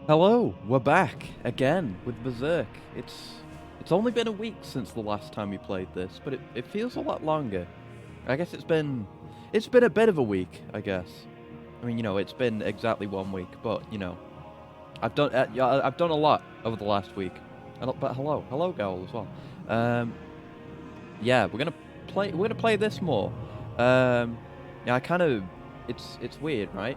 Hello, we're back again with Berserk. It's only been a week since the last time we played this, but it feels a lot longer. I guess it's been a bit of a week, I guess. I mean, it's been exactly 1 week, but I've done a lot over the last week. But hello, Gowl as well. Um, yeah, we're gonna play this more. Yeah, I kind of it's weird, right?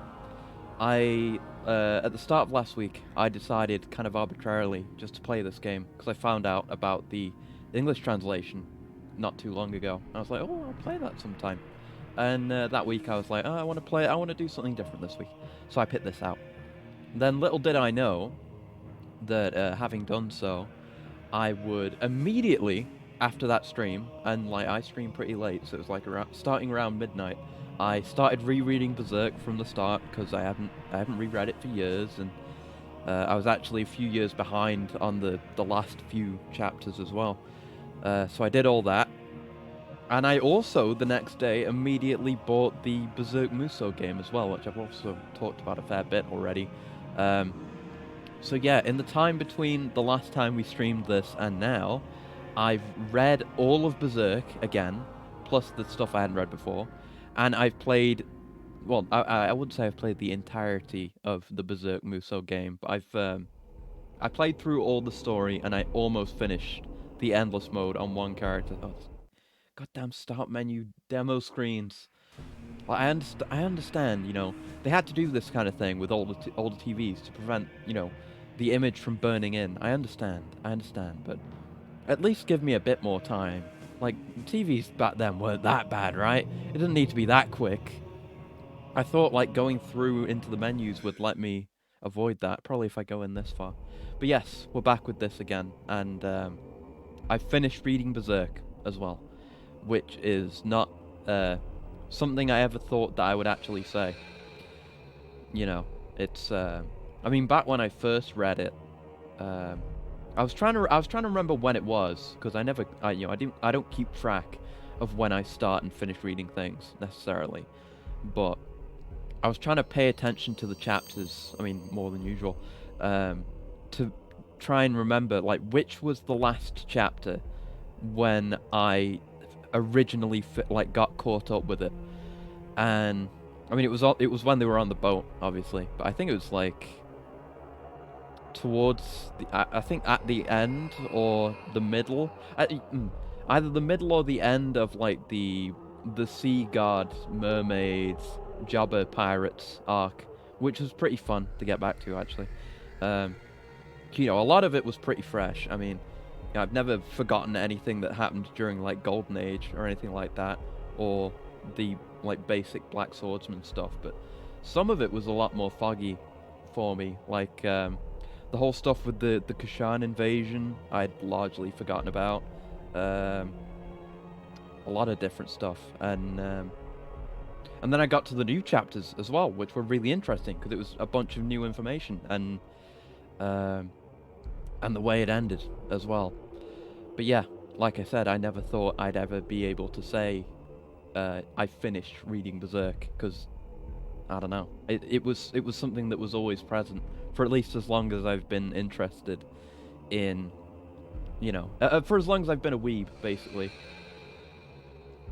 I at the start of last week, I decided kind of arbitrarily just to play this game because I found out about the English translation not too long ago. I was like, oh, I'll play that sometime. And that week, I was like, oh, I want to play it. I want to do something different this week. So I picked this out. Then little did I know that having done so, I would immediately after that stream, and like I streamed pretty late, so it was like starting around midnight. I started rereading Berserk from the start because I haven't reread it for years, and I was actually a few years behind on the last few chapters as well. So I did all that, and I also the next day immediately bought the Berserk Muso game as well, which I've also talked about a fair bit already. Um, so yeah, in the time between the last time we streamed this and now, I've read all of Berserk again, plus the stuff I hadn't read before, and I've played. Well, I wouldn't say I've played the entirety of the Berserk Muso game, but I played through all the story and I almost finished the endless mode on one character. Oh, goddamn start menu demo screens. Well, I understand, they had to do this kind of thing with older TVs to prevent, the image from burning in. I understand, but at least give me a bit more time. Like, TVs back then weren't that bad, right? It didn't need to be that quick. I thought, like, going through into the menus would let me avoid that, probably if I go in this far. But yes, we're back with this again, and I finished reading Berserk as well, which is not something I ever thought that I would actually say. You know, it's. I mean, back when I first read it, um, I was trying to remember when it was because I don't keep track of when I start and finish reading things necessarily, but I was trying to pay attention to the chapters. I mean, more than usual, to try and remember like which was the last chapter when I originally got caught up with it. And I mean, it was when they were on the boat, obviously, but I think it was like towards I think at the end or the middle, either the middle or the end of like the sea god mermaids jobber pirates arc, which was pretty fun to get back to actually. Um, a lot of it was pretty fresh. I mean, I've never forgotten anything that happened during like Golden Age or anything like that, or the like basic Black Swordsman stuff. But some of it was a lot more foggy for me, like the whole stuff with the Kashan invasion. I'd largely forgotten about. Um, a lot of different stuff, and then I got to the new chapters as well, which were really interesting because it was a bunch of new information um, and the way it ended as well. But yeah, like I said, I never thought I'd ever be able to say I finished reading Berserk because I don't know. It was something that was always present for at least as long as I've been interested in, for as long as I've been a weeb, basically.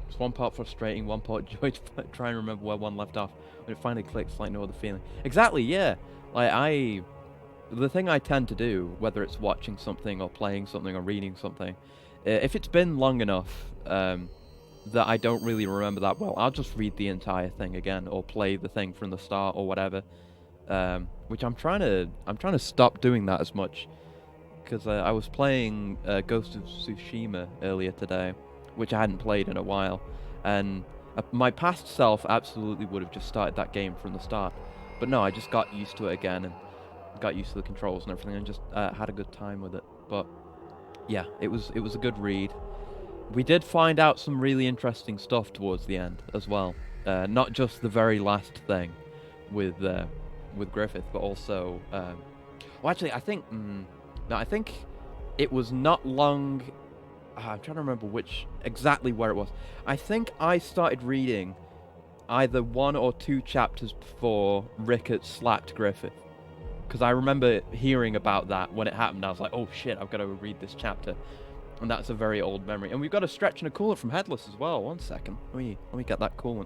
It's one part frustrating, one part joy to try and remember where one left off. When it finally clicks, like no other feeling. Exactly, yeah. Like the thing I tend to do, whether it's watching something or playing something or reading something, if it's been long enough that I don't really remember that well, I'll just read the entire thing again or play the thing from the start or whatever. Which I'm trying to stop doing that as much because I was playing Ghost of Tsushima earlier today, which I hadn't played in a while, and my past self absolutely would have just started that game from the start, but no, I just got used to it again and got used to the controls and everything, and just had a good time with it. But yeah, it was a good read. We did find out some really interesting stuff towards the end as well. Not just the very last thing with Griffith, but also well, actually, I think no, I think it was not long. I'm trying to remember exactly where it was. I think I started reading either one or two chapters before Ricketts slapped Griffith. because I remember hearing about that when it happened. I was like, oh shit, I've got to read this chapter. And that's a very old memory. And we've got a stretch and a coolant from Headless as well. 1 second. Let me get that coolant.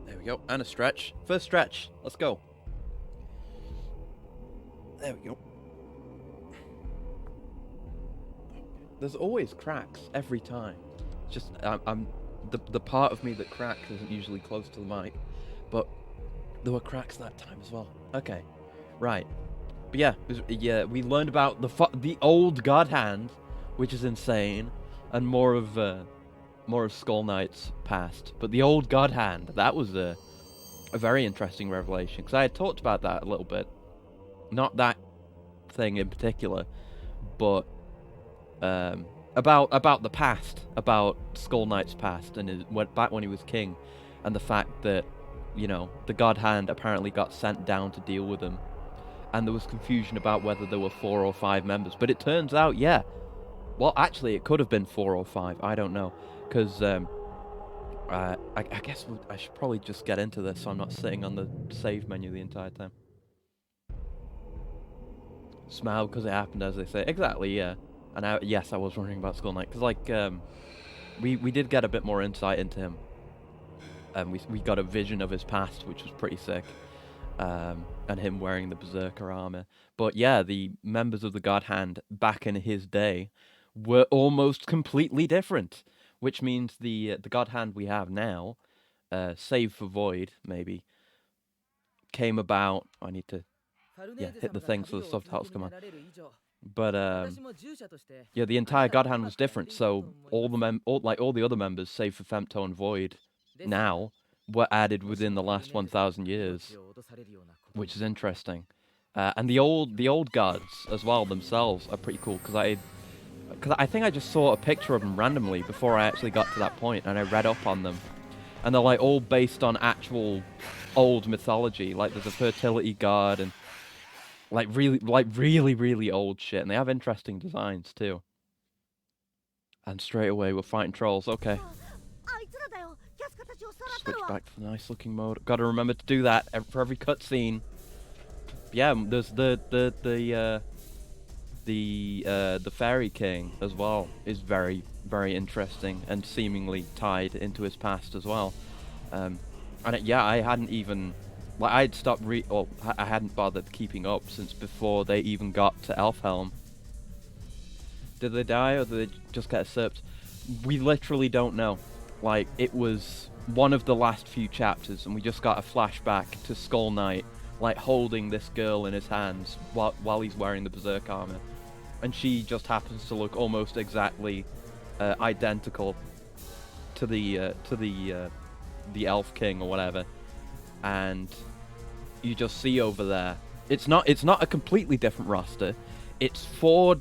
There we go. And a stretch. First stretch. Let's go. There we go. There's always cracks every time. It's just the part of me that cracks isn't usually close to the mic, but there were cracks that time as well. Okay, right. But yeah, we learned about the old God Hand, which is insane, and more of Skull Knight's past. But the old God Hand, that was a very interesting revelation, because I had talked about that a little bit. Not that thing in particular, but about the past, about Skull Knight's past, and back when he was king, and the fact that, you know, the God Hand apparently got sent down to deal with him, and there was confusion about whether there were 4 or 5 members. But it turns out, yeah, well, actually, it could have been 4 or 5. I don't know, because I guess I should probably just get into this so I'm not sitting on the save menu the entire time. Smile because it happened, as they say. Exactly, yeah. And yes, I was wondering about Skull Knight, because like we did get a bit more insight into him. We got a vision of his past, which was pretty sick, and him wearing the Berserker armor. But yeah, the members of the God Hand back in his day were almost completely different, which means the God Hand we have now, save for Void maybe, came about. I need to hit the thing so the subtitles come on. But yeah, the entire God Hand was different. So all the other members, save for Femto and Void, now were added within the last 1,000 years, which is interesting. And the old gods as well themselves are pretty cool, because I think I just saw a picture of them randomly before I actually got to that point, and I read up on them, and they're like all based on actual old mythology. Like there's a fertility god and like really old shit, and they have interesting designs too. And straight away we're fighting trolls. Okay. Switch back to the nice looking mode. Gotta remember to do that for every cutscene. Yeah, there's the Fairy King as well is very interesting and seemingly tied into his past as well. And yeah, I hadn't even I'd stopped I hadn't bothered keeping up since before they even got to Elfhelm. Did they die or did they just get usurped? We literally don't know. Like, it was one of the last few chapters, and we just got a flashback to Skull Knight, like, holding this girl in his hands while he's wearing the Berserk armor. And she just happens to look almost exactly identical to the Elf King or whatever. And you just see over there, it's not a completely different roster. It's 4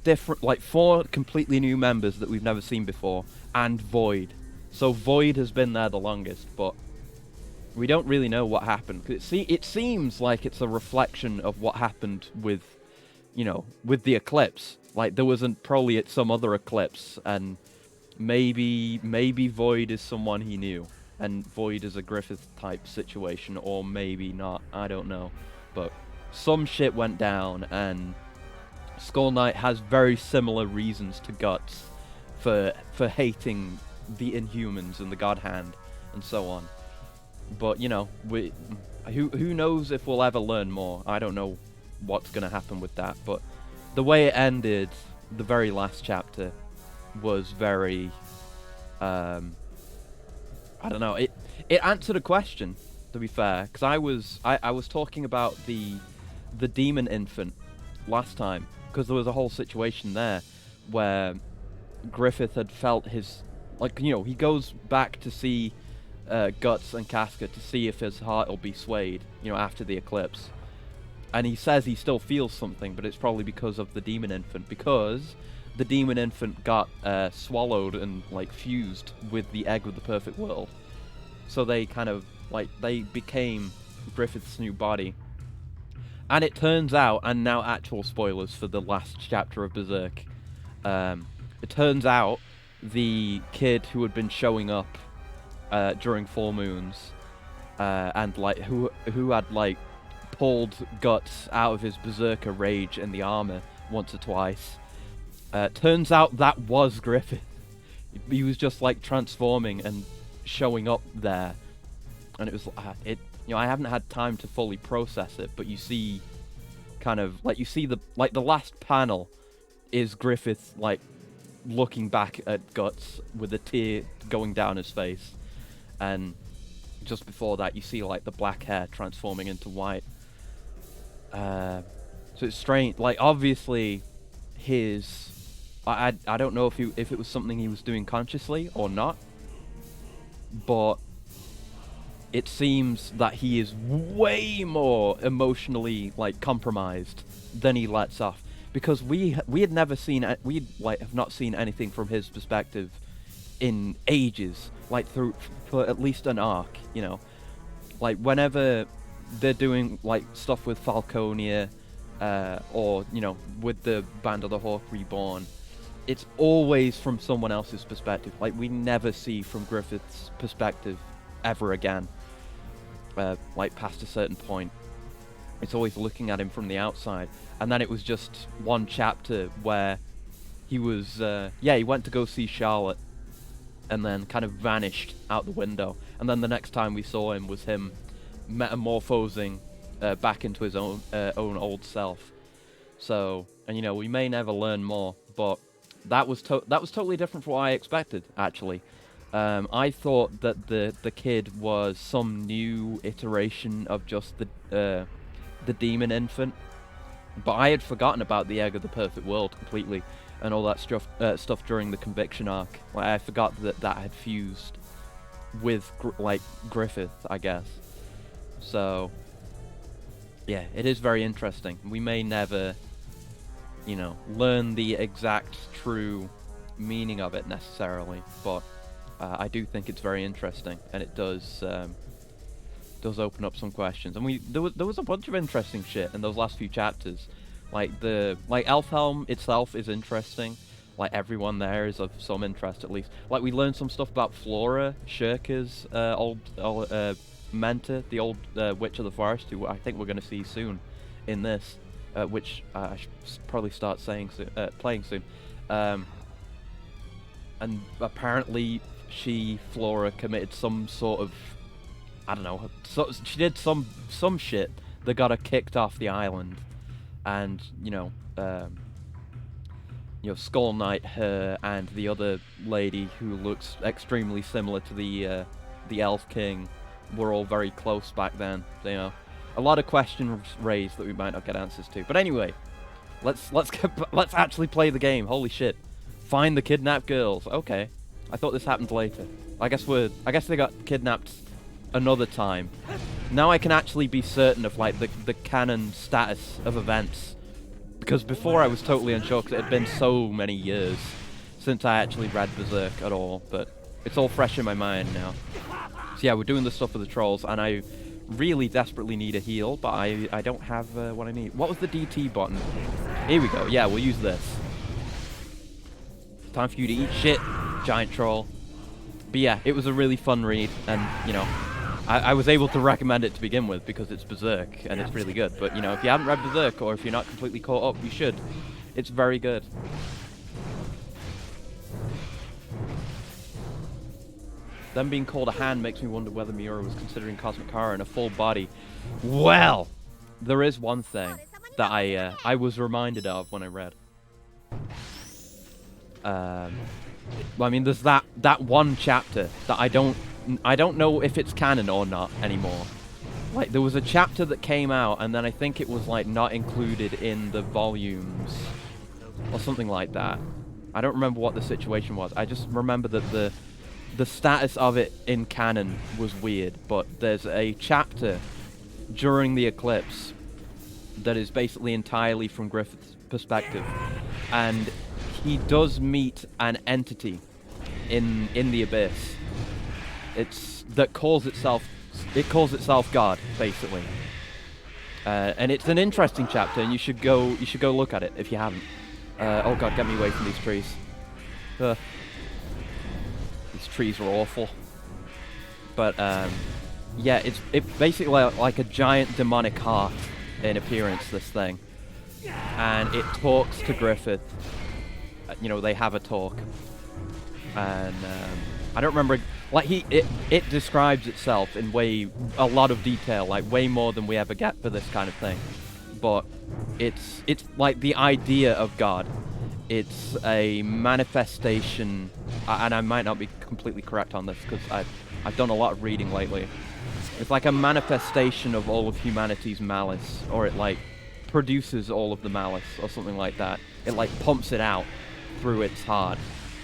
completely new members that we've never seen before, and Void. So Void has been there the longest, but we don't really know what happened. It seems like it's a reflection of what happened with, you know, with the eclipse. Like there wasn't probably at some other eclipse, and maybe Void is someone he knew, and Void is a Griffith type situation, or maybe not. I don't know, but some shit went down, and Skull Knight has very similar reasons to Guts for hating the Inhumans and the God Hand and so on. But you know, who knows if we'll ever learn more. I don't know what's gonna happen with that, but the way it ended, the very last chapter, was very I don't know, it answered a question, to be fair, because I was talking about the demon infant last time, because there was a whole situation there where Griffith had felt his, like, you know, he goes back to see Guts and Casca to see if his heart will be swayed, you know, after the eclipse. And he says he still feels something, but it's probably because of the demon infant, because the demon infant got swallowed and, like, fused with the egg of the perfect world. So they kind of, like, they became Griffith's new body. And it turns out, and now actual spoilers for the last chapter of Berserk, it turns out the kid who had been showing up during full moons, and like who had like pulled guts out of his berserker rage in the armor once or twice. Turns out that was Griffith. He was just like transforming and showing up there, and it was I haven't had time to fully process it, but you see, kind of like you see the last panel is Griffith like looking back at Guts with a tear going down his face, and just before that you see like the black hair transforming into white. So it's strange. Like obviously, I don't know if it was something he was doing consciously or not, but it seems that he is way more emotionally like compromised than he lets off, because we had never seen have not seen anything from his perspective in ages, like for at least an arc, you know, like whenever they're doing like stuff with Falconia, or you know, with the Band of the Hawk Reborn, it's always from someone else's perspective. Like we never see from Griffith's perspective ever again. Like past a certain point, it's always looking at him from the outside. And then it was just one chapter where he was, he went to go see Charlotte, and then kind of vanished out the window. And then the next time we saw him was him metamorphosing back into his own old self. So, and you know, we may never learn more, but that was totally different from what I expected, actually. I thought that the kid was some new iteration of just the demon infant, but I had forgotten about the Egg of the Perfect World completely, and all that stuff during the Conviction arc. Like I forgot that had fused with Griffith, I guess. So yeah, it is very interesting. We may never, you know, learn the exact true meaning of it necessarily, but I do think it's very interesting, and it does open up some questions. And there was a bunch of interesting shit in those last few chapters. Like Elfhelm itself is interesting. Like everyone there is of some interest, at least. Like we learned some stuff about Flora, Shirka's old mentor, the old Witch of the Forest, who I think we're going to see soon in this, which I should probably start playing soon. And apparently Flora committed some sort of, I don't know, she did some shit that got her kicked off the island, and you know, Skull Knight, her and the other lady who looks extremely similar to the Elf King were all very close back then. So, you know, a lot of questions raised that we might not get answers to. But anyway, let's actually play the game. Holy shit! Find the kidnapped girls. Okay. I thought this happened later. I guess they got kidnapped another time. Now I can actually be certain of like the canon status of events, because before I was totally unsure, because it had been so many years since I actually read Berserk at all. But it's all fresh in my mind now. So yeah, we're doing the stuff with the trolls, and I really desperately need a heal, but I don't have what I need. What was the DT button? Here we go. Yeah, we'll use this. Time for you to eat shit, giant troll. But yeah, it was a really fun read, and you know, I was able to recommend it to begin with because it's Berserk and it's really good. But you know, if you haven't read Berserk, or if you're not completely caught up, you should. It's very good. Them being called a hand makes me wonder whether Miura was considering Cosmic Horror in a full body. Well, there is one thing that I was reminded of when I read. Well, I mean, there's that one chapter that I don't know if it's canon or not anymore. Like, there was a chapter that came out, and then I think it was like not included in the volumes or something like that. I don't remember what the situation was. I just remember that the status of it in canon was weird. But there's a chapter during the eclipse that is basically entirely from Griffith's perspective, and he does meet an entity in the abyss. It calls itself God, basically. And it's an interesting chapter, and you should go look at it if you haven't. Oh god, get me away from these trees. These trees are awful. But yeah, it's basically like a giant demonic heart in appearance, this thing. And it talks to Griffith. You know, they have a talk. And I don't remember, like it describes itself in a lot of detail, like way more than we ever get for this kind of thing. But it's like the idea of God. It's a manifestation, and I might not be completely correct on this because I've done a lot of reading lately. It's like a manifestation of all of humanity's malice, or it like produces all of the malice, or something like that. It like pumps it out through its heart,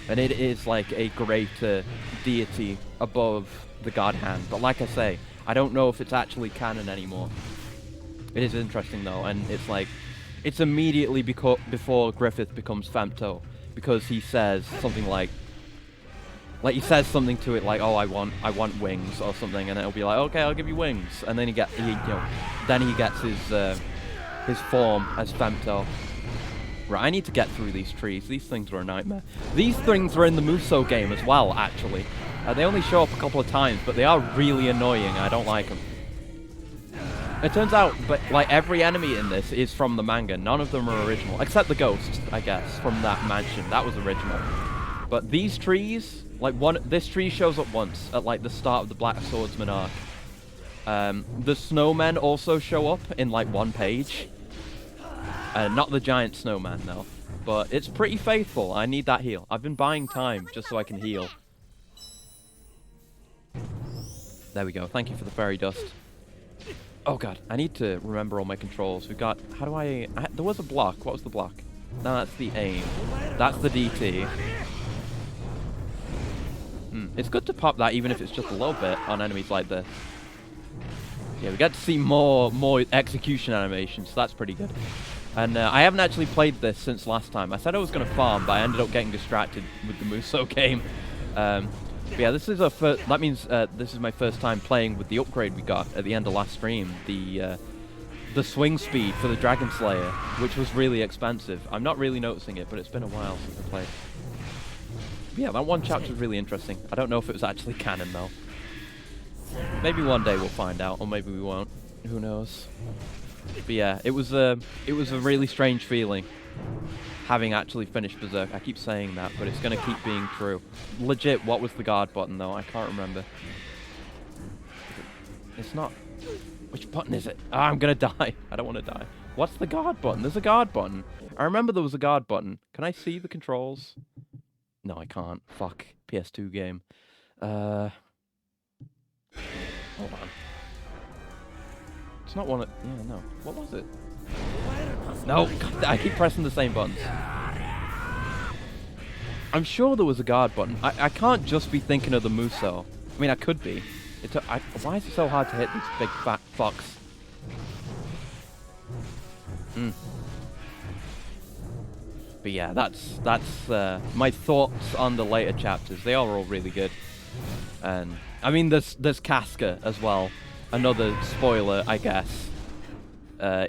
and it is like a greater deity above the God Hand. But like I say, I don't know if it's actually canon anymore. It is interesting though, and it's like, it's immediately before Griffith becomes Femto, because he says something like he says something to it like, oh, I want wings or something, and it'll be like, okay, I'll give you wings, and then he gets his form as Femto. Right, I need to get through these trees. These things are a nightmare. These things are in the Muso game as well, actually. They only show up a couple of times, but they are really annoying. I don't like them. It turns out, but like every enemy in this is from the manga. None of them are original, except the ghosts, I guess, from that mansion. That was original. But these trees, like this tree shows up once at like the start of the Black Swordsman arc. The snowmen also show up in like one page. Not the giant snowman though, but it's pretty faithful. I need that heal. I've been buying time just so I can heal. There we go. Thank you for the fairy dust. Oh god, I need to remember all my controls. We've got, how do there was a block. What was the block? No, that's the aim. That's the DT. It's good to pop that even if it's just a little bit on enemies like this. Yeah, we get to see more execution animations, so that's pretty good. And I haven't actually played this since last time. I said I was going to farm, but I ended up getting distracted with the Muso game. But yeah, this is that means this is my first time playing with the upgrade we got at the end of last stream, the swing speed for the Dragon Slayer, which was really expensive. I'm not really noticing it, but it's been a while since I played. But yeah, that one chapter was really interesting. I don't know if it was actually canon though. Maybe one day we'll find out, or maybe we won't. Who knows? But yeah, it was a really strange feeling having actually finished Berserk. I keep saying that, but it's going to keep being true. Legit, what was the guard button, though? I can't remember. It's not... Which button is it? Ah, I'm going to die. I don't want to die. What's the guard button? There's a guard button. I remember there was a guard button. Can I see the controls? No, I can't. Fuck. PS2 game. Hold on. It's not one of... Yeah, no. What was it? No, God, I keep pressing the same buttons. I'm sure there was a guard button. I can't just be thinking of the Muso. I mean, I could be. Why is it so hard to hit this big fat fox? But yeah, that's my thoughts on the later chapters. They are all really good. And I mean, there's Casca as well. Another spoiler, I guess.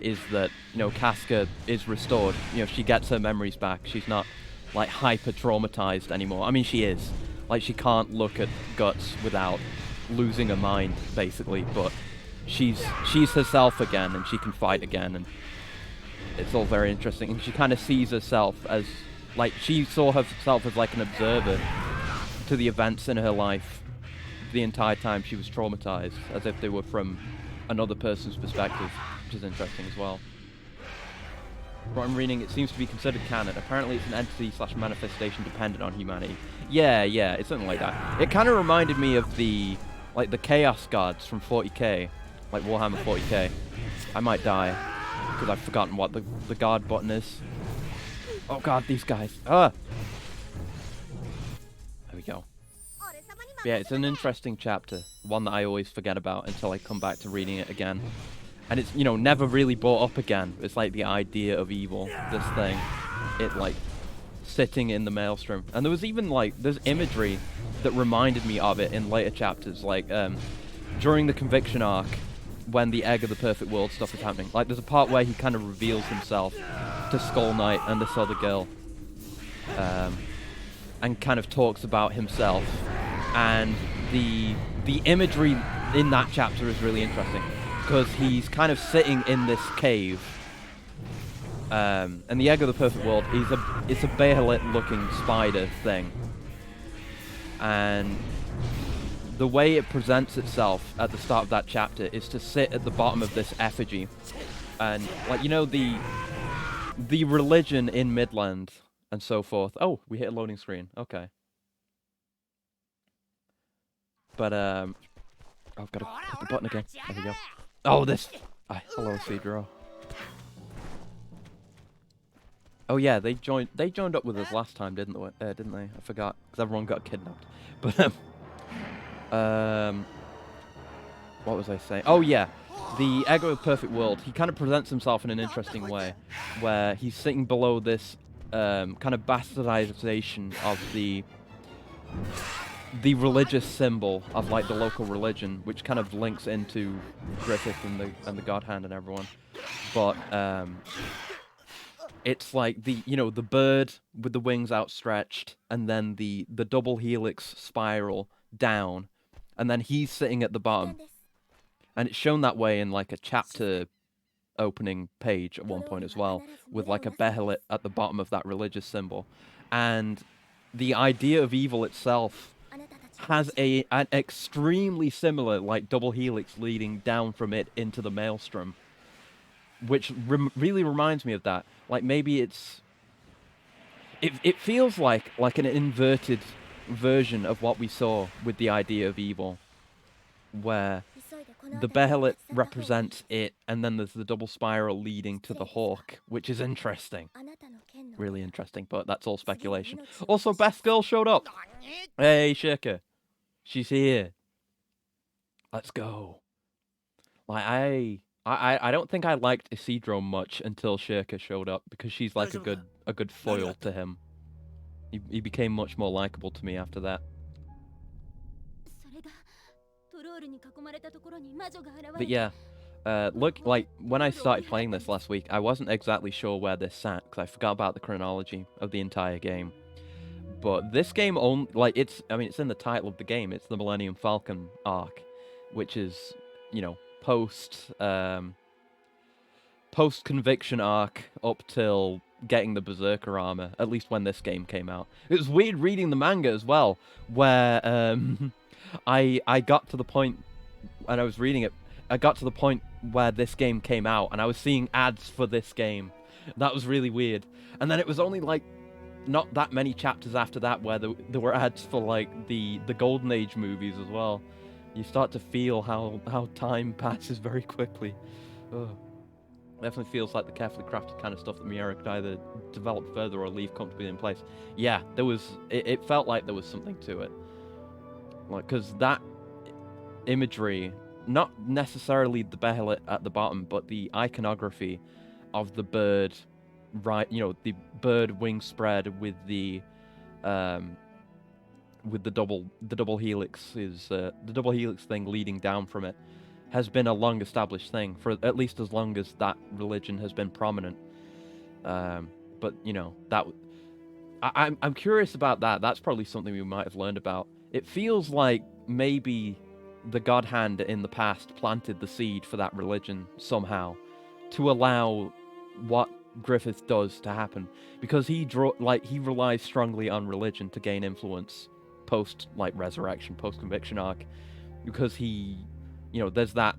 Is that, you know, Casca is restored. You know, she gets her memories back. She's not, like, hyper-traumatized anymore. I mean, she is. Like, she can't look at Guts without losing her mind, basically. But she's herself again, and she can fight again, and it's all very interesting. And she kind of sees herself as, like, she saw herself as, like, an observer to the events in her life the entire time she was traumatized, as if they were from another person's perspective, which is interesting as well. What I'm reading, it seems to be considered canon. Apparently it's an entity/manifestation dependent on humanity. Yeah, it's something like that. It kind of reminded me of the Chaos Guards from 40k, like Warhammer 40k. I might die, because I've forgotten what the guard button is. Oh god, these guys. Ah! There we go. Yeah, it's an interesting chapter, one that I always forget about until I come back to reading it again. And it's, you know, never really brought up again. It's like the idea of evil, this thing. It, like, sitting in the maelstrom. And there was even, like, there's imagery that reminded me of it in later chapters. Like, during the Conviction arc, when the Egg of the Perfect World stuff is happening. Like, there's a part where he kind of reveals himself to Skull Knight and this other girl. And kind of talks about himself and the imagery in that chapter is really interesting because he's kind of sitting in this cave, and the egg of the perfect world it's a Bayonet-looking spider thing, and the way it presents itself at the start of that chapter is to sit at the bottom of this effigy, and like the religion in Midland and so forth. Oh, we hit a loading screen. Okay. But, I've got to hit the button again. There we go. Oh, this... hello, Cedro. Oh, yeah, they joined up with us last time, didn't they? I forgot, because everyone got kidnapped. But, what was I saying? Oh, yeah. The Egg of the Perfect World, he kind of presents himself in an interesting way, where he's sitting below this, kind of bastardization of the religious symbol of like the local religion, which kind of links into Griffith and the God Hand and everyone. But it's like the the bird with the wings outstretched, and then the double helix spiral down, and then he's sitting at the bottom, and it's shown that way in like a chapter opening page at one point as well, with like a behelit at the bottom of that religious symbol, and the idea of evil itself has an extremely similar like double helix leading down from it into the maelstrom, which really reminds me of that. Like maybe it feels like an inverted version of what we saw with the idea of evil, where the behelit represents it, and then there's the double spiral leading to the hawk, which is interesting. Really interesting, but that's all speculation. Also, Best Girl showed up. Hey, Shirka. She's here. Let's go. Like, I don't think I liked Isidro much until Shirka showed up, because she's like a good foil to him. He became much more likable to me after that. But yeah, look, like, when I started playing this last week, I wasn't exactly sure where this sat, because I forgot about the chronology of the entire game. But this game, like, it's in the title of the game, it's the Millennium Falcon arc, which is, post-conviction arc up till getting the Berserker armor, at least when this game came out. It was weird reading the manga as well, where, I got to the point, and I was reading it, I got to the point where this game came out, and I was seeing ads for this game. That was really weird. And then it was only, like, not that many chapters after that where there were ads for, like, the Golden Age movies as well. You start to feel how time passes very quickly. Ugh. Definitely feels like the carefully crafted kind of stuff that Miura could either develop further or leave comfortably in place. Yeah, it felt like there was something to it. Like, because that imagery, not necessarily the behelit at the bottom, but the iconography of the bird, right? The bird wing spread with the double helix is the double helix thing leading down from it, has been a long established thing for at least as long as that religion has been prominent. But that I'm curious about that. That's probably something we might have learned about. It feels like maybe the God Hand in the past planted the seed for that religion somehow, to allow what Griffith does to happen, because he relies strongly on religion to gain influence post resurrection, post conviction arc, because he, there's that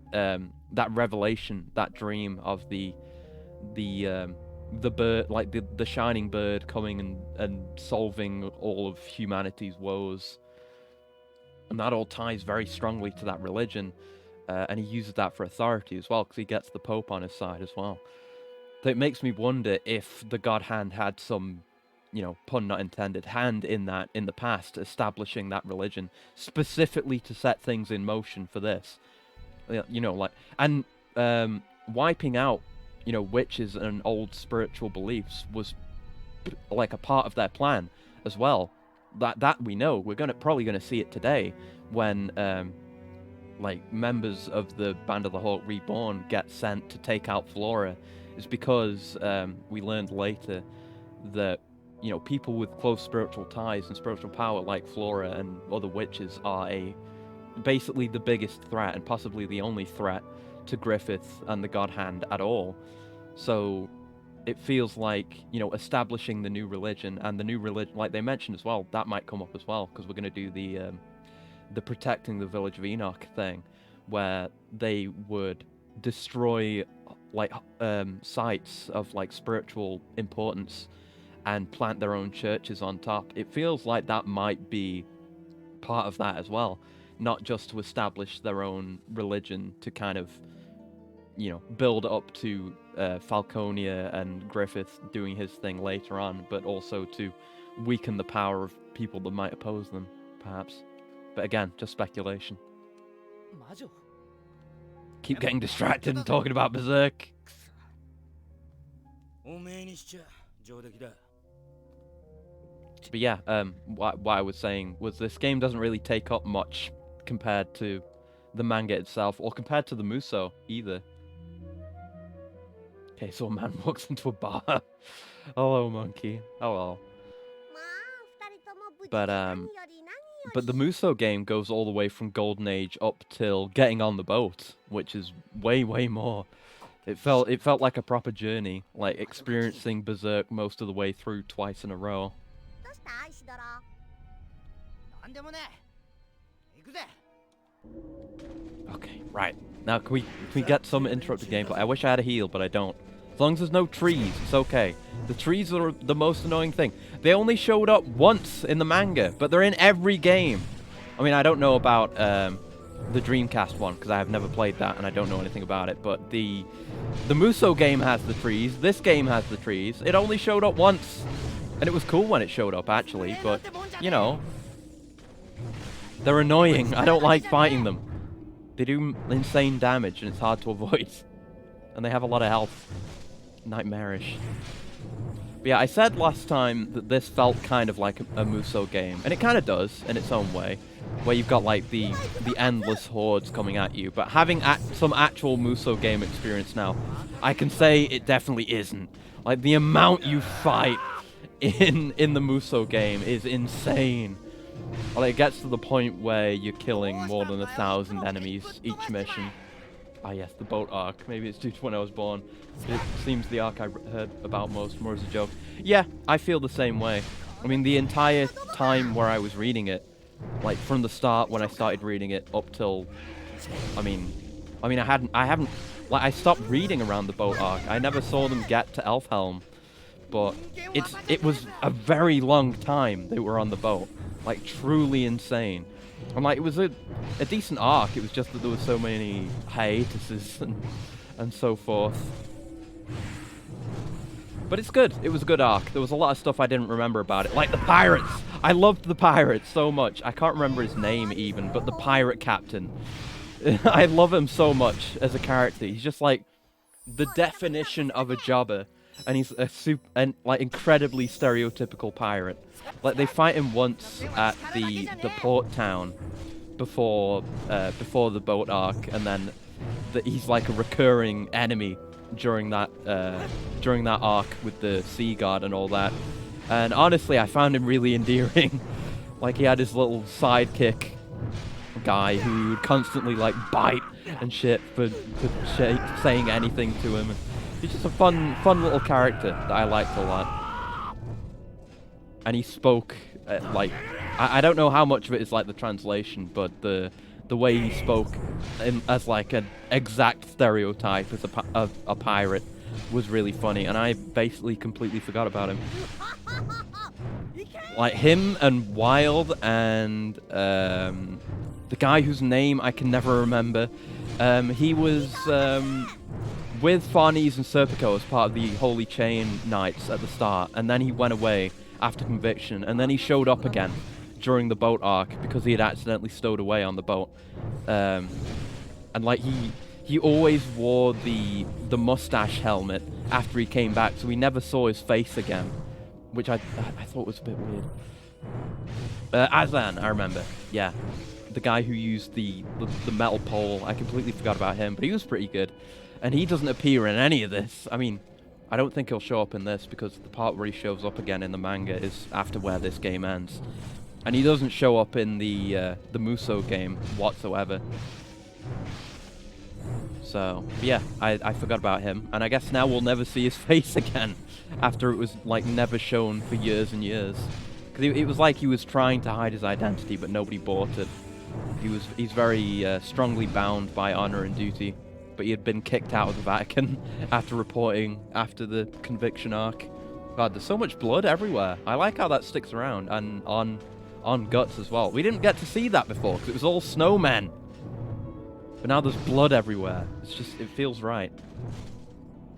revelation, that dream of the bird, like the shining bird coming and solving all of humanity's woes. And that all ties very strongly to that religion, and he uses that for authority as well, because he gets the Pope on his side as well. So it makes me wonder if the God Hand had some, pun not intended, hand in the past, establishing that religion, specifically to set things in motion for this. And wiping out, witches and old spiritual beliefs was like a part of their plan as well. That we know. We're probably gonna see it today when members of the Band of the Hawk Reborn get sent to take out Flora. It's because we learned later that you know, people with close spiritual ties and spiritual power like Flora and other witches are basically the biggest threat and possibly the only threat to Griffith and the God Hand at all. So it feels like, you know, establishing the new religion, and the new religion, like they mentioned as well, that might come up as well, because we're going to do the protecting the village of Enoch thing, where they would destroy like sites of like spiritual importance and plant their own churches on top. It feels like that might be part of that as well, not just to establish their own religion to kind of, you know, build up to Falconia and Griffith doing his thing later on, but also to weaken the power of people that might oppose them, perhaps. But again, just speculation. Keep getting distracted and talking about Berserk. But yeah, what I was saying was this game doesn't really take up much compared to the manga itself, or compared to the Muso either. Okay, so a man walks into a bar. Hello, monkey. Hello. But the Muso game goes all the way from Golden Age up till getting on the boat, which is way, way more. It felt like a proper journey, like experiencing Berserk most of the way through twice in a row. Okay, right. Now, can we get some interrupted gameplay? I wish I had a heal, but I don't. As long as there's no trees, it's okay. The trees are the most annoying thing. They only showed up once in the manga, but they're in every game. I mean, I don't know about the Dreamcast one, because I have never played that, and I don't know anything about it, but the Muso game has the trees, this game has the trees. It only showed up once, and it was cool when it showed up, actually, but, you know, they're annoying. I don't like fighting them. They do insane damage, and it's hard to avoid. And they have a lot of health. Nightmarish. But yeah, I said last time that this felt kind of like a Muso game, and it kind of does, in its own way, where you've got, like, the endless hordes coming at you. But having some actual Muso game experience now, I can say it definitely isn't. Like, the amount you fight in the Muso game is insane. Well, it gets to the point where you're killing more than 1,000 enemies each mission. Ah yes, the boat arc. Maybe it's due to when I was born. It seems the arc I heard about most more as a joke. Yeah, I feel the same way. I mean, the entire time where I was reading it, like from the start when I started reading it up till, I mean, I haven't, like, I stopped reading around the boat arc. I never saw them get to Elfhelm, but it was a very long time they were on the boat. Like, truly insane. And, like, it was a decent arc, it was just that there were so many hiatuses and so forth. But it's good. It was a good arc. There was a lot of stuff I didn't remember about it. Like the pirates! I loved the pirates so much. I can't remember his name even, but the pirate captain. I love him so much as a character. He's just, like, the definition of a jobber. And he's a like, incredibly stereotypical pirate. Like, they fight him once at the port town before the boat arc, and then he's like a recurring enemy during that arc with the sea god and all that. And honestly, I found him really endearing. Like, he had his little sidekick guy who would constantly, like, bite and shit for saying anything to him. He's just a fun little character that I liked a lot. And he spoke, like, I don't know how much of it is, like, the translation, but the way he spoke as, like, an exact stereotype as a pirate was really funny, and I basically completely forgot about him. Like, him and Wild and the guy whose name I can never remember, he was with Farnese and Serpico as part of the Holy Chain Knights at the start, and then he went away after Conviction, and then he showed up again during the boat arc because he had accidentally stowed away on the boat. And, like, he always wore the mustache helmet after he came back, so we never saw his face again, which I thought was a bit weird. Azan, I remember. Yeah. The guy who used the metal pole, I completely forgot about him, but he was pretty good. And he doesn't appear in any of this. I mean, I don't think he'll show up in this because the part where he shows up again in the manga is after where this game ends. And he doesn't show up in the Muso game whatsoever. So, yeah, I forgot about him. And I guess now we'll never see his face again after it was, like, never shown for years and years. Because it was like he was trying to hide his identity, but nobody bought it. He's very strongly bound by honor and duty. But he had been kicked out of the Vatican after reporting after the conviction arc. God, there's so much blood everywhere. I like how that sticks around, and on Guts as well. We didn't get to see that before, because it was all snowmen. But now there's blood everywhere. It's just, it feels right.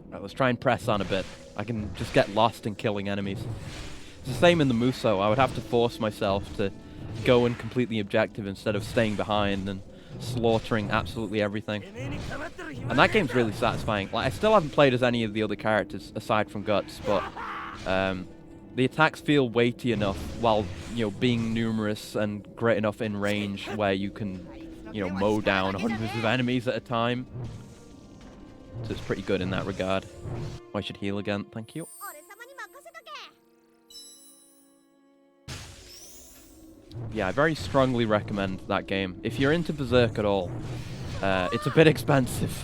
Right, let's try and press on a bit. I can just get lost in killing enemies. It's the same in the Muso. I would have to force myself to go and complete the objective instead of staying behind and slaughtering absolutely everything. And that game's really satisfying. Like, I still haven't played as any of the other characters aside from Guts, but the attacks feel weighty enough while, you know, being numerous and great enough in range where you can, you know, mow down hundreds of enemies at a time. So it's pretty good in that regard. Oh, I should heal again, thank you. Yeah, I very strongly recommend that game. If you're into Berserk at all, it's a bit expensive.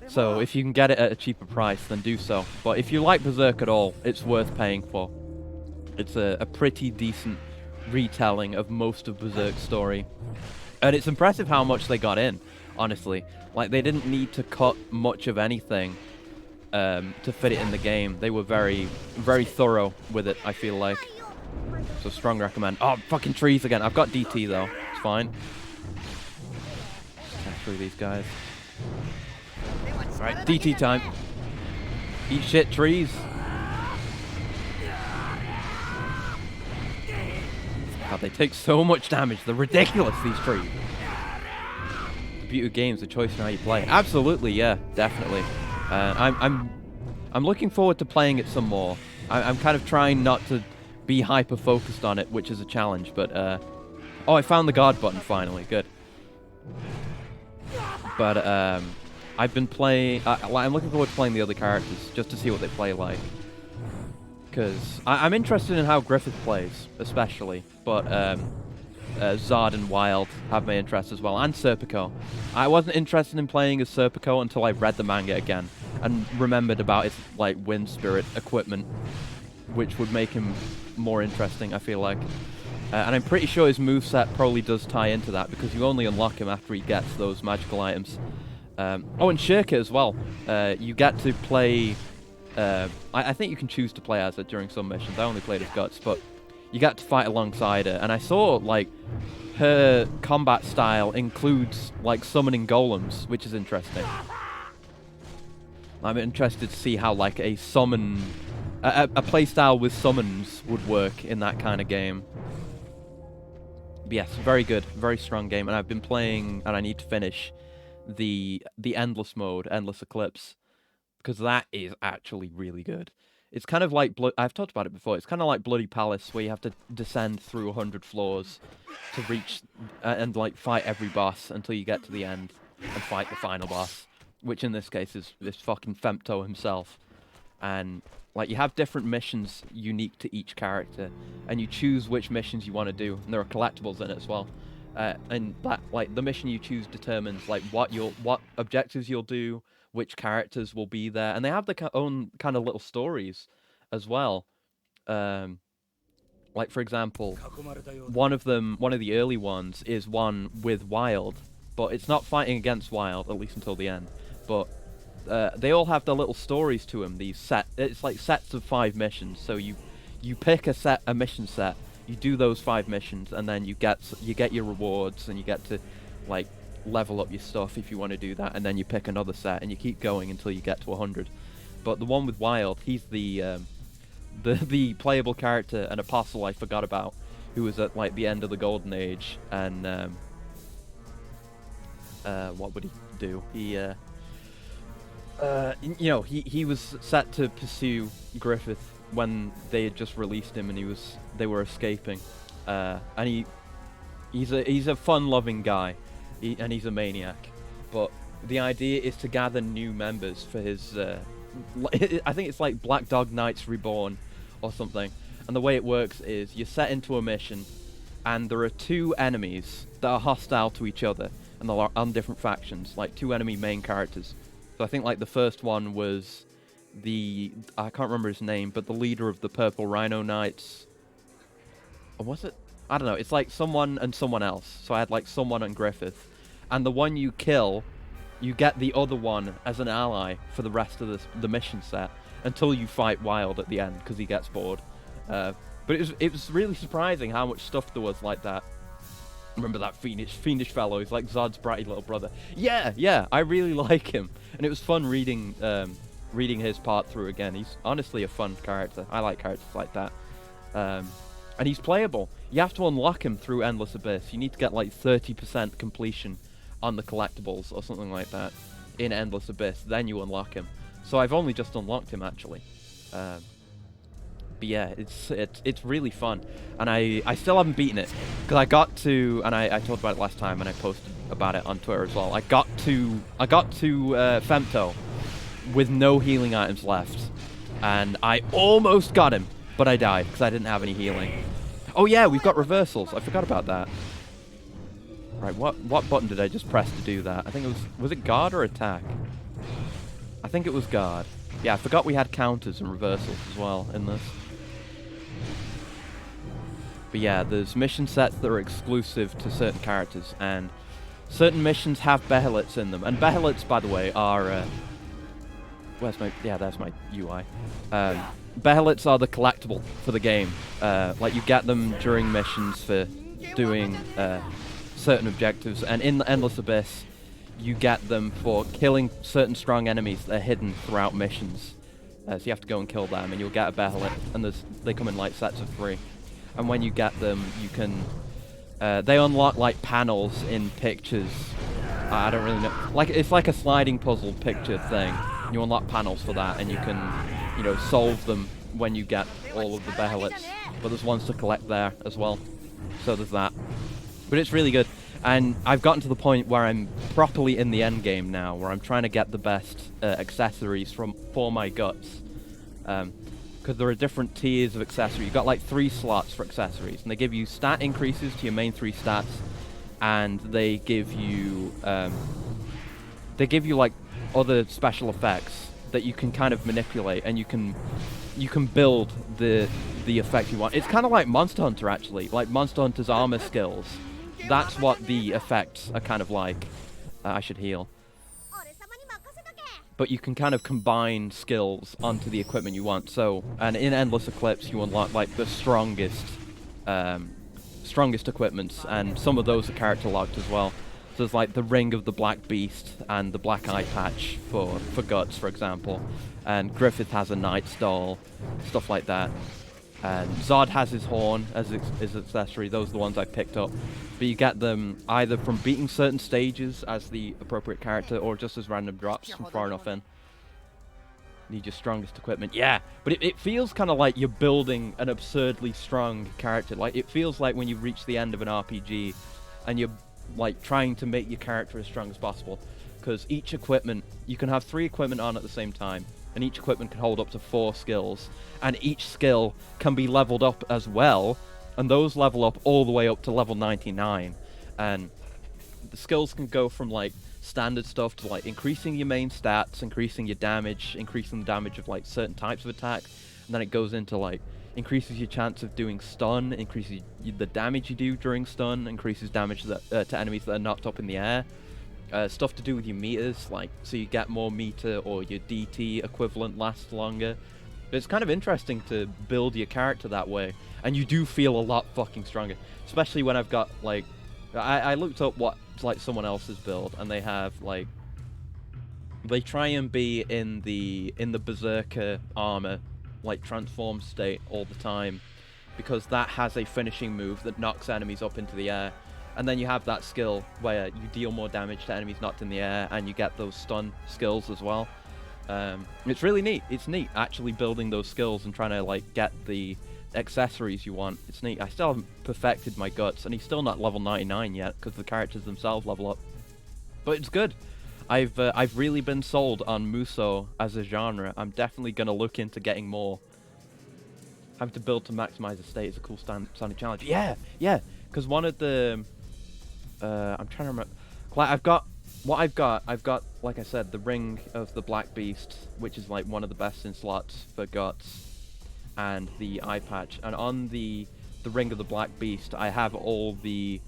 So if you can get it at a cheaper price, then do so. But if you like Berserk at all, it's worth paying for. It's a pretty decent retelling of most of Berserk's story. And it's impressive how much they got in, honestly. Like, they didn't need to cut much of anything to fit it in the game. They were very, very thorough with it, I feel like. So strong recommend. Oh, fucking trees again. I've got DT though. It's fine. Just get through these guys. Alright, DT time. Eat shit, trees. God, they take so much damage. They're ridiculous, these trees. The beauty of games, the choice in how you play. Absolutely, yeah, definitely. I'm looking forward to playing it some more. I'm kind of trying not to be hyper-focused on it, which is a challenge, but, oh, I found the guard button, finally. Good. But, I've been playing... I'm looking forward to playing the other characters, just to see what they play like. Because I'm interested in how Griffith plays, especially, but, Zod and Wild have my interest as well, and Serpico. I wasn't interested in playing as Serpico until I read the manga again, and remembered about his, like, wind spirit equipment, which would make him more interesting, I feel like. And I'm pretty sure his moveset probably does tie into that, because you only unlock him after he gets those magical items. Oh, and Shirka as well. You get to play... I think you can choose to play as her during some missions. I only played as Guts, but you get to fight alongside her. And I saw, like, her combat style includes, like, summoning golems, which is interesting. I'm interested to see how, like, a summon... A playstyle with summons would work in that kind of game. But yes, very good, very strong game, and I've been playing, and I need to finish the Endless mode, Endless Eclipse, because that is actually really good. It's kind of like, I've talked about it before, it's kind of like Bloody Palace, where you have to descend through 100 floors to reach, and like fight every boss until you get to the end, and fight the final boss, which in this case is this fucking Femto himself. And like, you have different missions unique to each character, and you choose which missions you want to do, and there are collectibles in it as well. And that, like, the mission you choose determines like what objectives you'll do, which characters will be there, and they have their own kind of little stories as well. Like, for example, one of the early ones is one with Wild, but it's not fighting against Wild, at least until the end. But they all have their little stories to them. It's like sets of 5 missions. So you pick a mission set, you do those 5 missions, and then you get your rewards, and you get to, like, level up your stuff if you want to do that, and then you pick another set, and you keep going until you get to 100. But the one with Wild, he's the playable character, an apostle I forgot about, who was at, like, the end of the Golden Age, and what would he do? You know, he was set to pursue Griffith when they had just released him, and they were escaping. And he's a fun-loving guy, and he's a maniac. But the idea is to gather new members for his I think it's like Black Dog Knights Reborn or something. And the way it works is you're set into a mission, and there are two enemies that are hostile to each other, and they're on different factions, like two enemy main characters. So I think like the first one was I can't remember his name, but the leader of the Purple Rhino Knights. Or was it? I don't know. It's like someone and someone else. So I had like someone and Griffith. And the one you kill, you get the other one as an ally for the rest of the mission set until you fight Wild at the end because he gets bored. But it was really surprising how much stuff there was like that. Remember that fiendish fellow? He's like Zod's bratty little brother. Yeah, I really like him, and it was fun reading his part through again. He's honestly a fun character. I like characters like that, and he's playable. You have to unlock him through Endless Abyss. You need to get like 30% completion on the collectibles or something like that in Endless Abyss. Then you unlock him. So I've only just unlocked him actually. But yeah, it's really fun, and I still haven't beaten it because I got to, and I talked about it last time, and I posted about it on Twitter as well. I got to Femto with no healing items left, and I almost got him, but I died because I didn't have any healing. Oh yeah, we've got reversals. I forgot about that. Right, what button did I just press to do that? I think it was it guard or attack? I think it was guard. Yeah, I forgot we had counters and reversals as well in this. But yeah, there's mission sets that are exclusive to certain characters, and certain missions have Behelits in them. And Behelits, by the way, are... there's my UI. Behelits are the collectible for the game. Like, you get them during missions for doing certain objectives, and in the Endless Abyss, you get them for killing certain strong enemies that are hidden throughout missions. So you have to go and kill them, and you'll get a Behelit, and they come in like sets of 3. And when you get them, you can... they unlock like panels in pictures. I don't really know. Like, it's like a sliding puzzle picture thing. You unlock panels for that, and you can, solve them when you get all of the Behelits. But there's ones to collect there as well. So there's that. But it's really good. And I've gotten to the point where I'm properly in the end game now, where I'm trying to get the best accessories for my guts. Because there are different tiers of accessories. You've got like 3 slots for accessories, and they give you stat increases to your main 3 stats, and they give you like other special effects that you can kind of manipulate, and you can build the effect you want. It's kind of like Monster Hunter actually, like Monster Hunter's armor skills. That's what the effects are kind of like. I should heal. But you can kind of combine skills onto the equipment you want. So, and in Endless Eclipse, you unlock like the strongest equipments, and some of those are character locked as well. So there's like the Ring of the Black Beast and the Black Eye Patch for Guts, for example. And Griffith has a Knight's Doll, stuff like that. And Zod has his horn as his accessory. Those are the ones I picked up. But you get them either from beating certain stages as the appropriate character, or just as random drops from far enough in. Need your strongest equipment. Yeah, but it feels kind of like you're building an absurdly strong character. Like, it feels like when you reach the end of an RPG and you're like trying to make your character as strong as possible. Because each equipment, you can have 3 equipment on at the same time. And each equipment can hold up to 4 skills, and each skill can be leveled up as well, and those level up all the way up to level 99. And the skills can go from like standard stuff to like increasing your main stats, increasing your damage, increasing the damage of like certain types of attack, and then it goes into like increases your chance of doing stun, increases the damage you do during stun, increases damage to enemies that are knocked up in the air. Stuff to do with your meters, like, so you get more meter, or your DT equivalent lasts longer. But it's kind of interesting to build your character that way, and you do feel a lot fucking stronger. Especially when I've got, like, I looked up what, like, someone else's build, and they have, like, they try and be in the Berserker armor, like, transformed state all the time, because that has a finishing move that knocks enemies up into the air. And then you have that skill where you deal more damage to enemies knocked in the air, and you get those stun skills as well. It's really neat. It's neat actually building those skills and trying to like get the accessories you want. It's neat. I still haven't perfected my Guts, and he's still not level 99 yet because the characters themselves level up. But it's good. I've really been sold on Muso as a genre. I'm definitely gonna look into getting more. Having to build to maximize the state is a cool sounding challenge. Yeah, yeah. Because one of the I'm trying to remember. Like I've got like I said, the Ring of the Black Beast, which is like one of the best in slots for guts, and the eye patch. And on the Ring of the Black Beast, I have all the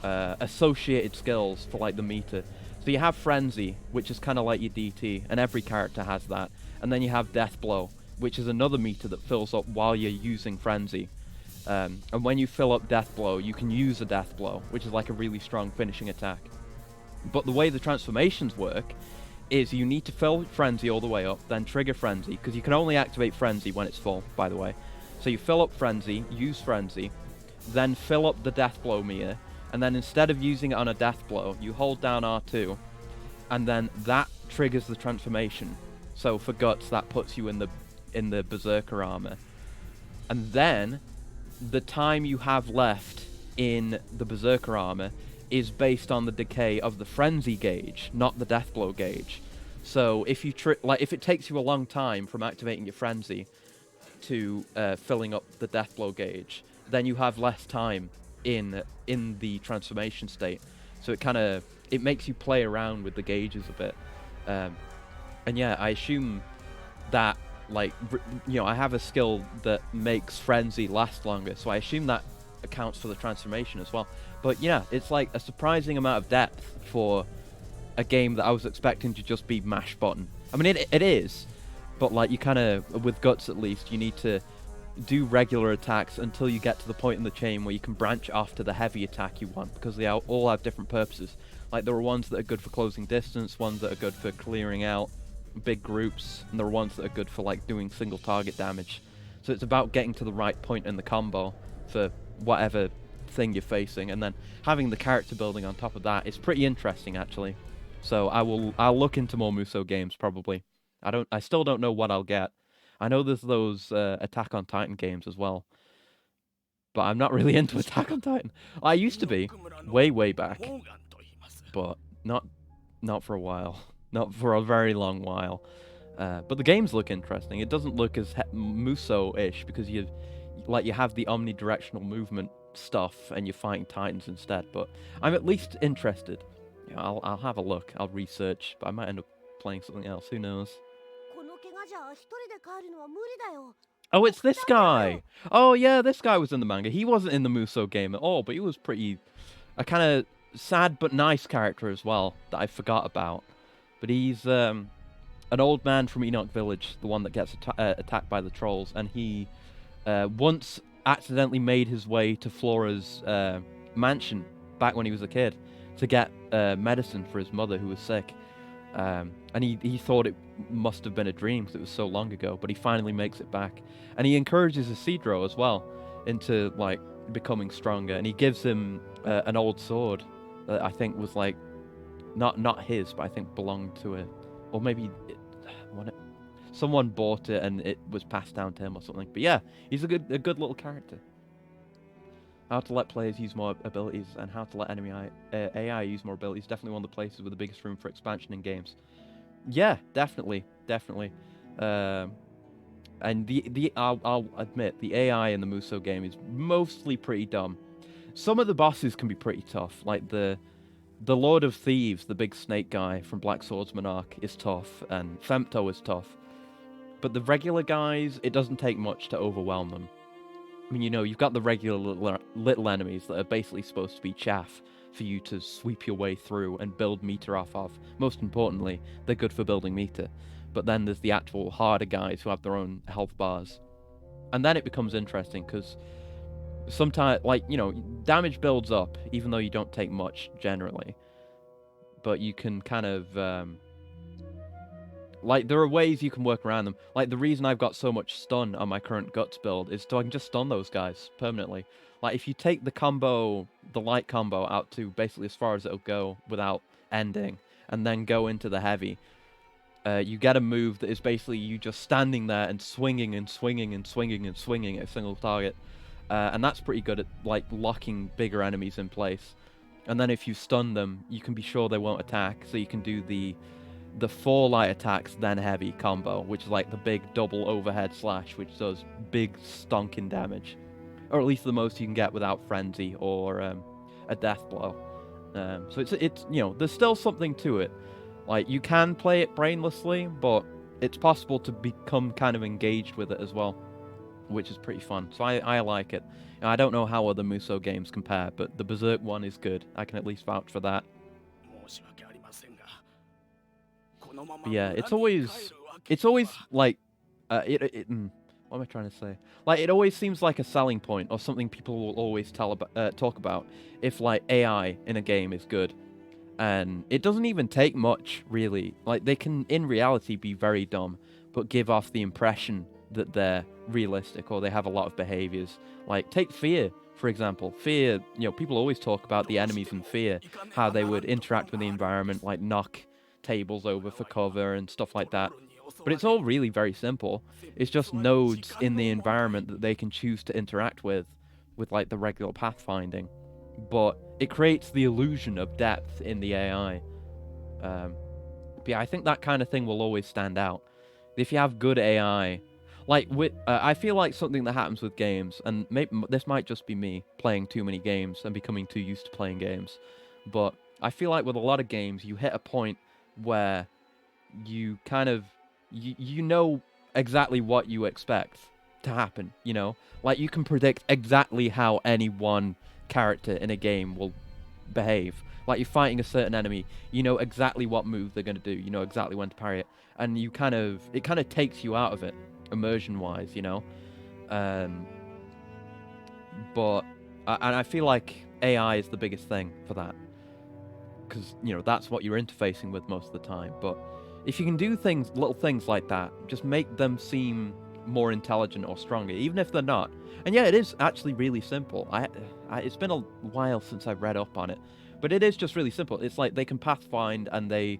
associated skills for like the meter. So you have Frenzy, which is kind of like your DT, and every character has that. And then you have Death Blow, which is another meter that fills up while you're using Frenzy. And when you fill up Death Blow, you can use a Death Blow, which is like a really strong finishing attack. But the way the transformations work is you need to fill Frenzy all the way up, then trigger Frenzy, because you can only activate Frenzy when it's full, by the way. So you fill up Frenzy, use Frenzy, then fill up the Death Blow meter, and then instead of using it on a Death Blow, you hold down R2, and then that triggers the transformation. So for Guts, that puts you in the Berserker armor. And then the time you have left in the Berserker armor is based on the decay of the Frenzy gauge, not the Death Blow gauge. So if you if it takes you a long time from activating your Frenzy to filling up the Death Blow gauge, then you have less time in the transformation state. So it makes you play around with the gauges a bit. And yeah, I assume that I have a skill that makes Frenzy last longer, so I assume that accounts for the transformation as well. But yeah, it's like a surprising amount of depth for a game that I was expecting to just be mash button. I mean, it is, but like you kind of, with Guts at least, you need to do regular attacks until you get to the point in the chain where you can branch off to the heavy attack you want, because they all have different purposes. Like there are ones that are good for closing distance, ones that are good for clearing out big groups, and there are ones that are good for like doing single target damage. So it's about getting to the right point in the combo for whatever thing you're facing, and then having the character building on top of that is pretty interesting actually. So I'll look into more Muso games probably. I still don't know what I'll get. I know there's those Attack on Titan games as well, but I'm not really into Attack on Titan. I used to be way back, but not for a while. Not for a very long while. But the games look interesting. It doesn't look as Muso-ish because you have the omnidirectional movement stuff and you're fighting Titans instead. But I'm at least interested. You know, I'll have a look. I'll research, but I might end up playing something else. Who knows? Oh, it's this guy. Oh yeah, this guy was in the manga. He wasn't in the Muso game at all, but he was a kind of sad but nice character as well that I forgot about. But he's an old man from Enoch Village, the one that gets attacked by the trolls, and he once accidentally made his way to Flora's mansion back when he was a kid to get medicine for his mother who was sick. And he thought it must have been a dream because it was so long ago, but he finally makes it back. And he encourages Isidro as well into like becoming stronger, and he gives him an old sword that I think was like not his, but I think belonged to or maybe someone bought it and it was passed down to him or something. But yeah, he's a good little character. How to let players use more abilities and how to let enemy AI use more abilities. Definitely one of the places with the biggest room for expansion in games. Yeah, definitely. And I'll admit, the AI in the Muso game is mostly pretty dumb. Some of the bosses can be pretty tough, like the Lord of Thieves, the big snake guy from Black Swordsman Arc, is tough, and Femto is tough. But the regular guys, it doesn't take much to overwhelm them. I mean, you know, you've got the regular little enemies that are basically supposed to be chaff for you to sweep your way through and build meter off of. Most importantly, they're good for building meter. But then there's the actual harder guys who have their own health bars. And then it becomes interesting, because sometimes, like, you know, damage builds up, even though you don't take much, generally. But you can kind of, like, there are ways you can work around them. Like, the reason I've got so much stun on my current Guts build is so I can just stun those guys permanently. Like, if you take the light combo out to basically as far as it'll go without ending, and then go into the heavy, you get a move that is basically you just standing there and swinging and swinging and swinging and swinging at a single target. And that's pretty good at, like, locking bigger enemies in place. and then if you stun them, you can be sure they won't attack. So you can do the 4 light attacks, then heavy combo, which is like the big double overhead slash, which does big stonking damage, or at least the most you can get without frenzy or a death blow. So it's you know, there's still something to it. Like, you can play it brainlessly, but it's possible to become kind of engaged with it as well, which is pretty fun. So I like it. I don't know how other Musou games compare, but the Berserk one is good. I can at least vouch for that. But yeah, it's always like, what am I trying to say? Like, it always seems like a selling point or something people will always talk about if like AI in a game is good. And it doesn't even take much, really. Like, they can in reality be very dumb, but give off the impression that they're realistic or they have a lot of behaviors. Like, take Fear, for example. Fear, you know, people always talk about the enemies in Fear, how they would interact with the environment, like knock tables over for cover and stuff like that. But it's all really very simple. It's just nodes in the environment that they can choose to interact with like the regular pathfinding. But it creates the illusion of depth in the AI. But yeah, I think that kind of thing will always stand out. If you have good AI, like I feel like something that happens with games, and maybe this might just be me playing too many games and becoming too used to playing games, but I feel like with a lot of games, you hit a point where you kind of you know exactly what you expect to happen. You know, like you can predict exactly how any one character in a game will behave. Like, you're fighting a certain enemy, you know exactly what move they're going to do, you know exactly when to parry it, and it kind of takes you out of it, immersion wise, you know. But and I feel like AI is the biggest thing for that, because, you know, that's what you're interfacing with most of the time. But if you can do little things like that, just make them seem more intelligent or stronger, even if they're not. And yeah, it is actually really simple. It's been a while since I've read up on it, but it is just really simple. It's like they can pathfind, and they,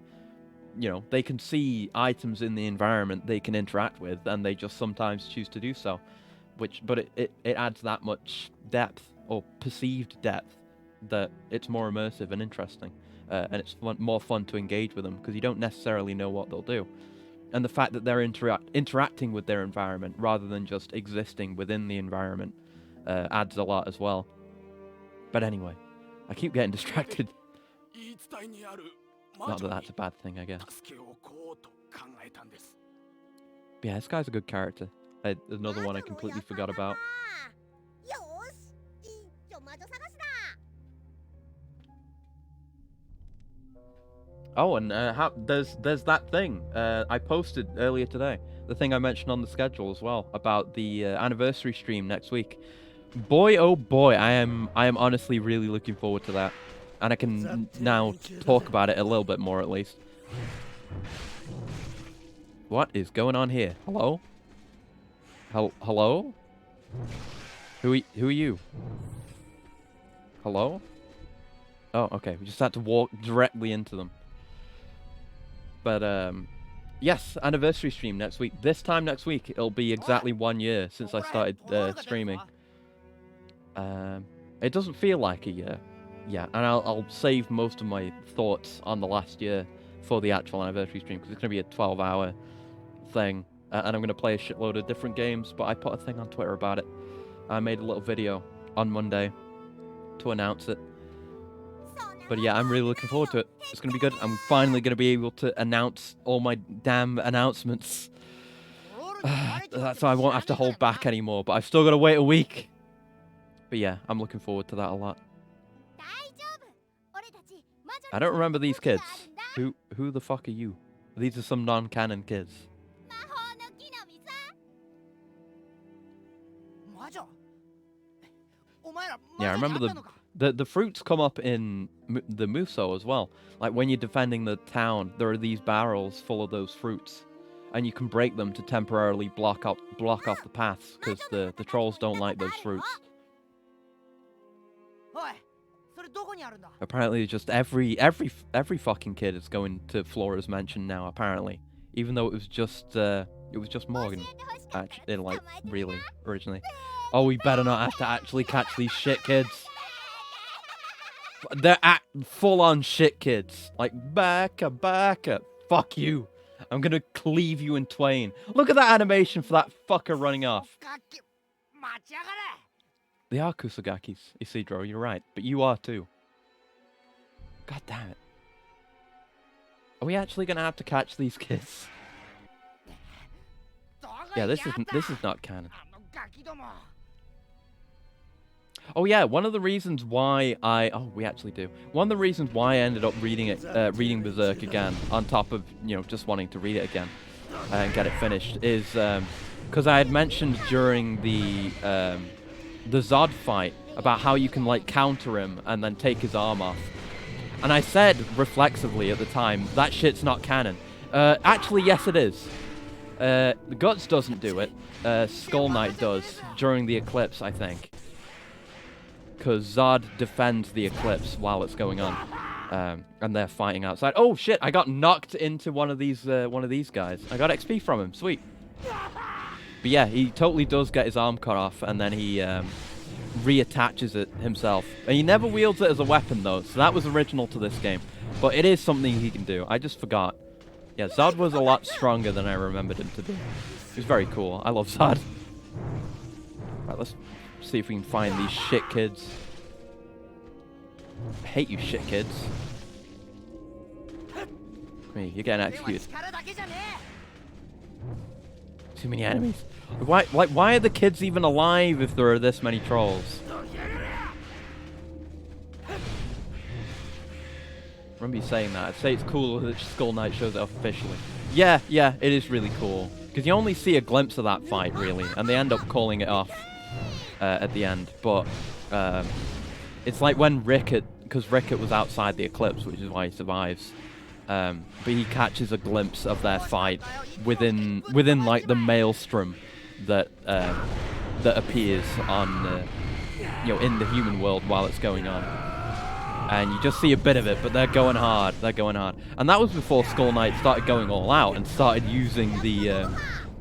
you know, they can see items in the environment they can interact with, and they just sometimes choose to do so. But it adds that much depth, or perceived depth, that it's more immersive and interesting, and it's more fun to engage with them, because you don't necessarily know what they'll do. And the fact that they're interacting with their environment rather than just existing within the environment adds a lot as well. But anyway, I keep getting distracted. Not that that's a bad thing, I guess. But yeah, this guy's a good character. Another one I completely forgot about. Oh, and there's that thing I posted earlier today. The thing I mentioned on the schedule as well, about the anniversary stream next week. Boy, oh boy, I am honestly really looking forward to that, and I can now talk about it a little bit more at least. What is going on here? Hello? Hello? Who are you? Hello? Oh, okay. We just had to walk directly into them. But yes, anniversary stream next week. This time next week, it'll be exactly 1 year since I started streaming. It doesn't feel like a year. Yeah, and I'll save most of my thoughts on the last year for the actual anniversary stream, because it's going to be a 12-hour thing, and I'm going to play a shitload of different games. But I put a thing on Twitter about it. I made a little video on Monday to announce it. But yeah, I'm really looking forward to it. It's going to be good. I'm finally going to be able to announce all my damn announcements. So I won't have to hold back anymore, but I've still got to wait a week. But yeah, I'm looking forward to that a lot. I don't remember these kids. Who the fuck are you? These are some non-canon kids. Yeah, I remember the fruits come up in the Musou as well. Like, when you're defending the town, there are these barrels full of those fruits, and you can break them to temporarily block off the paths, because the trolls don't like those fruits. Apparently, just every fucking kid is going to Flora's mansion now. Apparently, even though it was just Morgan, actually, like, really originally. Oh, we better not have to actually catch these shit kids. They're full-on shit kids. Like, baka. Fuck you. I'm gonna cleave you in twain. Look at that animation for that fucker running off. They are Kusagakis, Isidro, you're right. But you are too. God damn it. Are we actually gonna have to catch these kids? Yeah, this is not canon. Oh yeah, one of the reasons why we actually do. One of the reasons why I ended up reading Berserk again, on top of just wanting to read it again and get it finished, is because I had mentioned during the Zod fight about how you can like counter him and then take his arm off, and I said reflexively at the time that shit's not canon. Actually, yes, it is. The Guts doesn't do it. Skull Knight does during the eclipse, I think. Because Zod defends the eclipse while it's going on, and they're fighting outside. Oh shit! I got knocked into one of these guys. I got XP from him. Sweet. But yeah, he totally does get his arm cut off, and then he reattaches it himself. And he never wields it as a weapon though, so that was original to this game. But it is something he can do. I just forgot. Yeah, Zod was a lot stronger than I remembered him to be. He was very cool. I love Zod. Right, let's see if we can find these shit kids. I hate you shit kids. Come here, you're getting executed. Too many enemies. Why are the kids even alive if there are this many trolls? Remember you saying that. I'd say it's cool that Skull Knight shows it off officially. Yeah, it is really cool. Because you only see a glimpse of that fight, really, and they end up calling it off at the end. But it's like when Rickett, because Rickett was outside the eclipse, which is why he survives. But he catches a glimpse of their fight within like the maelstrom that appears on in the human world while it's going on. And you just see a bit of it, but they're going hard. And that was before Skull Knight started going all out and started using the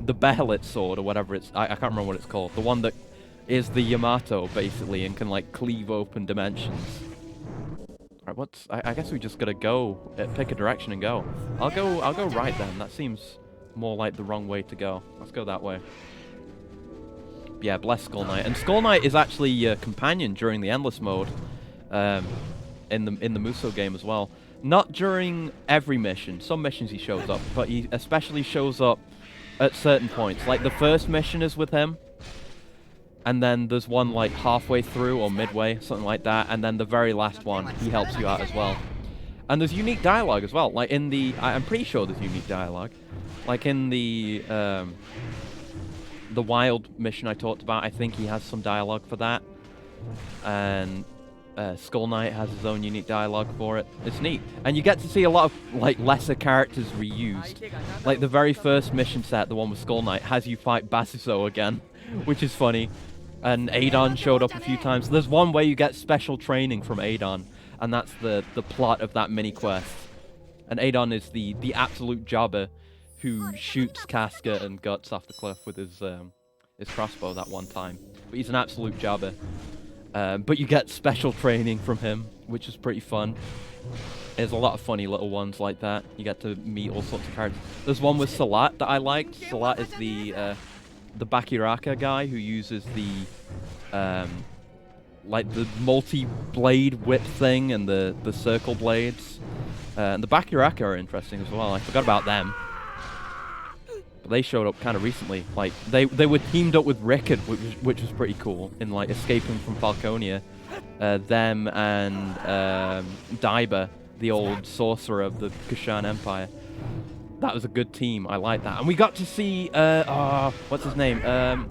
Behelit sword or whatever it's. I can't remember what it's called. The one that is the Yamato basically and can like cleave open dimensions. All right, I guess we just gotta go pick a direction and go. I'll go right then. That seems more like the wrong way to go. Let's go that way. Yeah, bless Skull Knight. And Skull Knight is actually a companion during the Endless mode. In the Muso game as well. Not during every mission. Some missions he shows up, but he especially shows up at certain points. Like the first mission is with him, and then there's one like halfway through or midway, something like that, and then the very last one he helps you out as well. And there's unique dialogue as well. Like in the, I'm pretty sure there's unique dialogue. Like in the wild mission I talked about, I think he has some dialogue for that, and Skull Knight has his own unique dialogue for it. It's neat. And you get to see a lot of like lesser characters reused. Like the very first mission set, the one with Skull Knight, has you fight Basuzo again, which is funny. And Adon showed up a few times. There's one where you get special training from Adon, and that's the plot of that mini quest. And Adon is the absolute jobber who shoots Casca and Guts off the cliff with his crossbow that one time. But he's an absolute jobber. But you get special training from him, which is pretty fun. There's a lot of funny little ones like that. You get to meet all sorts of characters. There's one with Salat that I liked. Salat is the Bakiraka guy who uses the like the multi-blade whip thing and the circle blades. And the Bakiraka are interesting as well. I forgot about them. But they showed up kind of recently. Like they were teamed up with Rickard, which was pretty cool in like escaping from Falconia. Them and Daiba, the old sorcerer of the Kushan Empire. That was a good team. I like that. And we got to see what's his name? I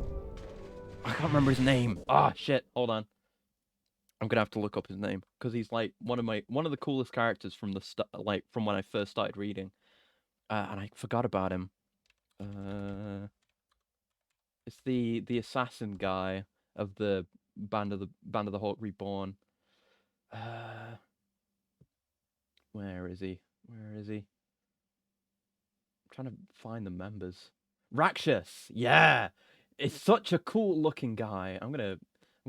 can't remember his name. Shit. Hold on. I'm gonna have to look up his name because he's like one of the coolest characters from from when I first started reading. And I forgot about him. It's the assassin guy of the Band of the Hawk Reborn. Where is he? I'm trying to find the members. Rakshas, yeah, it's such a cool looking guy. I'm gonna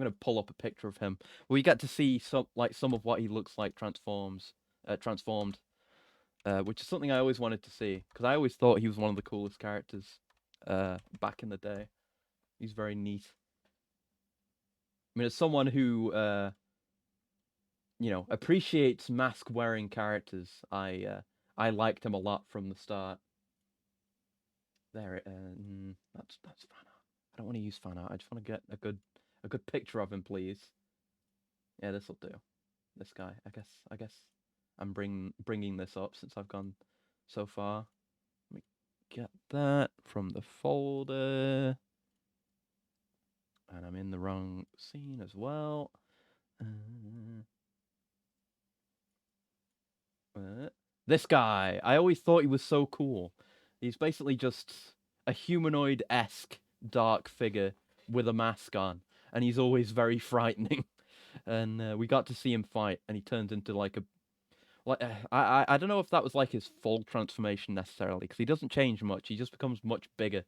gonna pull up a picture of him. We get to see some of what he looks like transformed, which is something I always wanted to see because I always thought he was one of the coolest characters back in the day. He's very neat. I mean, as someone who appreciates mask-wearing characters, I liked him a lot from the start. There, that's fan art. I don't want to use fan art. I just want to get a good picture of him, please. Yeah, this will do. This guy. I guess I'm bringing this up since I've gone so far. Let me get that from the folder. And I'm in the wrong scene as well. This guy. I always thought he was so cool. He's basically just a humanoid-esque dark figure with a mask on. And he's always very frightening. And we got to see him fight, and he turns into like a... I don't know if that was like his full transformation necessarily, because he doesn't change much. He just becomes much bigger.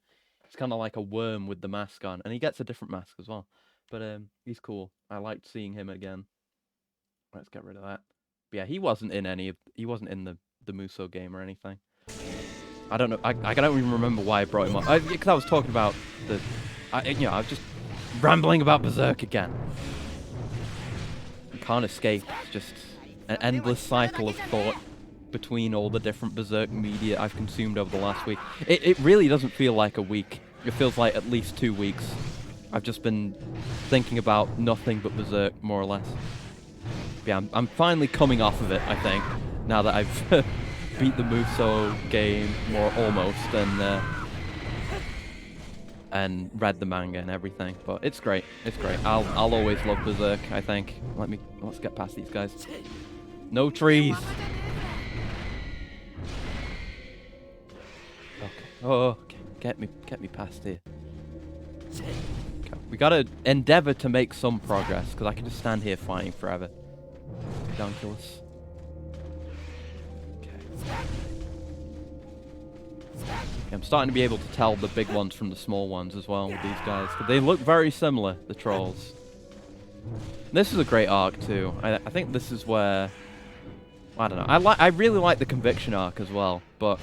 He's kind of like a worm with the mask on, and he gets a different mask as well. But he's cool. I liked seeing him again. Let's get rid of that. But yeah, he wasn't in the Muso game or anything. I don't know. I don't even remember why I brought him up. Because I was talking about I was just rambling about Berserk again. I can't escape. It's just an endless cycle of thought between all the different Berserk media I've consumed over the last week. It really doesn't feel like a week. It feels like at least 2 weeks. I've just been thinking about nothing but Berserk, more or less. Yeah, I'm finally coming off of it, I think, now that I've beat the Muso game almost and read the manga and everything. But it's great. It's great. I'll always love Berserk, I think. Let's get past these guys. No trees. Okay. Oh, okay. Get me past here. Okay. We gotta endeavor to make some progress, because I can just stand here fighting forever. Ridiculous. I'm starting to be able to tell the big ones from the small ones as well with these guys, because they look very similar, the trolls. This is a great arc too. I think this is where, I don't know. I really like the Conviction arc as well, but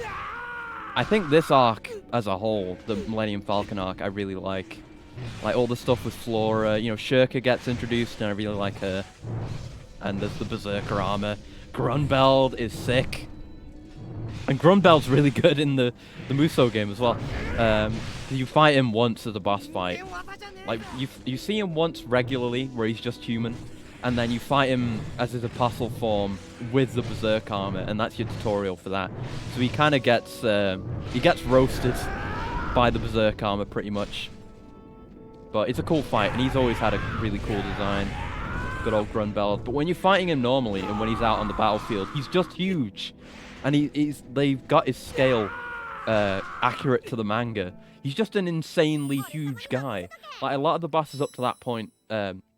I think this arc as a whole, the Millennium Falcon arc, I really like. Like all the stuff with Flora, Shirka gets introduced, and I really like her. And there's the Berserker armor. Grunbeld is sick. And Grunbeld's really good in the Muso game as well. You fight him once as a boss fight. Like, you see him once regularly, where he's just human. And then you fight him as his apostle form with the Berserk armor, and that's your tutorial for that. So he kind of gets roasted by the Berserk armor pretty much. But it's a cool fight, and he's always had a really cool design. Good old Grunbeld. But when you're fighting him normally, and when he's out on the battlefield, he's just huge. And they've got his scale accurate to the manga. He's just an insanely huge guy. Like, a lot of the bosses up to that point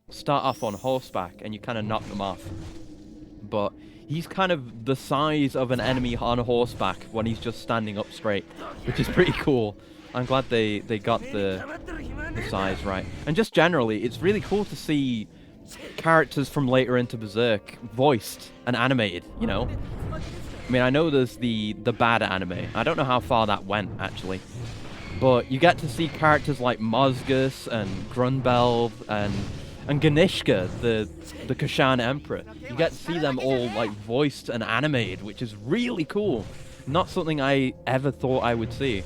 start off on horseback, and you kind of knock them off. But he's kind of the size of an enemy on horseback when he's just standing up straight, which is pretty cool. I'm glad they got the size right. And just generally, it's really cool to see characters from later into Berserk voiced and animated, I mean, I know there's the bad anime. I don't know how far that went, actually. But you get to see characters like Mozgus and Grunbeld and Ganishka, the Kashan Emperor. You get to see them all, like, voiced and animated, which is really cool. Not something I ever thought I would see.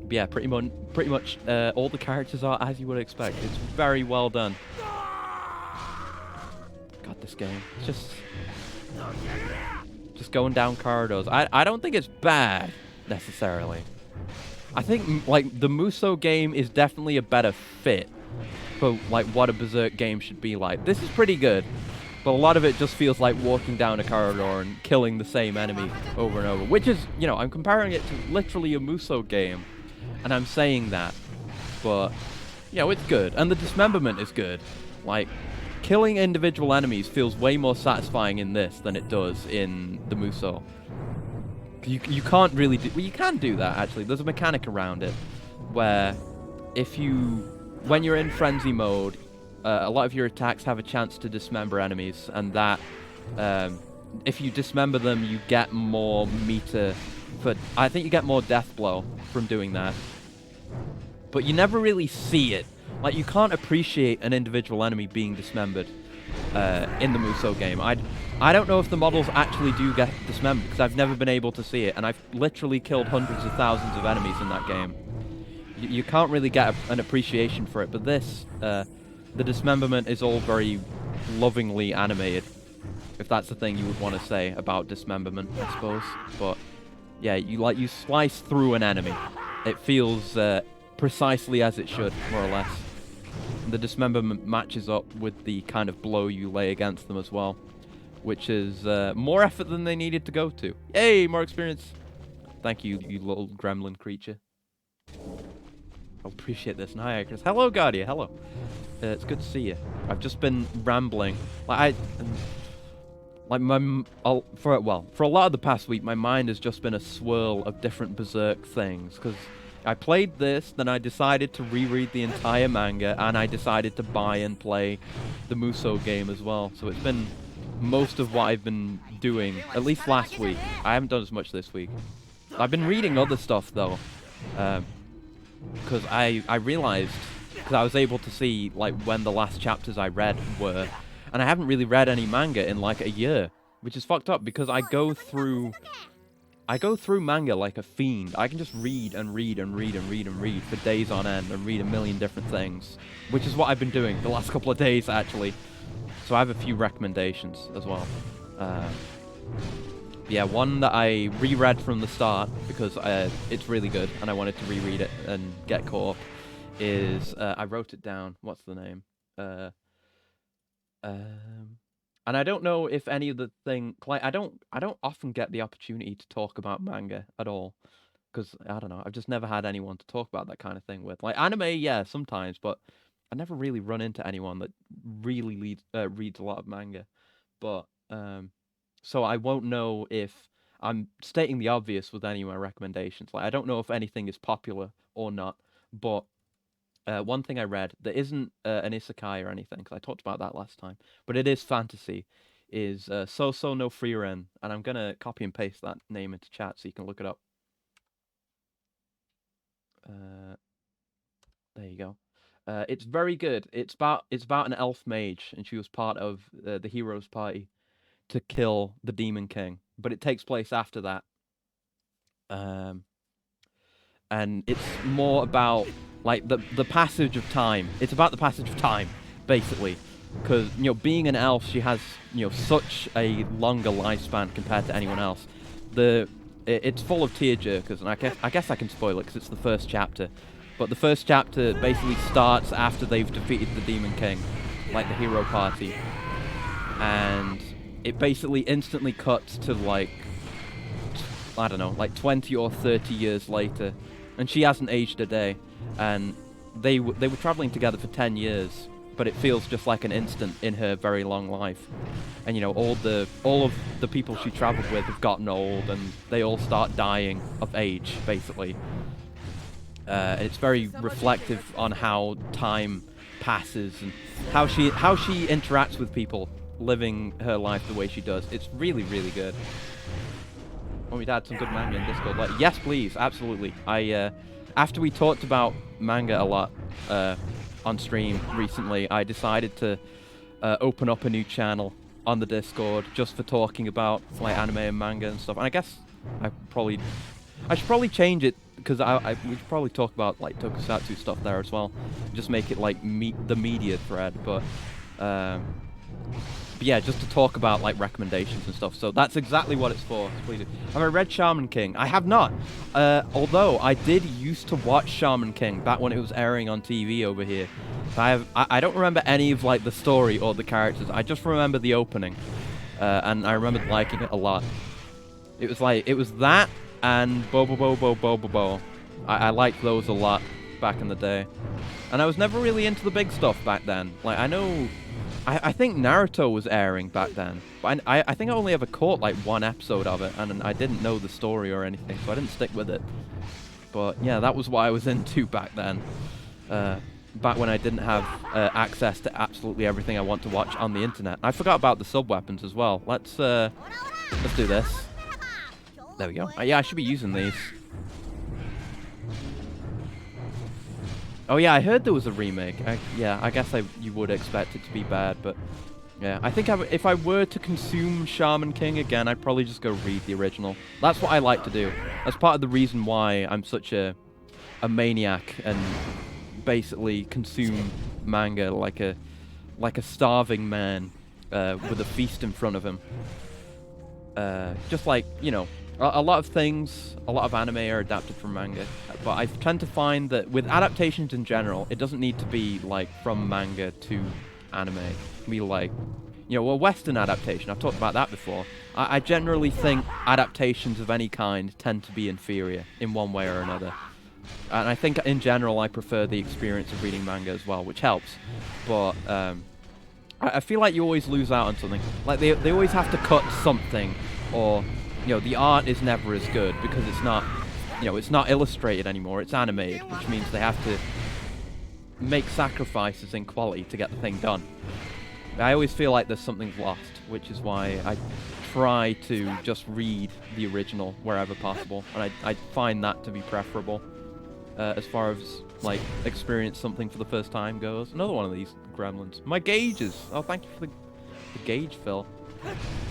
But yeah, pretty much all the characters are as you would expect. It's very well done. God, this game. It's just going down corridors. I don't think it's bad, necessarily. I think, like, the Muso game is definitely a better fit for, like, what a Berserk game should be like. This is pretty good, but a lot of it just feels like walking down a corridor and killing the same enemy over and over, which is, I'm comparing it to literally a Muso game, and I'm saying that, but, it's good, and the dismemberment is good. Like, killing individual enemies feels way more satisfying in this than it does in the Muso. You can't really do... Well, you can do that, actually. There's a mechanic around it where when you're in frenzy mode, a lot of your attacks have a chance to dismember enemies, and that if you dismember them, you get more meter. I think you get more death blow from doing that, but you never really see it. Like, you can't appreciate an individual enemy being dismembered in the Musou game. I don't know if the models actually do get dismembered, because I've never been able to see it, and I've literally killed hundreds of thousands of enemies in that game. You can't really get an appreciation for it, but this, the dismemberment is all very lovingly animated, if that's the thing you would want to say about dismemberment, I suppose. But yeah, you slice through an enemy. It feels precisely as it should, more or less. The dismemberment matches up with the kind of blow you lay against them as well, which is more effort than they needed to go to. Yay, more experience! Thank you, you little gremlin creature. I appreciate this. And hi, Chris. Hello, Guardia. Hello. It's good to see you. I've just been rambling. For a lot of the past week, my mind has just been a swirl of different Berserk things, because I played this, then I decided to reread the entire manga, and I decided to buy and play the Musou game as well. So it's been most of what I've been doing, at least last week. I haven't done as much this week. I've been reading other stuff, though, because I realized, because I was able to see, like, when the last chapters I read were, and I haven't really read any manga in, like, a year, which is fucked up, because I go through manga like a fiend. I can just read and read and read and read and read for days on end and read a million different things, which is what I've been doing the last couple of days, actually. So I have a few recommendations as well. Yeah, one that I reread from the start because it's really good and I wanted to reread it and get caught up is, I wrote it down. What's the name? And I don't know if any of the thing, like, I don't often get the opportunity to talk about manga at all, because I don't know, I've just never had anyone to talk about that kind of thing with. Like anime, yeah, sometimes, but I never really run into anyone that really reads a lot of manga. But so I won't know if I'm stating the obvious with any of my recommendations. Like I don't know if anything is popular or not, but one thing I read that isn't an isekai or anything, because I talked about that last time, but it is fantasy, is So no Frieren, and I'm going to copy and paste that name into chat so you can look it up. There you go. It's very good. It's about an elf mage, and she was part of the hero's party to kill the Demon King, but it takes place after that. And it's more about like the passage of time. It's about the passage of time, basically, because being an elf, she has such a longer lifespan compared to anyone else. It's full of tearjerkers, and I guess I can spoil it because it's the first chapter. But the first chapter basically starts after they've defeated the Demon King, like the hero party, and it basically instantly cuts to like, I don't know, like 20 or 30 years later, and she hasn't aged a day, and they were traveling together for 10 years, but it feels just like an instant in her very long life. And all of the people she traveled with have gotten old, and they all start dying of age, basically. It's very reflective on how time passes and how she interacts with people, living her life the way she does. It's really, really good. Oh, we'd had some good manga in Discord. Like, yes, please, absolutely. After we talked about manga a lot on stream recently, I decided to open up a new channel on the Discord just for talking about like anime and manga and stuff. And I guess I should probably change it, because we should probably talk about like tokusatsu stuff there as well. Just make it like the media thread, but yeah, just to talk about like recommendations and stuff. So that's exactly what it's for. Please. Have I read Shaman King? I have not. Although I did used to watch Shaman King back when it was airing on TV over here. I don't remember any of like the story or the characters. I just remember the opening, and I remember liking it a lot. It was that and Bo. I liked those a lot back in the day, and I was never really into the big stuff back then. Like I think Naruto was airing back then, but I think I only ever caught like one episode of it, and I didn't know the story or anything, so I didn't stick with it. But yeah, that was what I was into back then. back when I didn't have access to absolutely everything I want to watch on the internet. I forgot about the sub-weapons as well. Let's do this. There we go. Yeah, I should be using these. Oh yeah, I heard there was a remake. Yeah, I guess you would expect it to be bad, but yeah, I think if I were to consume Shaman King again, I'd probably just go read the original. That's what I like to do. That's part of the reason why I'm such a maniac and basically consume manga like a starving man with a feast in front of him. Just like, you know, a lot of things, a lot of anime are adapted from manga, but I tend to find that with adaptations in general, it doesn't need to be like from manga to anime. It can be like, you know, a Western adaptation. I've talked about that before. I generally think adaptations of any kind tend to be inferior in one way or another. And I think in general I prefer the experience of reading manga as well, which helps. But I feel like you always lose out on something. Like they always have to cut something, or you know, the art is never as good because it's not, you know, it's not illustrated anymore. It's animated, which means they have to make sacrifices in quality to get the thing done. I always feel like there's something lost, which is why I try to just read the original wherever possible, and I find that to be preferable as far as like experience something for the first time goes. Another one of these gremlins. My gauges. Oh, thank you for the gauge fill.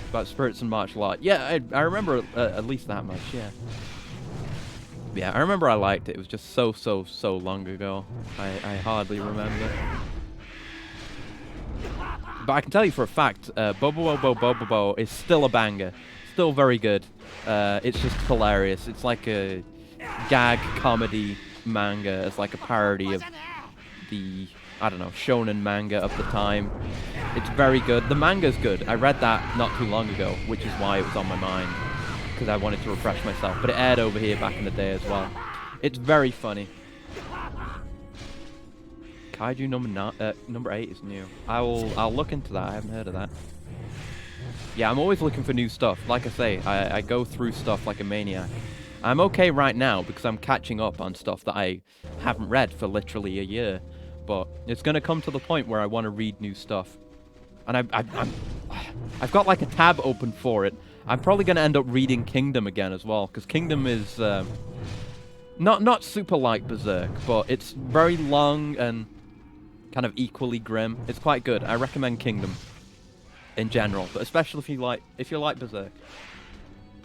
About spirits and martial art. Yeah, I remember at least that much. Yeah. Yeah, I remember I liked it. It was just so long ago. I hardly remember. But I can tell you for a fact, Bobo is still a banger. Still very good. It's just hilarious. It's like a gag comedy manga. It's like a parody of the, I don't know, shonen manga of the time. It's very good. The manga's good. I read that not too long ago, which is why it was on my mind, because I wanted to refresh myself. But it aired over here back in the day as well. It's very funny. Kaiju number 8 is new. I'll look into that. I haven't heard of that. Yeah, I'm always looking for new stuff. Like I say, I go through stuff like a maniac. I'm okay right now because I'm catching up on stuff that I haven't read for literally a year. But it's going to come to the point where I want to read new stuff. And I've got like a tab open for it. I'm probably going to end up reading Kingdom again as well, because Kingdom is not super like Berserk, but it's very long and kind of equally grim. It's quite good. I recommend Kingdom in general, but especially if you like Berserk,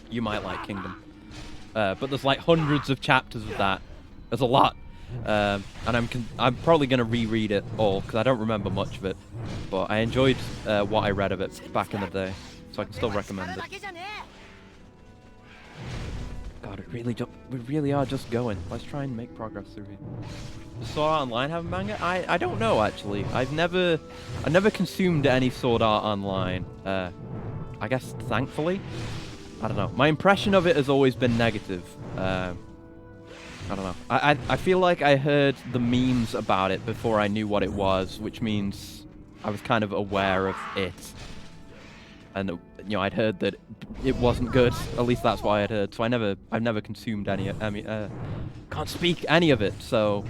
you might like Kingdom. But there's like hundreds of chapters of that. There's a lot. And I'm probably going to reread it all because I don't remember much of it, but I enjoyed what I read of it back in the day, so I can still recommend it. God, we really are just going. Let's try and make progress through here. Does Sword Art Online have a manga? I don't know actually. I never consumed any Sword Art Online. I guess thankfully. I don't know. My impression of it has always been negative. I don't know. I feel like I heard the memes about it before I knew what it was, which means I was kind of aware of it. And you know, I'd heard that it wasn't good. At least that's what I had heard. So I've never consumed any. Can't speak any of it. So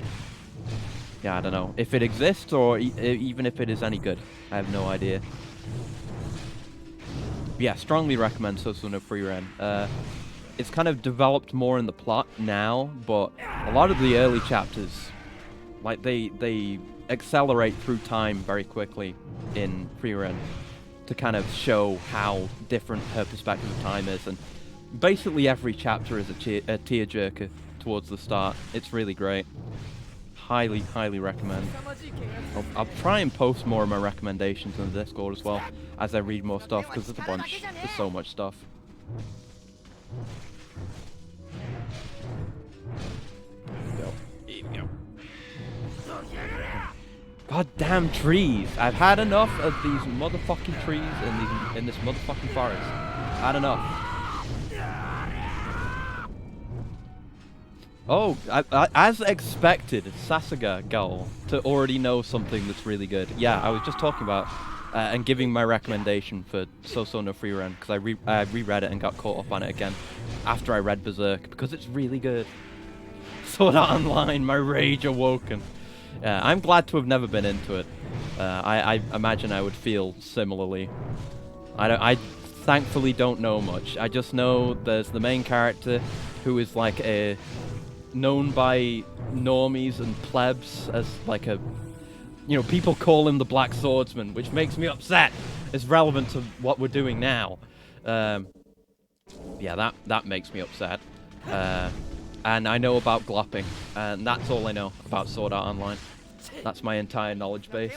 yeah, I don't know if it exists or even if it is any good. I have no idea. Yeah, strongly recommend Sousou no Frieren. It's kind of developed more in the plot now, but a lot of the early chapters, like they accelerate through time very quickly in Frieren to kind of show how different her perspective of time is, and basically every chapter is a tearjerker towards the start. It's really great. Highly recommend. I'll try and post more of my recommendations in the Discord as well as I read more stuff, because there's a bunch. There's so much stuff. Here we go. Goddamn trees! I've had enough of these motherfucking trees in this motherfucking forest. Had enough. Oh, as expected, Sasuga goal to already know something that's really good. Yeah, I was just talking about and giving my recommendation for Sousou no Frieren, because I reread it and got caught up on it again after I read Berserk, because it's really good. Sword Art Online, my rage awoken. Yeah, I'm glad to have never been into it. I imagine I would feel similarly. I thankfully don't know much. I just know there's the main character who is like known by normies and plebs as like a, you know, people call him the Black Swordsman, which makes me upset. It's relevant to what we're doing now. Yeah, that makes me upset. And I know about glopping, and that's all I know about Sword Art Online. That's my entire knowledge base.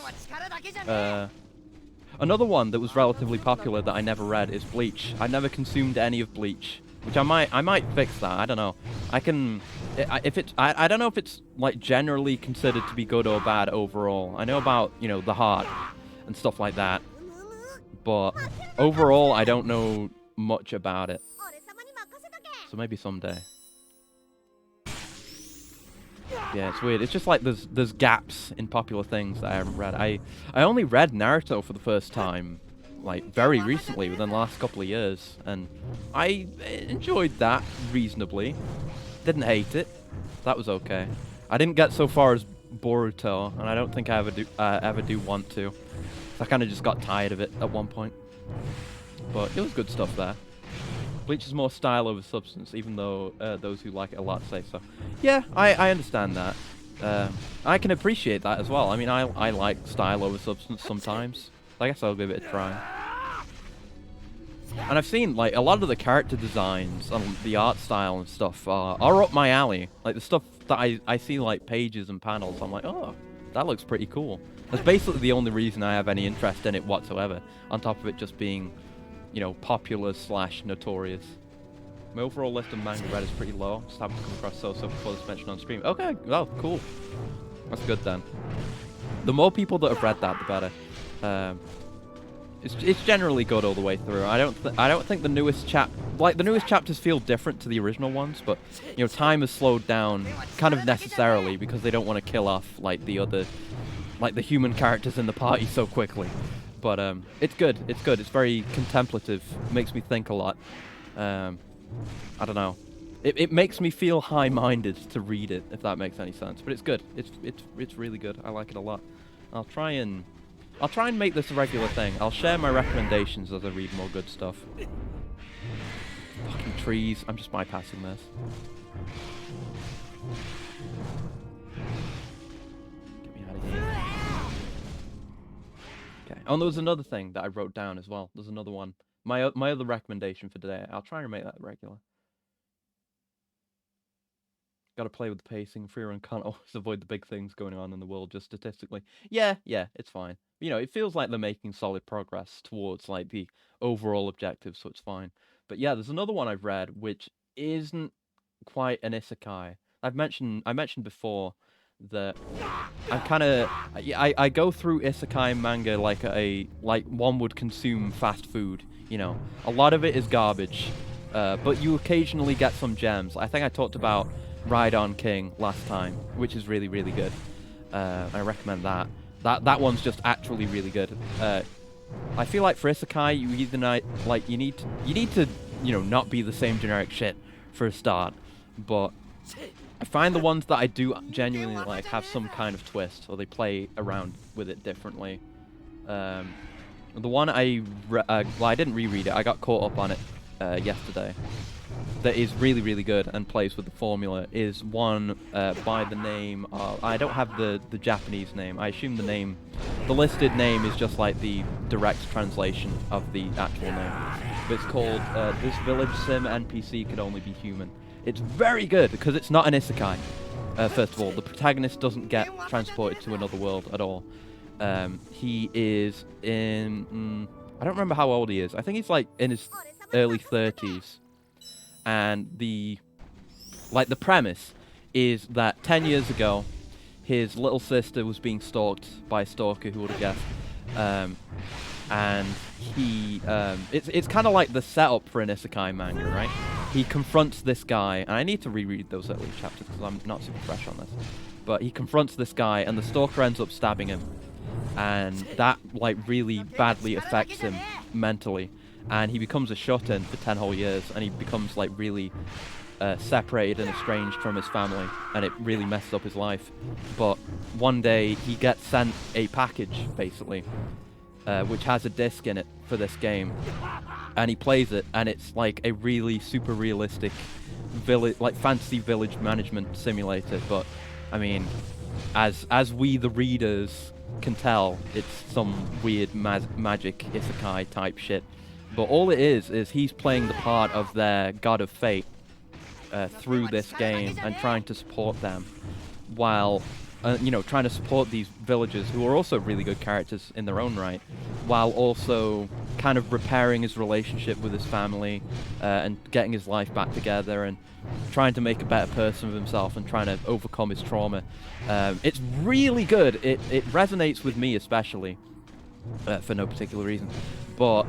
Another one that was relatively popular that I never read is Bleach. I never consumed any of Bleach, which I might fix that. I don't know. I don't know if it's like generally considered to be good or bad overall. I know about, you know, the heart and stuff like that, but overall I don't know much about it. So maybe someday. Yeah, it's weird. It's just like there's gaps in popular things that I haven't read. I only read Naruto for the first time, like, very recently, within the last couple of years, and I enjoyed that reasonably. Didn't hate it. That was okay. I didn't get so far as Boruto, and I don't think I ever do want to. I kind of just got tired of it at one point. But it was good stuff there. Bleach is more style over substance, even though those who like it a lot say so. Yeah, I understand that. I can appreciate that as well. I mean, I like style over substance sometimes. I guess I'll give it a try. And I've seen, like, a lot of the character designs and the art style and stuff are up my alley. Like, the stuff that I see, like, pages and panels, I'm like, oh, that looks pretty cool. That's basically the only reason I have any interest in it whatsoever, on top of it just being, you know, popular / notorious. My overall list of manga read is pretty low. Just haven't come across so before this mentioned on stream. Okay, well, cool. That's good then. The more people that have read that, the better. It's generally good all the way through. I don't think the newest chapters feel different to the original ones, but, you know, time has slowed down kind of necessarily because they don't want to kill off like the human characters in the party so quickly. But it's good. It's good. It's very contemplative. It makes me think a lot. I don't know. It makes me feel high-minded to read it, if that makes any sense. But it's good. It's really good. I like it a lot. I'll try and make this a regular thing. I'll share my recommendations as I read more good stuff. Fucking trees. I'm just bypassing this. Get me out of here. Okay. Oh, and there was another thing that I wrote down as well. There's another one. My other recommendation for today. I'll try and make that regular. Got to play with the pacing. Freerun can't always avoid the big things going on in the world just statistically. Yeah, it's fine. You know, it feels like they're making solid progress towards, like, the overall objective, so it's fine. But yeah, there's another one I've read which isn't quite an isekai. I mentioned before that I go through isekai manga like one would consume fast food. You know, a lot of it is garbage, but you occasionally get some gems. I think I talked about Ride On King last time, which is really, really good. I recommend that. That one's just actually really good. I feel like for isekai, you need to, you know, not be the same generic shit for a start, but I find the ones that I do genuinely like have some kind of twist, or they play around with it differently. The one I didn't reread it, I got caught up on it yesterday, that is really, really good and plays with the formula is one by the name of... I don't have the Japanese name. I assume the listed name is just like the direct translation of the actual name. But it's called This Village Sim NPC Could Only Be Human. It's very good because it's not an isekai. First of all, the protagonist doesn't get transported to another world at all. He is in... I don't remember how old he is. I think he's like in his early 30s. And the premise is that 10 years ago, his little sister was being stalked by a stalker, who would have guessed. And he... it's kind of like the setup for an isekai manga, right? He confronts this guy, and I need to reread those early chapters because I'm not super fresh on this. But he confronts this guy, and the stalker ends up stabbing him. And that, like, really badly affects him mentally. And he becomes a shut-in for 10 whole years, and he becomes, like, really separated and estranged from his family, and it really messes up his life. But one day he gets sent a package, basically, which has a disc in it for this game, and he plays it, and it's like a really super realistic village, like fantasy village management simulator. But I mean, as we the readers can tell, it's some weird magic isekai type shit. But all it is he's playing the part of their god of fate through this game and trying to support them, while trying to support these villagers who are also really good characters in their own right, while also kind of repairing his relationship with his family and getting his life back together and trying to make a better person of himself and trying to overcome his trauma. It's really good. It resonates with me especially for no particular reason, but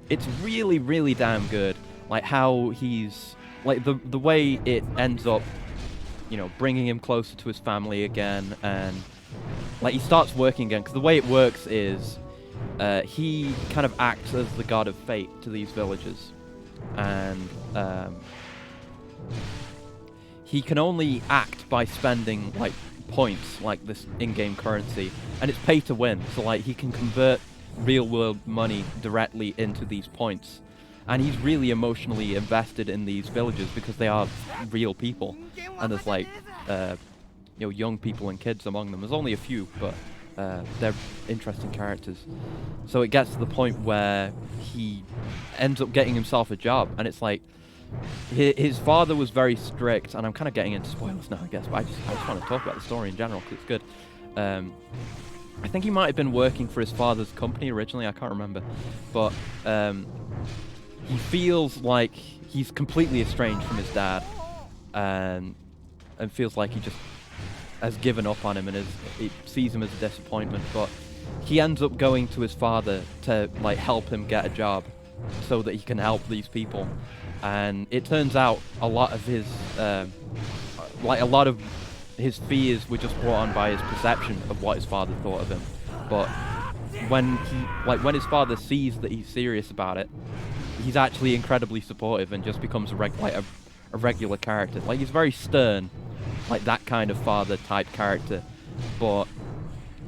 it's really, really damn good. Like how he's like the way it ends up, bringing him closer to his family again, and like he starts working again, because the way it works is he kind of acts as the god of fate to these villagers, and he can only act by spending like points, like this in-game currency, and it's pay to win, so like he can convert real-world money directly into these points. And he's really emotionally invested in these villagers because they are real people, and there's like, young people and kids among them. There's only a few, but they're interesting characters. So it gets to the point where he ends up getting himself a job, and it's like his father was very strict, and I'm kind of getting into spoilers now, I guess. But I just want to talk about the story in general because it's good. I think he might have been working for his father's company originally. I can't remember, but he feels like he's completely estranged from his dad, and feels like he just has given up on him, and he sees him as a disappointment. But he ends up going to his father to like help him get a job, so that he can help these people. And it turns out a lot of his fears were just brought on by his perception of what his father thought of him. But when his father sees that he's serious about it, he's actually incredibly supportive and just becomes a regular character. Like, he's very stern, like that kind of father type character, but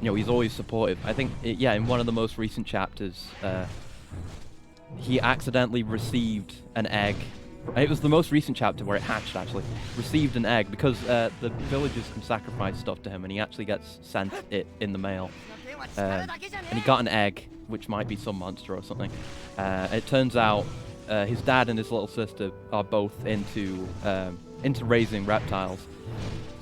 he's always supportive. I think in one of the most recent chapters, he accidentally received an egg. It was the most recent chapter where it hatched, actually. Received an egg because the villagers can sacrifice stuff to him, and he actually gets sent it in the mail. And he got an egg, which might be some monster or something. It turns out his dad and his little sister are both into raising reptiles,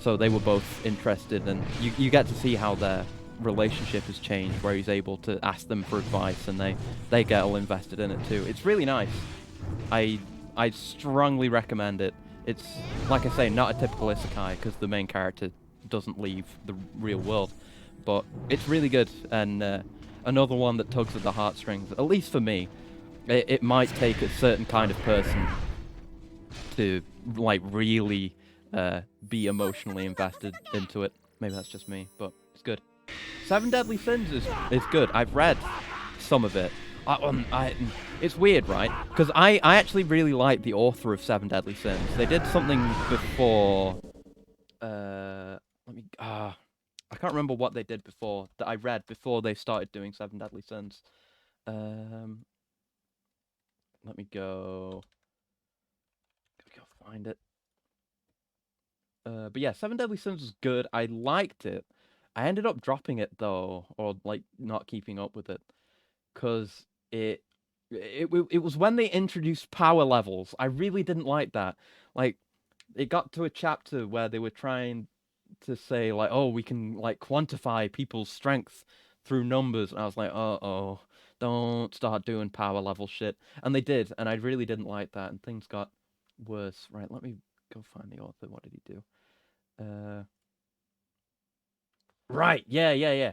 so they were both interested, and you get to see how their relationship has changed, where he's able to ask them for advice, and they get all invested in it too. It's really nice. I strongly recommend it. It's, like I say, not a typical isekai, because the main character doesn't leave the real world, but it's really good, and another one that tugs at the heartstrings, at least for me. It might take a certain kind of person to like really be emotionally invested into it. Maybe that's just me, but it's good. Seven Deadly Sins is good. I've read some of it. It's weird, right? Because I actually really like the author of Seven Deadly Sins. They did something before. I can't remember what they did before that I read before they started doing Seven Deadly Sins. Let me go. Gotta go find it. But yeah, Seven Deadly Sins was good. I liked it. I ended up dropping it though, or like not keeping up with it, because it was when they introduced power levels. I really didn't like that. Like, it got to a chapter where they were trying to say like, oh, we can like quantify people's strength through numbers, and I was like, oh, don't start doing power level shit. And they did, and I really didn't like that, and things got worse. Right, let me go find the author. What did he do? Right, yeah.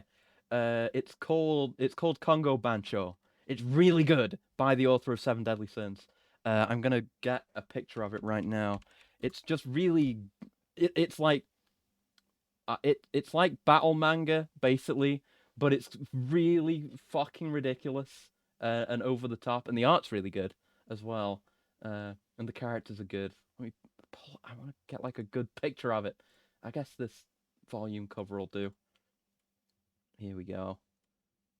It's called Congo Bancho. It's really good, by the author of Seven Deadly Sins. I'm gonna get a picture of it right now. It's just really, it's like battle manga basically, but it's really fucking ridiculous and over the top, and the art's really good as well, and the characters are good. Let me I want to get like a good picture of it. I guess this volume cover will do. Here we go.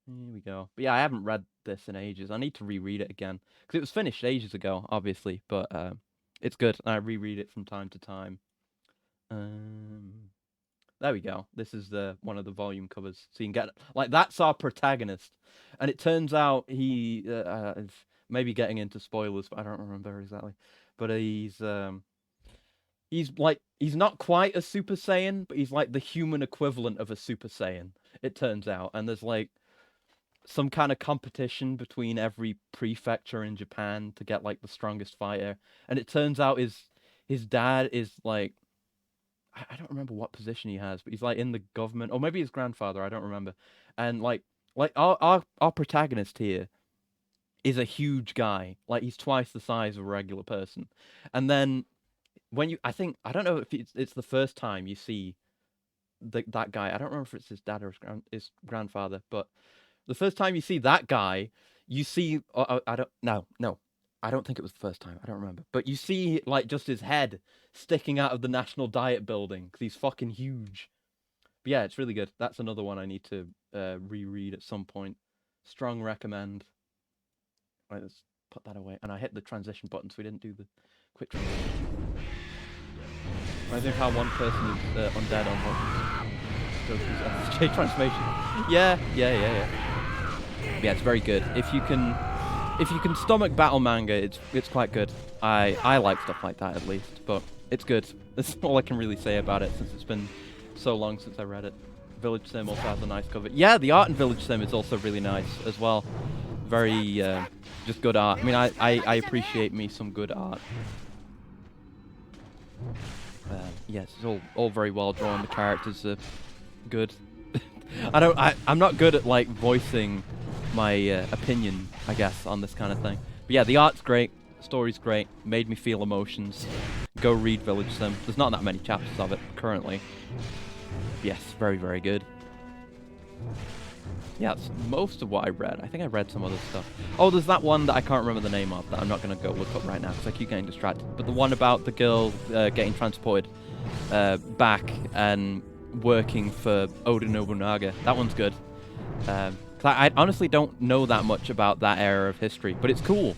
Here we go. But yeah, I haven't read this in ages. I need to reread it again because it was finished ages ago, obviously. But it's good. I reread it from time to time. There we go. This is one of the volume covers, so you can get like that's our protagonist, and it turns out he is maybe getting into spoilers, but I don't remember exactly. But he's not quite a Super Saiyan, but he's like the human equivalent of a Super Saiyan. It turns out, and there's like some kind of competition between every prefecture in Japan to get like the strongest fighter, and it turns out his dad is like. I don't remember what position he has, but he's like in the government, or maybe his grandfather. I don't remember. And like our protagonist here is a huge guy. Like he's twice the size of a regular person. And then when I don't know if it's the first time you see that guy. I don't remember if it's his dad or his grandfather, but the first time you see that guy, you see. I don't. No. I don't think it was the first time. I don't remember. But you see, like, just his head sticking out of the National Diet building because he's fucking huge. But yeah, it's really good. That's another one I need to reread at some point. Strong recommend. Right, let's put that away. And I hit the transition button, so we didn't do the quick transition. I think how one person is undead on one Goku's SJ transformation. Yeah. Yeah, it's very good. If you can stomach battle manga, it's quite good. I like stuff like that at least, but it's good. That's all I can really say about it since it's been so long since I read it. Village Sim also has a nice cover. Yeah, the art in Village Sim is also really nice as well. Very just good art. I mean, I appreciate me some good art. Yes, it's all very well drawn. The characters are good. I'm not good at like voicing my opinion, I guess, on this kind of thing. But yeah, the art's great, the story's great, made me feel emotions. Go read Village Sim. There's not that many chapters of it currently. Yes, very, very good. Yeah, that's most of what I read. I think I read some other stuff. Oh, there's that one that I can't remember the name of that I'm not going to go look up right now because I keep getting distracted. But the one about the girl getting transported back and working for Oda Nobunaga, that one's good. I honestly don't know that much about that era of history, but it's cool.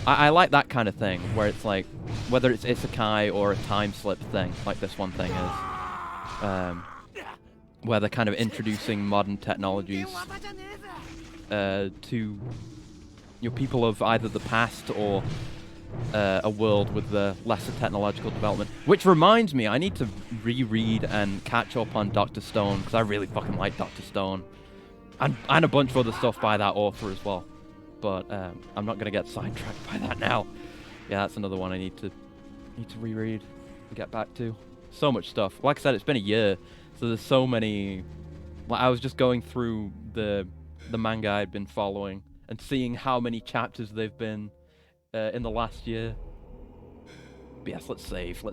I like that kind of thing, where it's like, whether it's isekai or a time slip thing, like this one thing is, where they're kind of introducing modern technologies to people of either the past or a world with the lesser technological development. Which reminds me, I need to reread and catch up on Dr. Stone, because I really fucking like Dr. Stone. And a bunch of other stuff by that author as well. But I'm not going to get sidetracked by that now. Yeah, that's another one I need to reread and get back to. So much stuff. Like I said, it's been a year, so there's so many. Like, I was just going through the manga I'd been following and seeing how many chapters they've been in the last year. But yes, let's save.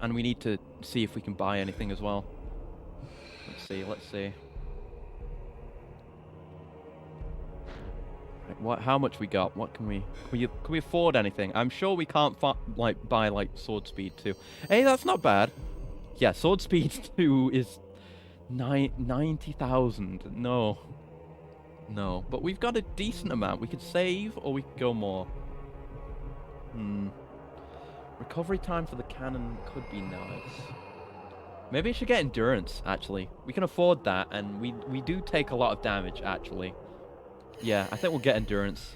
And we need to see if we can buy anything as well. Let's see. How much we got? What can we afford anything? I'm sure we can't buy like Sword Speed 2. Hey, that's not bad. Yeah, Sword Speed 2 is 90,000. No, but we've got a decent amount. We could save or we could go more. Recovery time for the cannon could be nice. Maybe I should get endurance. Actually, we can afford that, and we do take a lot of damage actually. Yeah, I think we'll get endurance.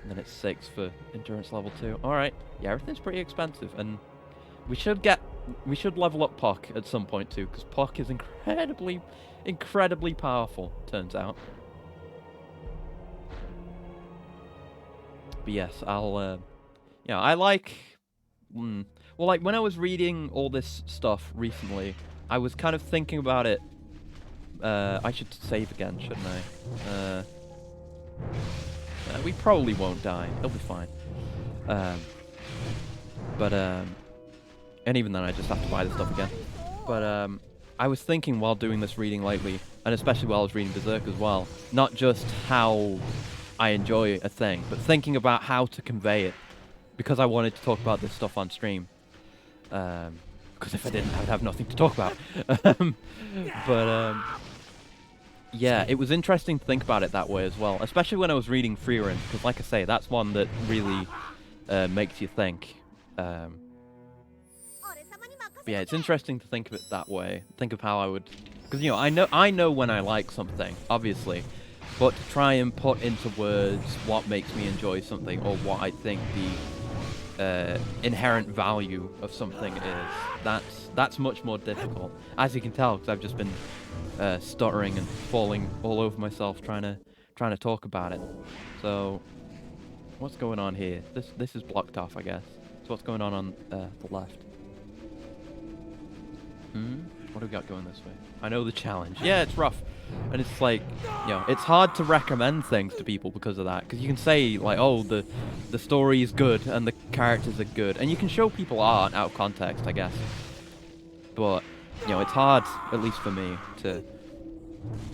And then it's 6 for endurance level 2. Alright. Yeah, everything's pretty expensive. And we should level up Puck at some point too, because Puck is incredibly powerful, turns out. But yes, I like... Well, like, when I was reading all this stuff recently, I was kind of thinking about it. I should save again, shouldn't I? We probably won't die. It'll be fine. And even then, I just have to buy the stuff again. But I was thinking while doing this reading lately, and especially while I was reading Berserk as well, not just how I enjoy a thing, but thinking about how to convey it, because I wanted to talk about this stuff on stream. Because if I didn't, I would have nothing to talk about. but yeah, it was interesting to think about it that way as well, especially when I was reading Freerun, because like I say, that's one that really makes you think. But yeah, it's interesting to think of it that way. Think of how I would, because you know, I know when I like something, obviously, but to try and put into words what makes me enjoy something or what I think the inherent value of something is, that's much more difficult. As you can tell, because I've just been stuttering and falling all over myself trying to talk about it. So, what's going on here? This is blocked off, I guess. So what's going on the left? What do we got going this way? I know the challenge. Yeah, it's rough. And it's like, you know, it's hard to recommend things to people because of that. Because you can say, like, oh, the story is good and the characters are good. And you can show people art out of context, I guess. But, you know, it's hard, at least for me, to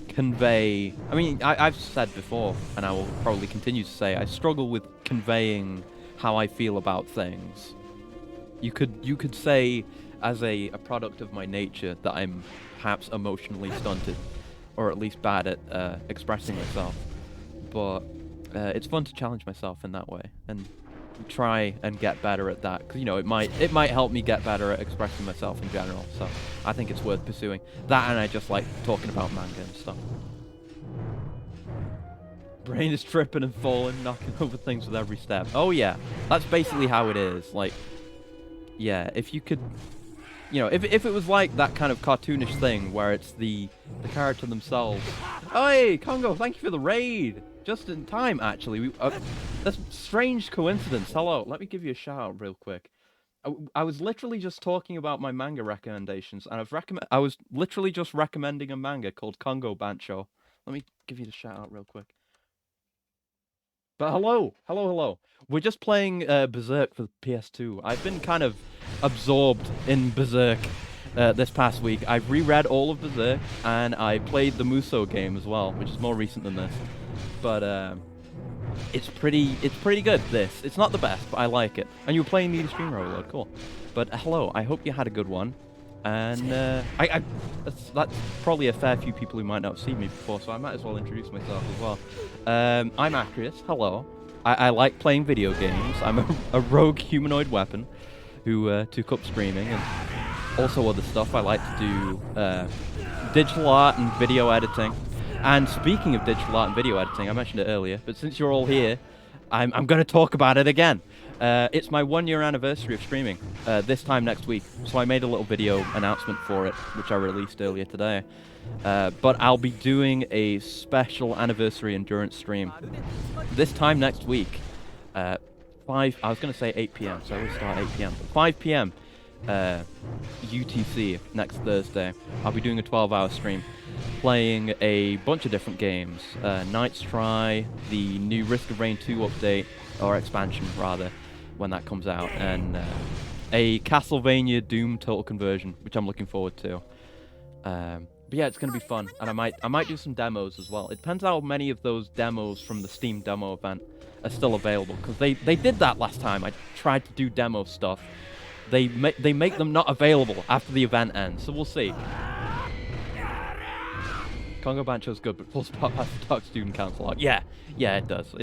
convey... I mean, I've said before, and I will probably continue to say, I struggle with conveying how I feel about things. You could say, as a product of my nature, that I'm perhaps emotionally stunted, or at least bad at expressing myself. But it's fun to challenge myself in that way, and try and get better at that, because you know, it might help me get better at expressing myself in general. So I think it's worth pursuing that, and I just like talking about manga and stuff. Brain is tripping and falling, knocking over things with every step. Oh yeah, that's basically how it is. Like, yeah, if you could, you know, if it was like that kind of cartoonish thing where it's the character themselves. Oh, hey, Congo, thank you for the raid. Just in time, actually. That's a strange coincidence. Hello, let me give you a shout out real quick. I was literally just talking about my manga recommendations, and I was literally just recommending a manga called Congo Bancho. Let me give you the shout out real quick. But hello. We're just playing Berserk for the PS2. I've been kind of absorbed in Berserk this past week. I've reread all of Berserk, and I played the Muso game as well, which is more recent than this. But it's pretty good. It's not the best, but I like it. And you were playing the streamer overload, cool. But hello, I hope you had a good one. And that's probably a fair few people who might not have seen me before, so I might as well introduce myself as well. I'm Acrius, hello. I like playing video games. I'm a rogue humanoid weapon who took up streaming and also other stuff. I like to do digital art and video editing. And speaking of digital art and video editing, I mentioned it earlier, but since you're all here, I'm going to talk about it again. It's my 1-year anniversary of streaming, this time next week, so I made a little video announcement for it, which I released earlier today. But I'll be doing a special anniversary endurance stream this time next week. I was going to say 8 p.m, so I will start 8 p.m. 5 p.m. UTC next Thursday. I'll be doing a 12-hour stream, playing a bunch of different games. Night's Try, the new Risk of Rain 2 update, or expansion rather, when that comes out, and a Castlevania Doom Total Conversion, which I'm looking forward to. But yeah, it's going to be fun, and I might do some demos as well. It depends how many of those demos from the Steam demo event are still available, because they did that last time. I tried to do demo stuff. They make them not available after the event ends, so we'll see. Congo Bancho's good, but full spot has the Dark Student Council art. Yeah, it does.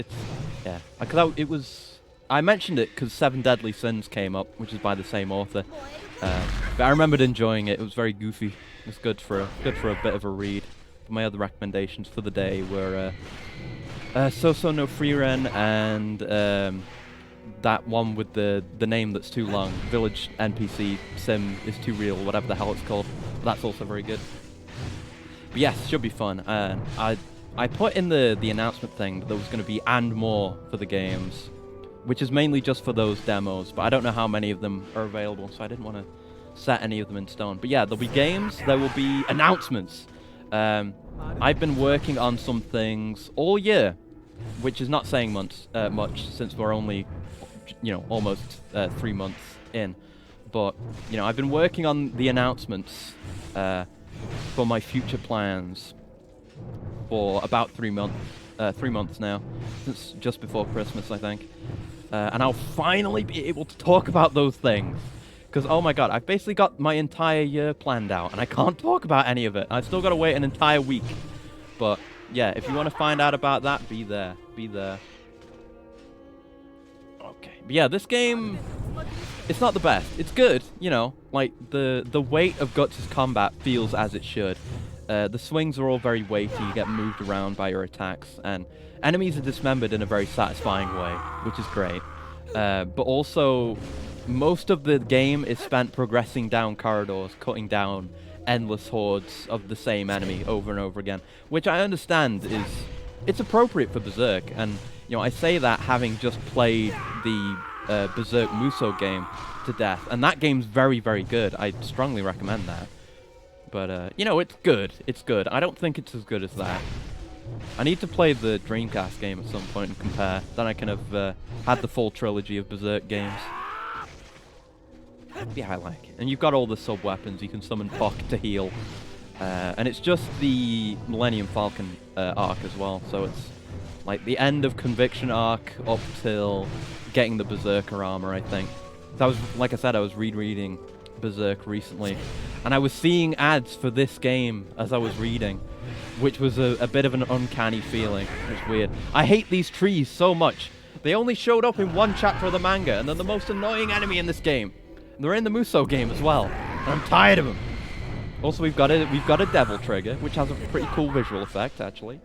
I mentioned it because 7 Deadly Sins came up, which is by the same author. But I remembered enjoying it. It was very goofy. It's good for a bit of a read. But my other recommendations for the day were So no Freeren and that one with the name that's too long, Village NPC Sim is Too Real, whatever the hell it's called. That's also very good. But yes, should be fun. I put in the announcement thing that there was going to be and more for the games, which is mainly just for those demos, but I don't know how many of them are available, so I didn't want to set any of them in stone. But yeah, there'll be games, there will be announcements. I've been working on some things all year, which is not saying much since we're only, almost 3 months in. But, I've been working on the announcements for my future plans for about 3 months now, since just before Christmas, I think. And I'll finally be able to talk about those things, Because, oh my god, I've basically got my entire year planned out, and I can't talk about any of it. I've still got to wait an entire week. But, yeah, if you want to find out about that, be there. Be there. Okay. But yeah, this game, it's not the best. It's good, you know. Like, the weight of Guts' combat feels as it should. The swings are all very weighty, you get moved around by your attacks, and enemies are dismembered in a very satisfying way, which is great. But also, most of the game is spent progressing down corridors, cutting down endless hordes of the same enemy over and over again, which I understand it's appropriate for Berserk, and you know, I say that having just played the Berserk Muso game to death, and that game's very, very good. I strongly recommend that. But, you know, it's good. It's good. I don't think it's as good as that. I need to play the Dreamcast game at some point and compare. Then I can have had the full trilogy of Berserk games. Yeah, I like it. And you've got all the sub-weapons. You can summon Puck to heal. And it's just the Millennium Falcon arc as well. So it's like the end of Conviction arc up till getting the Berserker armor, I think. So like I said, I was rereading Berserk recently, and I was seeing ads for this game as I was reading, which was a bit of an uncanny feeling. It's weird. I hate these trees so much. They only showed up in one chapter of the manga, and they're the most annoying enemy in this game. And they're in the Muso game as well, and I'm tired of them. Also, we've got a devil trigger, which has a pretty cool visual effect, actually.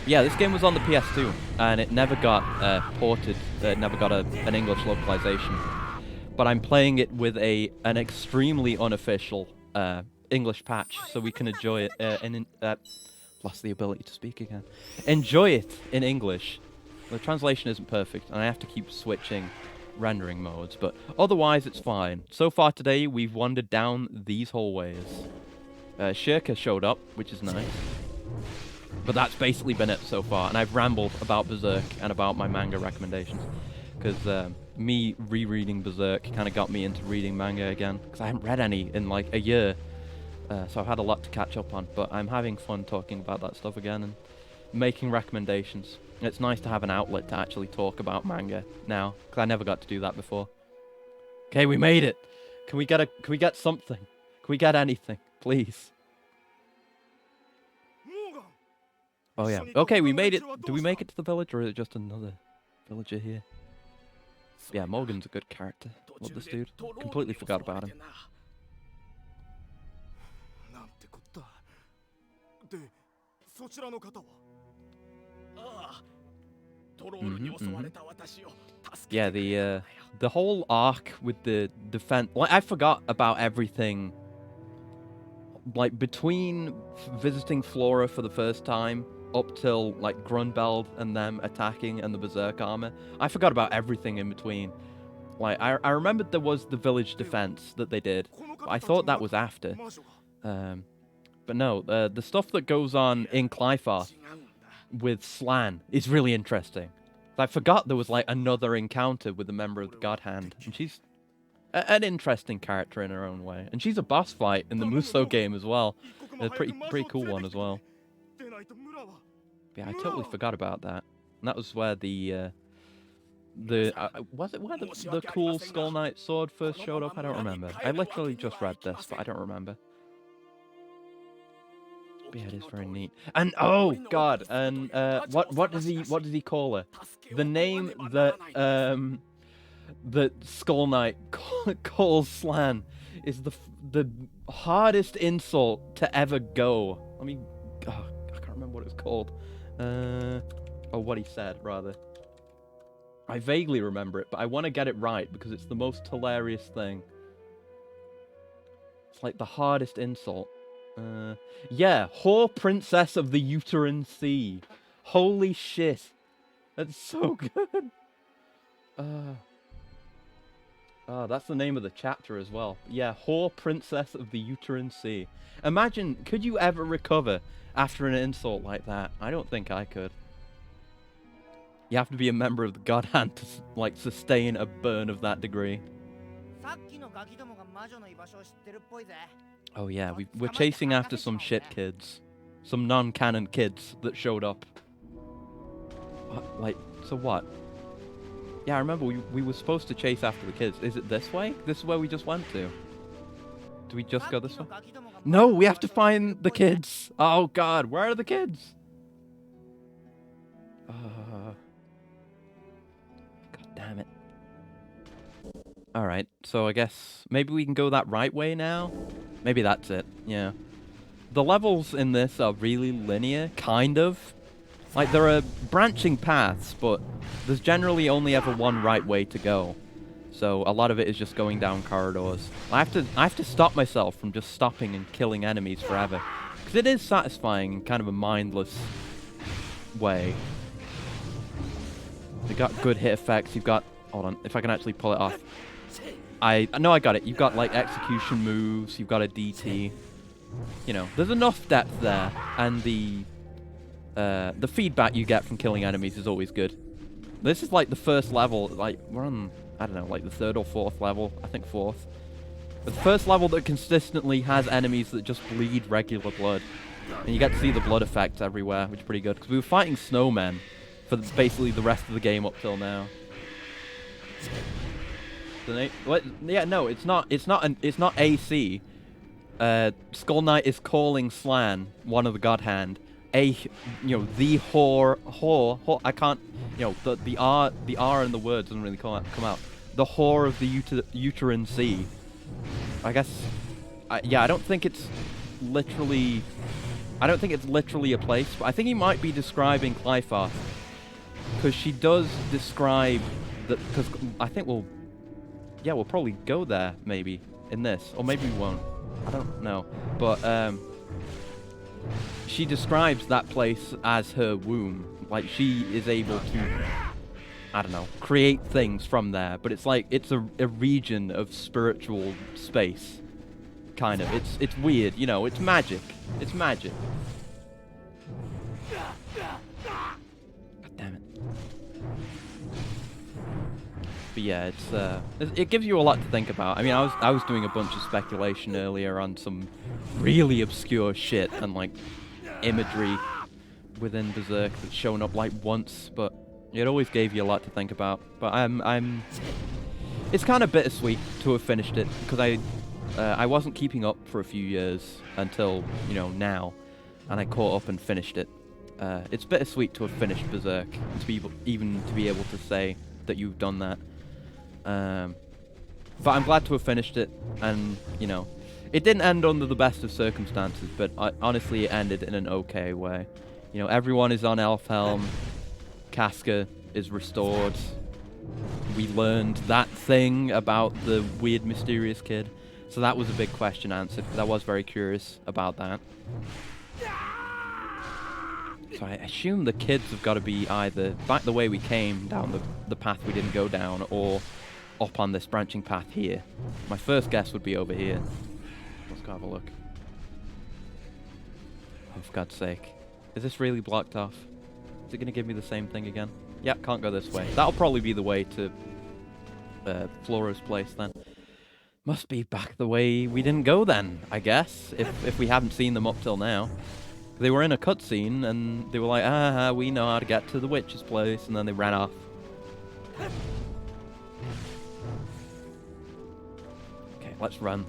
Yeah, this game was on the PS2, and it never got ported. It never got an English localization. But I'm playing it with an extremely unofficial English patch, so we can enjoy it. Lost the ability to speak again. Enjoy it in English. The translation isn't perfect, and I have to keep switching rendering modes, but otherwise it's fine. So far today, we've wandered down these hallways. Shirka showed up, which is nice. But that's basically been it so far, and I've rambled about Berserk and about my manga recommendations. Because me rereading Berserk kind of got me into reading manga again, because I haven't read any in like a year. So I've had a lot to catch up on, but I'm having fun talking about that stuff again and making recommendations. And it's nice to have an outlet to actually talk about manga now, because I never got to do that before. Okay, we made it! Can we get something? Can we get anything, please? Oh yeah. Okay, we made it. Do we make it to the village, or is it just another villager here? Yeah, Morgan's a good character. Love this dude. Completely forgot about him. Yeah, the whole arc with the defense. Like, I forgot about everything. Like, between visiting Flora for the first time up till like Grunbeld and them attacking and the Berserk armor, I forgot about everything in between. Like, I remembered there was the village defense that they did, but I thought that was after. But no, the stuff that goes on in Clyfarth with Slan is really interesting. I forgot there was like another encounter with a member of the God Hand, and she's an interesting character in her own way. And she's a boss fight in the Muso game as well. A pretty cool one as well. Yeah, I totally forgot about that. And that was where was it where the cool Skull Knight sword first showed up? I don't remember. I literally just read this, but I don't remember. But yeah, it is very neat. And oh god, and what does he call her? The name that that Skull Knight calls Slan is the hardest insult to ever go. I mean, oh, I can't remember what it was called. Or what he said, rather. I vaguely remember it, but I want to get it right because it's the most hilarious thing. It's like the hardest insult. Yeah, whore princess of the uterine sea. Holy shit. That's so good. Oh, that's the name of the chapter as well. Yeah, whore princess of the uterine sea. Imagine, could you ever recover after an insult like that? I don't think I could. You have to be a member of the God Hand to, like, sustain a burn of that degree. Oh yeah, we're chasing after some shit kids. Some non-canon kids that showed up. Like, so what? Yeah, I remember we were supposed to chase after the kids. Is it this way? This is where we just went to. Do we just go this way? No, we have to find the kids. Oh god, where are the kids? God damn it. Alright, so I guess maybe we can go that right way now? Maybe that's it, yeah. The levels in this are really linear, kind of. Like, there are branching paths, but there's generally only ever one right way to go. So a lot of it is just going down corridors. I have to stop myself from just stopping and killing enemies forever. Because it is satisfying in kind of a mindless way. You've got good hit effects, you've got... Hold on, if I can actually pull it off. I know I got it. You've got, like, execution moves, you've got a DT. You know, there's enough depth there, and the feedback you get from killing enemies is always good. This is, like, the first level, like, we're on, I don't know, like, the third or fourth level. I think fourth. But the first level that consistently has enemies that just bleed regular blood. And you get to see the blood effects everywhere, which is pretty good. Because we were fighting snowmen for basically the rest of the game up till now. What? Yeah, no, it's not AC. Skull Knight is calling Slan, one of the God Hand, the whore. I can't, the R in the word doesn't really come out. The whore of the uterine sea. I guess, yeah, I don't think it's literally a place, but I think he might be describing Clyfarth. Because she does describe that, because I think we'll probably go there, maybe, in this. Or maybe we won't. I don't know. But, she describes that place as her womb. Like, she is able to, I don't know, create things from there. But it's like, it's a region of spiritual space. Kind of. It's weird, it's magic. It's magic. God damn it. But yeah, it gives you a lot to think about. I mean, I was doing a bunch of speculation earlier on some really obscure shit and like imagery within Berserk that's shown up like once, but it always gave you a lot to think about. But it's kind of bittersweet to have finished it because I wasn't keeping up for a few years until now, and I caught up and finished it. It's bittersweet to have finished Berserk and to be able to say that you've done that. But I'm glad to have finished it, and it didn't end under the best of circumstances, but honestly it ended in an okay way. Everyone is on Elfhelm, Casca is restored, we learned that thing about the weird mysterious kid, so that was a big question answered, because I was very curious about that. So I assume the kids have got to be either back the way we came, down the path we didn't go down, or up on this branching path here. My first guess would be over here. Let's go have a look. Oh, for God's sake. Is this really blocked off? Is it going to give me the same thing again? Yeah, can't go this way. That'll probably be the way to Flora's place then. Must be back the way we didn't go then, I guess, if we haven't seen them up till now. They were in a cutscene, and they were like, we know how to get to the witch's place, and then they ran off. Okay, let's run.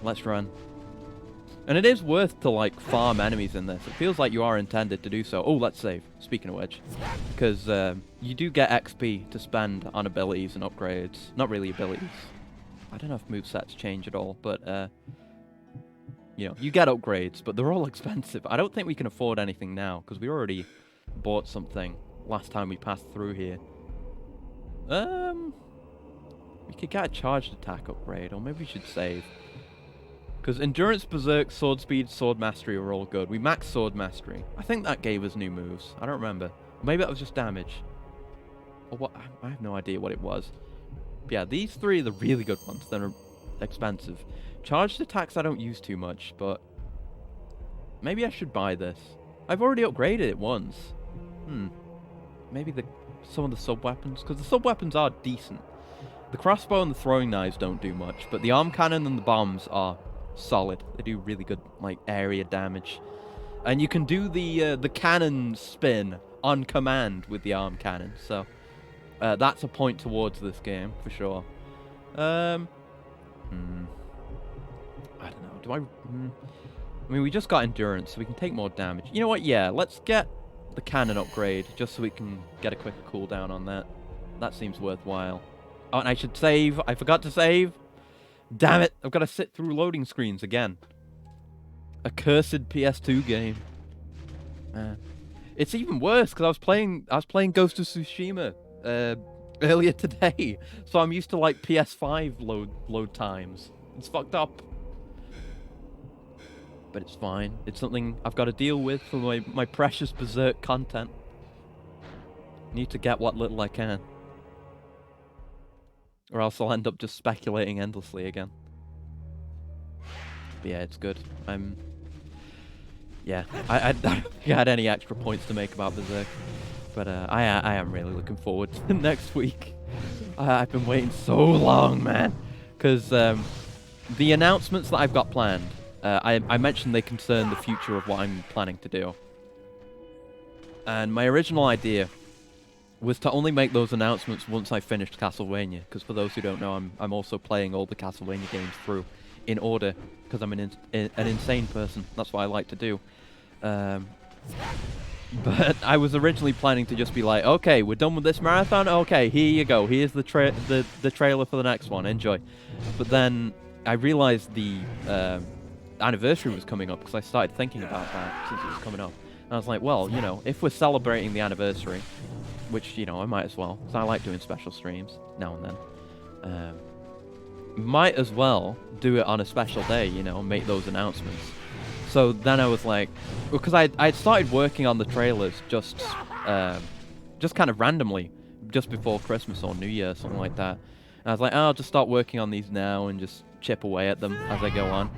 And it is worth to, like, farm enemies in this. It feels like you are intended to do so. Oh, let's save, speaking of which. Because you do get XP to spend on abilities and upgrades. Not really abilities. I don't know if movesets change at all, but, you get upgrades, but they're all expensive. I don't think we can afford anything now, because we already bought something last time we passed through here. We could get a charged attack upgrade, or maybe we should save. Because Endurance, Berserk, Sword Speed, Sword Mastery are all good. We maxed Sword Mastery. I think that gave us new moves. I don't remember. Maybe that was just damage. Or what? I have no idea what it was. But yeah, these three are the really good ones. They're expensive. Charged attacks I don't use too much, but maybe I should buy this. I've already upgraded it once. Maybe some of the sub-weapons, because the sub-weapons are decent. The crossbow and the throwing knives don't do much, but the arm cannon and the bombs are solid. They do really good, like, area damage. And you can do the cannon spin on command with the arm cannon, so that's a point towards this game, for sure. I don't know. Do I... I mean, we just got endurance, so we can take more damage. You know what? Yeah, let's get the cannon upgrade, just so we can get a quicker cooldown on that. That seems worthwhile. Oh, and I should save. I forgot to save. Damn it! I've got to sit through loading screens again. A cursed PS2 game. It's even worse because I was playing Ghost of Tsushima earlier today, so I'm used to like PS5 load times. It's fucked up, but it's fine. It's something I've got to deal with for my precious Berserk content. Need to get what little I can, or else I'll end up just speculating endlessly again. But yeah, it's good. Yeah, I don't think I had any extra points to make about Berserk, but I am really looking forward to next week. I've been waiting so long, man, because the announcements that I've got planned, I mentioned they concern the future of what I'm planning to do. And my original idea was to only make those announcements once I finished Castlevania, because for those who don't know, I'm also playing all the Castlevania games through in order, because I'm an insane person. That's what I like to do. But I was originally planning to just be like, okay, we're done with this marathon. Okay, here you go. Here's the trailer for the next one. Enjoy. But then I realized the anniversary was coming up, because I started thinking about that since it was coming up. And I was like, well, you know, if we're celebrating the anniversary, which, you know, I might as well, because I like doing special streams now and then. Might as well do it on a special day, you know, make those announcements. So then I was like, because I'd started working on the trailers just kind of randomly, just before Christmas or New Year, something like that. And I was like, oh, I'll just start working on these now and just chip away at them as I go on.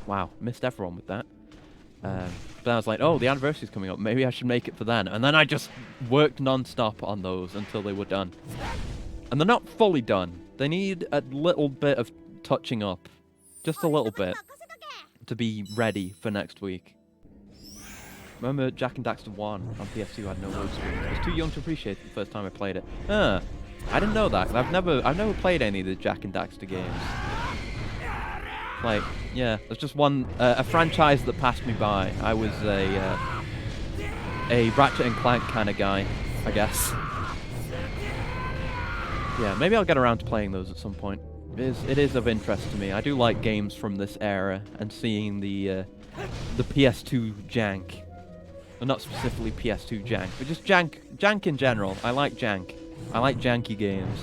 Wow, missed everyone with that. But I was like, oh, the anniversary's coming up. Maybe I should make it for then. And then I just worked non-stop on those until they were done. And they're not fully done. They need a little bit of touching up. Just a little bit. To be ready for next week. Remember Jak and Daxter 1 on PS2 had no load screens. I was too young to appreciate it the first time I played it. I didn't know that. I've never played any of the Jak and Daxter games. Like, yeah, there's just one, a franchise that passed me by. I was a Ratchet and Clank kind of guy, I guess. Yeah, maybe I'll get around to playing those at some point. It is of interest to me. I do like games from this era and seeing the PS2 jank. Well, not specifically PS2 jank, but just jank in general. I like jank. I like janky games.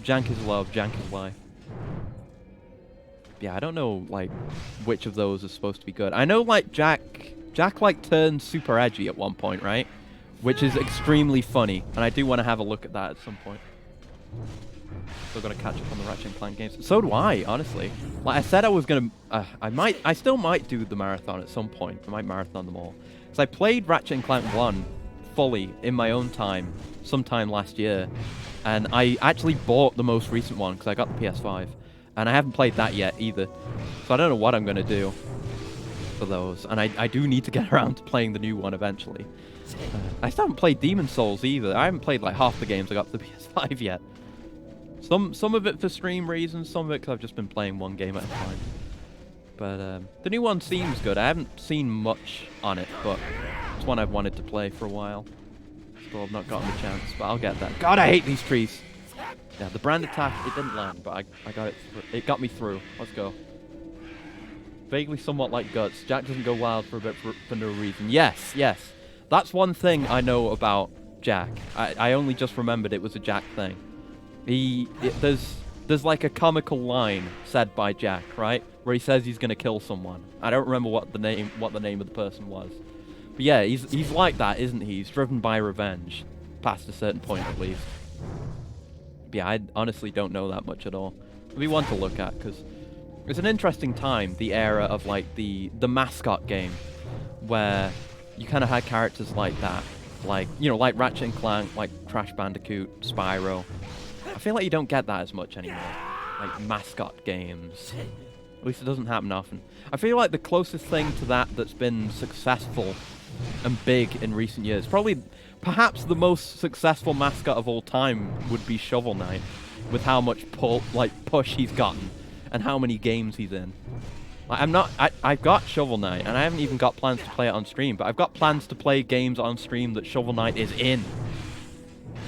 Jank is love, jank is life. Yeah, I don't know, like, which of those is supposed to be good. I know, like, Jak, like, turns super edgy at one point, right? Which is extremely funny, and I do want to have a look at that at some point. Still gotta catch up on the Ratchet and Clank games. So do I, honestly. Like I said I was gonna... I still might do the marathon at some point. I might marathon them all. Because I played Ratchet and Clank 1 fully in my own time, sometime last year. And I actually bought the most recent one, because I got the PS5. And I haven't played that yet, either. So I don't know what I'm gonna do for those. And I do need to get around to playing the new one eventually. I still haven't played Demon's Souls, either. I haven't played, like, half the games I got for the PS5 yet. Some of it for stream reasons, some of it because I've just been playing one game at a time. But the new one seems good. I haven't seen much on it, but it's one I've wanted to play for a while. Still I've not gotten the chance, but I'll get that. God, I hate these trees! Yeah, the brand attack, it didn't land, but I got it. It got me through. Let's go. Vaguely somewhat like Guts. Jak doesn't go wild for a bit for no reason. Yes, yes. That's one thing I know about Jak. I only just remembered it was a Jak thing. There's like a comical line said by Jak, right? Where he says he's gonna kill someone. I don't remember what the name of the person was. But yeah, he's like that, isn't he? He's driven by revenge. Past a certain point at least. But yeah, I honestly don't know that much at all. It'll be one to look at, because it's an interesting time, the era of like the mascot game, where you kind of had characters like that. Like, you know, like Ratchet and Clank, like Crash Bandicoot, Spyro. I feel like you don't get that as much anymore. Like mascot games. At least it doesn't happen often. I feel like the closest thing to that that's been successful and big in recent years, perhaps the most successful mascot of all time would be Shovel Knight, with how much push he's gotten and how many games he's in. Like, I've got Shovel Knight, and I haven't even got plans to play it on stream, but I've got plans to play games on stream that Shovel Knight is in.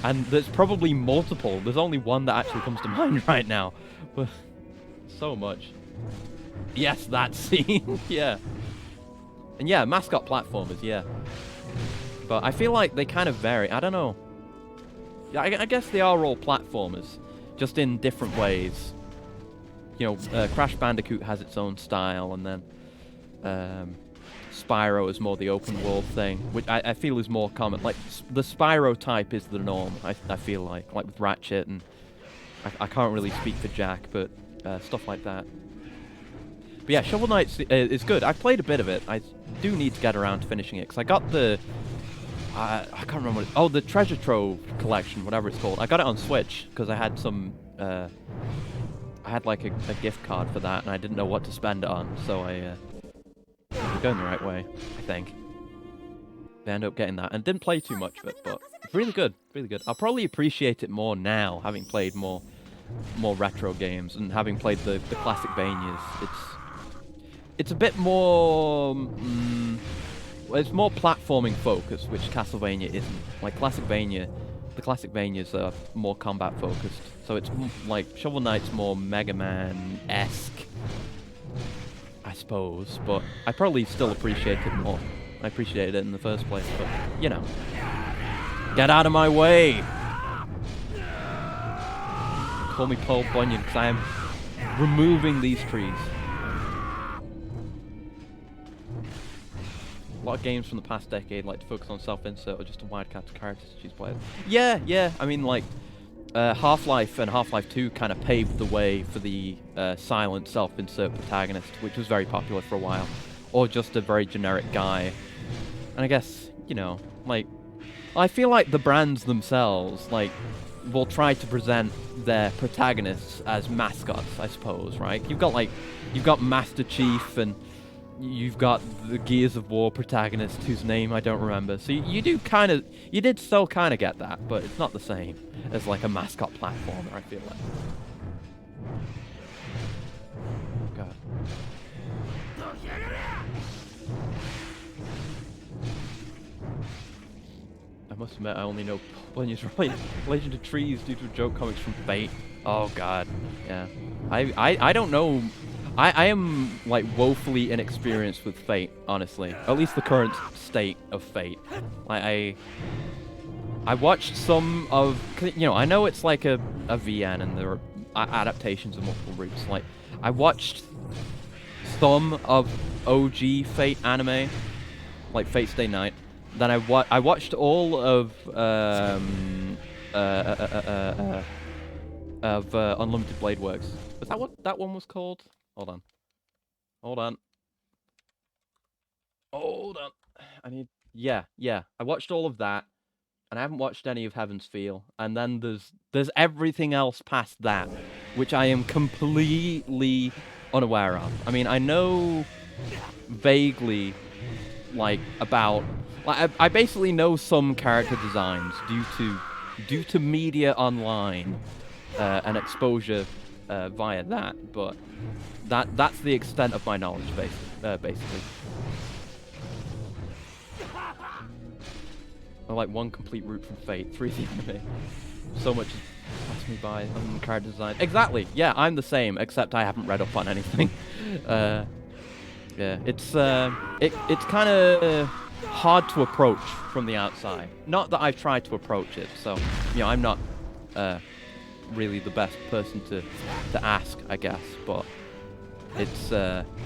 And there's probably multiple. There's only one that actually comes to mind right now. But so much. Yes, that scene. Yeah. And yeah, mascot platformers, yeah. But I feel like they kind of vary. I don't know. Yeah, I guess they are all platformers, just in different ways. You know, Crash Bandicoot has its own style, and then Spyro is more the open world thing, which I feel is more common. Like, the Spyro type is the norm, I feel like with Ratchet, and I can't really speak for Jack, but stuff like that. But yeah, Shovel Knight is good. I've played a bit of it. I do need to get around to finishing it, because I got the... I can't remember what it's... Oh, the Treasure Trove Collection, whatever it's called. I got it on Switch, because I had some... I had like a gift card for that, and I didn't know what to spend it on, so I'm going the right way, I think. I ended up getting that, and didn't play too much of it, but it's really good, really good. I'll probably appreciate it more now, having played more retro games, and having played the classic Banias. It's a bit more... it's more platforming focused, which Castlevania isn't. Like, the classic Banias are more combat focused, so it's like Shovel Knight's more Mega Man-esque, I suppose, but I probably still appreciate it more. I appreciated it in the first place, but, you know. Get out of my way! Call me Paul Bunyan, because I am removing these trees. A lot of games from the past decade like to focus on self-insert or just a wide cast of characters to choose players. Yeah. I mean, like, Half-Life and Half-Life 2 kind of paved the way for the silent self-insert protagonist, which was very popular for a while. Or just a very generic guy. And I guess, you know, like, I feel like the brands themselves, like, will try to present their protagonists as mascots, I suppose, right? You've got Master Chief, and you've got the Gears of War protagonist whose name I don't remember. So you did still kind of get that, but it's not the same as like a mascot platformer, I feel like. God. I must admit, I only know Bunyan's relation to trees due to joke comics from Fate. Oh God, yeah. I don't know. I am, like, woefully inexperienced with Fate, honestly. At least the current state of Fate. Like, I watched some of... You know, I know it's like a VN and there are adaptations of multiple routes. Like, I watched some of OG Fate anime, like Fate Stay Night. Then I watched all of Unlimited Blade Works. Was that what that one was called? Hold on. Yeah. I watched all of that, and I haven't watched any of Heaven's Feel. And then there's everything else past that, which I am completely unaware of. I mean, I know vaguely, like, about... Like, I basically know some character designs due to media online and exposure via that, but that's the extent of my knowledge, basically. I like one complete route from Fate, 3D anime. So much passed me by on character design. Exactly, yeah, I'm the same, except I haven't read up on anything. Yeah, it's kind of hard to approach from the outside. Not that I've tried to approach it, so, you know, I'm not really the best person to ask, I guess, but it's,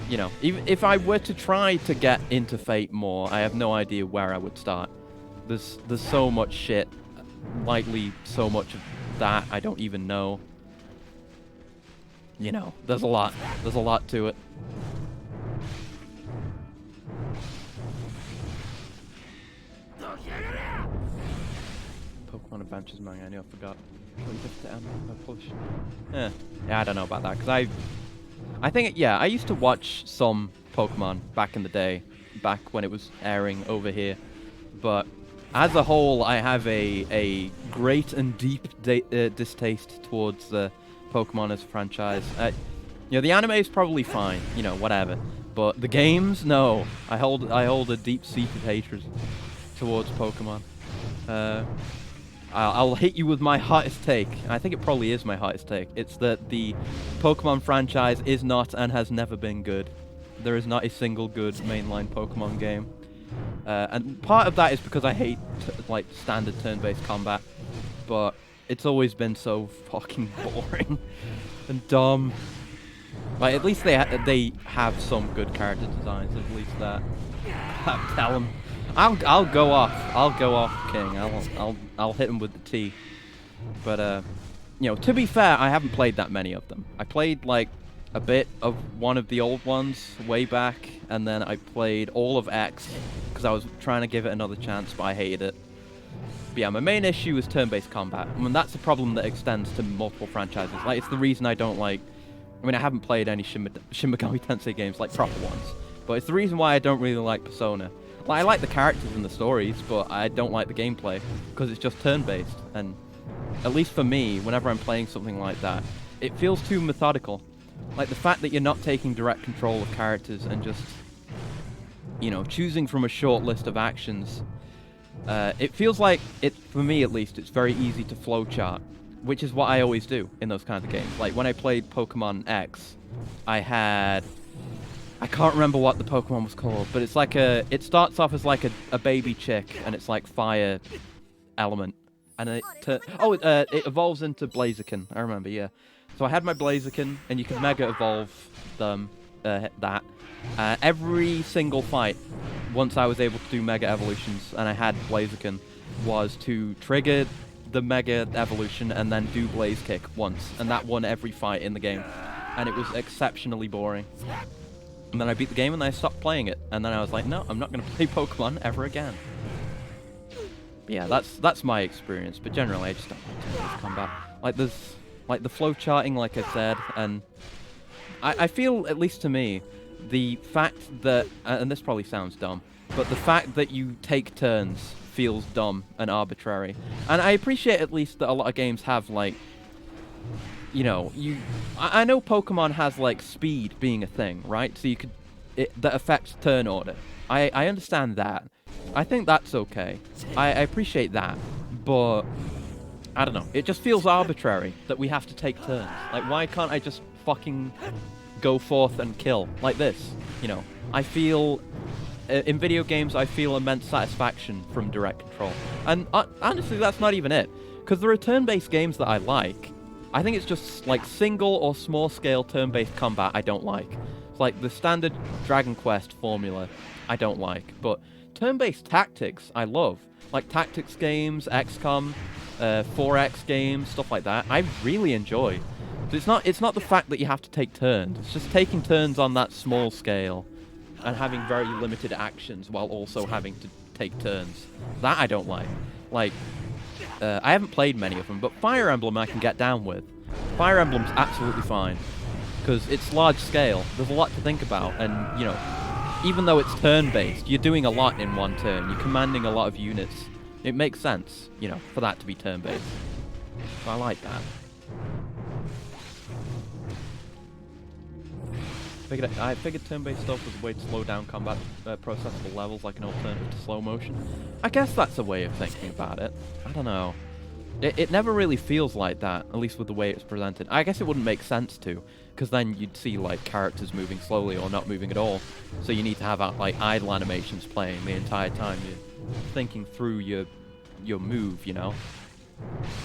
you know, even if I were to try to get into Fate more, I have no idea where I would start. There's so much shit, likely so much of that I don't even know. You know, there's a lot to it. Pokemon Adventures manga, I forgot. Yeah, I don't know about that, because I think, yeah, I used to watch some Pokemon back in the day, back when it was airing over here. But as a whole, I have a great and deep distaste towards the Pokemon as a franchise. You know, the anime is probably fine, you know, whatever. But the games, no. I hold a deep-seated hatred towards Pokemon. I'll hit you with my hottest take. I think it probably is my hottest take. It's that the Pokemon franchise is not and has never been good. There is not a single good mainline Pokemon game. And part of that is because I hate like standard turn-based combat, but it's always been so fucking boring and dumb. Like at least they have some good character designs. At least that. Tell them. I'll go off, King. I'll hit him with the T. But you know, to be fair, I haven't played that many of them. I played like a bit of one of the old ones way back, and then I played all of X because I was trying to give it another chance, but I hated it. But yeah, my main issue is turn-based combat. I mean, that's a problem that extends to multiple franchises. Like, it's the reason I don't like. I mean, I haven't played any Shin Megami Tensei games, like proper ones, but it's the reason why I don't really like Persona. Like, I like the characters and the stories, but I don't like the gameplay because it's just turn-based. And at least for me, whenever I'm playing something like that, it feels too methodical. Like, the fact that you're not taking direct control of characters and just, you know, choosing from a short list of actions, it feels like, for me at least, it's very easy to flowchart, which is what I always do in those kinds of games. Like, when I played Pokemon X, I can't remember what the Pokemon was called, but it's like it starts off as like a baby chick, and it's like fire element. And it evolves into Blaziken, I remember, yeah. So I had my Blaziken, and you can Mega Evolve them, that. Every single fight, once I was able to do Mega Evolutions, and I had Blaziken, was to trigger the Mega Evolution and then do Blaze Kick once. And that won every fight in the game. And it was exceptionally boring. And then I beat the game, and then I stopped playing it. And then I was like, no, I'm not going to play Pokemon ever again. But yeah, that's my experience. But generally, I just don't like turn-based combat. Like, there's like the flow charting, like I said, and I feel, at least to me, the fact that, and this probably sounds dumb, but the fact that you take turns feels dumb and arbitrary. And I appreciate at least that a lot of games have, like, you know, I know Pokemon has, like, speed being a thing, right? So you could, that affects turn order. I understand that. I think that's okay. I appreciate that, but I don't know. It just feels arbitrary that we have to take turns. Like, why can't I just fucking go forth and kill like this? You know, I feel in video games I feel immense satisfaction from direct control, and honestly, that's not even it. Because there are turn-based games that I like. I think it's just like single or small-scale turn-based combat I don't like. It's like the standard Dragon Quest formula I don't like, but turn-based tactics I love. Like tactics games, XCOM, 4X games, stuff like that. I really enjoy. So it's not the fact that you have to take turns. It's just taking turns on that small scale and having very limited actions while also having to take turns. That I don't like. Like, I haven't played many of them, but Fire Emblem I can get down with. Fire Emblem's absolutely fine because it's large scale. There's a lot to think about, and you know, even though it's turn-based, you're doing a lot in one turn. You're commanding a lot of units. It makes sense, you know, for that to be turn-based. So I like that. I figured turn-based stuff was a way to slow down combat processable levels, like an alternative to slow motion. I guess that's a way of thinking about it. I don't know. It never really feels like that, at least with the way it's presented. I guess it wouldn't make sense to, because then you'd see like characters moving slowly or not moving at all. So you need to have like idle animations playing the entire time you're thinking through your move, you know?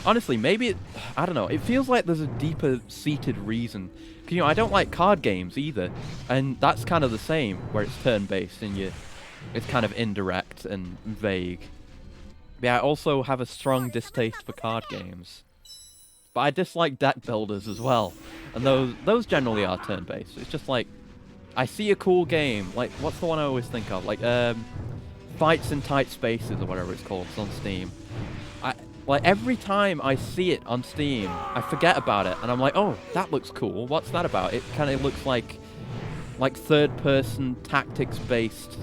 Honestly, maybe I don't know, it feels like there's a deeper seated reason. Cause, you know, I don't like card games either, and that's kind of the same, where it's turn-based and it's kind of indirect and vague. But yeah, I also have a strong distaste for card games. But I dislike deck builders as well, and those generally are turn-based. It's just like, I see a cool game, like, what's the one I always think of? Like, Fights in Tight Spaces, or whatever it's called, it's on Steam. Like, every time I see it on Steam, I forget about it, and I'm like, oh, that looks cool. What's that about? It kind of looks like third-person tactics-based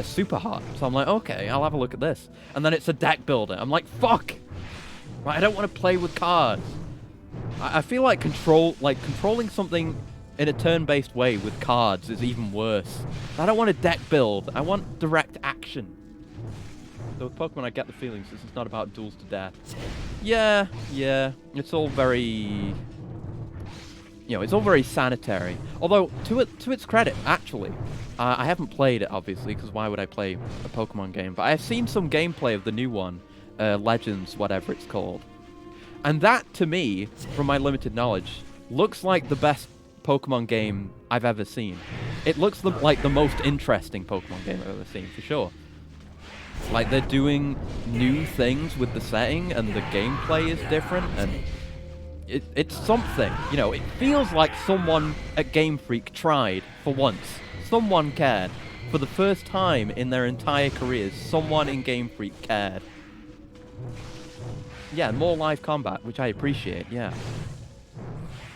super hard. So I'm like, okay, I'll have a look at this. And then it's a deck builder. I'm like, fuck! Right, I don't want to play with cards. I feel like controlling something in a turn-based way with cards is even worse. I don't want a deck build. I want direct action. So with Pokemon, I get the feelings this is not about duels to death. Yeah, it's all very... You know, it's all very sanitary. Although, to its credit, actually, I haven't played it, obviously, because why would I play a Pokemon game? But I've seen some gameplay of the new one, Legends, whatever it's called. And that, to me, from my limited knowledge, looks like the best Pokemon game I've ever seen. It looks like the most interesting Pokemon game I've ever seen, for sure. Like, they're doing new things with the setting, and the gameplay is different, and it's something. You know, it feels like someone at Game Freak tried for once. Someone cared. For the first time in their entire careers, someone in Game Freak cared. Yeah, more live combat, which I appreciate, yeah.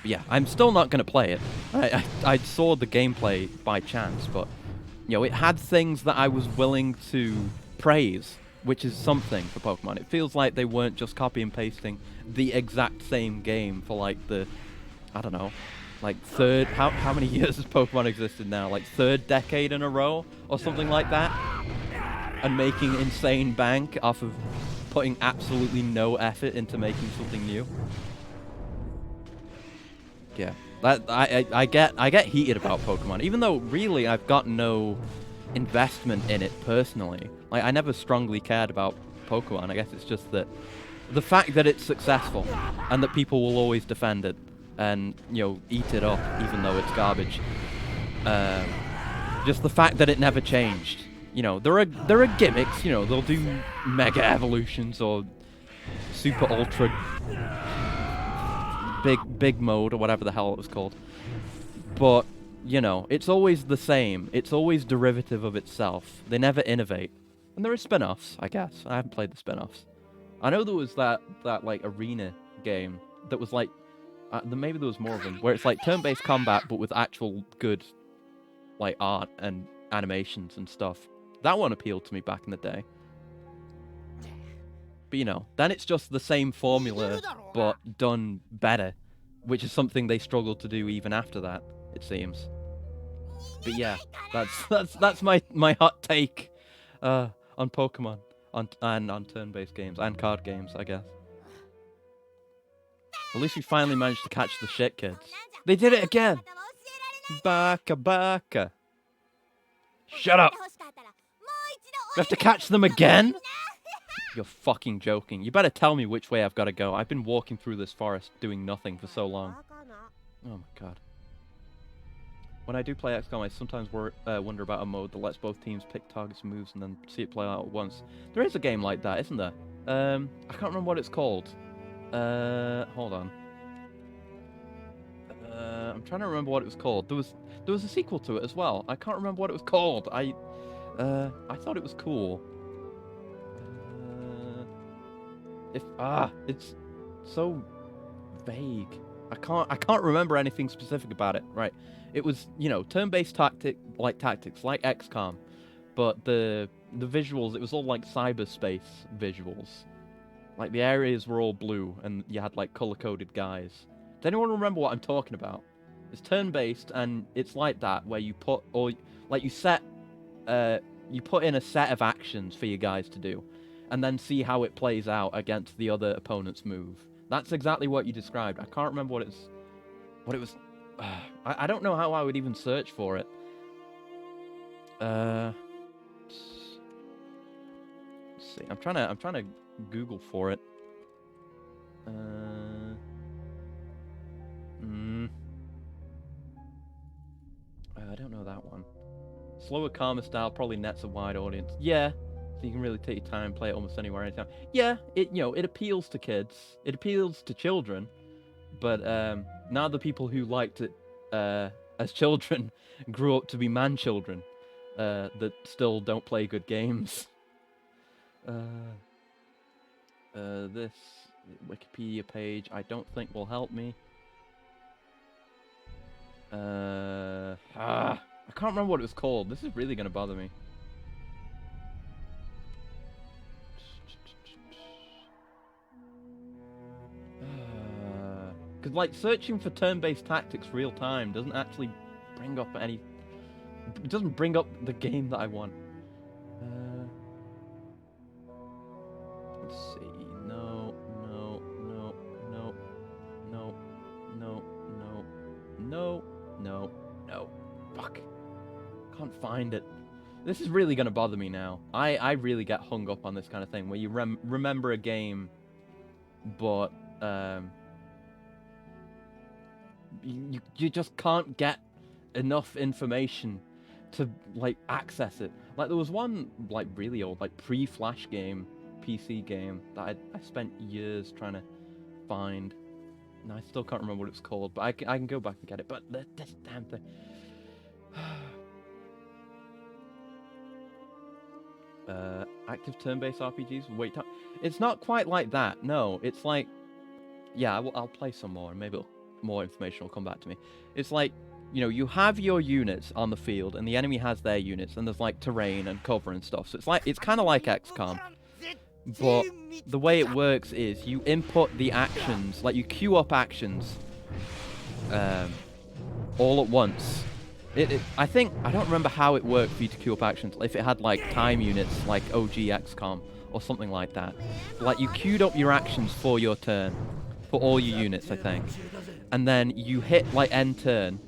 But yeah, I'm still not going to play it. I saw the gameplay by chance, but, you know, it had things that I was willing to praise, which is something for Pokemon. It feels like they weren't just copy and pasting the exact same game for, like, the, I don't know, like, third, how many years has Pokemon existed now? Like, third decade in a row, or something like that? And making insane bank off of putting absolutely no effort into making something new. Yeah, I get heated about Pokemon, even though really I've got no investment in it personally. Like, I never strongly cared about Pokemon. I guess it's just that the fact that it's successful and that people will always defend it and, you know, eat it up even though it's garbage. Just the fact that it never changed. You know, there are gimmicks. You know, they'll do Mega Evolutions or Super Ultra Big Mode or whatever the hell it was called. But, you know, it's always the same. It's always derivative of itself. They never innovate. And there are spin-offs, I guess. I haven't played the spin-offs. I know there was that like arena game that was like maybe there was more of them where it's like turn-based combat but with actual good like art and animations and stuff. That one appealed to me back in the day. But, you know, then it's just the same formula, but done better, which is something they struggled to do even after that, it seems. But yeah, that's my hot take on Pokemon, and on turn-based games and card games, I guess. At least we finally managed to catch the shit kids. They did it again. Baka. Shut up. We have to catch them again? You're fucking joking. You better tell me which way I've got to go. I've been walking through this forest doing nothing for so long. Oh my god. When I do play XCOM, I sometimes wonder about a mode that lets both teams pick targets and moves and then see it play out at once. There is a game like that, isn't there? I can't remember what it's called. Hold on. I'm trying to remember what it was called. There was a sequel to it as well. I can't remember what it was called. I thought it was cool. It's so vague. I can't remember anything specific about it. Right. It was, you know, turn-based tactics like XCOM, but the visuals, it was all like cyberspace visuals. Like the areas were all blue and you had like color-coded guys. Does anyone remember what I'm talking about? It's turn-based and it's like that where you put you put in a set of actions for your guys to do and then see how it plays out against the other opponent's move. That's exactly what you described. I can't remember what it was. I don't know how I would even search for it. Let's see. I'm trying to Google for it. I don't know that one. Slower, calmer style probably nets a wide audience. Yeah, so you can really take your time and play it almost anywhere, anytime. Yeah, it appeals to kids. It appeals to children. But now the people who liked it as children grew up to be man-children that still don't play good games. This Wikipedia page I don't think will help me. I can't remember what it was called. This is really gonna bother me. Because like searching for turn-based tactics real time doesn't actually bring up any. It doesn't bring up the game that I want. Let's see. No. Fuck. Can't find it. This is really gonna bother me now. I really get hung up on this kind of thing where you remember a game, but you just can't get enough information to like access it. Like there was one like really old like pre-Flash game, PC game that I spent years trying to find. And I still can't remember what it's called, but I can go back and get it. But this damn thing. Active turn-based RPGs. Wait time. It's not quite like that. No, it's like, yeah, I'll play some more, and maybe more information will come back to me. It's like, you know, you have your units on the field, and the enemy has their units, and there's like terrain and cover and stuff. So it's kind of like XCOM, but the way it works is you input the actions, like you queue up actions, all at once. I think, I don't remember how it worked for you to queue up actions, if it had like time units like OG XCOM or something like that. Like you queued up your actions for your turn, for all your units I think. And then you hit like end turn,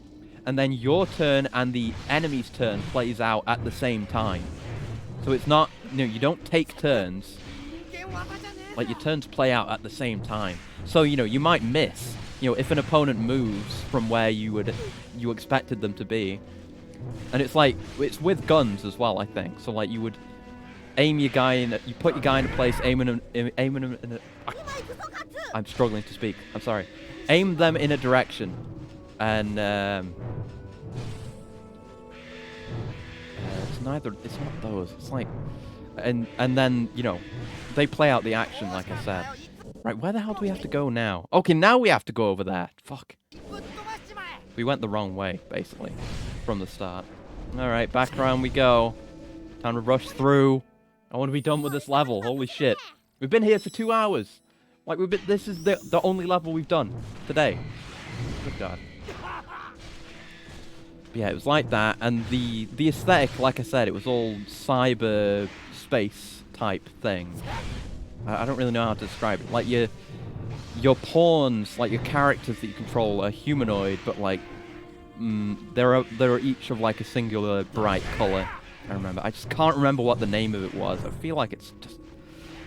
and then your turn and the enemy's turn plays out at the same time. So it's not, you know, you don't take turns, like your turns play out at the same time. So, you know, you might miss. You know, if an opponent moves from where you expected them to be, and it's like, it's with guns as well, I think. So like you would aim your guy in, you put your guy into place, aim him in a, I'm struggling to speak. I'm sorry. Aim them in a direction, and it's not those. It's like, and then you know, they play out the action like I said. Right, where the hell do we have to go now? Okay, now we have to go over there. Fuck. We went the wrong way, basically, from the start. Alright, back around we go. Time to rush through. I want to be done with this level. Holy shit. We've been here for 2 hours. Like, this is the only level we've done today. Good God. But yeah, it was like that, and the aesthetic, like I said, it was all cyber space type thing. I don't really know how to describe it. Like your pawns, like your characters that you control are humanoid, but like they're each of like a singular bright color. I remember. I just can't remember what the name of it was. I feel like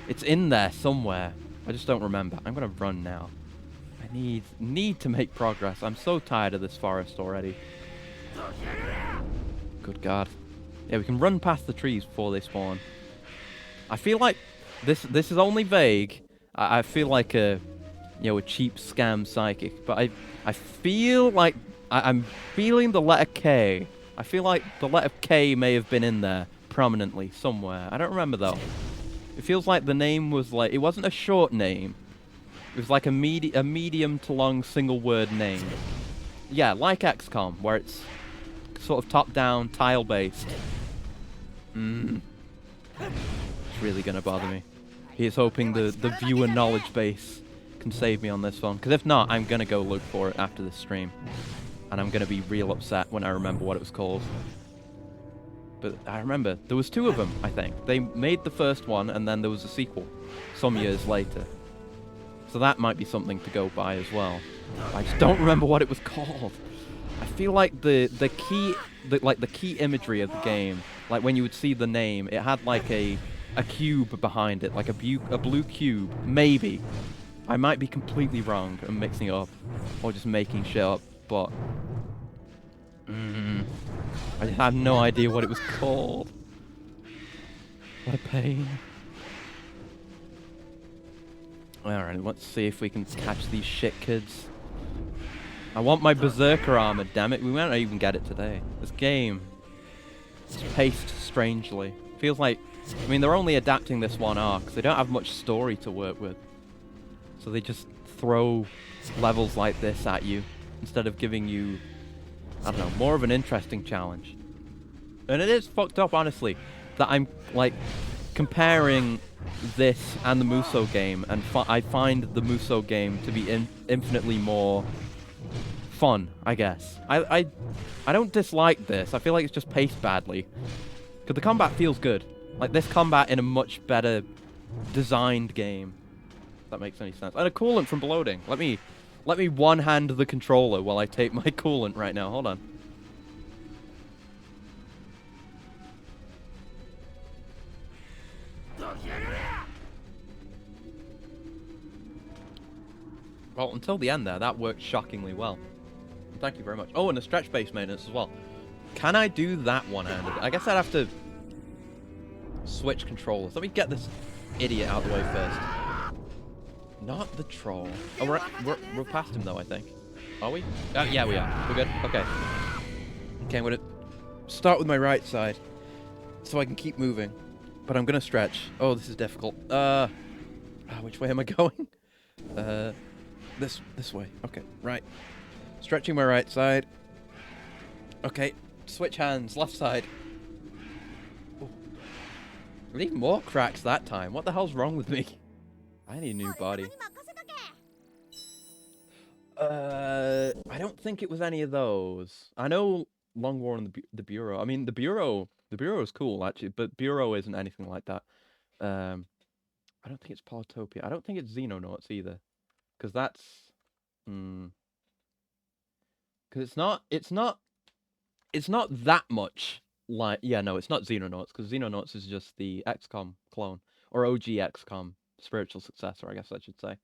it's in there somewhere. I just don't remember. I'm gonna run now. I need to make progress. I'm so tired of this forest already. Good God. Yeah, we can run past the trees before they spawn. I feel like this is only vague. I feel like a cheap scam psychic, but I feel like I'm feeling the letter K. I feel like the letter K may have been in there prominently somewhere. I don't remember though. It feels like the name was like, it wasn't a short name. It was like a medium to long single word name. Yeah, like XCOM, where it's sort of top down, tile based. It's really gonna bother me. Here's hoping the viewer knowledge base can save me on this one, because if not, I'm gonna go look for it after this stream, and I'm gonna be real upset when I remember what it was called. But I remember there was 2 of them. I think they made the first one, and then there was a sequel some years later. So that might be something to go by as well. I just don't remember what it was called. I feel like the key imagery of the game, like when you would see the name, it had like a cube behind it, like a blue cube, maybe. I might be completely wrong and mixing it up, or just making shit up, but I just have no idea what it was called. What a pain. Alright, let's see if we can catch these shit kids. I want my Berserker armor, damn it. We might not even get it today. This game is paced strangely. Feels like I mean, they're only adapting this one arc, so they don't have much story to work with. So they just throw levels like this at you instead of giving you, I don't know, more of an interesting challenge. And it is fucked up, honestly, that I'm, like, comparing this and the Muso game, and I find the Muso game to be infinitely more fun, I guess. I don't dislike this. I feel like it's just paced badly. Because the combat feels good. Like, this combat in a much better designed game. If that makes any sense. And a coolant from bloating. Let me one-hand the controller while I take my coolant right now. Hold on. Well, until the end there, that worked shockingly well. Thank you very much. Oh, and the stretch-based maintenance as well. Can I do that one-handed? I guess I'd have to switch controllers. Let me get this idiot out of the way first. Not the troll. Oh, we're past him, though, I think. Are we? Yeah, we are. We're good? Okay. Okay, I'm going to start with my right side so I can keep moving. But I'm going to stretch. Oh, this is difficult. Which way am I going? This way. Okay, right. Stretching my right side. Okay, switch hands, left side. Ooh. Even more cracks that time. What the hell's wrong with me? I need a new body. I don't think it was any of those. I know Long War and the Bureau. I mean, the Bureau is cool, actually, but Bureau isn't anything like that. I don't think it's Polytopia. I don't think it's Xenonauts either. Because that's... Because it's not that much like... Yeah, no, it's not Xenonauts, because Xenonauts is just the XCOM clone. Or OG XCOM, spiritual successor, I guess I should say.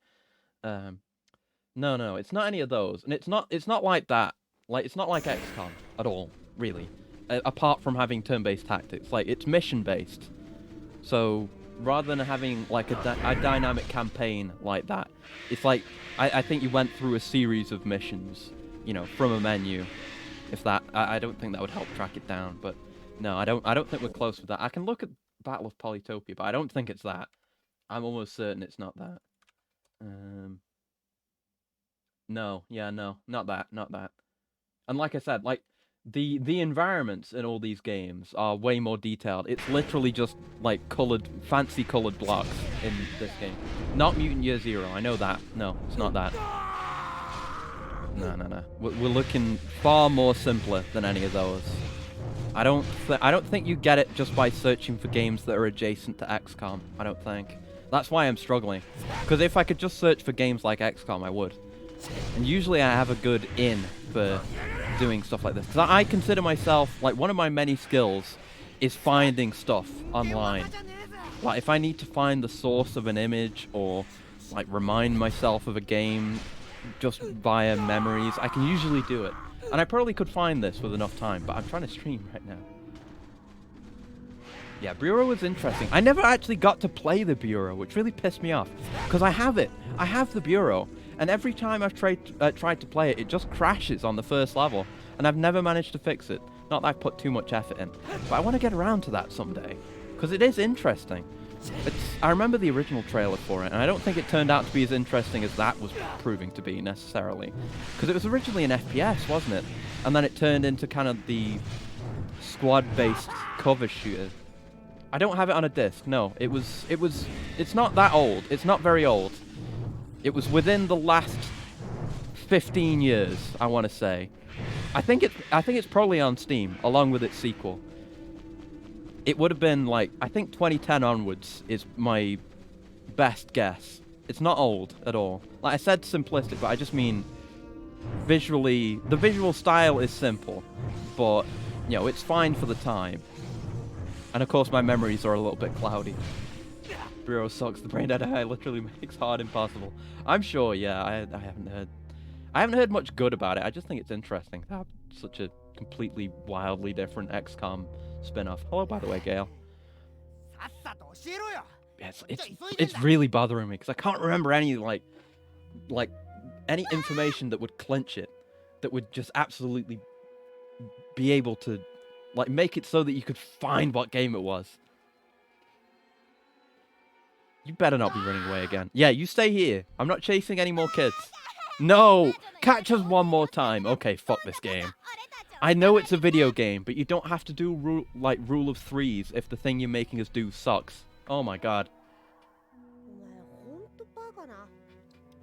No, it's not any of those. And it's not like that. Like, it's not like XCOM at all, really. Apart from having turn-based tactics. Like, it's mission-based. So, rather than having, like, a dynamic campaign like that, it's like, I think you went through a series of missions, you know, from a menu. If that, I don't think that would help track it down, but no, I don't think we're close with that. I can look at Battle of Polytopia, but I don't think it's that. I'm almost certain it's not that. No, not that. And like I said, like, the environments in all these games are way more detailed. It's literally just, like, fancy colored blocks in this game. Not Mutant Year Zero, I know that. No, it's not that. No. We're looking far more simpler than any of those. I don't think you get it just by searching for games that are adjacent to XCOM, I don't think. That's why I'm struggling. Because if I could just search for games like XCOM, I would. And usually I have a good in for doing stuff like this. Because I consider myself, like, one of my many skills is finding stuff online. Like, if I need to find the source of an image or, like, remind myself of a game just via memories, I can usually do it. And I probably could find this with enough time, but I'm trying to stream right now. Yeah, Bureau was interesting. I never actually got to play the Bureau, which really pissed me off. Because I have it. I have the Bureau. And every time I've tried to play it, it just crashes on the first level. And I've never managed to fix it. Not that I've put too much effort in. But I want to get around to that someday. Because it is interesting. I remember the original trailer for it, and I don't think it turned out to be as interesting as that was proving to be, necessarily. Because it was originally an FPS, wasn't it? And then it turned into kind of the squad-based cover shooter. I don't have it on a disc, no. It's not that old. It's not very old. It was within the last 15 years, I want to say. I think it's probably on Steam, along with its sequel. It would have been, like, I think 2010 onwards is my best guess. It's not old at all. Like I said, simplistic, but I just mean visually, the visual style is simple, but, you know, it's fine for the time. And of course my memories are a little bit cloudy. Bureau sucks, the brain dead eye literally makes hard impossible. I'm sure, yeah, I haven't heard much good about it. I just think it's interesting to have such a completely wildly different XCOM spin-off. Hello, by the way, Gale. Yeah, it's really bothering me because I can't remember any like any information that would clinch it, that would just absolutely be able to, like, make it so that you could find what game it was. You better not be running away again. Yeah, you stay here. I'm not chasing any more kids. No! Catch us one more time. Okay, fuck this game. I know it's a video game, but you don't have to do rule of threes if the thing you're making us do sucks. Oh my god.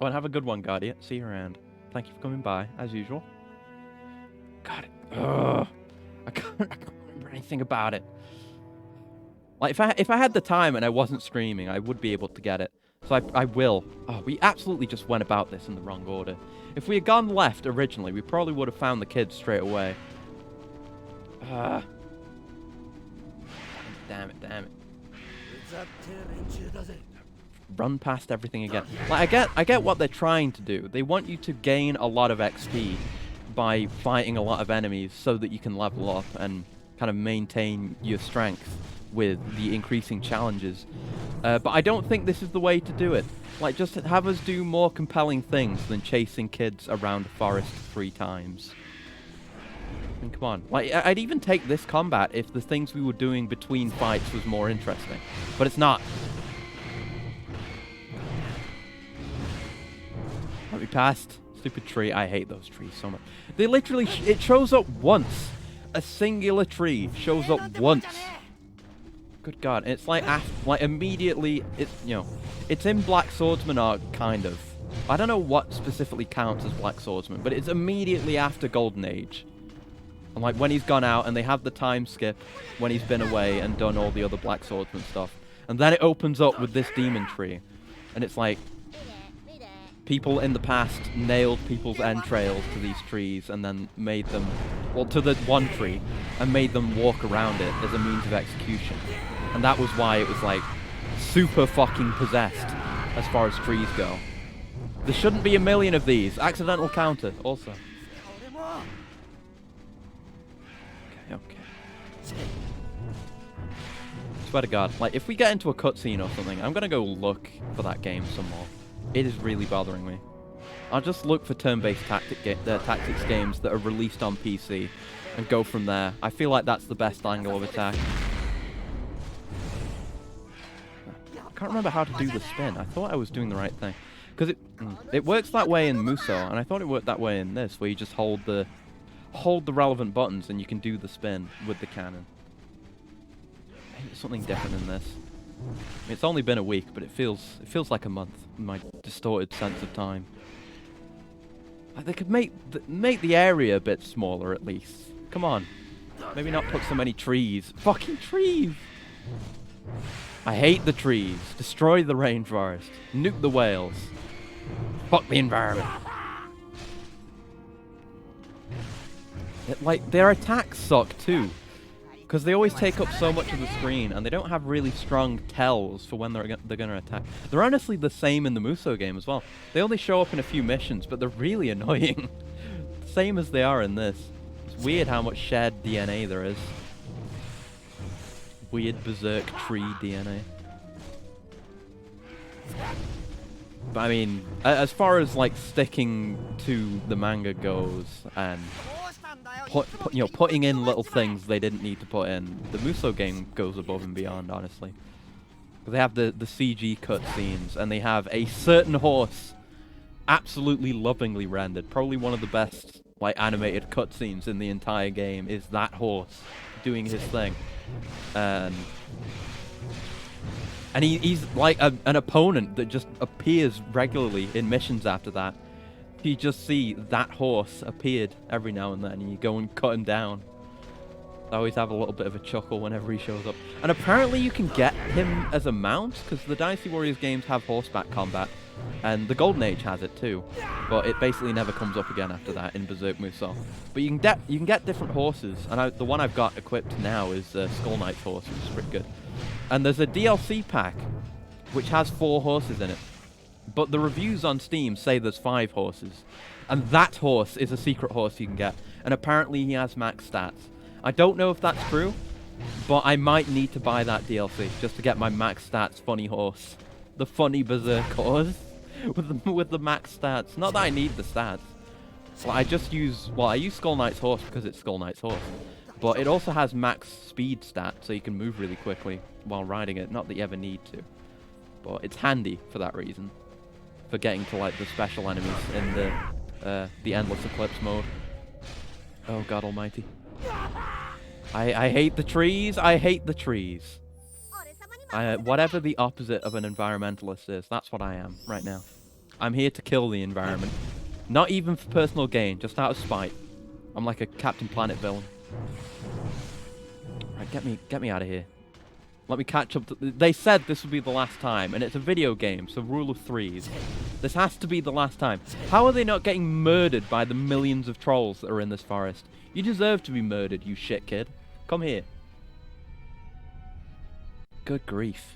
Oh, and have a good one, Guardian. See you around. Thank you for coming by, as usual. God, I can't remember anything about it. Like, if I had the time and I wasn't streaming, I would be able to get it. So I will. Oh, we absolutely just went about this in the wrong order. If we had gone left originally, we probably would have found the kids straight away. Damn it. Run past everything again. Like, I get what they're trying to do. They want you to gain a lot of XP by fighting a lot of enemies so that you can level up and kind of maintain your strength with the increasing challenges. But I don't think this is the way to do it. Like, just have us do more compelling things than chasing kids around a forest 3 times. I mean, come on. Like, I'd even take this combat if the things we were doing between fights was more interesting. But it's not. Let me past. Stupid tree. I hate those trees so much. They literally... it shows up once. A singular tree shows up once. Good God. And it's like immediately... it's, you know... it's in Black Swordsman arc, kind of. I don't know what specifically counts as Black Swordsman, but it's immediately after Golden Age. And like when he's gone out and they have the time skip when he's been away and done all the other Black Swordsman stuff. And then it opens up with this demon tree. And it's like... people in the past nailed people's entrails to these trees and then made them... well, to the one tree. And made them walk around it as a means of execution. And that was why it was like... super fucking possessed as far as trees go. There shouldn't be a million of these. Accidental counter, also. Okay. Swear to God, like, if we get into a cutscene or something, I'm gonna go look for that game some more. It is really bothering me. I'll just look for turn-based tactics games that are released on PC and go from there. I feel like that's the best angle of attack. I can't remember how to do the spin. I thought I was doing the right thing. Because it works that way in Muso, and I thought it worked that way in this, where you just hold the relevant buttons and you can do the spin with the cannon. Maybe it's something different in this. I mean, it's only been a week, but it feels like a month in my distorted sense of time. Like, they could make the area a bit smaller at least. Come on. Maybe not put so many trees. Fucking trees! I hate the trees. Destroy the rainforest. Nuke the whales. Fuck the environment. Like, their attacks suck too. Because they always take up so much of the screen, and they don't have really strong tells for when they're going to attack. They're honestly the same in the Muso game as well. They only show up in a few missions, but they're really annoying. Same as they are in this. It's weird how much shared DNA there is. Weird Berserk tree DNA. But I mean, as far as like sticking to the manga goes and putting in little things they didn't need to put in, the Muso game goes above and beyond, honestly. They have the CG cutscenes, and they have a certain horse absolutely lovingly rendered. Probably one of the best like animated cutscenes in the entire game is that horse doing his thing. And he's like an opponent that just appears regularly in missions after that. You just see that horse appeared every now and then, and you go and cut him down. I always have a little bit of a chuckle whenever he shows up. And apparently you can get him as a mount, because the Dynasty Warriors games have horseback combat, and the Golden Age has it too. But it basically never comes up again after that in Berserk Muso. But you can get different horses, and the one I've got equipped now is Skull Knight's horse, which is pretty good. And there's a DLC pack, which has 4 horses in it. But the reviews on Steam say there's 5 horses. And that horse is a secret horse you can get. And apparently he has max stats. I don't know if that's true, but I might need to buy that DLC just to get my max stats funny horse. The funny Berserk horse with the max stats. Not that I need the stats. Well, I use Skull Knight's horse because it's Skull Knight's horse. But it also has max speed stats, so you can move really quickly while riding it. Not that you ever need to. but it's handy for that reason. For getting to like the special enemies in the endless eclipse mode. Oh God Almighty! I hate the trees. I hate the trees. Whatever the opposite of an environmentalist is, that's what I am right now. I'm here to kill the environment, not even for personal gain, just out of spite. I'm like a Captain Planet villain. Right, get me out of here. Let me catch up. They said this would be the last time, and it's a video game, so rule of threes. This has to be the last time. How are they not getting murdered by the millions of trolls that are in this forest? You deserve to be murdered, you shit kid. Come here. Good grief.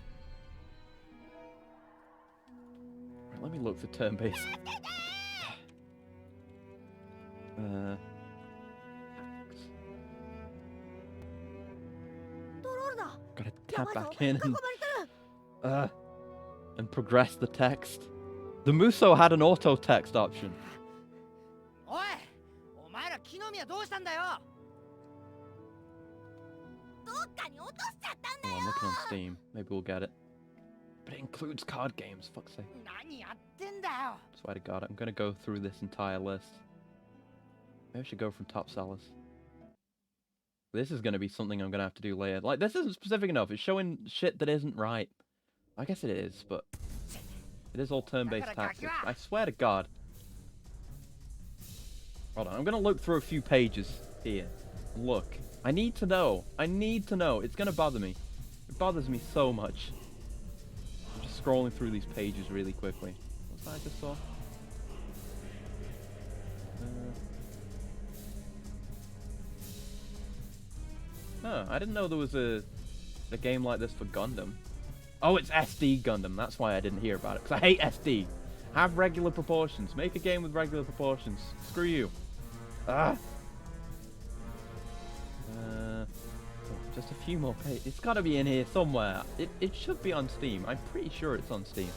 Right, let me look for turn-based. Gotta tap back in and progress the text. The Muso had an auto text option. Oh, I'm looking on Steam. Maybe we'll get it. But it includes card games, fuck's sake. Swear to God, I'm gonna go through this entire list. Maybe I should go from top sellers. This is gonna be something I'm gonna have to do later. Like, this isn't specific enough. It's showing shit that isn't right. I guess it is, but it is all turn-based tactics. I swear to God. Hold on, I'm gonna look through a few pages here. Look. I need to know. I need to know. It's gonna bother me. It bothers me so much. I'm just scrolling through these pages really quickly. What's that I just saw? Oh, I didn't know there was a game like this for Gundam. Oh, it's SD Gundam. That's why I didn't hear about it. Because I hate SD. Have regular proportions. Make a game with regular proportions. Screw you. Ah. Just a few more pages. It's got to be in here somewhere. It should be on Steam. I'm pretty sure it's on Steam.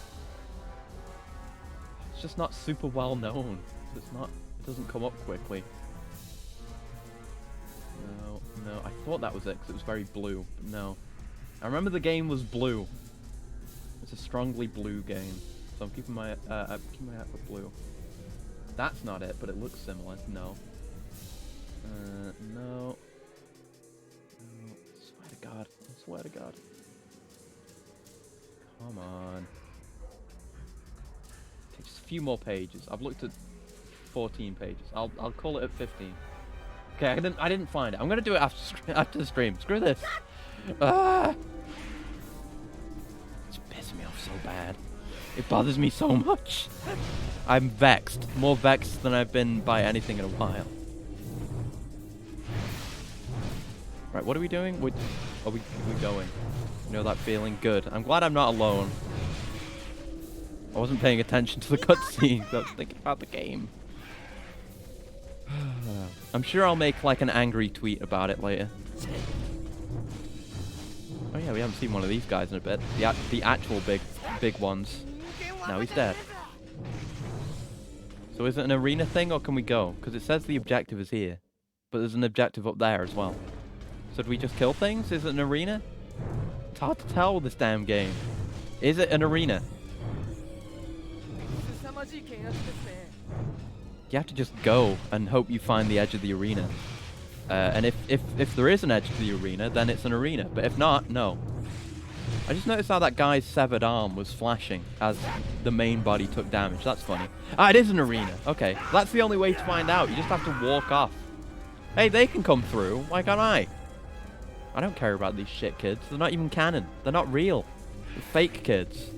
It's just not super well known. It's not. It doesn't come up quickly. No. I thought that was it because it was very blue. But no. I remember the game was blue. It's a strongly blue game. So I'm keeping my eye for blue. That's not it, but it looks similar. No. No. God, I swear to God. Come on. Okay, just a few more pages. I've looked at 14 pages. I'll call it at 15. Okay, I didn't find it. I'm gonna do it after the stream. Screw this. Ah! It's pissing me off so bad. It bothers me so much. I'm vexed. More vexed than I've been by anything in a while. Right, what are we doing? Are we going? You know that feeling? Good. I'm glad I'm not alone. I wasn't paying attention to the cutscene. I was thinking about the game. I'm sure I'll make like an angry tweet about it later. Oh yeah, we haven't seen one of these guys in a bit. The actual big ones. Now he's dead. So is it an arena thing or can we go? Because it says the objective is here. But there's an objective up there as well. So do we just kill things? Is it an arena? It's hard to tell with this damn game. Is it an arena? You have to just go and hope you find the edge of the arena. And if there is an edge to the arena, then it's an arena. But if not, no. I just noticed how that guy's severed arm was flashing as the main body took damage. That's funny. Ah, it is an arena. Okay, that's the only way to find out. You just have to walk off. Hey, they can come through. Why can't I? I don't care about these shit kids. They're not even canon. They're not real. They're fake kids.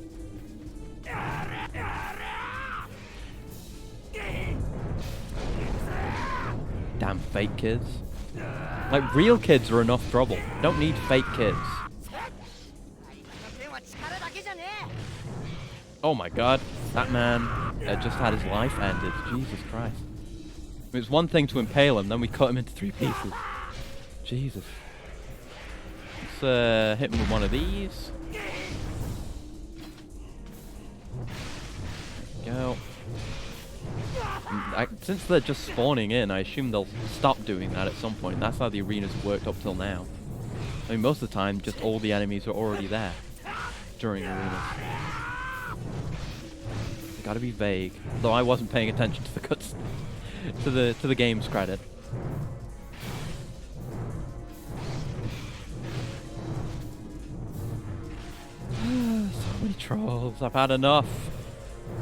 Damn fake kids. Like, real kids are enough trouble. Don't need fake kids. Oh my God. That man just had his life ended. Jesus Christ. It was one thing to impale him, then we cut him into 3 pieces. Jesus. Let's hit him with one of these. There we go. Since they're just spawning in, I assume they'll stop doing that at some point. That's how the arenas have worked up till now. I mean, most of the time, just all the enemies are already there during arenas. Gotta be vague. Though I wasn't paying attention to the cuts, to the game's credit. So many trolls. I've had enough.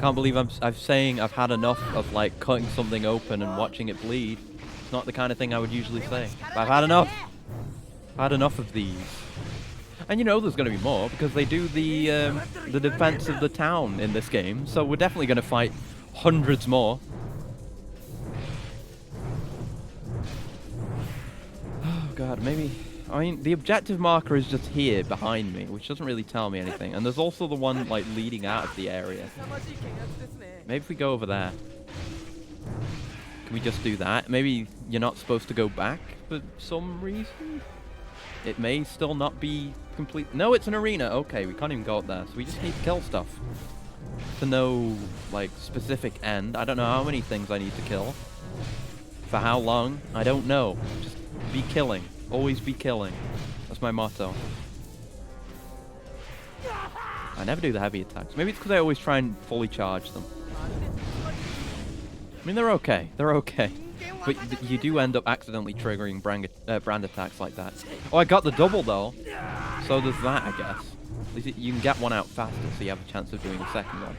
Can't believe I'm saying I've had enough of like cutting something open and watching it bleed. It's not the kind of thing I would usually say. But I've had enough. I've had enough of these. And you know there's going to be more because they do the defense of the town in this game. So we're definitely going to fight hundreds more. Oh god, maybe. I mean, the objective marker is just here behind me, which doesn't really tell me anything. And there's also the one like leading out of the area. Maybe if we go over there. Can we just do that? Maybe you're not supposed to go back for some reason? It may still not be complete. No, it's an arena. Okay, we can't even go up there. So we just need to kill stuff. To no, like, specific end. I don't know how many things I need to kill. For how long? I don't know. Just be killing. Always be killing. That's my motto. I never do the heavy attacks. Maybe it's because I always try and fully charge them. I mean, they're okay. They're okay. But you do end up accidentally triggering brand attacks like that. Oh, I got the double, though. So there's that, I guess. At least you can get one out faster, so you have a chance of doing a second one.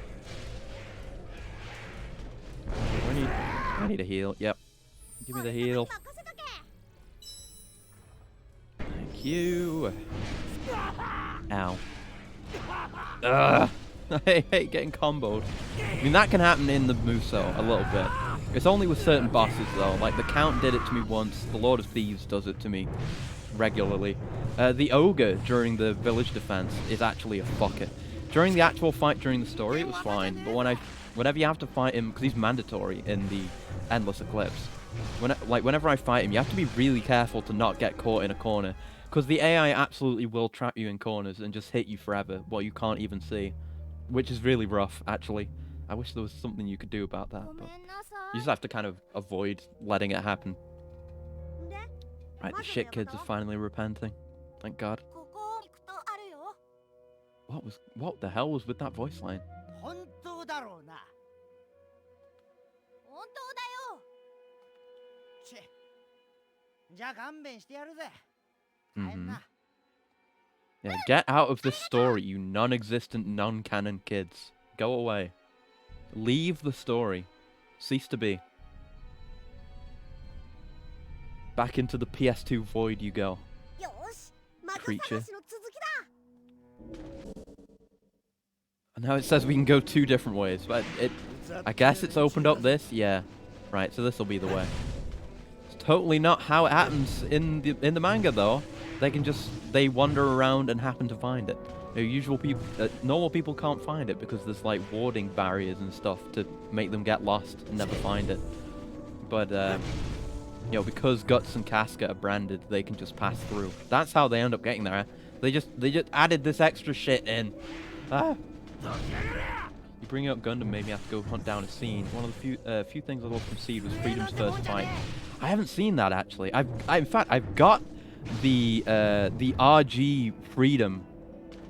I need a heal. Yep. Give me the heal. Thank you. Ow. Ugh. I hate getting comboed. I mean, that can happen in the Muso a little bit. It's only with certain bosses, though. Like, the Count did it to me once. The Lord of Thieves does it to me regularly. The Ogre, during the village defense, is actually a fucker. During the actual fight during the story, it was fine. But whenever you have to fight him, because he's mandatory in the Endless Eclipse, whenever I fight him, you have to be really careful to not get caught in a corner. Because the AI absolutely will trap you in corners and just hit you forever, what you can't even see. Which is really rough, actually. I wish there was something you could do about that, but you just have to kind of avoid letting it happen. Right, the shit kids are finally repenting. Thank God. What the hell was with that voice line? Mm-hmm. Yeah, get out of this story, you non-existent, non-canon kids. Go away. Leave the story. Cease to be. Back into the PS2 void you go. Creature. And now it says we can go 2 different ways, but I guess it's opened up this? Yeah. Right, so this will be the way. It's totally not how it happens in the manga, though. They wander around and happen to find it. Normal people can't find it because there's like warding barriers and stuff to make them get lost and never find it. But you know, because Guts and Casca are branded, they can just pass through. That's how they end up getting there. They just added this extra shit in. Ah. You bring up Gundam made me have to go hunt down a scene. One of the few things I loved from Seed was Freedom's first fight. I haven't seen that actually. In fact I've got the RG Freedom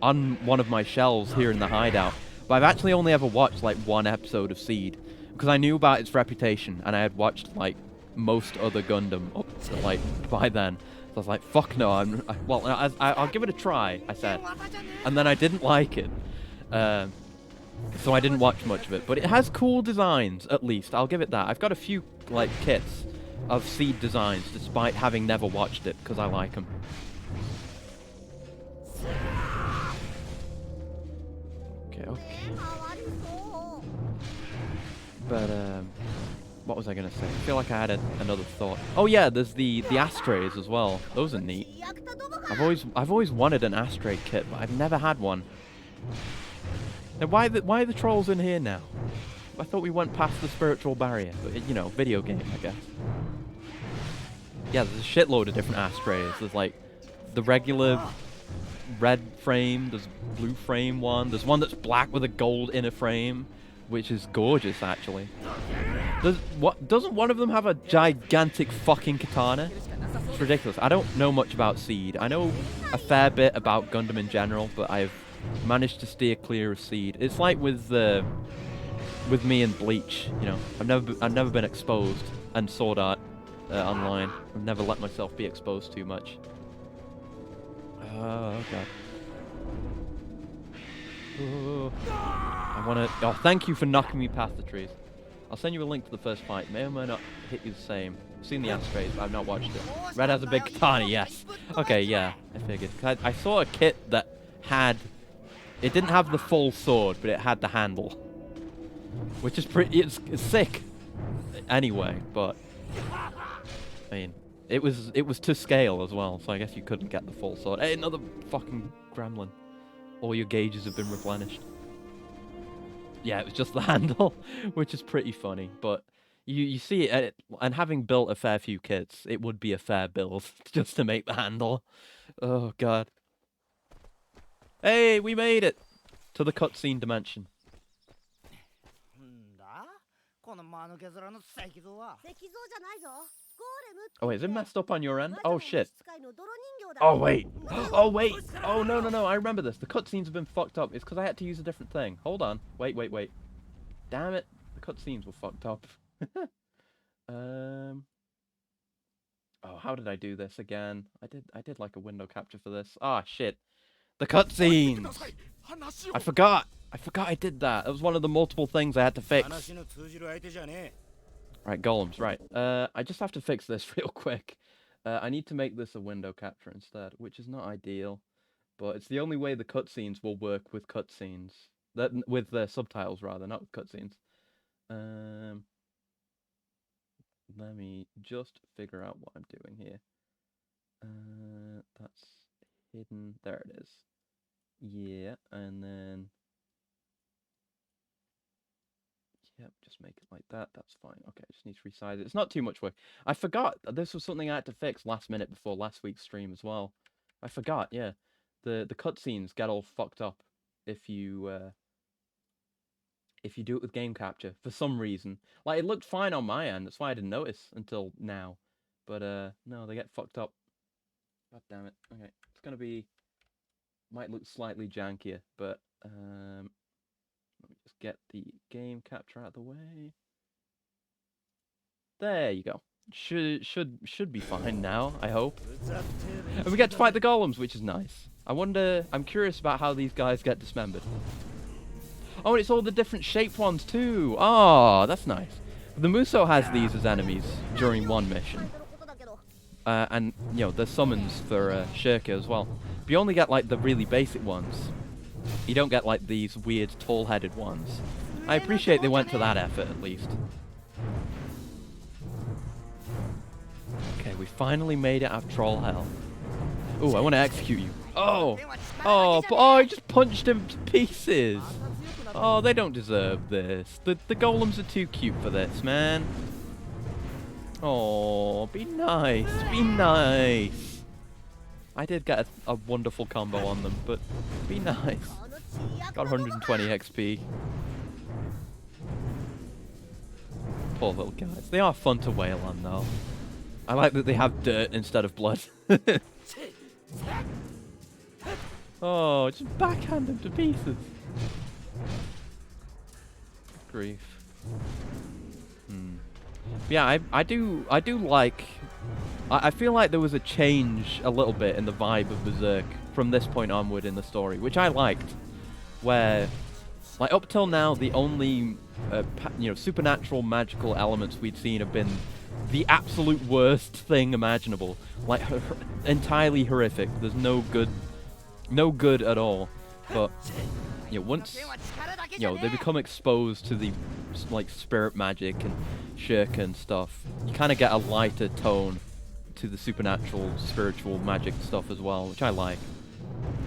on one of my shelves here in the hideout, but I've actually only ever watched like 1 episode of Seed because I knew about its reputation and I had watched like most other Gundam up to, like by then. So I was like, fuck no, I'll give it a try, I said, and then I didn't like it, so I didn't watch much of it. But it has cool designs, at least. I'll give it that. I've got a few like kits of Seed designs, despite having never watched it, because I like them. Okay. But, what was I going to say? I feel like I had another thought. Oh yeah, there's the ashtrays as well. Those are neat. I've always wanted an ashtray kit, but I've never had one. Now, why are the trolls in here now? I thought we went past the spiritual barrier. But, you know, video game, I guess. Yeah, there's a shitload of different ashtrays. There's like the regular red frame, there's blue frame one, there's one that's black with a gold inner frame, which is gorgeous actually. Doesn't one of them have a gigantic fucking katana? It's ridiculous. I don't know much about Seed. I know a fair bit about Gundam in general, but I've managed to steer clear of Seed. It's like with with me and Bleach, you know, I've never been exposed, and Sword Art online. I've never let myself be exposed too much. Oh god. Oh, I wanna. Oh, thank you for knocking me past the trees. I'll send you a link to the first fight. May or may not hit you the same. I've seen the ashtrays, but I've not watched it. Red has a big katana, yes. Okay, yeah, I figured. I saw a kit that had... It didn't have the full sword, but it had the handle. Which is pretty... It's sick. Anyway, but... I mean, it was to scale as well, so I guess you couldn't get the full sword. Hey, another fucking gremlin. All your gauges have been replenished. Yeah, it was just the handle, which is pretty funny, but you see it, and having built a fair few kits, it would be a fair build just to make the handle. Oh god. Hey, we made it to the cutscene dimension. Oh wait, is it messed up on your end? Oh shit. Oh wait. Oh wait. Oh no. I remember this. The cutscenes have been fucked up. It's because I had to use a different thing. Hold on. Wait. Damn it. The cutscenes were fucked up. Oh, how did I do this again? I did like a window capture for this. Ah, shit. The cutscenes. I forgot I did that. It was one of the multiple things I had to fix. Right, golems, right. I just have to fix this real quick. I need to make this a window capture instead, which is not ideal, but it's the only way the cutscenes will work with cutscenes. With the subtitles, rather, not with cutscenes. Let me just figure out what I'm doing here. That's hidden. There it is. Yeah, and then... Yep, just make it like that. That's fine. Okay, I just need to resize it. It's not too much work. I forgot this was something I had to fix last minute before last week's stream as well. I forgot, yeah. The cutscenes get all fucked up if you do it with game capture for some reason. Like, it looked fine on my end. That's why I didn't notice until now. But no, they get fucked up. God damn it. Okay, it's gonna be... Might look slightly jankier, but let me just get the game capture out of the way. There you go. Should be fine now, I hope. And we get to fight the golems, which is nice. I'm curious about how these guys get dismembered. Oh, and it's all the different shaped ones too. Oh, that's nice. The Muso has these as enemies during one mission. And, you know, there's summons for Shirka as well. But you only get, like, the really basic ones. You don't get, like, these weird tall-headed ones. I appreciate they went to that effort, at least. Okay, we finally made it out of troll hell. Ooh, I want to execute you. Oh! Oh, I just punched him to pieces! Oh, they don't deserve this. The golems are too cute for this, man. Oh, be nice. Be nice. I did get a wonderful combo on them, but be nice. Got 120 XP. Poor little guys. They are fun to wail on, though. I like that they have dirt instead of blood. Oh, just backhand them to pieces. Grief. Yeah, I do like... I feel like there was a change a little bit in the vibe of Berserk from this point onward in the story, which I liked. Where, like, up till now, the only, supernatural magical elements we'd seen have been the absolute worst thing imaginable. Like, entirely horrific. There's no good at all. But, once, they become exposed to the, like, spirit magic and shirka and stuff, you kind of get a lighter tone to the supernatural, spiritual magic stuff as well, which I like.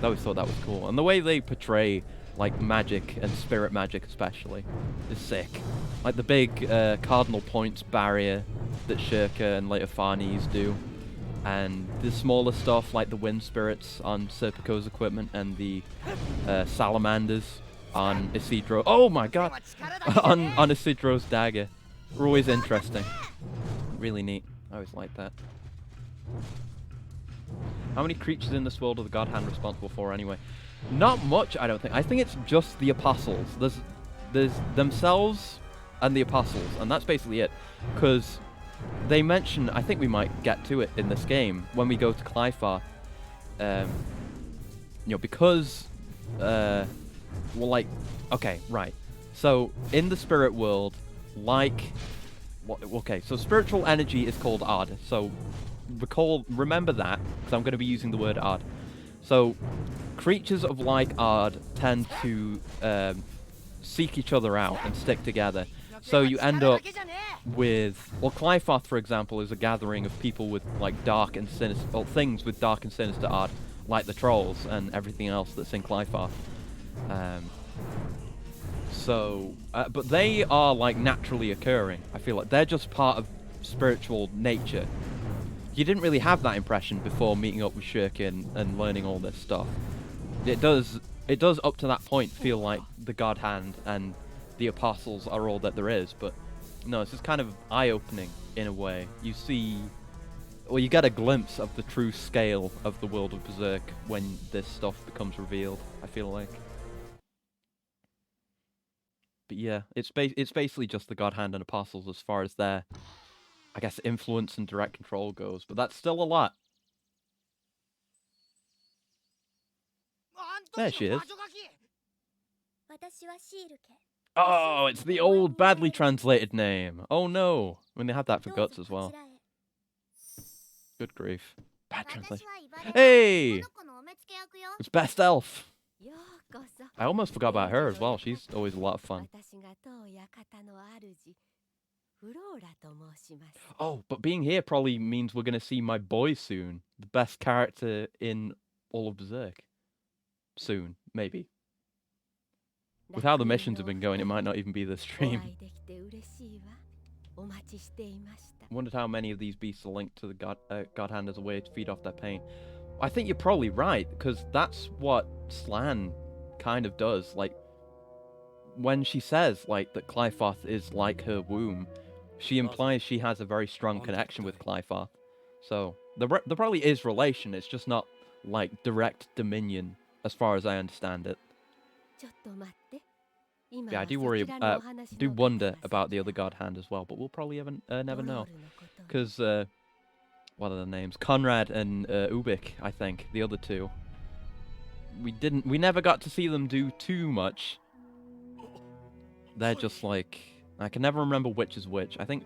I always thought that was cool. And the way they portray, like, magic and spirit magic especially is sick. Like the big cardinal points barrier that Shirka and later Farnes do. And the smaller stuff like the wind spirits on Serpico's equipment and the salamanders on Isidro. Oh my god! on Isidro's dagger. Were always interesting. Really neat. I always like that. How many creatures in this world are the God Hand responsible for anyway? Not much, I don't think. I think it's just the apostles. there's themselves and the apostles, and that's basically it. Because they mention, I think we might get to it in this game when we go to Clyfar. Because, well, like, okay, right. So in the spirit world, so spiritual energy is called Odd. So remember that, because I'm going to be using the word Odd. So creatures of like Odd tend to seek each other out and stick together. So you end up with, well, Clyfar, for example, is a gathering of people with like dark and sinister, well, things with dark and sinister Odd, like the trolls and everything else that's in Clyfar. But they are like naturally occurring. I feel like they're just part of spiritual nature. You didn't really have that impression before meeting up with Shirkin and learning all this stuff. It does up to that point feel like the God Hand and the apostles are all that there is, but no, it's just kind of eye-opening in a way. You see, well, you get a glimpse of the true scale of the world of Berserk when this stuff becomes revealed, I feel like. But yeah, it's basically just the God Hand and apostles as far as their, I guess, influence and direct control goes, but that's still a lot. There she is. Oh, it's the old, badly translated name. Oh no. I mean, they had that for Guts as well. Good grief. Bad translation. Hey! It's Best Elf. I almost forgot about her as well. She's always a lot of fun. Oh, but being here probably means we're going to see my boy soon. The best character in all of Berserk. Soon, maybe. With how the missions have been going, it might not even be this stream. Wondered how many of these beasts are linked to the God Hand as a way to feed off their pain. I think you're probably right, because that's what Slan kind of does. Like, when she says, like, that Clyfar is like her womb, she implies she has a very strong connection with Clyfar. So, there probably is relation, it's just not, like, direct dominion, as far as I understand it. Yeah, I do wonder about the other God Hand as well, but we'll probably never know. Because, what are the names? Conrad and Ubik, I think, the other two. We never got to see them do too much. They're just like, I can never remember which is which. I think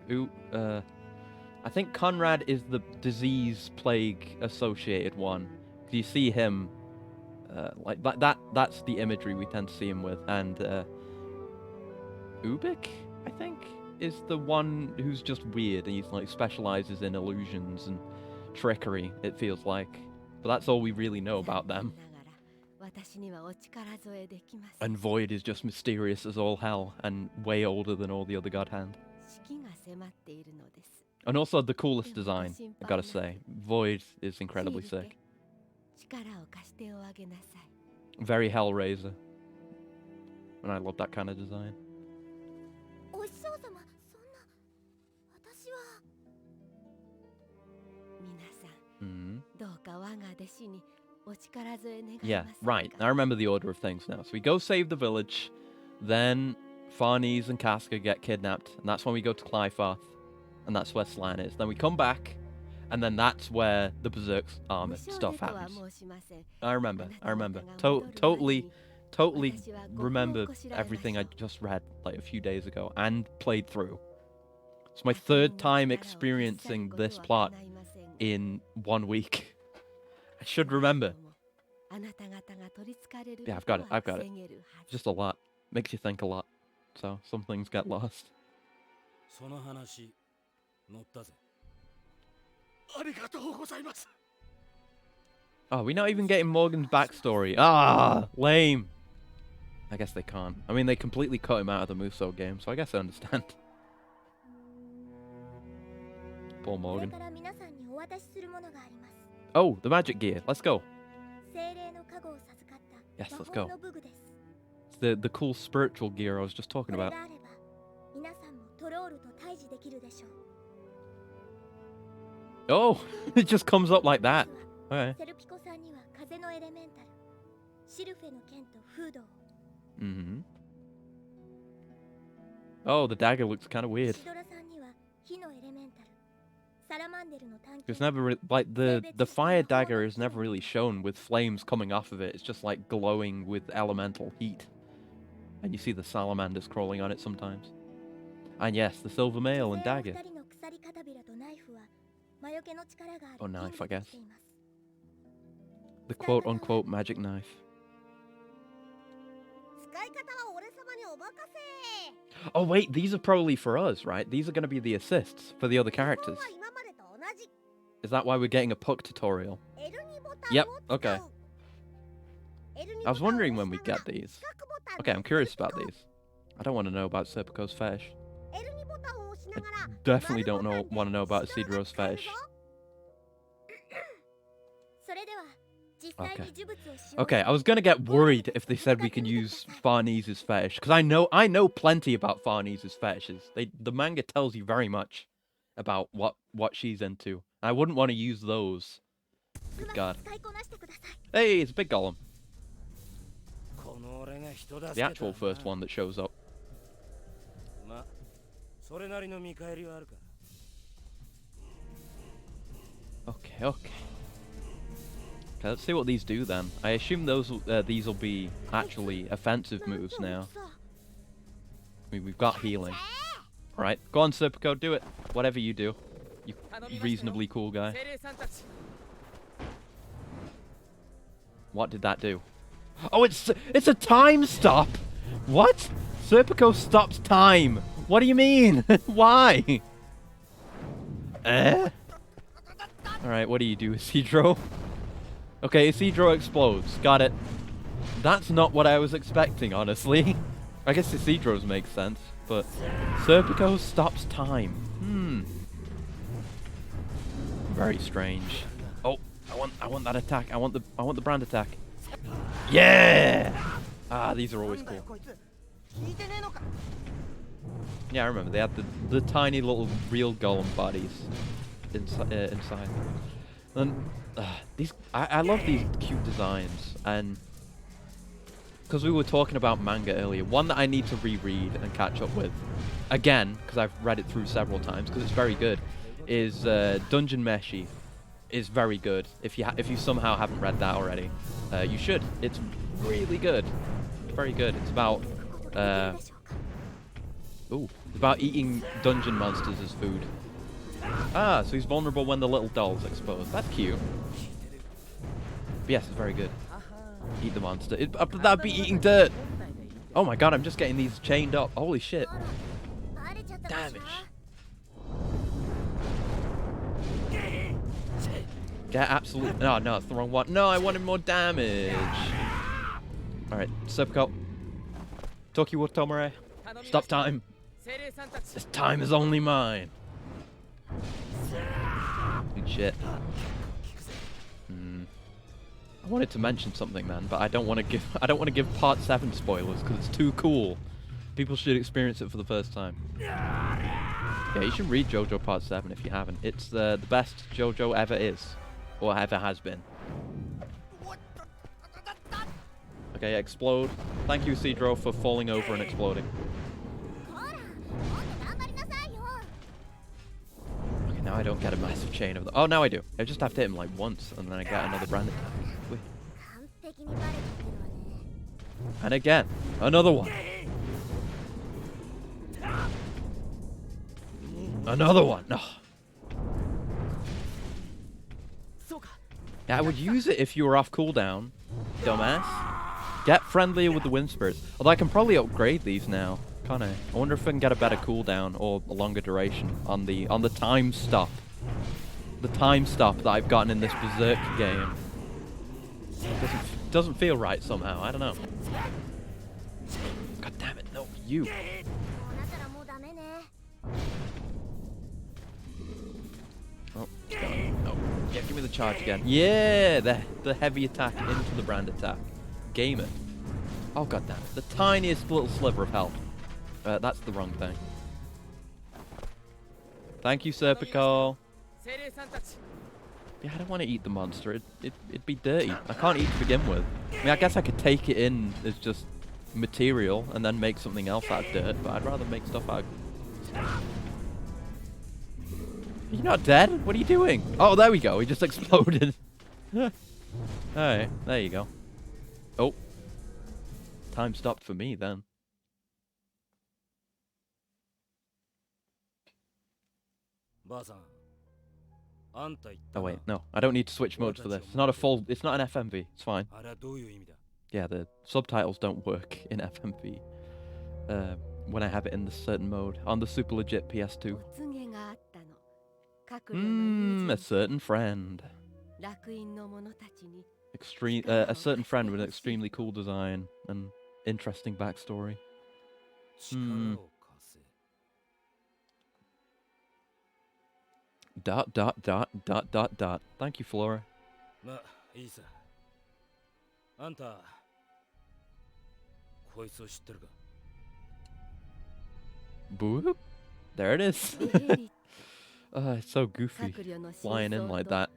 Conrad is the disease plague associated one. You see him, like that's the imagery we tend to see him with, and Ubik, I think, is the one who's just weird and he's like specializes in illusions and trickery, it feels like. But that's all we really know about them. And Void is just mysterious as all hell and way older than all the other God Hand. And also the coolest design, I gotta say. Void is incredibly sick. Very Hellraiser. And I love that kind of design. Yeah, right. I remember the order of things now. So we go save the village, then Farnese and Casca get kidnapped, and that's when we go to Clyfar, and that's where Slan is. Then we come back, and then that's where the Berserk armor stuff happens. I remember. Totally remember everything I just read like a few days ago and played through. It's my third time experiencing this plot in 1 week. I should remember. Yeah, I've got it. Just a lot. Makes you think a lot. So, some things get lost. Oh, we're not even getting Morgan's backstory. Ah, lame. I guess they can't. I mean, they completely cut him out of the Muso game, so I guess I understand. Poor Morgan. Oh, the magic gear. Let's go. Yes, let's go. It's the cool spiritual gear I was just talking about. Oh, it just comes up like that. Okay. Oh, the dagger looks kind of weird. It's never like the fire dagger is never really shown with flames coming off of it. It's just like glowing with elemental heat, and you see the salamanders crawling on it sometimes. And yes, the silver mail and dagger. Or knife, I guess. The quote-unquote magic knife. Oh wait, these are probably for us, right? These are going to be the assists for the other characters. Is that why we're getting a puck tutorial? Yep, okay. I was wondering when we'd get these. Okay, I'm curious about these. I don't want to know about Serpico's fetish. I definitely don't want to know about Isidro's fetish. Okay. Okay, I was gonna get worried if they said we can use Farnese's fetish, because I know plenty about Farnese's fetishes. The manga tells you very much about what she's into. I wouldn't want to use those. Good God. Hey, it's a big golem. The actual first one that shows up. Okay, okay. Okay, let's see what these do then. I assume these will be actually offensive moves now. I mean, we've got healing. Alright, go on, Serpico, do it. Whatever you do. You reasonably cool guy. What did that do? Oh, it's a time stop! What? Serpico stops time! What do you mean? Why? Alright, what do you do, Isidro? Okay, Isidro explodes. Got it. That's not what I was expecting, honestly. I guess Isidro's makes sense, but Serpico stops time. Very strange. Oh, I want that attack. I want the brand attack. Yeah! Ah, these are always cool. Yeah, I remember they had the tiny little real golem bodies inside. And I love these cute designs, and because we were talking about manga earlier, one that I need to reread and catch up with again, because I've read it through several times because it's very good, is Dungeon Meshi. Is very good. If you somehow haven't read that already, you should. It's really good. It's very good. It's about it's about eating dungeon monsters as food. Ah, so he's vulnerable when the little doll's exposed. That's cute. But yes, it's very good. Eat the monster. That'd be eating dirt. Oh my god, I'm just getting these chained up. Holy shit. Damage. Get absolute. No, it's the wrong one. No, I wanted more damage. Alright, Serpico. Toki wo Tomare. Stop time. This time is only mine. Good shit. I wanted to mention something, man, but I don't want to give Part 7 spoilers because it's too cool. People should experience it for the first time. Yeah, you should read JoJo Part 7 if you haven't. It's the best JoJo ever is, or ever has been. Okay, explode. Thank you, Isidro, for falling over and exploding. Okay, now I don't get a massive chain of the. Oh, now I do. I just have to hit him like once, and then I get another brand attack. Wait. And again, another one. Another one. No. Yeah, I would use it if you were off cooldown, dumbass. Get friendlier with the wind spirits. Although I can probably upgrade these now, can't I? I wonder if I can get a better cooldown or a longer duration on the time stop. The time stop that I've gotten in this Berserk game. Doesn't feel right somehow. I don't know. God damn it! No, you. Oh, no. Yeah, give me the charge again. Yeah, the heavy attack into the brand attack. Game it. Oh god damn it. The tiniest little sliver of health. That's the wrong thing. Thank you, Serpico. Yeah, I don't want to eat the monster. It'd be dirty. I can't eat to begin with. I mean, I guess I could take it in as just material and then make something else out of dirt, but I'd rather make stuff out. You're not dead? What are you doing? Oh, there we go. He just exploded. Alright, there you go. Oh. Time stopped for me then. Oh wait, no. I don't need to switch modes for this. It's not a full... It's not an FMV. It's fine. Yeah, the subtitles don't work in FMV. When I have it in the certain mode. On the super legit PS2. A certain friend. A certain friend with an extremely cool design and interesting backstory. Dot, dot, dot, dot, dot, dot. Thank you, Flora. Boop. There it is. It's so goofy. Flying in like that.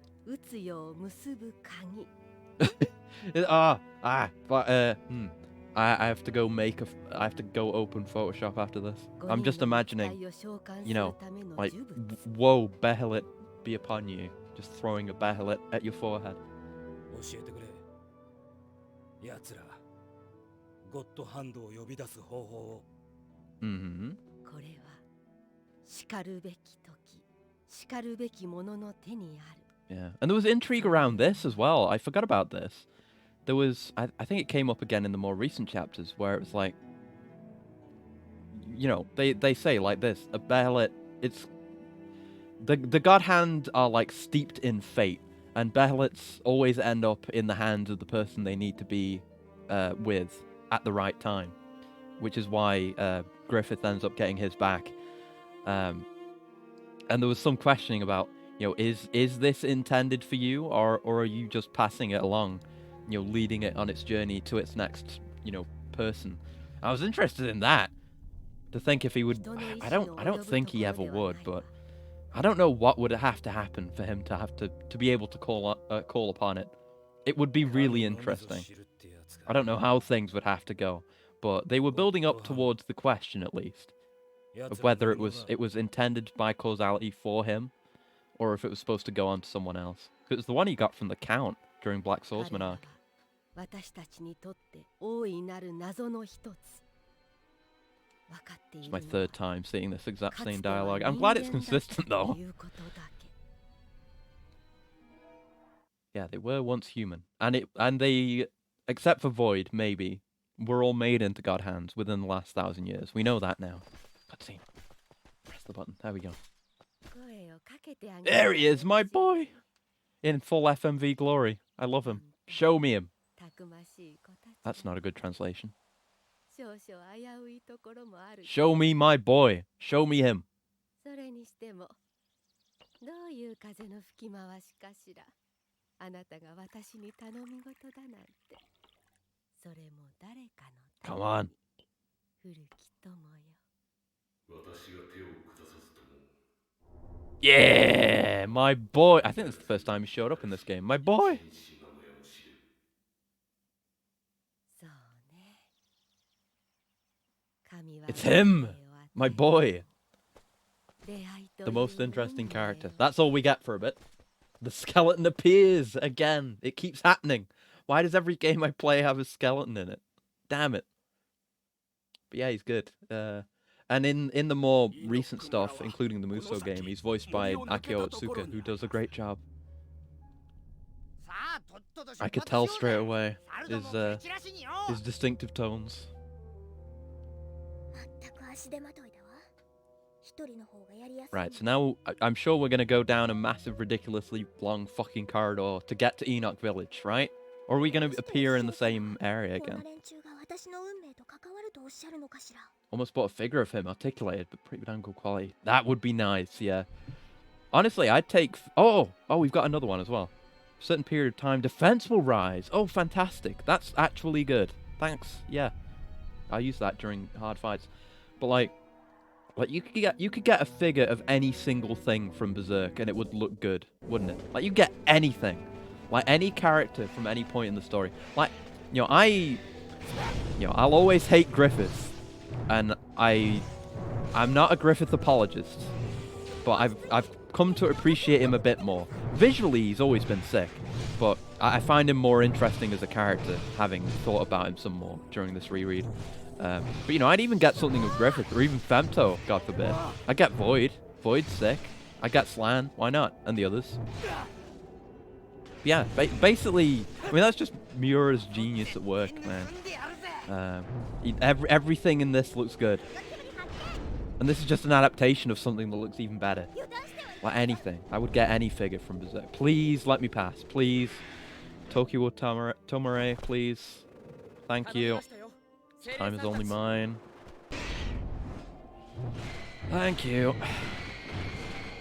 But I have to go I have to go open Photoshop after this. I'm just imagining, you know, like, whoa, Behelit be upon you. Just throwing a Behelit at your forehead. Mm-hmm. Yeah, and there was intrigue around this as well. I forgot about this. There was, I think it came up again in the more recent chapters, where it was like, you know, they say like this, a Behelit, it's, the God Hand are like steeped in fate, and Behelits always end up in the hands of the person they need to be with at the right time, which is why Griffith ends up getting his back. And there was some questioning about, you know, is this intended for you, or are you just passing it along, you know, leading it on its journey to its next, you know, person? I was interested in that, to think if he would. I don't think he ever would, but I don't know what would have to happen for him to have to be able to call upon it. It would be really interesting. I don't know how things would have to go, but they were building up towards the question, at least, of whether it was intended by causality for him, or if it was supposed to go on to someone else. It was the one he got from the Count during Black Swordsman arc. It's my third time seeing this exact same dialogue. I'm glad it's consistent, though. Yeah, they were once human, and they, except for Void, maybe, were all made into God Hands within the last 1,000 years. We know that now. Cutscene. Press the button. There we go. There he is, my boy! In full FMV glory. I love him. Show me him. That's not a good translation. Show me my boy. Show me him. Come on. Yeah, my boy. I think that's the first time he showed up in this game. My boy. It's him. My boy. The most interesting character. That's all we get for a bit. The skeleton appears again. It keeps happening. Why does every game I play have a skeleton in it? Damn it. But yeah, he's good. And in the more recent stuff, including the Muso game, he's voiced by Akio Otsuka, who does a great job. I could tell straight away his distinctive tones. Right, so now I'm sure we're going to go down a massive, ridiculously long fucking corridor to get to Enoch Village, right? Or are we going to appear in the same area again? Almost bought a figure of him, articulated, but pretty damn good quality. That would be nice, yeah. Honestly, I'd take... Oh, we've got another one as well. Certain period of time, defense will rise. Oh, fantastic. That's actually good. Thanks, yeah. I'll use that during hard fights. But, like you could get a figure of any single thing from Berserk and it would look good, wouldn't it? Like, you get anything. Like, any character from any point in the story. Like, you know, You know, I'll always hate Griffith, and I'm not a Griffith apologist, but I've come to appreciate him a bit more. Visually, he's always been sick, but I find him more interesting as a character, having thought about him some more during this reread. But you know, I'd even get something with Griffith, or even Femto, God forbid. I'd get Void. Void's sick. I'd get Slan. Why not? And the others. Yeah, basically, I mean, that's just Miura's genius at work, man. Everything in this looks good. And this is just an adaptation of something that looks even better. Like anything. I would get any figure from Berserk. Please let me pass. Please. Tokyo Tomare, please. Thank you. Time is only mine. Thank you.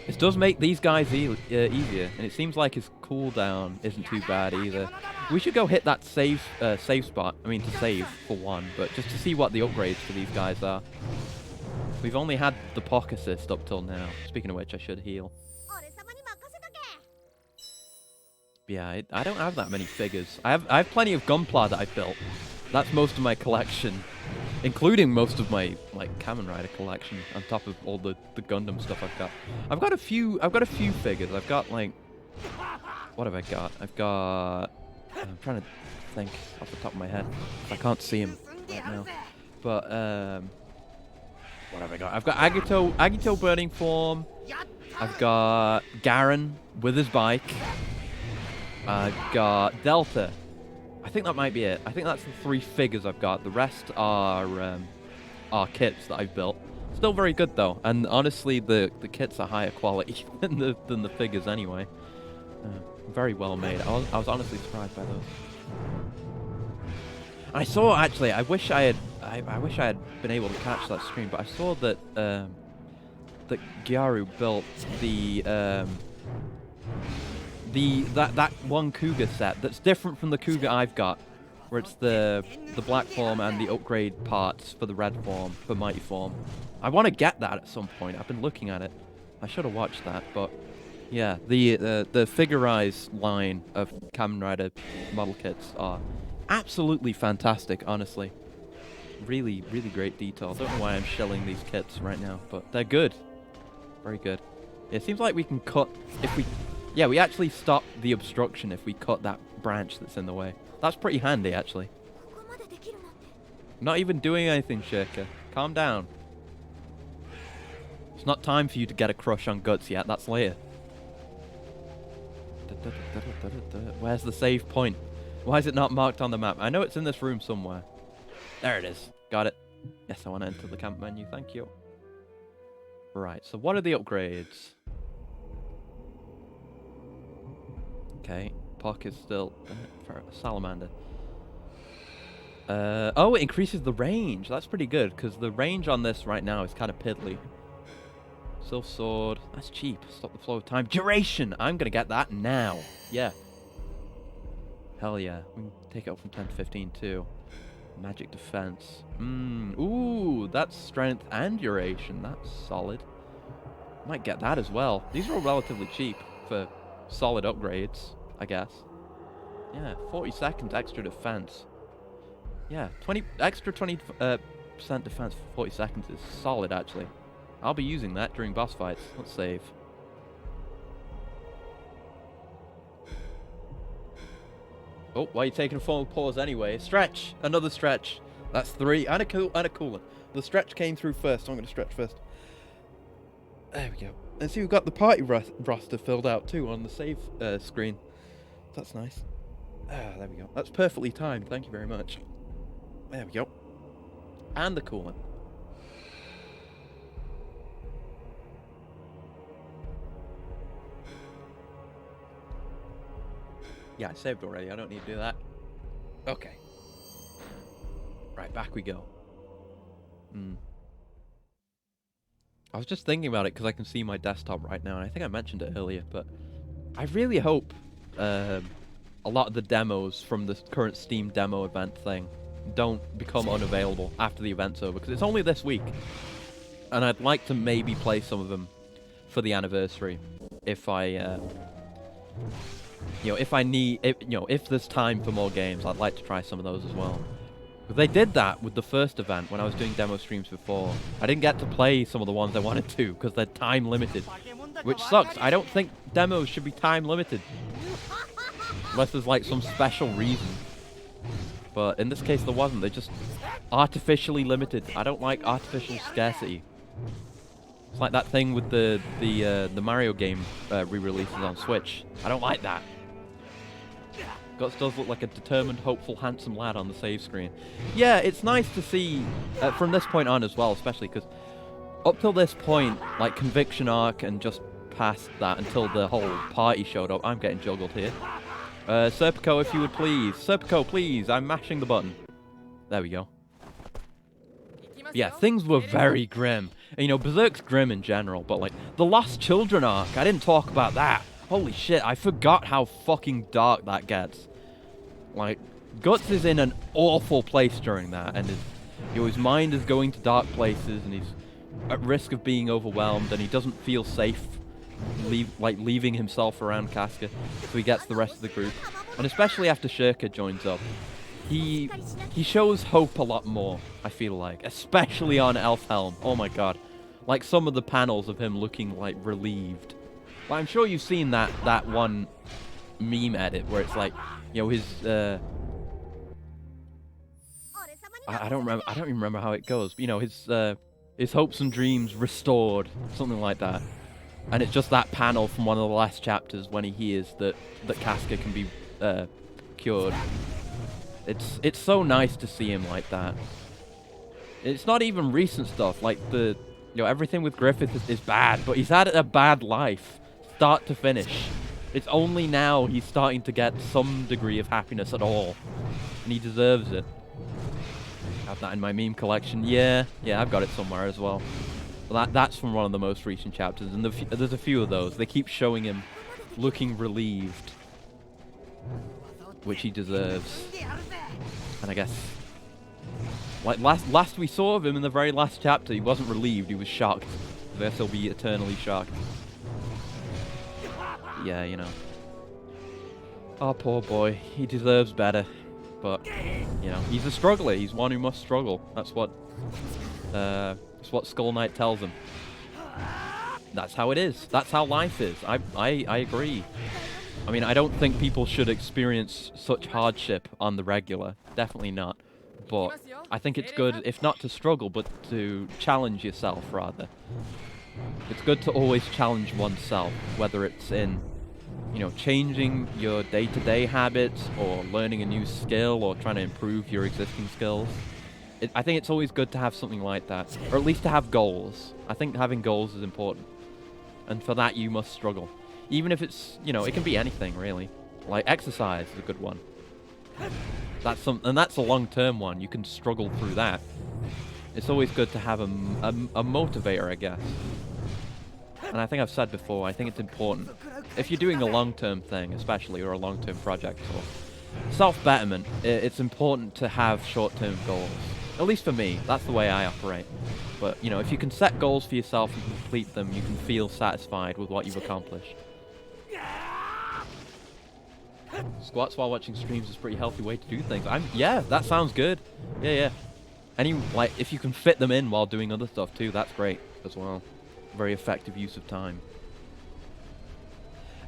This does make these guys easier, and it seems like his cooldown isn't too bad either. We should go hit that save spot. I mean, to save for one, but just to see what the upgrades for these guys are. We've only had the POC assist up till now. Speaking of which, I should heal. Yeah, I don't have that many figures. I have plenty of Gunpla that I've built. That's most of my collection, including most of my like Kamen Rider collection. On top of all the Gundam stuff I've got. I've got a few figures. I've got like, what have I got? I'm trying to think off the top of my head. I can't see him right now. But what have I got? I've got Agito Burning Form. I've got Garen with his bike. I've got Delta. I think that might be it. I think that's the 3 figures I've got. The rest are kits that I've built. Still very good though, and honestly, the kits are higher quality than the figures anyway. Very well made. I was honestly surprised by those. I saw actually. I wish I had been able to catch that stream, but I saw that that Gyaru built that one Cougar set that's different from the Cougar I've got, where it's the black form and the upgrade parts for the red form, for Mighty Form. I want to get that at some point. I've been looking at it. I should have watched that, but yeah, the Figurized line of Kamen Rider model kits are absolutely fantastic, honestly. Really, really great detail. I don't know why I'm shelling these kits right now, but they're good. Very good. It seems like we can cut if we... Yeah, we actually stop the obstruction if we cut that branch that's in the way. That's pretty handy, actually. Not even doing anything, Shaker. Calm down. It's not time for you to get a crush on Guts yet. That's later. Where's the save point? Why is it not marked on the map? I know it's in this room somewhere. There it is. Got it. Yes, I want to enter the camp menu. Thank you. Right, so what are the upgrades? Okay, POC is still for a salamander. Oh, it increases the range. That's pretty good, because the range on this right now is kind of piddly. Silph Sword. That's cheap. Stop the flow of time. Duration! I'm going to get that now. Yeah. Hell yeah. We can take it up from 10 to 15 too. Magic Defense. Ooh, that's strength and duration. That's solid. Might get that as well. These are all relatively cheap for solid upgrades, I guess. Yeah, 40 seconds extra defense. Yeah, 20 percent defense for 40 seconds is solid, actually. I'll be using that during boss fights. Let's save. Oh, why are you taking a formal pause anyway? Stretch! Another stretch. That's 3. And a cooler. The stretch came through first, so I'm going to stretch first. There we go. And see, we've got the party roster filled out too on the save screen. That's nice. There we go. That's perfectly timed. Thank you very much. There we go. And the coolant. Yeah, I saved already. I don't need to do that. Okay. Right, back we go. I was just thinking about it because I can see my desktop right now, and I think I mentioned it earlier, but I really hope a lot of the demos from the current Steam demo event thing don't become unavailable after the event's over, because it's only this week, and I'd like to maybe play some of them for the anniversary if I, if there's time for more games. I'd like to try some of those as well. But they did that with the first event when I was doing demo streams before. I didn't get to play some of the ones I wanted to because they're time limited. Which sucks. I don't think demos should be time limited. Unless there's like some special reason. But in this case there wasn't. They're just artificially limited. I don't like artificial scarcity. It's like that thing with the Mario game re-releases on Switch. I don't like that. Guts does look like a determined, hopeful, handsome lad on the save screen. Yeah, it's nice to see from this point on as well, especially because up till this point, like Conviction Arc and just past that until the whole party showed up. I'm getting juggled here. Serpico, if you would please. Serpico, please. I'm mashing the button. There we go. Yeah, things were very grim. And, you know, Berserk's grim in general, but like the Lost Children arc, I didn't talk about that. Holy shit, I forgot how fucking dark that gets. Like, Guts is in an awful place during that, and his mind is going to dark places, and he's at risk of being overwhelmed, and he doesn't feel safe leaving himself around Casca, so he gets the rest of the group. And especially after Shirka joins up, he shows hope a lot more, I feel like, especially on Elfhelm. Oh my god. Like some of the panels of him looking like relieved. Well, I'm sure you've seen that one meme edit where it's like, you know, his I don't even remember how it goes, but, you know, his hopes and dreams restored, something like that. And it's just that panel from one of the last chapters when he hears that Casca can be cured. It's so nice to see him like that. It's not even recent stuff, like everything with Griffith is bad, but he's had a bad life, start to finish. It's only now he's starting to get some degree of happiness at all, and he deserves it. I have that in my meme collection. Yeah, I've got it somewhere as well. That's from one of the most recent chapters, and there's a few of those. They keep showing him looking relieved, which he deserves. And I guess, like last we saw of him in the very last chapter, he wasn't relieved, he was shocked. I guess he'll be eternally shocked. Yeah, you know. Oh, poor boy. He deserves better. But, you know, he's a struggler. He's one who must struggle. That's what Skull Knight tells him. That's how it is. That's how life is. I agree. I mean, I don't think people should experience such hardship on the regular. Definitely not. But I think it's good, if not to struggle, but to challenge yourself, rather. It's good to always challenge oneself, whether it's in, you know, changing your day-to-day habits, or learning a new skill, or trying to improve your existing skills. I think it's always good to have something like that, or at least to have goals. I think having goals is important. And for that, you must struggle. Even if it's, you know, it can be anything, really. Like, exercise is a good one. And that's a long-term one. You can struggle through that. It's always good to have a motivator, I guess. And I think I've said before, I think it's important. If you're doing a long-term thing, especially, or a long-term project, or self-betterment, it's important to have short-term goals. At least for me, that's the way I operate. But, you know, if you can set goals for yourself and complete them, you can feel satisfied with what you've accomplished. Squats while watching streams is a pretty healthy way to do things. Yeah, that sounds good. Yeah. Like, if you can fit them in while doing other stuff too, that's great as well. Very effective use of time.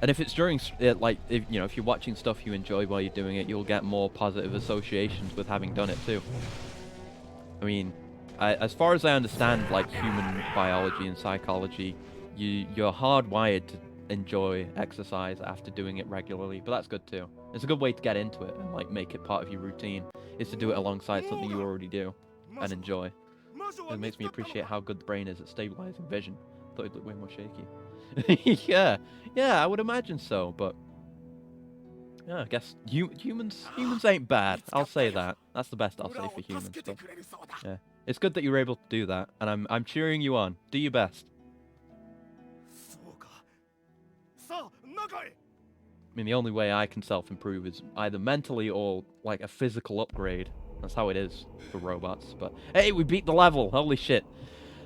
And if it's during, if you're watching stuff you enjoy while you're doing it, you'll get more positive associations with having done it too. I mean, as far as I understand, like, human biology and psychology, you're hardwired to enjoy exercise after doing it regularly, but that's good too. It's a good way to get into it and, like, make it part of your routine, is to do it alongside something you already do and enjoy. It makes me appreciate how good the brain is at stabilizing vision. Thought it'd look way more shaky. yeah, I would imagine so, but yeah, I guess humans ain't bad. I'll say that. That's the best I'll say for humans. But yeah, it's good that you're able to do that, and I'm cheering you on. Do your best. I mean, the only way I can self-improve is either mentally or, like, a physical upgrade. That's how it is for robots. But hey, we beat the level. Holy shit.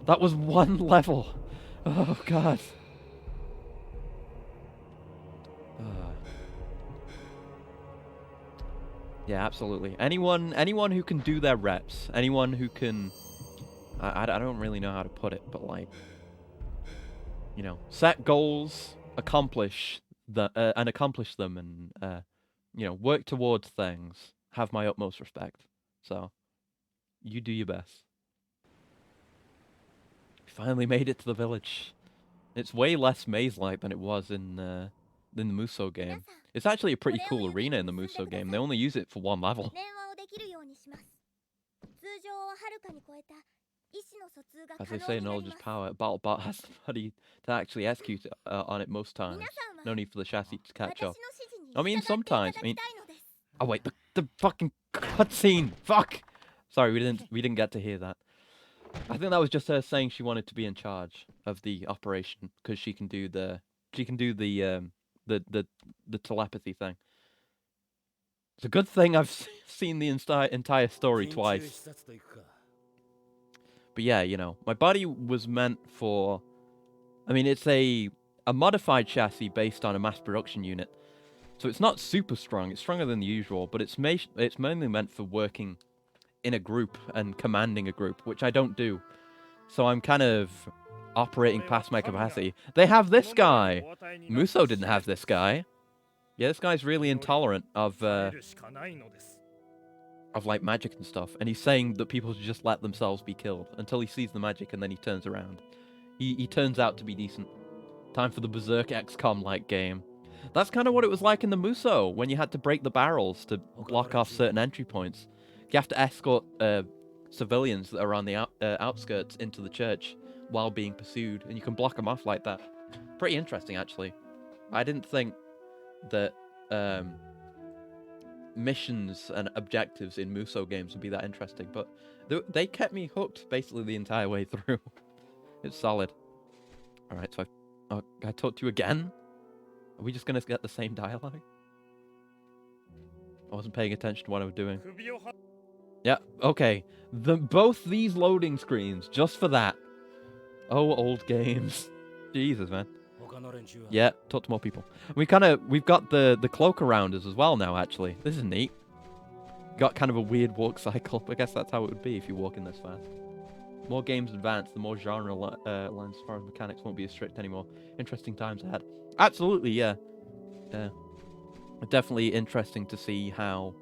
That was one level. Oh, God. Yeah, absolutely. Anyone who can do their reps, anyone who can, I don't really know how to put it, but like, you know, set goals, accomplish and accomplish them, and you know, work towards things. Have my utmost respect. So, you do your best. Finally made it to the village. It's way less maze-like than it was in the Muso game. It's actually a pretty cool arena in the Muso game. They only use it for one level. As they say, knowledge is power. BattleBot has the money to actually execute on it most times. No need for the chassis to catch up. I mean, sometimes. I mean, oh wait, the fucking cutscene. Fuck. Sorry, we didn't get to hear that. I think that was just her saying she wanted to be in charge of the operation because she can do the the telepathy thing. It's a good thing I've seen the entire story twice. But yeah, you know, my body was meant for. I mean, it's a modified chassis based on a mass production unit, so it's not super strong. It's stronger than the usual, but it's mainly meant for working in a group and commanding a group, which I don't do. So I'm kind of operating past my capacity. They have this guy. Muso didn't have this guy. Yeah, this guy's really intolerant of like magic and stuff, and he's saying that people should just let themselves be killed until he sees the magic, and then he turns around. He turns out to be decent. Time for the Berserk XCOM-like game. That's kind of what it was like in the Muso, when you had to break the barrels to block off certain entry points. You have to escort civilians that are on the outskirts into the church while being pursued, and you can block them off like that. Pretty interesting, actually. I didn't think that missions and objectives in Muso games would be that interesting, but they kept me hooked basically the entire way through. It's solid. Alright, so I talked to you again? Are we just gonna get the same dialogue? I wasn't paying attention to what I was doing. Yeah, okay. Both these loading screens, just for that. Oh, old games. Jesus, man. Yeah, talk to more people. We've got the cloak around us as well now, actually. This is neat. Got kind of a weird walk cycle. I guess that's how it would be if you walk in this fast. More games advance, the more genre lines as far as mechanics won't be as strict anymore. Interesting times ahead. Absolutely, yeah. Definitely interesting to see how,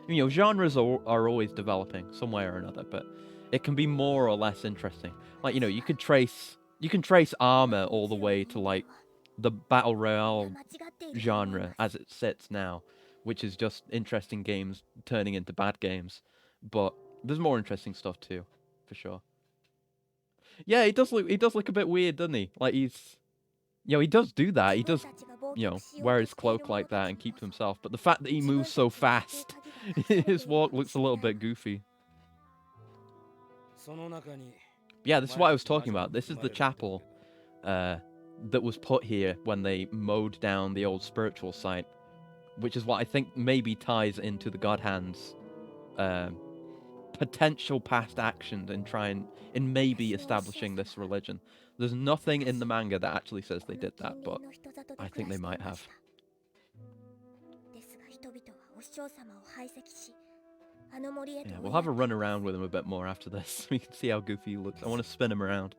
you know, genres are always developing some way or another, but it can be more or less interesting. Like, you know, you can trace Armor all the way to like the battle royale genre as it sits now, which is just interesting games turning into bad games. But there's more interesting stuff too, for sure. Yeah, he does look a bit weird, doesn't he? Like he's, you know, he does do that. He does, you know, wear his cloak like that and keep to himself. But the fact that he moves so fast, his walk looks a little bit goofy. Yeah, this is what I was talking about. This is the chapel that was put here when they mowed down the old spiritual site, which is what I think maybe ties into the God Hand's potential past actions in maybe establishing this religion. There's nothing in the manga that actually says they did that, but I think they might have. Yeah, we'll have a run around with him a bit more after this. We can see how goofy he looks. I want to spin him around.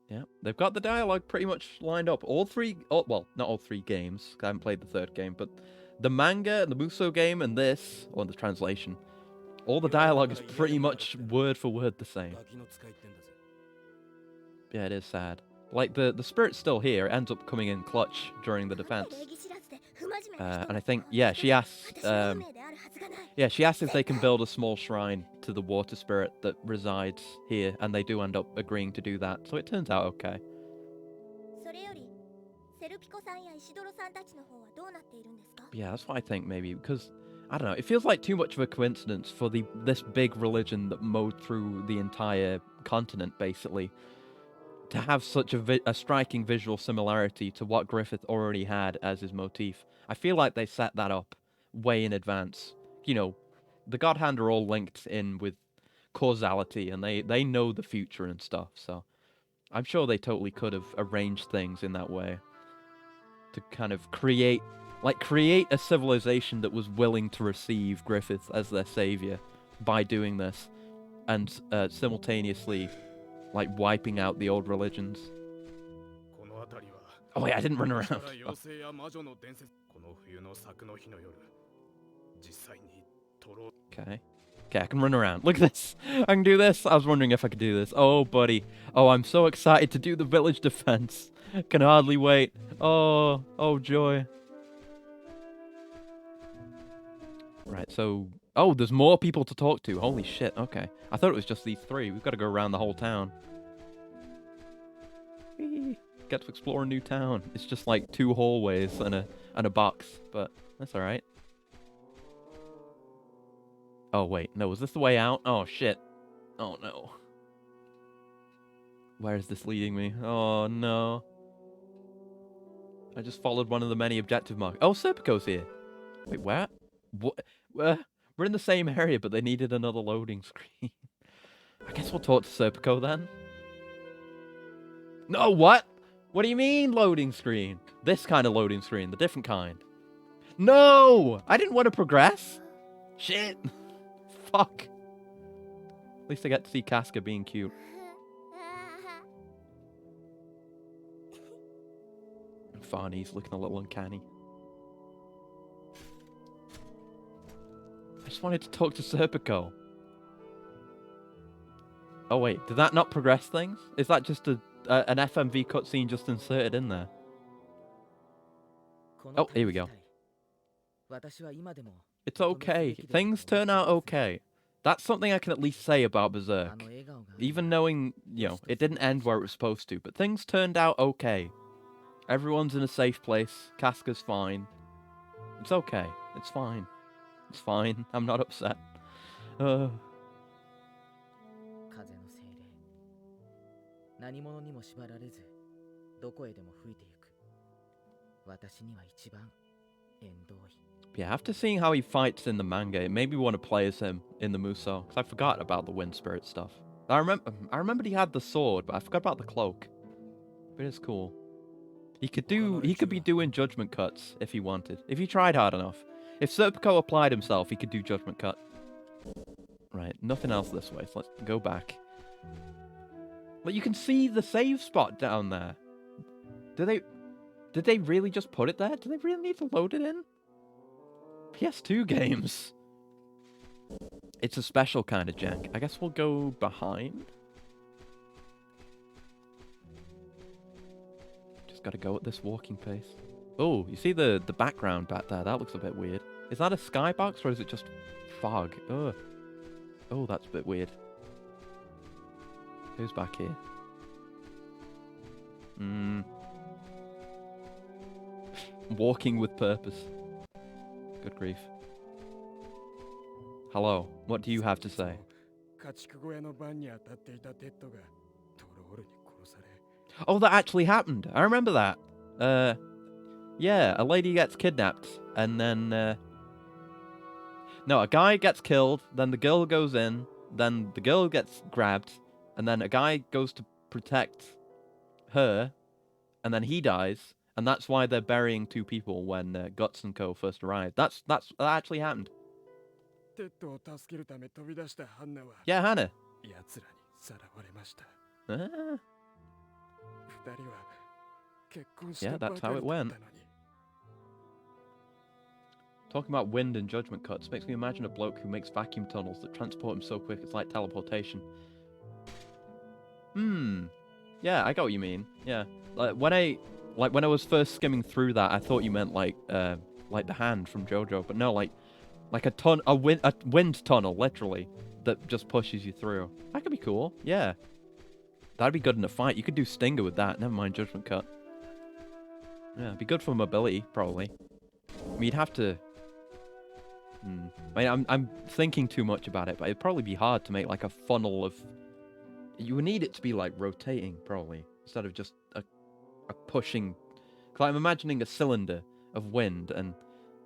Yeah, they've got the dialogue pretty much lined up. Well, not all three games. I haven't played the third game, but the manga, the Muso game, and this, or the translation, all the dialogue is pretty much word for word the same. Yeah, it is sad. Like, the spirit's still here. It ends up coming in clutch during the defense. And I think, yeah, she asks if they can build a small shrine to the water spirit that resides here, and they do end up agreeing to do that. So it turns out okay. Yeah, that's what I think, maybe, because, I don't know, it feels like too much of a coincidence for this big religion that mowed through the entire continent, basically, to have such a striking visual similarity to what Griffith already had as his motif. I feel like they set that up way in advance. You know, the God Hand are all linked in with causality, and they know the future and stuff. So I'm sure they totally could have arranged things in that way to kind of create a civilization that was willing to receive Griffith as their savior by doing this, and simultaneously like wiping out the old religions. Oh wait, I didn't run around. Oh. Okay. Okay, I can run around. Look at this. I can do this. I was wondering if I could do this. Oh, buddy. Oh, I'm so excited to do the village defense. Can hardly wait. Oh, oh, joy. Right, so... Oh, there's more people to talk to. Holy shit, okay. I thought it was just these three. We've got to go around the whole town. Whee! Get to explore a new town. It's just like 2 hallways and a box, but that's alright. Oh, wait. No, was this the way out? Oh, shit. Oh, no. Where is this leading me? Oh, no. I just followed one of the many objective markers. Oh, Serpico's here. Wait, where? What? Where? We're in the same area, but they needed another loading screen. I guess we'll talk to Serpico then. No, what? What do you mean, loading screen? This kind of loading screen, the different kind. No! I didn't want to progress. Shit. Fuck. At least I get to see Casca being cute. And Farney's looking a little uncanny. I just wanted to talk to Serpico. Oh wait, did that not progress things? Is that just an FMV cutscene just inserted in there? Oh, here we go. It's okay. Things turn out okay. That's something I can at least say about Berserk. Even knowing, you know, it didn't end where it was supposed to, but things turned out okay. Everyone's in a safe place. Casca's fine. It's okay. It's fine. It's fine. I'm not upset. Yeah, after seeing how he fights in the manga, it made me want to play as him in the Musou, because I forgot about the wind spirit stuff. I remembered he had the sword, but I forgot about the cloak. But it's cool. He could be doing judgment cuts if he wanted. If he tried hard enough. If Serpico applied himself, he could do judgment cut. Right, nothing else this way, so let's go back. Like, you can see the save spot down there. Did they really just put it there? Do they really need to load it in? PS2 games. It's a special kind of jank. I guess we'll go behind. Just gotta go at this walking pace. Oh, you see the background back there? That looks a bit weird. Is that a skybox or is it just fog? Ugh. Oh, that's a bit weird. Who's back here? Walking with purpose. Good grief. Hello, what do you have to say? Oh, that actually happened. I remember that. Yeah, a lady gets kidnapped, and then, no, a guy gets killed, then the girl goes in, then the girl gets grabbed, and then a guy goes to protect her, and then he dies, and that's why they're burying 2 people when Guts and Co. first arrived. That actually happened. Yeah, Hannah. Yeah, that's how it went. Talking about wind and judgment cuts makes me imagine a bloke who makes vacuum tunnels that transport him so quick it's like teleportation. Yeah, I got what you mean. Yeah, when I was first skimming through that, I thought you meant like the hand from JoJo, but no, like a wind tunnel, literally, that just pushes you through. That could be cool. Yeah, that'd be good in a fight. You could do Stinger with that. Never mind judgment cut. Yeah, it'd be good for mobility, probably. I mean, you'd have to. I mean, I'm thinking too much about it, but it'd probably be hard to make like a funnel of. You would need it to be like rotating, probably, instead of just a pushing. Because I'm imagining a cylinder of wind, and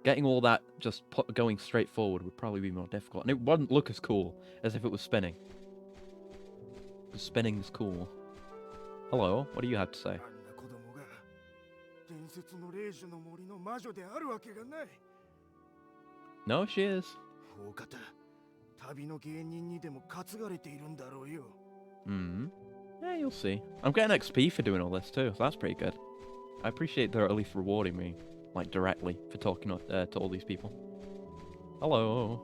getting all that just going straight forward would probably be more difficult, and it wouldn't look as cool as if it was spinning. Spinning's cool. Hello, what do you have to say? No, she is. Yeah, you'll see. I'm getting XP for doing all this too, so that's pretty good. I appreciate they're at least rewarding me, like, directly for talking to all these people. Hello.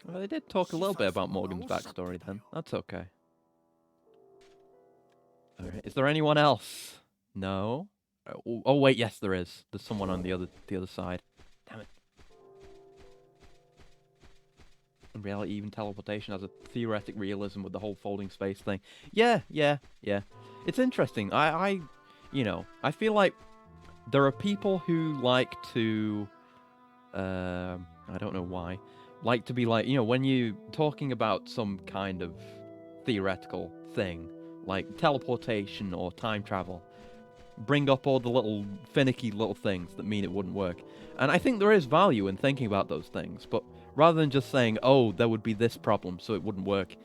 Well, they did talk a little bit about Morgan's backstory then. That's okay. Alright, is there anyone else? No? Oh wait, yes there is. There's someone on the other side. Damn it. In reality, even teleportation has a theoretic realism with the whole folding space thing. Yeah. It's interesting. You know, I feel like there are people who like to, I don't know why, like to be like, you know, when you talking about some kind of theoretical thing, like teleportation or time travel, bring up all the little finicky little things that mean it wouldn't work. And I think there is value in thinking about those things, but rather than just saying, oh, there would be this problem, so it wouldn't work,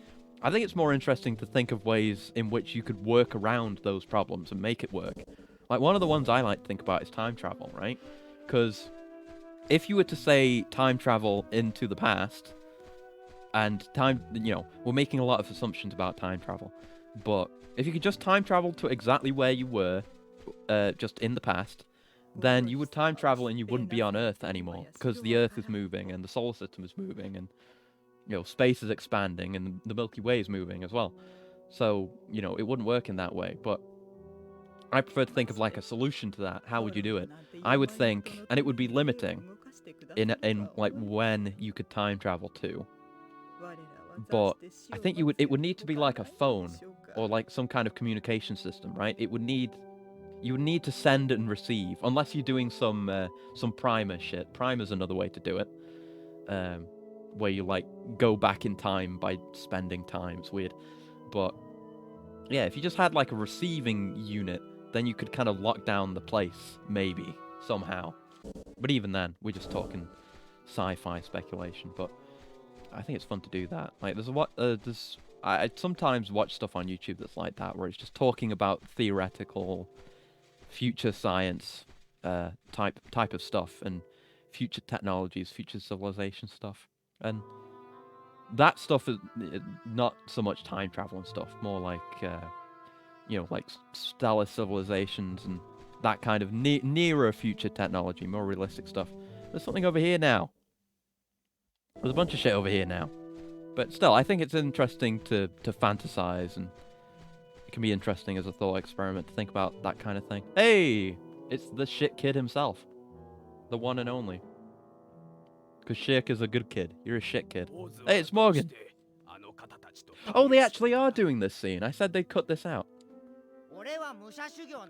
I think it's more interesting to think of ways in which you could work around those problems and make it work. Like, one of the ones I like to think about is time travel, right? Because if you were to say time travel into the past, and time, you know, we're making a lot of assumptions about time travel, but if you could just time travel to exactly where you were, just in the past, then you would time travel and you wouldn't be on Earth anymore, because the Earth is moving and the solar system is moving and, you know, space is expanding and the Milky Way is moving as well. So, you know, it wouldn't work in that way, but I prefer to think of like a solution to that. How would you do it? I would think, and it would be limiting in like when you could time travel to. But I think it would need to be like a phone or like some kind of communication system, right? You would need to send and receive, unless you're doing some primer shit. Primer's another way to do it, where you like go back in time by spending time. It's weird, but yeah, if you just had like a receiving unit, then you could kind of lock down the place, maybe somehow. But even then, we're just talking sci-fi speculation. But I think it's fun to do that. Like, I sometimes watch stuff on YouTube that's like that, where it's just talking about theoretical future science type of stuff and future technologies, future civilization stuff, and that stuff is not so much time travel and stuff, more like you know, like stellar civilizations and that kind of nearer future technology, more realistic stuff. There's something over here now. There's a bunch of shit over here now, but still, I think it's interesting to fantasize, and it can be interesting as a thought experiment to think about that kind of thing. Hey, it's the shit kid himself, the one and only. Because Shirk is a good kid. You're a shit kid. Hey, it's Morgan. Oh, they actually are doing this scene. I said they'd cut this out.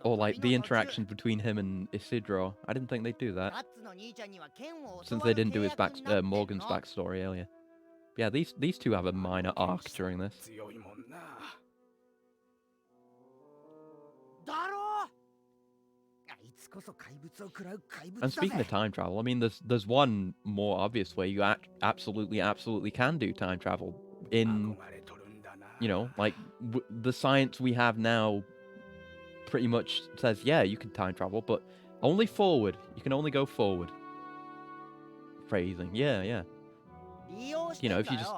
Or like the interaction between him and Isidro. I didn't think they'd do that, since they didn't do his Morgan's backstory earlier. Yeah, these two have a minor arc during this. And speaking of time travel, I mean, there's one more obvious way you absolutely can do time travel in, you know, like the science we have now pretty much says, yeah, you can time travel, but only forward. You can only go forward. Phrasing, yeah. You know, if you just,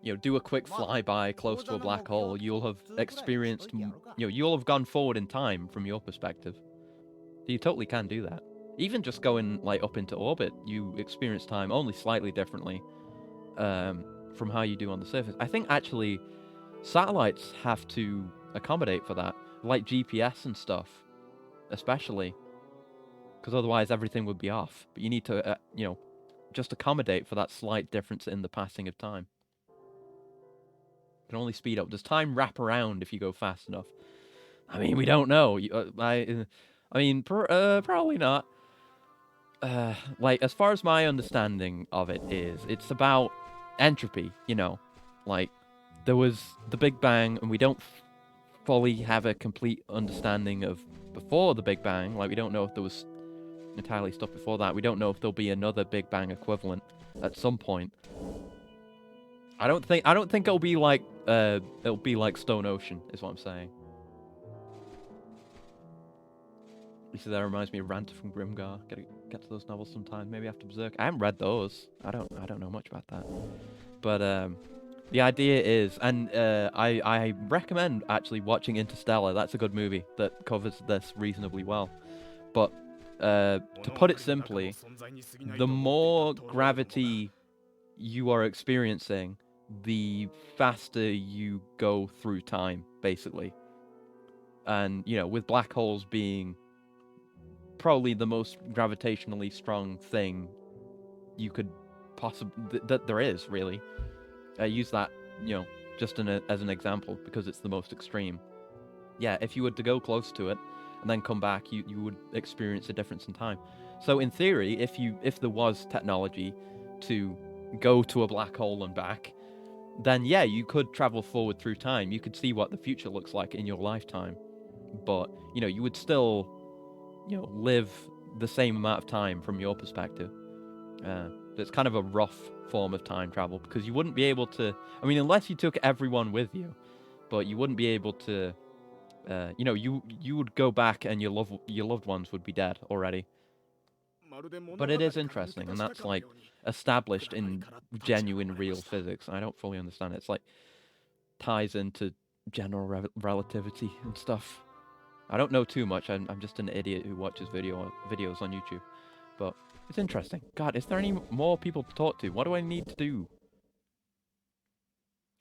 you know, do a quick flyby close to a black hole, you'll have experienced, you know, you'll have gone forward in time from your perspective. You totally can do that. Even just going like up into orbit, you experience time only slightly differently from how you do on the surface. I think actually satellites have to accommodate for that, like GPS and stuff, especially, because otherwise everything would be off. But you need to, you know, just accommodate for that slight difference in the passing of time. You can only speed up. Does time wrap around if you go fast enough? I mean, we don't know. I mean, probably not. Like, as far as my understanding of it is, it's about entropy, you know. Like, there was the Big Bang, and we don't fully have a complete understanding of before the Big Bang. Like, we don't know if there was entirely stuff before that. We don't know if there'll be another Big Bang equivalent at some point. I don't think it'll be like Stone Ocean, is what I'm saying. Lisa, that reminds me of Rant from Grimgar. Gotta get to those novels sometime. Maybe after Berserk. I haven't read those. I don't know much about that. But the idea is, and I recommend actually watching Interstellar. That's a good movie that covers this reasonably well. But to put it simply, the more gravity you are experiencing, the faster you go through time, basically. And, you know, with black holes being probably the most gravitationally strong thing you could possibly that there is, really. I use that, you know, just as an example because it's the most extreme. Yeah, if you were to go close to it and then come back, you would experience a difference in time. So in theory, if there was technology to go to a black hole and back, then yeah, you could travel forward through time. You could see what the future looks like in your lifetime. But, you know, you would still, you know, live the same amount of time from your perspective. It's kind of a rough form of time travel because you wouldn't be able to, I mean, unless you took everyone with you, but you wouldn't be able to, you know, you would go back and your loved ones would be dead already. But it is interesting, and that's like established in genuine real physics. I don't fully understand it. It's like ties into general relativity and stuff. I don't know too much. I'm just an idiot who watches videos on YouTube. But it's interesting. God, is there any more people to talk to? What do I need to do?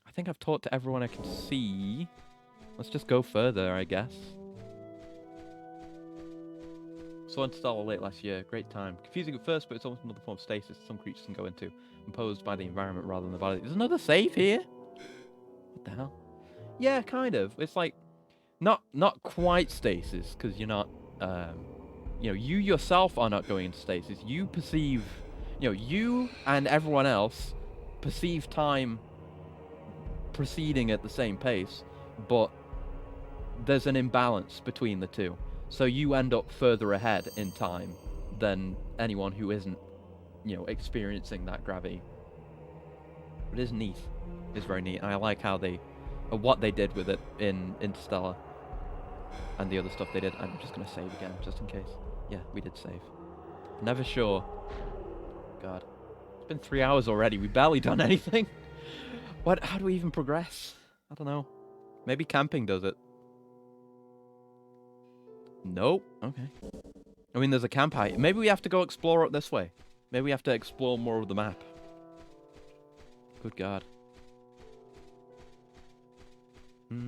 I think I've talked to everyone I can see. Let's just go further, I guess. Saw Interstellar late last year. Great time. Confusing at first, but it's almost another form of stasis some creatures can go into, imposed by the environment rather than the body. There's another save here? What the hell? Yeah, kind of. It's like, not quite stasis, because you're not, you know, you yourself are not going into stasis. You perceive, you know, you and everyone else perceive time proceeding at the same pace, but there's an imbalance between the two. So you end up further ahead in time than anyone who isn't, you know, experiencing that gravity. It is neat. It's very neat. And I like how what they did with it in Interstellar and the other stuff they did. I'm just going to save again, just in case. Yeah, we did save. Never sure. God. It's been 3 hours already. We've barely done anything. How do we even progress? I don't know. Maybe camping does it. Nope. Okay. I mean, there's a camp height. Maybe we have to go explore it this way. Maybe we have to explore more of the map. Good God. But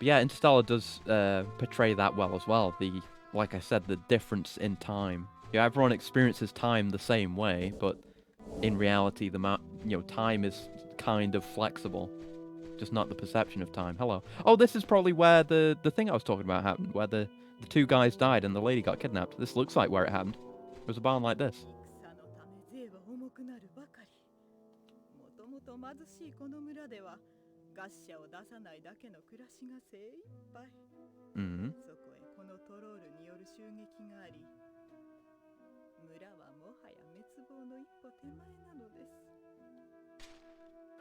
yeah, Interstellar does portray that well as well. Like I said, the difference in time. Yeah, everyone experiences time the same way, but in reality, time is kind of flexible. Just not the perception of time. Hello. Oh, this is probably where the thing I was talking about happened, where the two guys died and the lady got kidnapped. This looks like where it happened. It was a barn like this. Mm-hmm.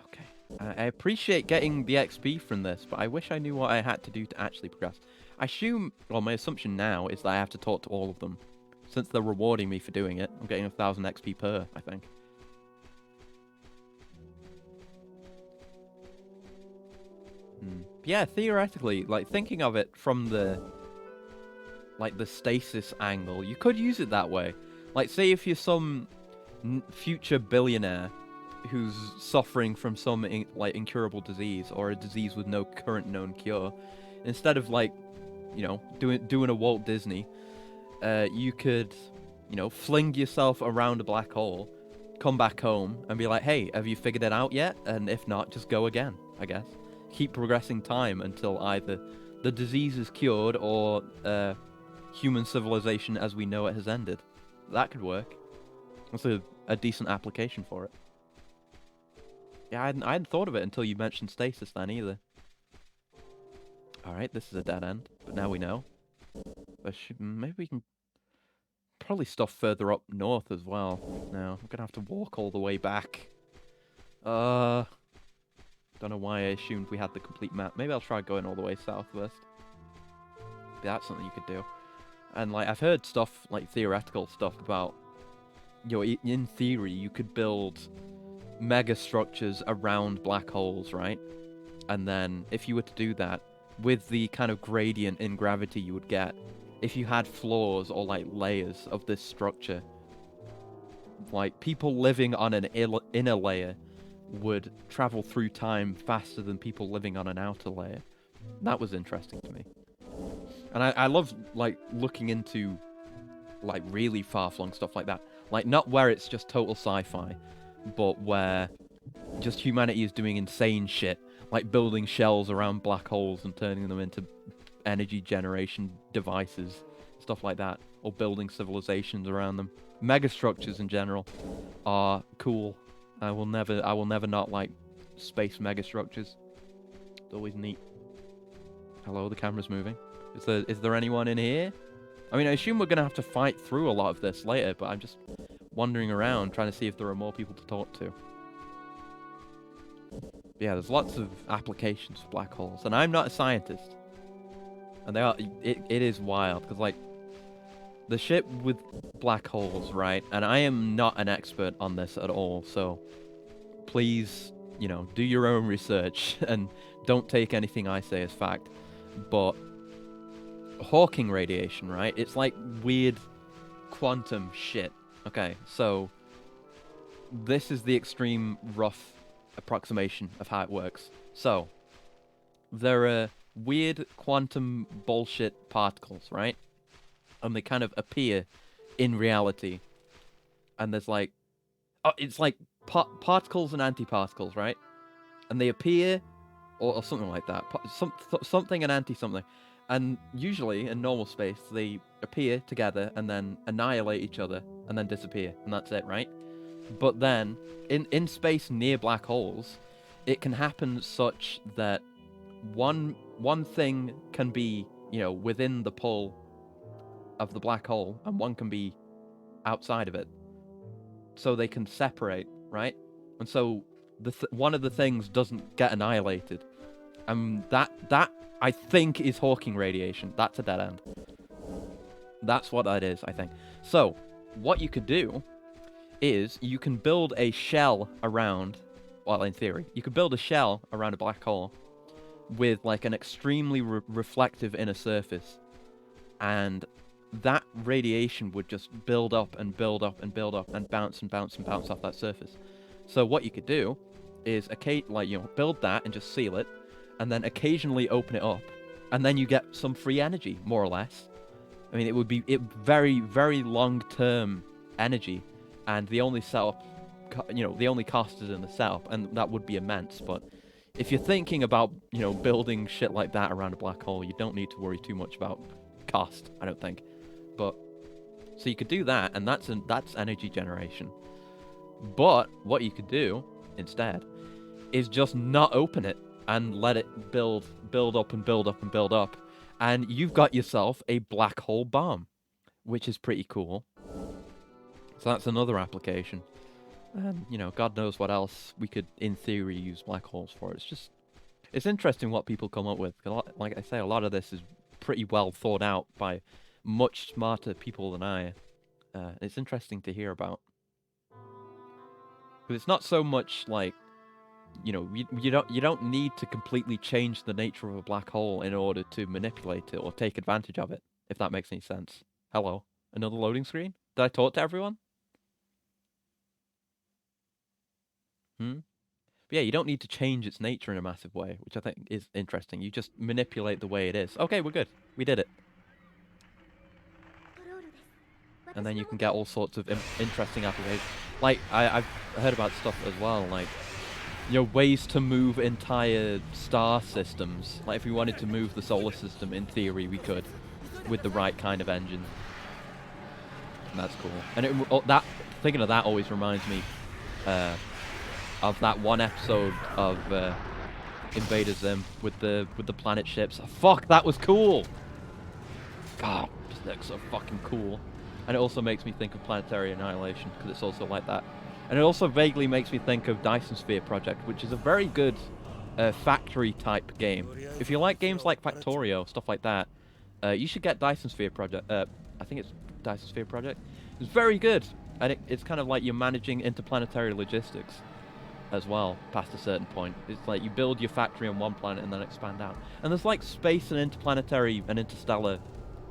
Okay. I appreciate getting the XP from this, but I wish I knew what I had to do to actually progress. I assume, well, my assumption now is that I have to talk to all of them. Since they're rewarding me for doing it, I'm getting 1,000 XP per, I think. Yeah, theoretically, like, thinking of it from the stasis angle, you could use it that way. Like, say if you're some future billionaire who's suffering from some incurable disease or a disease with no current known cure, instead of doing a Walt Disney, you could fling yourself around a black hole, come back home and be like, hey, have you figured it out yet? And if not, just go again, I guess. Keep progressing time until either the disease is cured or human civilization as we know it has ended. That could work. That's a decent application for it. Yeah, I hadn't thought of it until you mentioned stasis then either. Alright, this is a dead end, but now we know. Maybe we can... Probably stuff further up north as well. Now, I'm gonna have to walk all the way back. Don't know why I assumed we had the complete map. Maybe I'll try going all the way south first. That's something you could do. And, like, I've heard stuff, like, theoretical stuff about... You know, in theory, you could build mega structures around black holes, right? And then, if you were to do that, with the kind of gradient in gravity you would get, if you had floors or, like, layers of this structure, like, people living on an inner layer would travel through time faster than people living on an outer layer. That was interesting to me. And I love, like, looking into, like, really far-flung stuff like that. Like, not where it's just total sci-fi, but where just humanity is doing insane shit, like building shells around black holes and turning them into energy generation devices, stuff like that, or building civilizations around them. Megastructures in general are cool. I will never not like space megastructures. It's always neat. Hello, the camera's moving. Is there anyone in here? I mean, I assume we're gonna have to fight through a lot of this later, but I'm just wandering around trying to see if there are more people to talk to. Yeah, there's lots of applications for black holes, and I'm not a scientist. And it is wild, because, like, the shit with black holes, right? And I am not an expert on this at all, so please, you know, do your own research and don't take anything I say as fact. But Hawking radiation, right? It's like weird quantum shit. Okay, so this is the extreme rough approximation of how it works. So there are weird quantum bullshit particles, right? And they kind of appear in reality. And there's like... it's like particles and antiparticles, right? And they appear... Or something like that. Something and anti-something. And usually, in normal space, they appear together and then annihilate each other and then disappear. And that's it, right? But then, in space near black holes, it can happen such that one thing can be, you know, within the pull of the black hole, and one can be outside of it. So they can separate, right? And so one of the things doesn't get annihilated. That I think is Hawking radiation. That's a dead end. That's what that is, I think. So, what you could do is you can build a shell around, well, in theory, you could build a shell around a black hole with, like, an extremely reflective inner surface. And that radiation would just build up and build up and build up and bounce and bounce and bounce off that surface. So what you could do is, like, you know, build that and just seal it, and then occasionally open it up, and then you get some free energy, more or less. I mean, it would be very, very long-term energy, and the only setup, you know, the only cost is in the setup, and that would be immense. But if you're thinking about, you know, building shit like that around a black hole, you don't need to worry too much about cost, I don't think. But so you could do that, and that's energy generation. But what you could do instead is just not open it and let it build up and build up and build up, and you've got yourself a black hole bomb, which is pretty cool. So that's another application. And, you know, God knows what else we could, in theory, use black holes for. It's interesting what people come up with. Like I say, a lot of this is pretty well thought out by much smarter people than I. It's interesting to hear about. Because it's not so much like, you know, you don't need to completely change the nature of a black hole in order to manipulate it or take advantage of it, if that makes any sense. Hello, another loading screen? Did I talk to everyone? But yeah, you don't need to change its nature in a massive way, which I think is interesting. You just manipulate the way it is. Okay, we're good. We did it. And then you can get all sorts of interesting applications. Like, I've heard about stuff as well, like, you know, ways to move entire star systems. Like, if we wanted to move the solar system, in theory, we could, with the right kind of engine. And that's cool. And thinking of that always reminds me, of that one episode of Invader Zim with the planet ships. Fuck, that was cool. God, this looks so fucking cool. And it also makes me think of Planetary Annihilation, because it's also like that. And it also vaguely makes me think of Dyson Sphere Project, which is a very good factory-type game. If you like games like Factorio, stuff like that, you should get Dyson Sphere Project. I think it's Dyson Sphere Project. It's very good, and it's kind of like you're managing interplanetary logistics as well, past a certain point. It's like you build your factory on one planet and then expand out. And there's like space and interplanetary and interstellar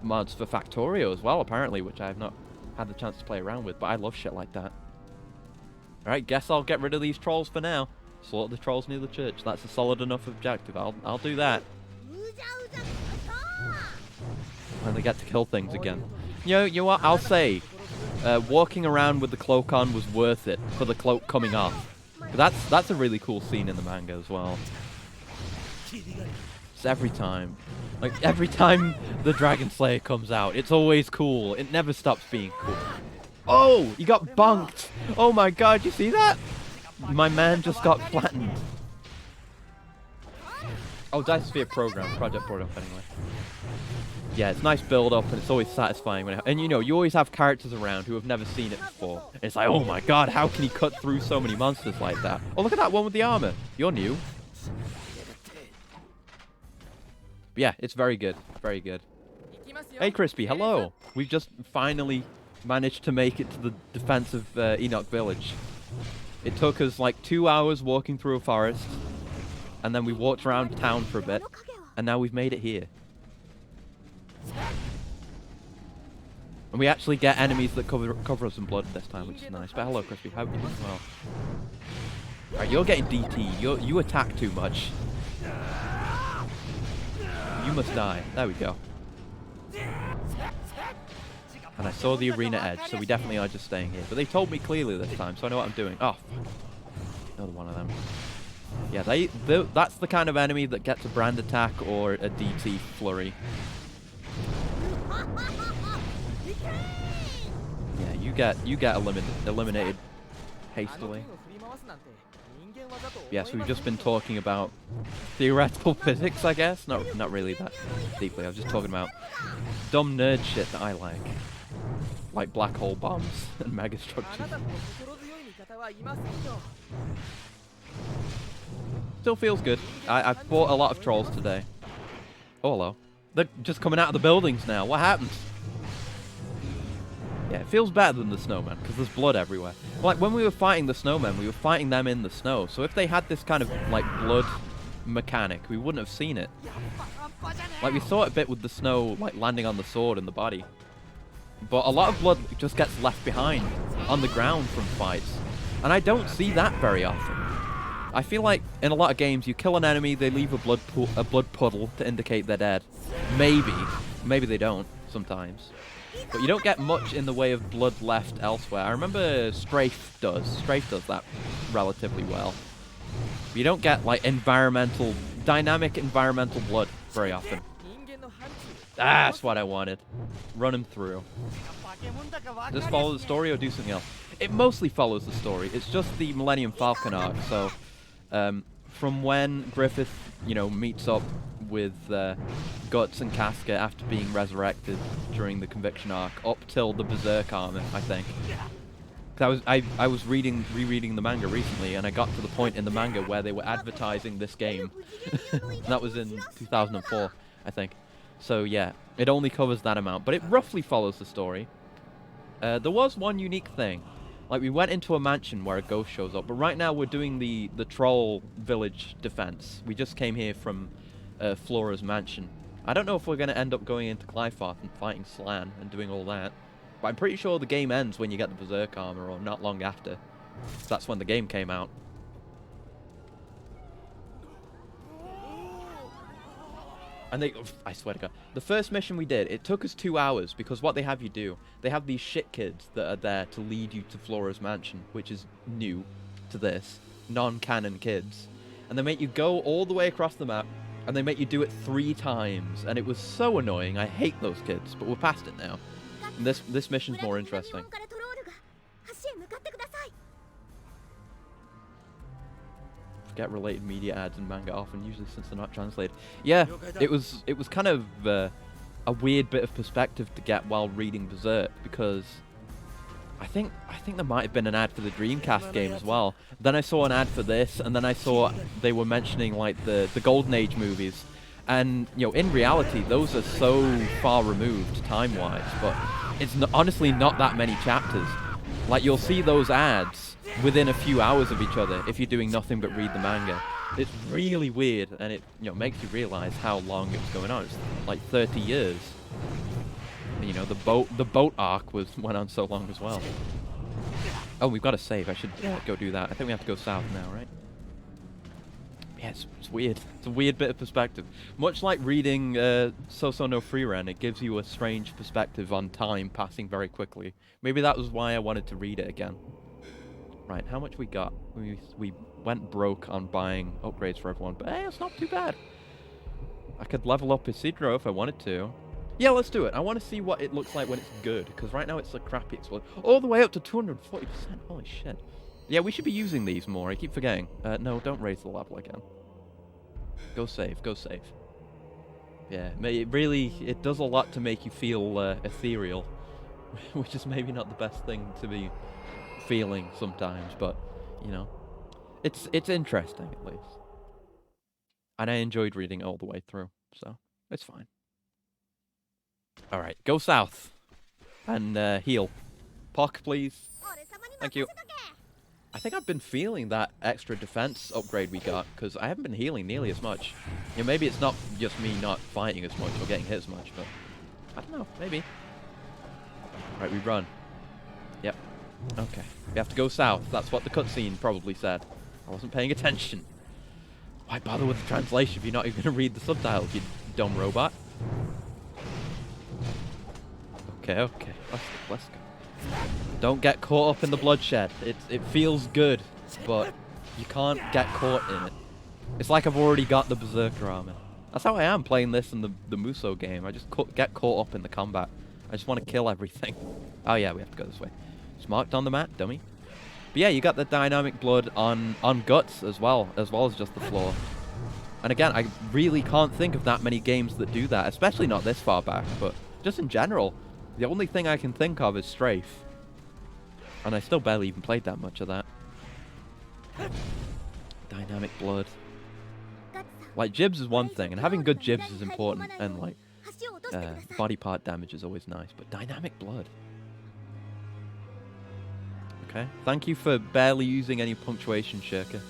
mods for Factorio as well, apparently, which I have not had the chance to play around with, but I love shit like that. Alright, guess I'll get rid of these trolls for now. Slaughter the trolls near the church. That's a solid enough objective. I'll do that. When they get to kill things again. You know what? I'll say, walking around with the cloak on was worth it for the cloak coming off. But that's a really cool scene in the manga as well. It's every time. Like, every time the Dragon Slayer comes out, it's always cool. It never stops being cool. Oh, you got bonked. Oh my god, you see that? My man just got flattened. Oh, Dice Sphere program. Project brought up anyway. Yeah, it's nice build up and it's always satisfying when and you know, you always have characters around who have never seen it before. And it's like, oh my god, how can he cut through so many monsters like that? Oh, look at that one with the armor. You're new. But yeah, it's very good. Very good. Hey, Crispy, hello. We've just finally managed to make it to the defense of Enoch Village. It took us like 2 hours walking through a forest, and then we walked around town for a bit, and now we've made it here. And we actually get enemies that cover us in blood this time, which is nice. But hello, Crispy, how are you doing? Well, alright, you're getting DT. You attack too much. You must die. There we go. And I saw the arena edge, so we definitely are just staying here. But they told me clearly this time, so I know what I'm doing. Oh, fuck. Another one of them. Yeah, that's the kind of enemy that gets a brand attack or a DT flurry. Yeah, you get eliminated hastily. Yes, we've just been talking about theoretical physics, I guess. Not really that deeply. I was just talking about dumb nerd shit that I like black hole bombs and megastructures. Still feels good. I fought a lot of trolls today. Oh, hello. They're just coming out of the buildings now. What happened? Yeah, it feels better than the snowmen, because there's blood everywhere. Like, when we were fighting the snowmen, we were fighting them in the snow. So if they had this kind of, like, blood mechanic, we wouldn't have seen it. Like, we saw it a bit with the snow, like, landing on the sword and the body. But a lot of blood just gets left behind on the ground from fights. And I don't see that very often. I feel like, in a lot of games, you kill an enemy, they leave a blood puddle to indicate they're dead. Maybe they don't, sometimes. But you don't get much in the way of blood left elsewhere. I remember Strafe does. Strafe does that relatively well. But you don't get, like, dynamic environmental blood very often. That's what I wanted. Run him through. Just follow the story or do something else? It mostly follows the story. It's just the Millennium Falcon arc, so... from when Griffith, you know, meets up with Guts and Casca after being resurrected during the Conviction arc, up till the Berserk armor, I think. I was rereading the manga recently, and I got to the point in the manga where they were advertising this game. That was in 2004, I think. So yeah, it only covers that amount, but it roughly follows the story. There was one unique thing. Like, we went into a mansion where a ghost shows up, but right now we're doing the troll village defense. We just came here from Flora's mansion. I don't know if we're going to end up going into Glyphoth and fighting Slan and doing all that, but I'm pretty sure the game ends when you get the Berserk armor, or not long after. That's when the game came out. And I swear to God, the first mission we did, it took us 2 hours, because what they have you do, they have these shit kids that are there to lead you to Flora's mansion, which is new to this, non-canon kids. And they make you go all the way across the map, and they make you do it 3 times, and it was so annoying. I hate those kids, but we're past it now. And this mission's more interesting. Get related media ads and manga often, usually since they're not translated. Yeah, it was kind of a weird bit of perspective to get while reading Berserk, because I think there might have been an ad for the Dreamcast game as well. Then I saw an ad for this, and then I saw they were mentioning like the Golden Age movies, and you know, in reality those are so far removed time-wise, but it's honestly not that many chapters. Like, you'll see those ads within a few hours of each other if you're doing nothing but read the manga. It's really weird, and it, you know, makes you realize how long it was going on. It's like 30 years. You know, the boat arc went on so long as well. Oh, we've got to save. I should go do that. I think we have to go south now, right? Yeah, it's weird. It's a weird bit of perspective. Much like reading So-So no Frieren, it gives you a strange perspective on time passing very quickly. Maybe that was why I wanted to read it again. Right, how much we got? We went broke on buying upgrades for everyone, but hey, it's not too bad. I could level up Isidro if I wanted to. Yeah, let's do it. I want to see what it looks like when it's good, because right now it's a crappy explosion. All the way up to 240%. Holy shit. Yeah, we should be using these more. I keep forgetting. No, don't raise the level again. Go save. Go save. Yeah, it does a lot to make you feel ethereal, which is maybe not the best thing to be feeling sometimes, but, you know, it's interesting at least. And I enjoyed reading it all the way through, so it's fine. Alright, go south. And heal. Pock, please. Thank you. I think I've been feeling that extra defense upgrade we got, because I haven't been healing nearly as much. You know, maybe it's not just me not fighting as much or getting hit as much, but I don't know, maybe. Right, we run. Yep. Okay. We have to go south. That's what the cutscene probably said. I wasn't paying attention. Why bother with the translation if you're not even going to read the subtitles, you dumb robot? Okay, let's go. Don't get caught up in the bloodshed. It feels good, but you can't get caught in it. It's like I've already got the Berserker armor. That's how I am playing this in the Muso game. I just get caught up in the combat. I just want to kill everything. Oh yeah, we have to go this way. It's marked on the map, dummy. But yeah, you got the dynamic blood on guts as well as just the floor. And again, I really can't think of that many games that do that, especially not this far back, but just in general. The only thing I can think of is Strafe. And I still barely even played that much of that. Dynamic blood. Like, jibs is one thing, and having good jibs is important, and like, body part damage is always nice, but dynamic blood. Okay, thank you for barely using any punctuation, Shirka.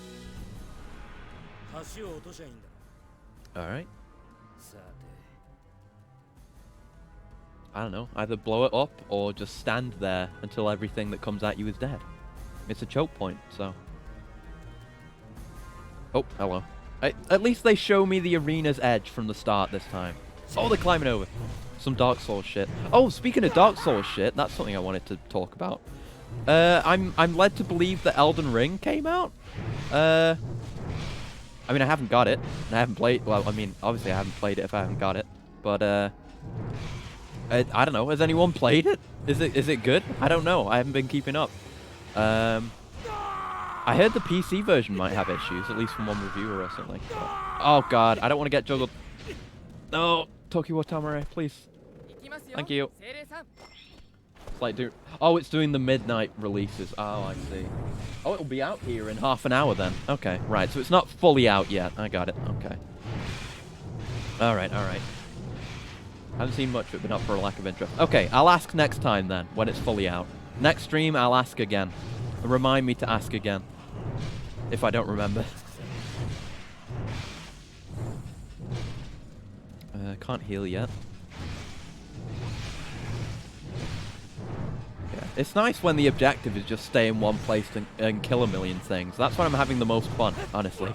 Alright. I don't know, either blow it up or just stand there until everything that comes at you is dead. It's a choke point, so... Oh, hello. At least they show me the arena's edge from the start this time. Oh, they're climbing over. Some Dark Souls shit. Oh, speaking of Dark Souls shit, that's something I wanted to talk about. I'm led to believe that Elden Ring came out. I mean, I haven't got it. And I haven't played... Well, I mean, obviously I haven't played it if I haven't got it. But, I don't know. Has anyone played it? Is it good? I don't know. I haven't been keeping up. I heard the PC version might have issues, at least from one reviewer or something. But, oh god, I don't want to get juggled. No, Tokiwa Tamare, please. Thank you. It's like oh, it's doing the midnight releases. Oh, I see. Oh, it'll be out here in half an hour then. Okay, right. So it's not fully out yet. I got it. Okay. All right. Haven't seen much of it, but not for a lack of interest. Okay, I'll ask next time then, when it's fully out. Next stream, I'll ask again. Remind me to ask again. If I don't remember. Can't heal yet. Yeah. It's nice when the objective is just stay in one place and kill a million things. That's when I'm having the most fun, honestly.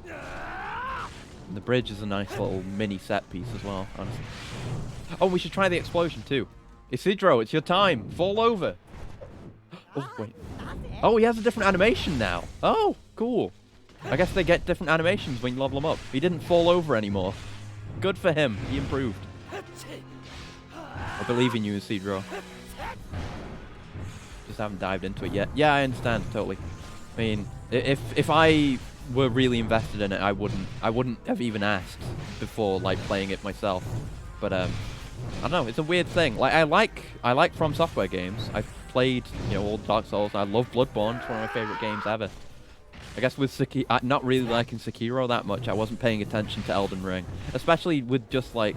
And the bridge is a nice little mini set piece as well, honestly. Oh, we should try the explosion too. Isidro, it's your time. Fall over. Oh, wait. Oh, he has a different animation now. Oh, cool. I guess they get different animations when you level them up. He didn't fall over anymore. Good for him. He improved. I believe in you, Isidro. just haven't dived into it yet. Yeah, I understand totally. I mean, if I were really invested in it, I wouldn't have even asked before like playing it myself. But I don't know. It's a weird thing. Like I like From Software games. I've played all Dark Souls. I love Bloodborne. It's one of my favorite games ever. I guess with not really liking Sekiro that much, I wasn't paying attention to Elden Ring, especially with just like,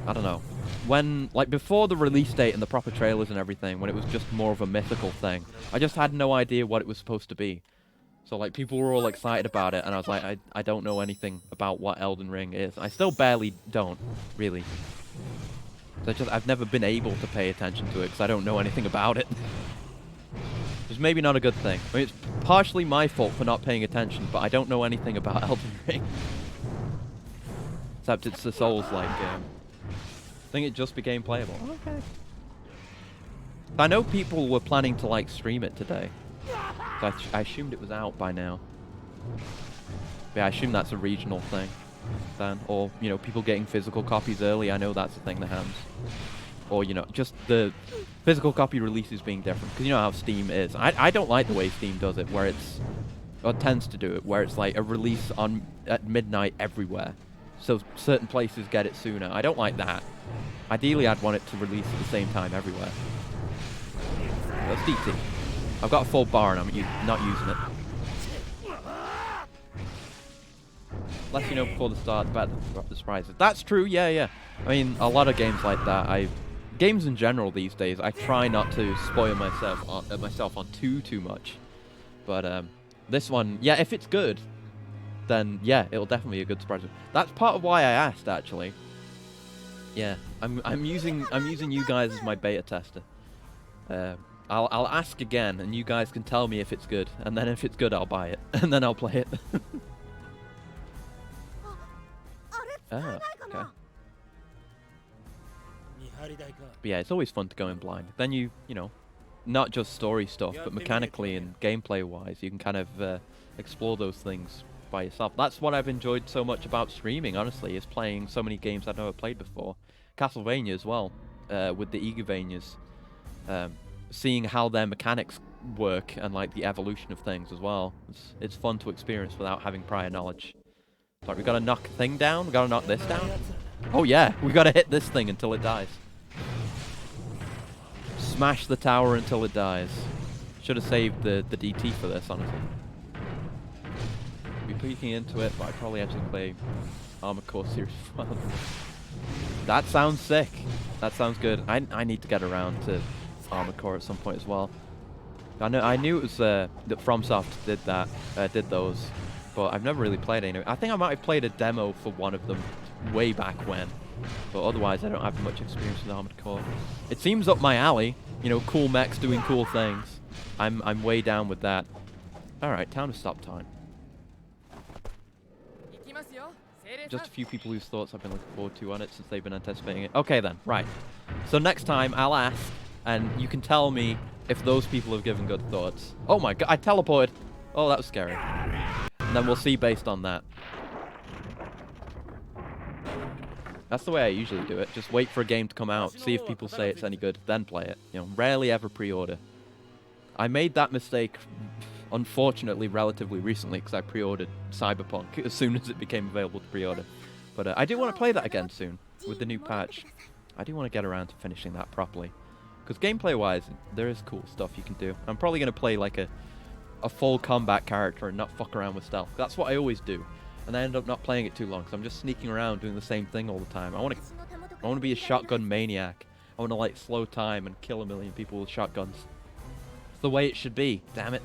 I don't know, when like before the release date and the proper trailers and everything, when it was just more of a mythical thing. I just had no idea what it was supposed to be. So like people were all excited about it, and I was like, I don't know anything about what Elden Ring is. I still barely don't, really. So I've never been able to pay attention to it because I don't know anything about it. Which is maybe not a good thing. I mean, it's partially my fault for not paying attention, but I don't know anything about Elden Ring. Except it's a Souls-like game. I think it just became playable. Okay. I know people were planning to like stream it today. So I assumed it was out by now. But yeah, I assume that's a regional thing then. Or, people getting physical copies early. I know that's a thing that happens. Or, just the physical copy releases being different. Because you know how Steam is. I don't like the way Steam does it, where it's... or tends to do it, where it's like a release at midnight everywhere. So certain places get it sooner. I don't like that. Ideally, I'd want it to release at the same time everywhere. That's DT. I've got a full bar and I'm not using it. Less you know before the start, the better the surprises. That's true, yeah. I mean, a lot of games like that, games in general these days, I try not to spoil myself on too much. But this one, yeah, if it's good, then yeah, it'll definitely be a good surprise. That's part of why I asked, actually. Yeah, I'm using you guys as my beta tester. I'll ask again, and you guys can tell me if it's good, and then if it's good, I'll buy it, and then I'll play it. Ah, okay. But yeah, it's always fun to go in blind. Then you know, not just story stuff, but mechanically and gameplay-wise, you can kind of explore those things by yourself. That's what I've enjoyed so much about streaming, honestly, is playing so many games I've never played before. Castlevania as well, with the Igavanias. Seeing how their mechanics work and like the evolution of things as well. It's fun to experience without having prior knowledge. Like, we gotta knock a thing down? We gotta knock this down? Oh yeah, we gotta hit this thing until it dies. Smash the tower until it dies. Should have saved the DT for this, honestly. Be peeking into it, but I probably actually play Armored Core Series 1. That sounds sick. That sounds good. I need to get around to Armored Core at some point as well. I knew it was that FromSoft did those, but I've never really played any. I think I might have played a demo for one of them way back when, but otherwise I don't have much experience with Armored Core. It seems up my alley, you know, cool mechs doing cool things. I'm way down with that. All right, time to stop time. Just a few people whose thoughts I've been looking forward to on it since they've been anticipating it. Okay then, right. So next time I'll ask, and you can tell me if those people have given good thoughts. Oh my god, I teleported. Oh, that was scary. And then we'll see based on that. That's the way I usually do it. Just wait for a game to come out, see if people say it's any good, then play it. You know, rarely ever pre-order. I made that mistake, unfortunately, relatively recently, because I pre-ordered Cyberpunk as soon as it became available to pre-order. But I do want to play that again soon, with the new patch. I do want to get around to finishing that properly. Because gameplay-wise, there is cool stuff you can do. I'm probably going to play like a full combat character and not fuck around with stealth. That's what I always do. And I end up not playing it too long, because I'm just sneaking around doing the same thing all the time. I want to be a shotgun maniac. I want to like slow time and kill a million people with shotguns. It's the way it should be, damn it.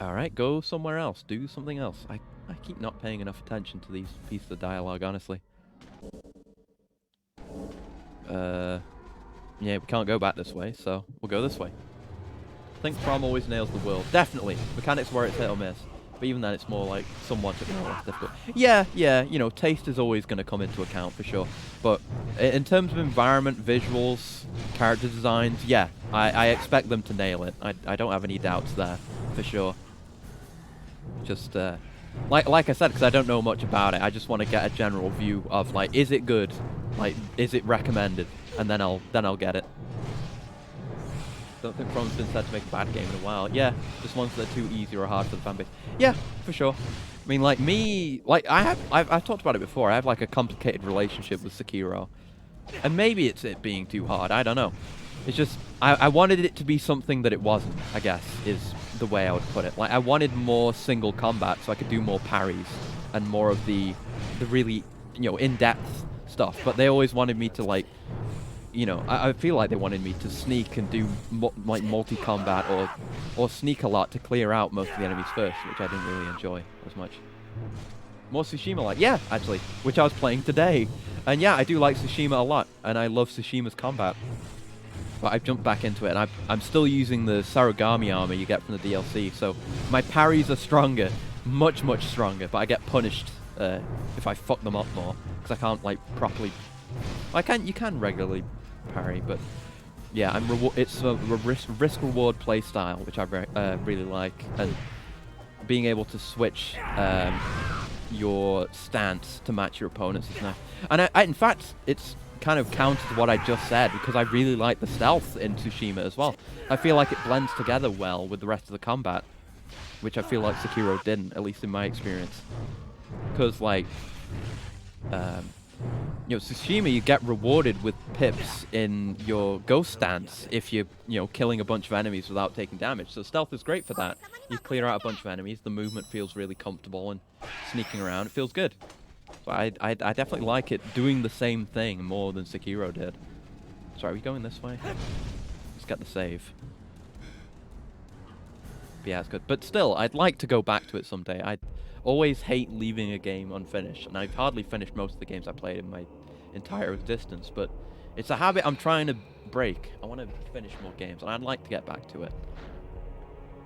Alright, go somewhere else. Do something else. I keep not paying enough attention to these pieces of dialogue, honestly. Yeah, we can't go back this way, so we'll go this way. I think Prom always nails the world. Definitely. Mechanics where it's hit or miss. But even then, it's more like somewhat difficult. Yeah, you know, taste is always going to come into account for sure. But in terms of environment, visuals, character designs, yeah, I expect them to nail it. I don't have any doubts there, for sure. Just, like I said, because I don't know much about it, I just want to get a general view of like, is it good? Like, is it recommended? And then I'll get it. Don't think From's been said to make a bad game in a while. Yeah, just ones that are too easy or hard for the fanbase. Yeah, for sure. I mean, like me, like I've talked about it before. I have like a complicated relationship with Sekiro, and maybe it's it being too hard. I don't know. It's just I wanted it to be something that it wasn't. I guess is the way I would put it. Like I wanted more single combat, so I could do more parries and more of the really in-depth stuff. But they always wanted me to like. I feel like they wanted me to sneak and do like multi-combat or sneak a lot to clear out most of the enemies first, which I didn't really enjoy as much. More Tsushima like, yeah, actually, which I was playing today. And yeah, I do like Tsushima a lot, and I love Tsushima's combat. But I've jumped back into it, and I'm still using the Sarugami armor you get from the DLC, so my parries are stronger, much stronger, but I get punished if I fuck them up more, because I can't like properly... You can regularly parry, but yeah, it's a risk-reward playstyle, which I really like, and being able to switch your stance to match your opponents is nice. And in fact, it's kind of countered what I just said, because I really like the stealth in Tsushima as well. I feel like it blends together well with the rest of the combat, which I feel like Sekiro didn't, at least in my experience. Because like... Tsushima, you get rewarded with pips in your ghost stance if you're, killing a bunch of enemies without taking damage. So stealth is great for that. You clear out a bunch of enemies, the movement feels really comfortable, and sneaking around, it feels good. So I definitely like it doing the same thing more than Sekiro did. Sorry, are we going this way? Let's get the save. But yeah, it's good. But still, I'd like to go back to it someday. I always hate leaving a game unfinished, and I've hardly finished most of the games I played in my entire existence, but it's a habit I'm trying to break. I want to finish more games, and I'd like to get back to it.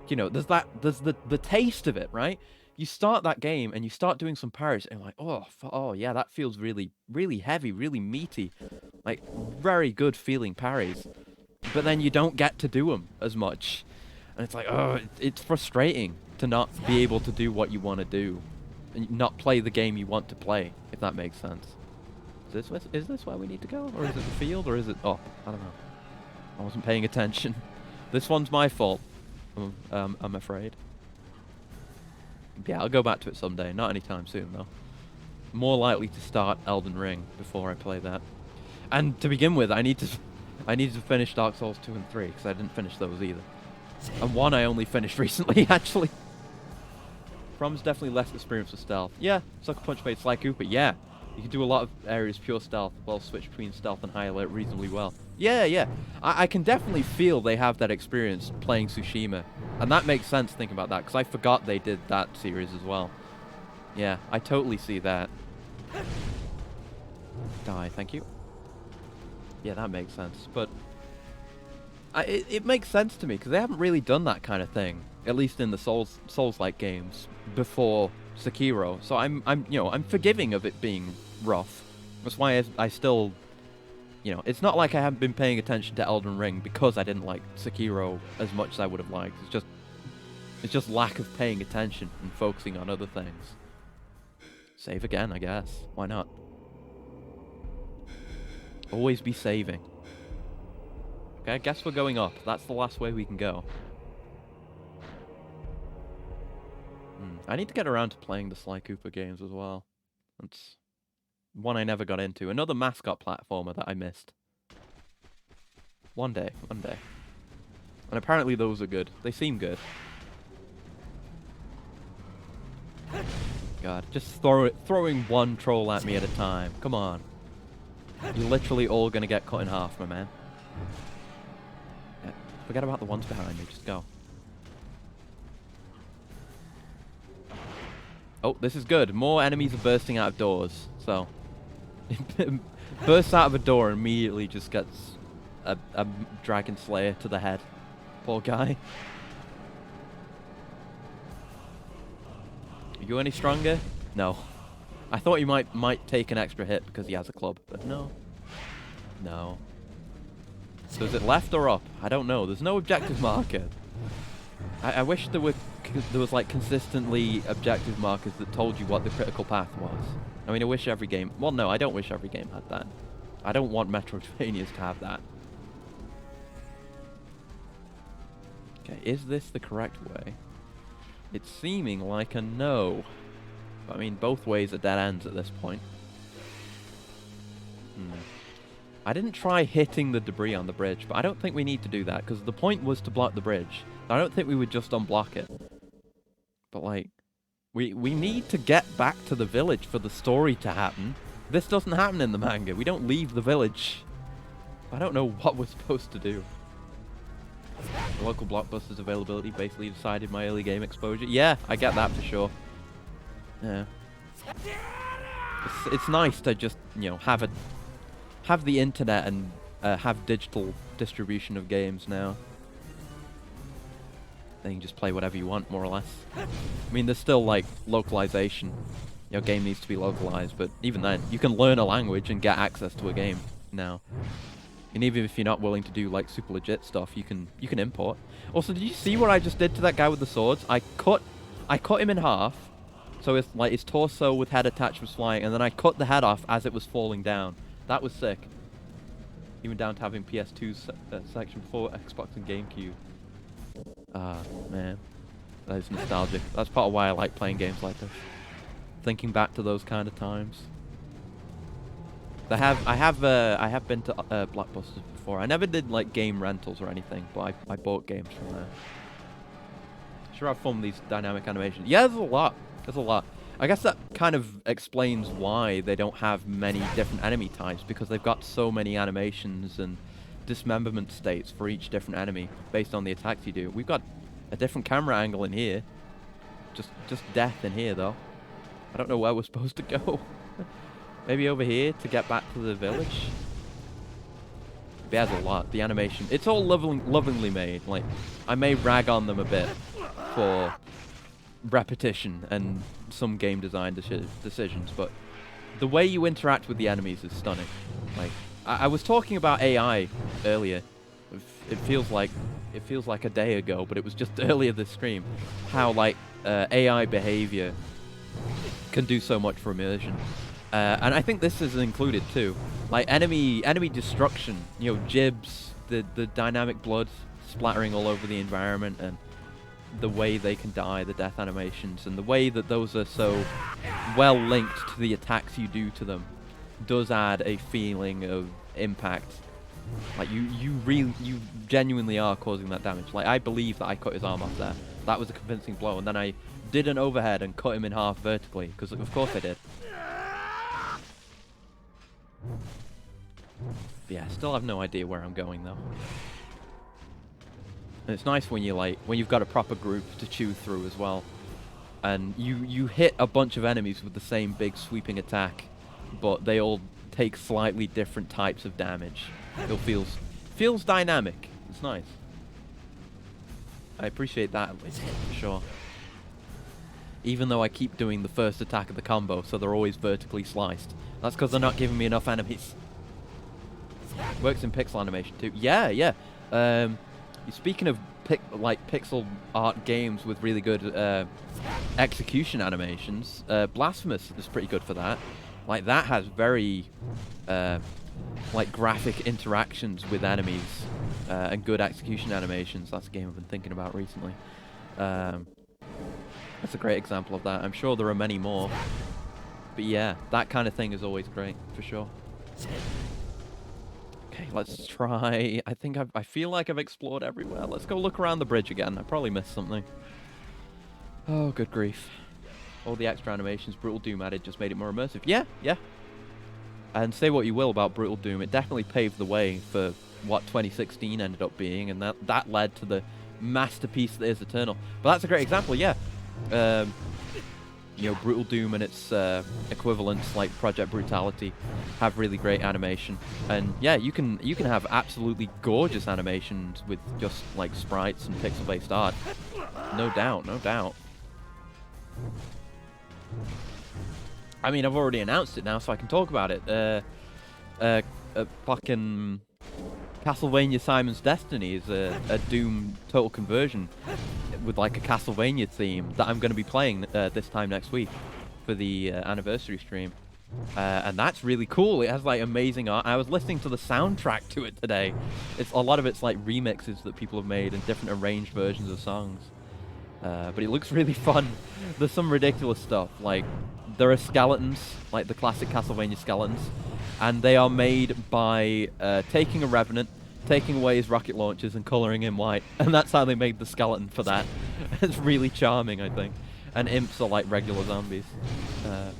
There's the taste of it, right? You start that game, and you start doing some parries, and you're like, oh yeah, that feels really, really heavy, really meaty. Like, very good feeling parries. But then you don't get to do them as much. And it's like, it's frustrating to not be able to do what you want to do, and not play the game you want to play, if that makes sense. Is this where we need to go? Or is it the field? Or is it up? I don't know. I wasn't paying attention. This one's my fault, I'm afraid. Yeah, I'll go back to it someday. Not anytime soon, though. More likely to start Elden Ring before I play that. And to begin with, I need to finish Dark Souls 2 and 3, because I didn't finish those either. And 1 I only finished recently, actually. From's definitely less experienced with stealth. Yeah, Sucker Punch made Sly Cooper, yeah. You can do a lot of areas pure stealth, well switch between stealth and high alert reasonably well. Yeah. I can definitely feel they have that experience playing Tsushima. And that makes sense thinking about that, because I forgot they did that series as well. Yeah, I totally see that. Die, thank you. Yeah, that makes sense, but... it makes sense to me, because they haven't really done that kind of thing, at least in the Souls-like games, before Sekiro. So I'm forgiving of it being rough. That's why I still, it's not like I haven't been paying attention to Elden Ring because I didn't like Sekiro as much as I would have liked. It's just lack of paying attention and focusing on other things. Save again, I guess. Why not? Always be saving. Okay, I guess we're going up. That's the last way we can go. I need to get around to playing the Sly Cooper games as well. That's one I never got into. Another mascot platformer that I missed. One day. And apparently those are good. They seem good. God, just throwing one troll at me at a time. Come on. You're literally all gonna get cut in half, my man. Yeah, forget about the ones behind me, just go. Oh, this is good. More enemies are bursting out of doors, so... bursts out of a door and immediately just gets a Dragon Slayer to the head. Poor guy. Are you any stronger? No. I thought you might take an extra hit because he has a club, but no. So is it left or up? I don't know. There's no objective marker. I wish there was like consistently objective markers that told you what the critical path was. I mean, I wish every game... Well, no, I don't wish every game had that. I don't want Metroidvanias to have that. Okay, is this the correct way? It's seeming like a no. But, I mean, both ways are dead ends at this point. I didn't try hitting the debris on the bridge, but I don't think we need to do that, because the point was to block the bridge. I don't think we would just unblock it. But, like, we need to get back to the village for the story to happen. This doesn't happen in the manga. We don't leave the village. I don't know what we're supposed to do. The local blockbuster's availability basically decided my early game exposure. Yeah, I get that for sure. Yeah. It's nice to just, you know, have the internet and have digital distribution of games now. Then you can just play whatever you want, more or less. I mean, there's still, like, localization. You know, game needs to be localized, but even then, you can learn a language and get access to a game now. And even if you're not willing to do, like, super legit stuff, you can import. Also, did you see what I just did to that guy with the swords? I cut him in half, so it's, like, his torso with head attached was flying, and then I cut the head off as it was falling down. That was sick. Even down to having PS2 section before Xbox and GameCube. Ah, man. That is nostalgic. That's part of why I like playing games like this. Thinking back to those kind of times. I have been to Blockbusters before. I never did, like, game rentals or anything, but I bought games from there. Sure have fun with these dynamic animations. Yeah, there's a lot. There's a lot. I guess that kind of explains why they don't have many different enemy types, because they've got so many animations and dismemberment states for each different enemy based on the attacks you do. We've got a different camera angle in here. Just death in here, though. I don't know where we're supposed to go. Maybe over here to get back to the village? There's a lot. The animation, it's all lovingly made. Like, I may rag on them a bit for repetition and some game design decisions, but the way you interact with the enemies is stunning. Like, I was talking about AI earlier. It feels like a day ago, but it was just earlier this stream. How, like, AI behavior can do so much for immersion. And I think this is included too. Like, enemy destruction, you know, gibs, the dynamic blood splattering all over the environment, and the way they can die, the death animations, and the way that those are so well linked to the attacks you do to them does add a feeling of impact. Like, you genuinely are causing that damage. Like, I believe that I cut his arm off there. That was a convincing blow, and then I did an overhead and cut him in half vertically, because of course I did. But yeah, still have no idea where I'm going though. And it's nice when you've got a proper group to chew through as well, and you hit a bunch of enemies with the same big sweeping attack, but they all take slightly different types of damage. It feels dynamic. It's nice. I appreciate that at least, for sure. Even though I keep doing the first attack of the combo, so they're always vertically sliced. That's because they're not giving me enough enemies. Works in pixel animation too. Yeah. Speaking of pixel art games with really good execution animations, Blasphemous is pretty good for that. Like, that has very like graphic interactions with enemies and good execution animations. That's a game I've been thinking about recently. That's a great example of that. I'm sure there are many more. But yeah, that kind of thing is always great, for sure. Okay, let's try... I feel like I've explored everywhere. Let's go look around the bridge again. I probably missed something. Oh, good grief. All the extra animations Brutal Doom added just made it more immersive. Yeah. And say what you will about Brutal Doom, it definitely paved the way for what 2016 ended up being, and that led to the masterpiece that is Eternal. But that's a great example, yeah. You know, Brutal Doom and its equivalents like Project Brutality have really great animation, and yeah, you can have absolutely gorgeous animations with just like sprites and pixel-based art. No doubt. I mean, I've already announced it now, so I can talk about it. Fucking Castlevania Simon's Destiny is a Doom total conversion. with like a Castlevania theme that I'm going to be playing this time next week for the anniversary stream. And that's really cool. It has like amazing art. I was listening to the soundtrack to it today. It's a lot of it's like remixes that people have made and different arranged versions of songs. But it looks really fun. There's some ridiculous stuff. Like there are skeletons, like the classic Castlevania skeletons, and they are made by taking a revenant, taking away his rocket launchers and coloring him white, and that's how they made the skeleton for that. It's really charming, I think. And imps are like regular zombies. And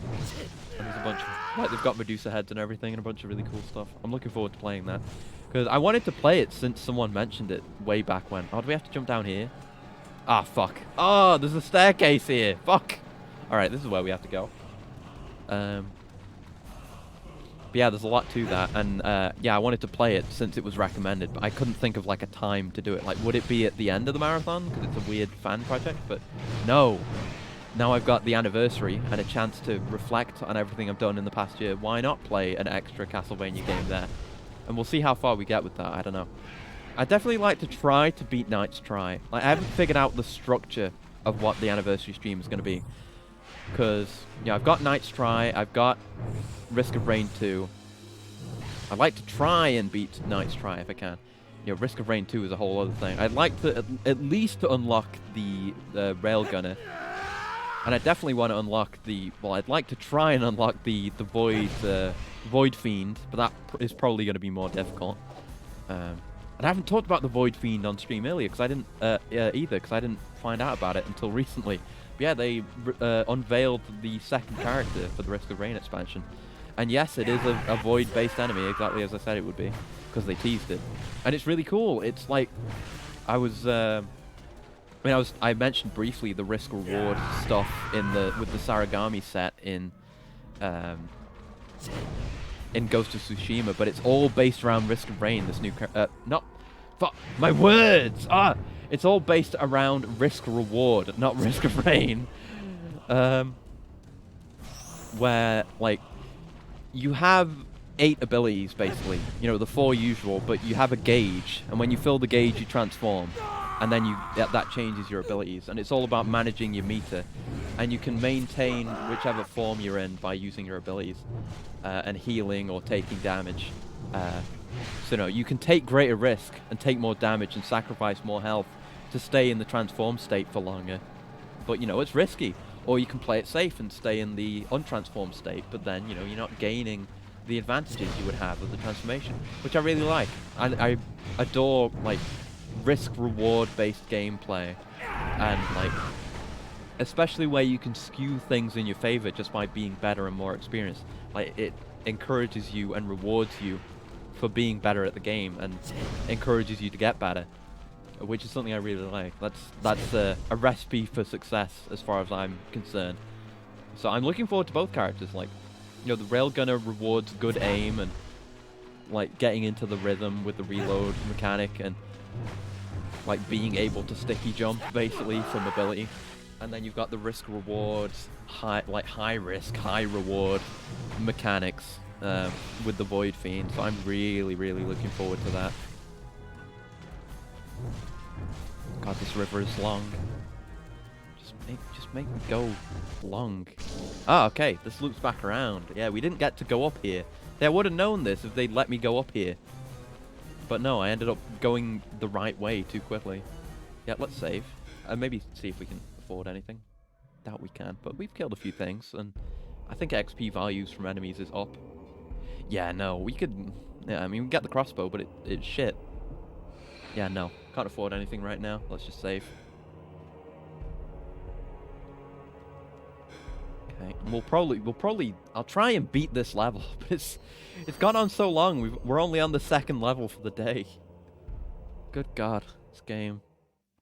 there's a bunch of, like, they've got Medusa heads and everything and a bunch of really cool stuff. I'm looking forward to playing that. Because I wanted to play it since someone mentioned it way back when. Oh, do we have to jump down here? Ah, fuck. Oh, there's a staircase here. Fuck. Alright, this is where we have to go. But yeah, there's a lot to that. And yeah, I wanted to play it since it was recommended, but I couldn't think of like a time to do it. Like, would it be at the end of the marathon? Because it's a weird fan project, but no. Now I've got the anniversary and a chance to reflect on everything I've done in the past year. Why not play an extra Castlevania game there? And we'll see how far we get with that. I don't know. I'd definitely like to try to beat Knight's Try. Like, I haven't figured out the structure of what the anniversary stream is going to be. Because, yeah, I've got Knight's Try. I've got Risk of Rain 2. I'd like to try and beat Knight's Try if I can. You know, Risk of Rain 2 is a whole other thing. I'd like to at least to unlock the Railgunner. And I definitely want to unlock the... Well, I'd like to try and unlock the Void Fiend, but that is probably going to be more difficult. And I haven't talked about the Void Fiend on stream earlier, because I didn't... either, because I didn't find out about it until recently. But yeah, they unveiled the second character for the Risk of Rain expansion. And yes, it is a Void-based enemy, exactly as I said it would be, because they teased it. And it's really cool. It's like... I was... I mentioned briefly the risk reward stuff with the Sarigami set in Ghost of Tsushima, but it's all based around Risk of Rain. This new fuck my words. It's all based around risk reward, not Risk of Rain. Where like you have 8 abilities basically, you know, the 4 usual, but you have a gauge, and when you fill the gauge, you transform. And then that changes your abilities, and it's all about managing your meter, and you can maintain whichever form you're in by using your abilities, and healing or taking damage. So no, you can take greater risk and take more damage and sacrifice more health to stay in the transform state for longer. But you know, it's risky. Or you can play it safe and stay in the untransformed state, but then you know you're not gaining the advantages you would have of the transformation, which I really like. I adore like risk-reward based gameplay, and like especially where you can skew things in your favor just by being better and more experienced. Like, it encourages you and rewards you for being better at the game and encourages you to get better, which is something I really like. That's a recipe for success as far as I'm concerned. So I'm looking forward to both characters. Like, you know, the Railgunner rewards good aim and like getting into the rhythm with the reload mechanic, and like being able to sticky jump basically for mobility. And then you've got the risk rewards, high risk, high reward mechanics with the Void Fiend. So I'm really, really looking forward to that. God, this river is long. Just make me go long. Ah, okay, this loops back around. Yeah, we didn't get to go up here. I would have known this if they'd let me go up here. But no, I ended up going the right way too quickly. Yeah, let's save. Maybe see if we can afford anything. Doubt we can, but we've killed a few things, and I think XP values from enemies is up. Yeah, no, we could... Yeah, I mean, we get the crossbow, but it's shit. Yeah, no, can't afford anything right now. Let's just save. Okay, and we'll probably... I'll try and beat this level, but it's gone on so long. We're only on the 2nd level for the day. Good God, this game.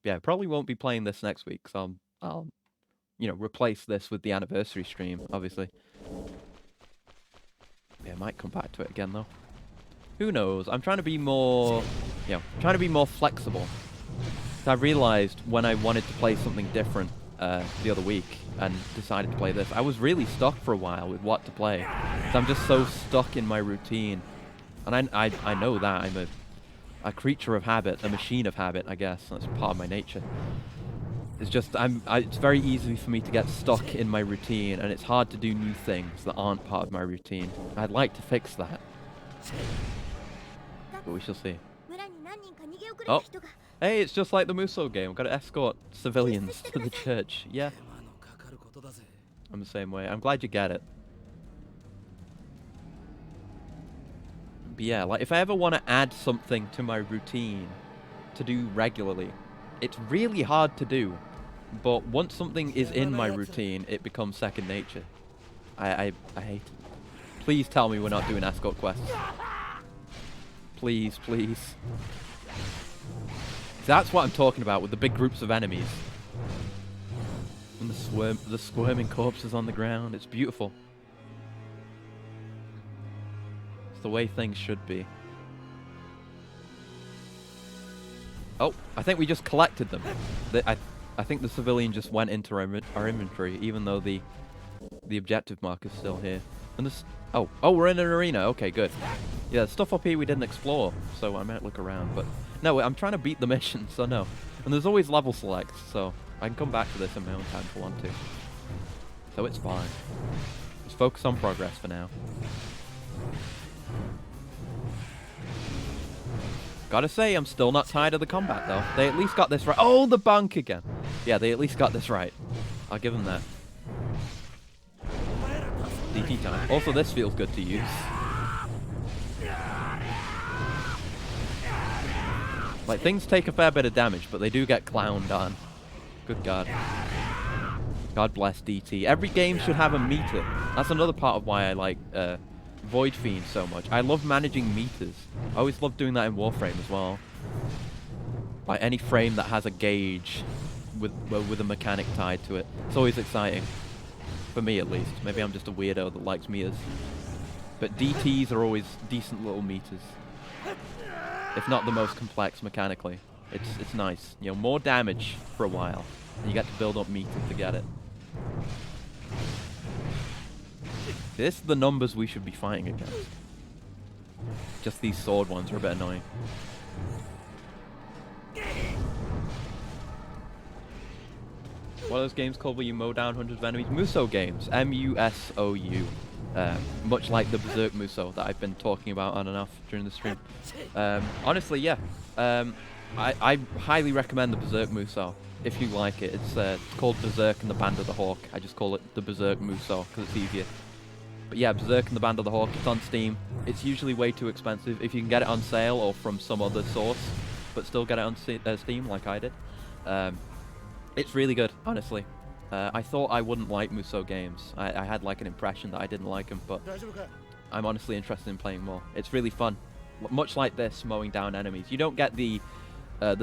Yeah, probably won't be playing this next week, so I'll you know, replace this with the anniversary stream, obviously. Yeah, I might come back to it again though. Who knows? I'm trying to be more, you know, flexible. So I realized when I wanted to play something different the other week and decided to play this, I was really stuck for a while with what to play. So I'm just so stuck in my routine, and I know that I'm a creature of habit, a machine of habit, I guess. That's part of my nature. It's just it's very easy for me to get stuck in my routine, and it's hard to do new things that aren't part of my routine. I'd like to fix that, but we shall see. Oh, hey, it's just like the Muso game. We've got to escort civilians to the church. Yeah, I'm the same way. I'm glad you get it. But yeah, like if I ever want to add something to my routine to do regularly, it's really hard to do. But once something is in my routine, it becomes second nature. I hate it. Please tell me we're not doing escort quests. Please, please. That's what I'm talking about with the big groups of enemies. And the squirming corpses on the ground. It's beautiful. It's the way things should be. Oh, I think we just collected them. I think the civilian just went into our inventory, even though the objective marker's still here. And this, oh, we're in an arena. Okay, good. Yeah, stuff up here we didn't explore, so I might look around. But no, I'm trying to beat the mission, so no. And there's always level selects, so I can come back to this in my own time if I want to. So it's fine. Just focus on progress for now. Gotta say, I'm still not tired of the combat, though. They at least got this right. Oh, the bank again. Yeah, they at least got this right. I'll give them that. DT time. Also, this feels good to use. Like, things take a fair bit of damage, but they do get clowned on. Good God. God bless DT. Every game should have a meter. That's another part of why I like Void Fiend so much. I love managing meters. I always love doing that in Warframe as well. Like any frame that has a gauge with a mechanic tied to it. It's always exciting. For me at least. Maybe I'm just a weirdo that likes meters. But DTs are always decent little meters. If not the most complex mechanically. It's nice. You know, more damage for a while. And you get to build up meters to get it. This is the numbers we should be fighting against. Just these sword ones are a bit annoying. What are those games called where you mow down hundreds of enemies? Muso games. M-U-S-O-U. Much like the Berserk Muso that I've been talking about on and off during the stream. Honestly, yeah. I highly recommend the Berserk Muso if you like it. It's called Berserk and the Band of the Hawk. I just call it the Berserk Muso because it's easier. But yeah, Berserk and the Band of the Hawk, it's on Steam. It's usually way too expensive if you can get it on sale or from some other source, but still get it on Steam like I did. It's really good, honestly. I thought I wouldn't like Muso games. I had like an impression that I didn't like them, but I'm honestly interested in playing more. It's really fun. Much like this, mowing down enemies. You don't get the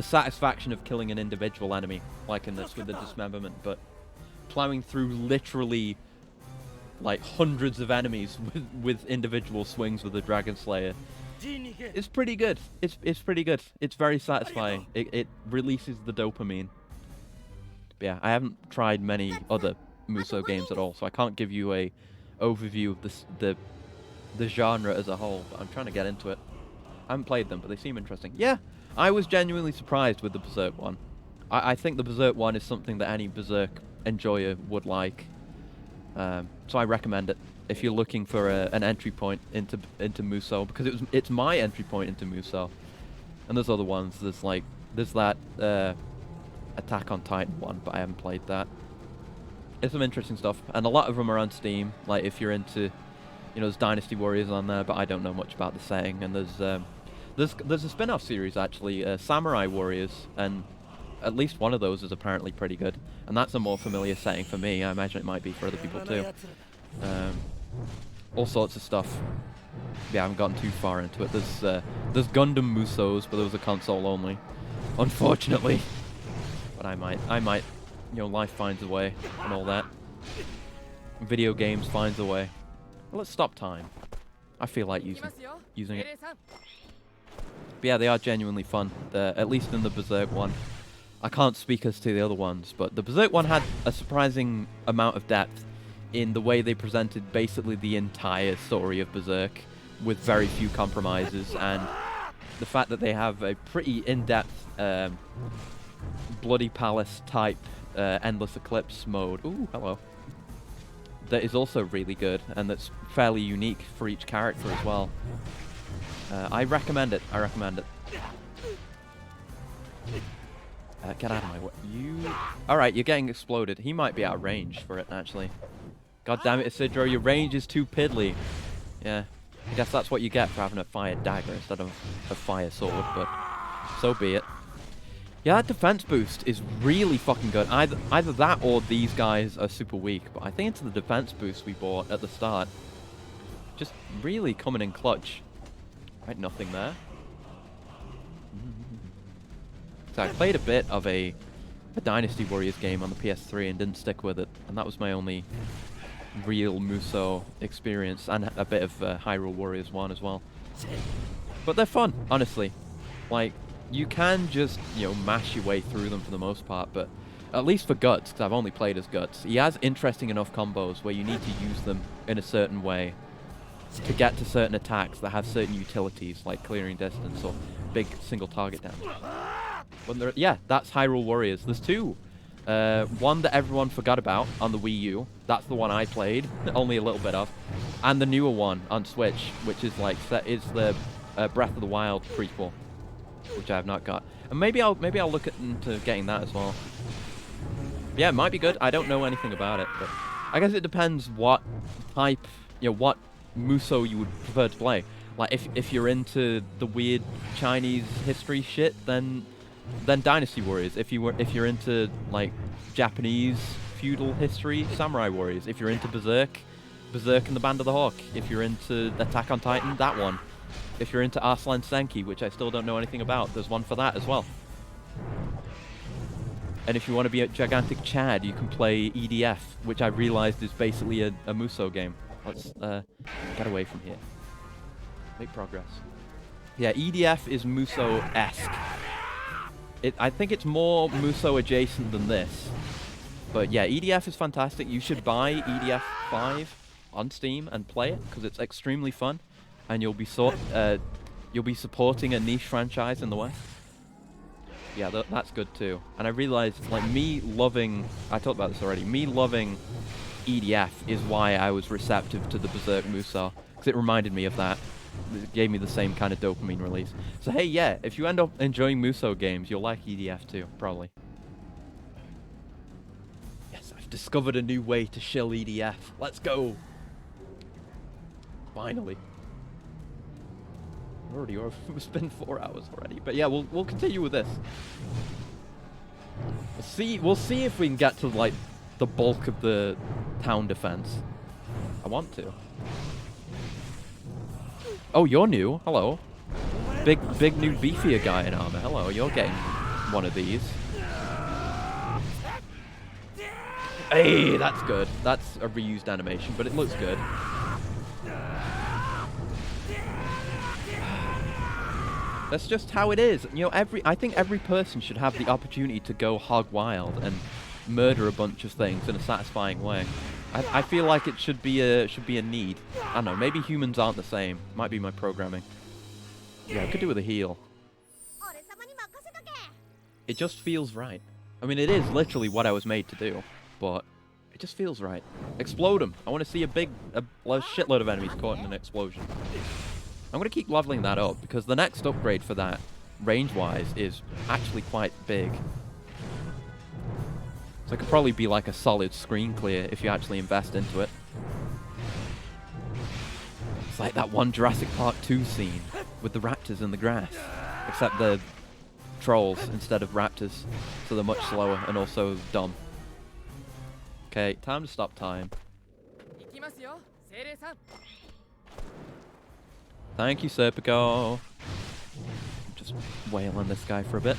satisfaction of killing an individual enemy, like in this with the dismemberment, but plowing through literally like hundreds of enemies with individual swings with the Dragon Slayer. It's pretty good. It's pretty good. It's very satisfying. It releases the dopamine. But yeah, I haven't tried many other Muso games at all, so I can't give you a overview of the genre as a whole, but I'm trying to get into it. I haven't played them, but they seem interesting. Yeah, I was genuinely surprised with the Berserk one. I think the Berserk one is something that any Berserk enjoyer would like. So I recommend it if you're looking for an entry point into Muso, because it's my entry point into Muso. And there's other ones. There's that Attack on Titan one, but I haven't played that. It's some interesting stuff, and a lot of them are on Steam. Like if you're into, you know, there's Dynasty Warriors on there, but I don't know much about the setting. And there's a spin-off series actually, Samurai Warriors, and at least one of those is apparently pretty good, and that's a more familiar setting for me. I imagine it might be for other people too. All sorts of stuff. Yeah, I haven't gotten too far into it. There's Gundam Musos, but those are console only, unfortunately. But I might, you know, life finds a way and all that. Video games finds a way. Well, let's stop time. I feel like using it. But yeah, they are genuinely fun. At least in the Berserk one. I can't speak as to the other ones, but the Berserk one had a surprising amount of depth in the way they presented basically the entire story of Berserk with very few compromises, and the fact that they have a pretty in-depth Bloody Palace type Endless Eclipse mode. Ooh, hello. That is also really good, and that's fairly unique for each character as well. I recommend it. I recommend it. Get out of my way. You... Alright, you're getting exploded. He might be out of range for it, actually. God damn it, Isidro, your range is too piddly. Yeah. I guess that's what you get for having a fire dagger instead of a fire sword, but so be it. Yeah, that defense boost is really fucking good. Either that or these guys are super weak, but I think it's the defense boost we bought at the start. Just really coming in clutch. Right, nothing there. So I played a bit of a Dynasty Warriors game on the PS3 and didn't stick with it, and that was my only real Muso experience, and a bit of Hyrule Warriors 1 as well. But they're fun, honestly. Like, you can just, you know, mash your way through them for the most part, but at least for Guts, because I've only played as Guts, he has interesting enough combos where you need to use them in a certain way to get to certain attacks that have certain utilities, like clearing distance or big single target damage. But yeah, that's Hyrule Warriors. There's two. One that everyone forgot about on the Wii U. That's the one I played, only a little bit of. And the newer one on Switch, which is like it's the Breath of the Wild prequel, which I have not got. And maybe I'll look into getting that as well. Yeah, it might be good. I don't know anything about it, but I guess it depends what type, you know, what Muso you would prefer to play. Like if you're into the weird Chinese history shit, then Dynasty Warriors. If you're into like Japanese feudal history, Samurai Warriors. If you're into Berserk and the Band of the Hawk. If you're into Attack on Titan, that one. If you're into Arslan Senki, which I still don't know anything about, there's one for that as well. And if you want to be a gigantic Chad, you can play EDF, which I realized is basically a Muso game. Let's get away from here. Make progress. Yeah, EDF is Muso-esque. I think it's more Muso adjacent than this. But yeah, EDF is fantastic. You should buy EDF 5 on Steam and play it, because it's extremely fun. And you'll be supporting a niche franchise in the West. Yeah, that's good too. And I realized, like, I talked about this already, me loving EDF is why I was receptive to the Berserk Muso, because it reminded me of that. It gave me the same kind of dopamine release. So hey, yeah, if you end up enjoying Muso games, you'll like EDF too, probably. Yes, I've discovered a new way to shill EDF. Let's go! Finally. It's been 4 hours already, but yeah, we'll continue with this. We'll see if we can get to like the bulk of the town defense. I want to. Oh, you're new. Hello. Big new beefier guy in armor. Hello, you're getting one of these. Hey, that's good. That's a reused animation, but it looks good. That's just how it is. You know, I think every person should have the opportunity to go hog wild and murder a bunch of things in a satisfying way. I feel like it should be a need. I don't know, maybe humans aren't the same. Might be my programming. Yeah, I could do with a heal. It just feels right. I mean, it is literally what I was made to do, but it just feels right. Explode them. I want to see a shitload of enemies caught in an explosion. I'm going to keep leveling that up, because the next upgrade for that, range-wise, is actually quite big. So it could probably be like a solid screen clear if you actually invest into it. It's like that one Jurassic Park 2 scene with the raptors in the grass. Except they're trolls instead of raptors, so they're much slower and also dumb. Okay, time to stop time. Thank you, Serpico. Just wail on this guy for a bit.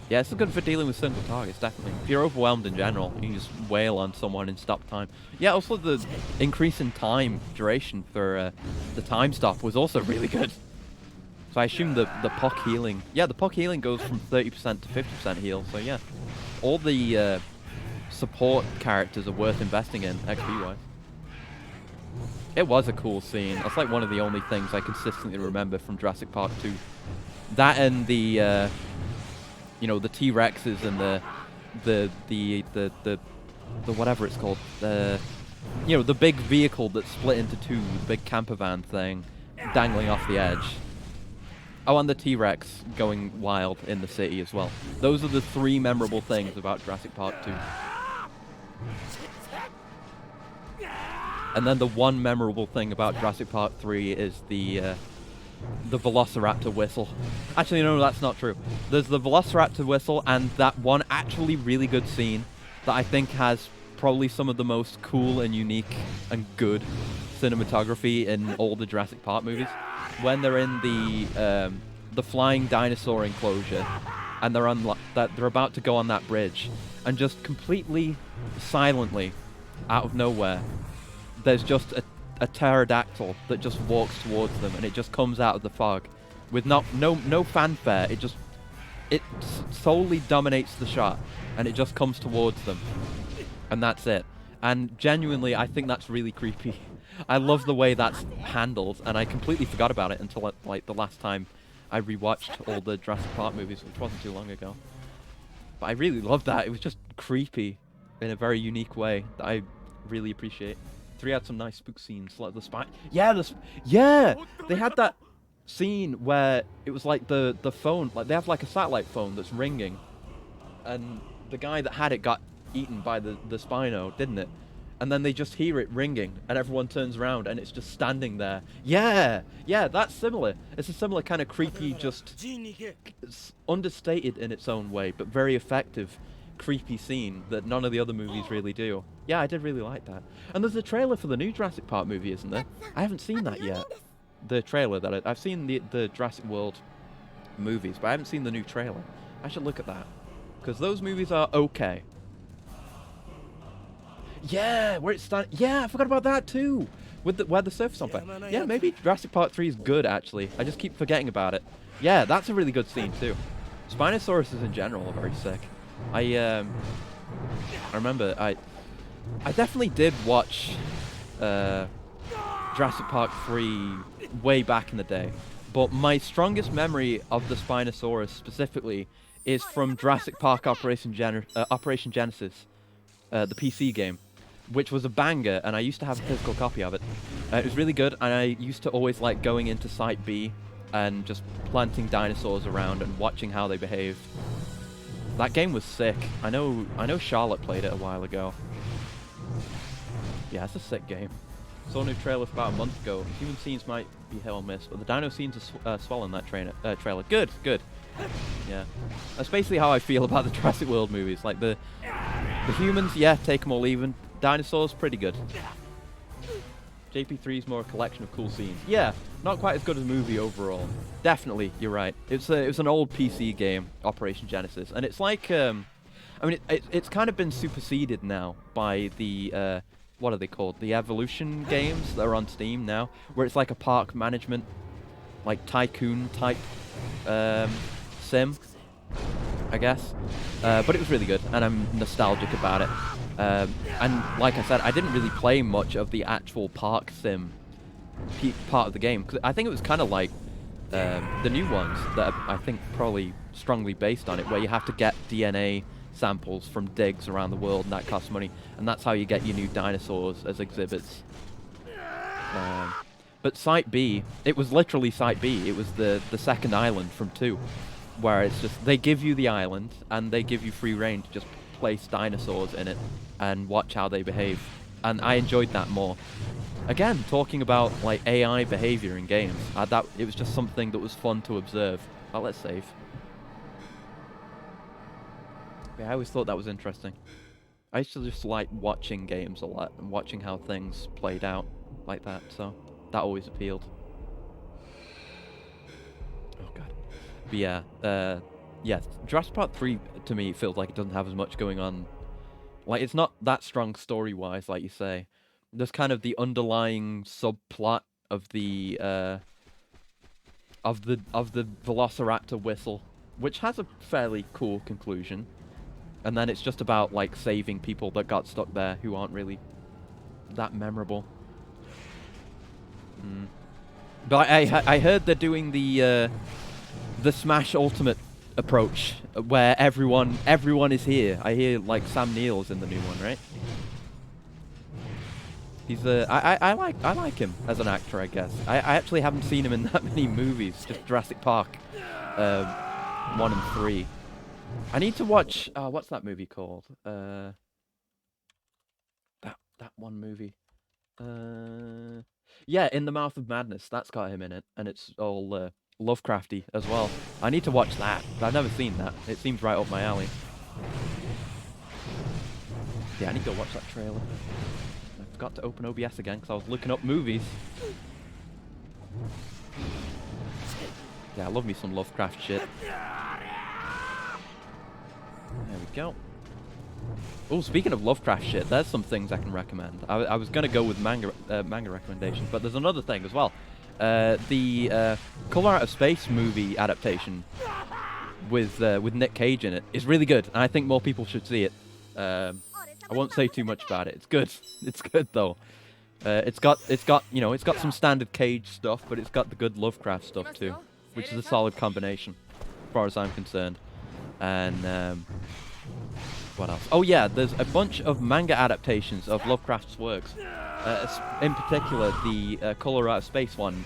Yeah, it's good for dealing with single targets, definitely. If you're overwhelmed in general, you can just wail on someone and stop time. Yeah, also the increase in time duration for the time stop was also really good. So I assume the POC healing... Yeah, the POC healing goes from 30% to 50% heal, so yeah. All the support characters are worth investing in, XP-wise. It was a cool scene. That's like one of the only things I consistently remember from Jurassic Park 2. That and the... you know, the T-Rexes and the the whatever it's called, you know, the big vehicle that's split into two, the big camper van thing, dangling off the edge. Oh, and the T-Rex going wild in the city as well. Those are the three memorable things about Jurassic Park 2. And then the one memorable thing about Jurassic Park 3 is the Velociraptor whistle. Actually, no, that's not true. There's the Velociraptor whistle and that one actually really good scene that I think has probably some of the most cool and unique and good cinematography in all the Jurassic Park movies. When they're in the flying dinosaur enclosure and they're about to go on that bridge, and just completely silently, out of nowhere, there's just a pterodactyl that just walks towards them, and it just comes out of the fog with no fanfare. It solely dominates the shot, and it just comes towards them, and that's it. And genuinely, I think that's really creepy. I love the way that's handled, and I completely forgot about it until like the last time I rewatched all the Jurassic Park movies, which wasn't too long ago. But I really loved that. It was just creepy in a very unique way that I really appreciate. 3 had some nice spook scenes, like the spy. Yeah, they had that scene where it was like the phone, like they have like a satellite phone that's ringing, and the guy that had it got eaten by the Spino, didn't it? And then they just hear it ringing, and everyone turns around, and it's just standing there. Yeah, that's similar. It's a similar kind of creepy, just it's understated in its own way, but very effective, creepy scene that none of the other movies really do. Yeah, I did really like that. And there's a trailer for the new Jurassic Park movie, isn't there? I haven't seen that yet. The trailer that I've seen the Jurassic World movies, but I haven't seen the new trailer. I should look at that, because those movies are okay. Yeah, where it's starting. Yeah, I forgot about that too. With where the surface on fire. Yeah, maybe Jurassic Park 3 is good actually. I just keep forgetting about it. Yeah, that's a really good scene too. Spinosauruses in general are very sick. I remember I definitely did watch Jurassic Park 3 way back in the day, but my strongest memory of the Spinosaurus specifically is from Jurassic Park Operation Genesis, the PC game, which was a banger, and I used to have a physical copy of it. It was really good, and I used to always like going into Site B and just planting dinosaurs around and watching how they behaved. That game was sick. I know Charlotte played it a while ago. Yeah, it's a sick game. Saw a new trailer for about a month ago. Human scenes might be hit or miss, but the dino scenes are swell in that trailer. Good. Yeah. That's basically how I feel about the Jurassic World movies. Like the humans, yeah, take them or leave them. Dinosaurs, pretty good. JP3 is more a collection of cool scenes. Yeah, not quite as good as a movie overall. Definitely, you're right. It was an old PC game, Operation Genesis, and it's like, I mean, it's kind of been superseded now by the, what are they called? The Evolution games that are on Steam now, where it's like a park management, like tycoon type sim, I guess. But it was really good, and I'm nostalgic about it. And like I said, I didn't really play much of the actual park sim part of the game, because I think it was kind of like the new ones that are, I think, probably strongly based on it, where you have to get DNA samples from digs around the world, and that costs money, and that's how you get your new dinosaurs as exhibits. But Site B, it was literally Site B. It was the second island from 2, where it's just, they give you the island, and they give you free reign to just place dinosaurs in it and watch how they behave. And I enjoyed that more. Again, talking about like AI behavior in games, it was just something that was fun to observe. Oh, let's save. Yeah, I always thought that was interesting. I used to just like watching games a lot and watching how things played out like that, so that always appealed. Oh god. But yeah, yes, Jurassic Park 3 to me feels like it doesn't have as much going on. Like, it's not that strong story-wise, like you say. There's kind of the underlying subplot of the Velociraptor whistle, which has a fairly cool conclusion. And then it's just about like saving people that got stuck there who aren't really that memorable. But I heard they're doing the Smash Ultimate approach where everyone is here. I hear like Sam Neill's in the new one, right? He's I like him as an actor, I guess. I actually haven't seen him in that many movies, just Jurassic Park 1 and 3. I need to watch what's that movie called? That one movie. Yeah, In the Mouth of Madness. That's got him in it, and it's all Lovecrafty as well. I need to watch that. I've never seen that. It seems right up my alley. Yeah, I need to go watch that trailer. I forgot to open OBS again because I was looking up movies. Yeah, I love me some Lovecraft shit. There we go. Oh, speaking of Lovecraft shit, there's some things I can recommend. I was gonna go with manga recommendations, but there's another thing as well. The Color Out of Space movie adaptation with Nick Cage in it is really good, and I think more people should see it. I won't say too much about it. It's good. It's good though. It's got some standard Cage stuff, but it's got the good Lovecraft stuff too, which is a solid combination, as far as I'm concerned. And what else? Oh yeah, there's a bunch of manga adaptations of Lovecraft's works. In particular, the Color Out of Space one,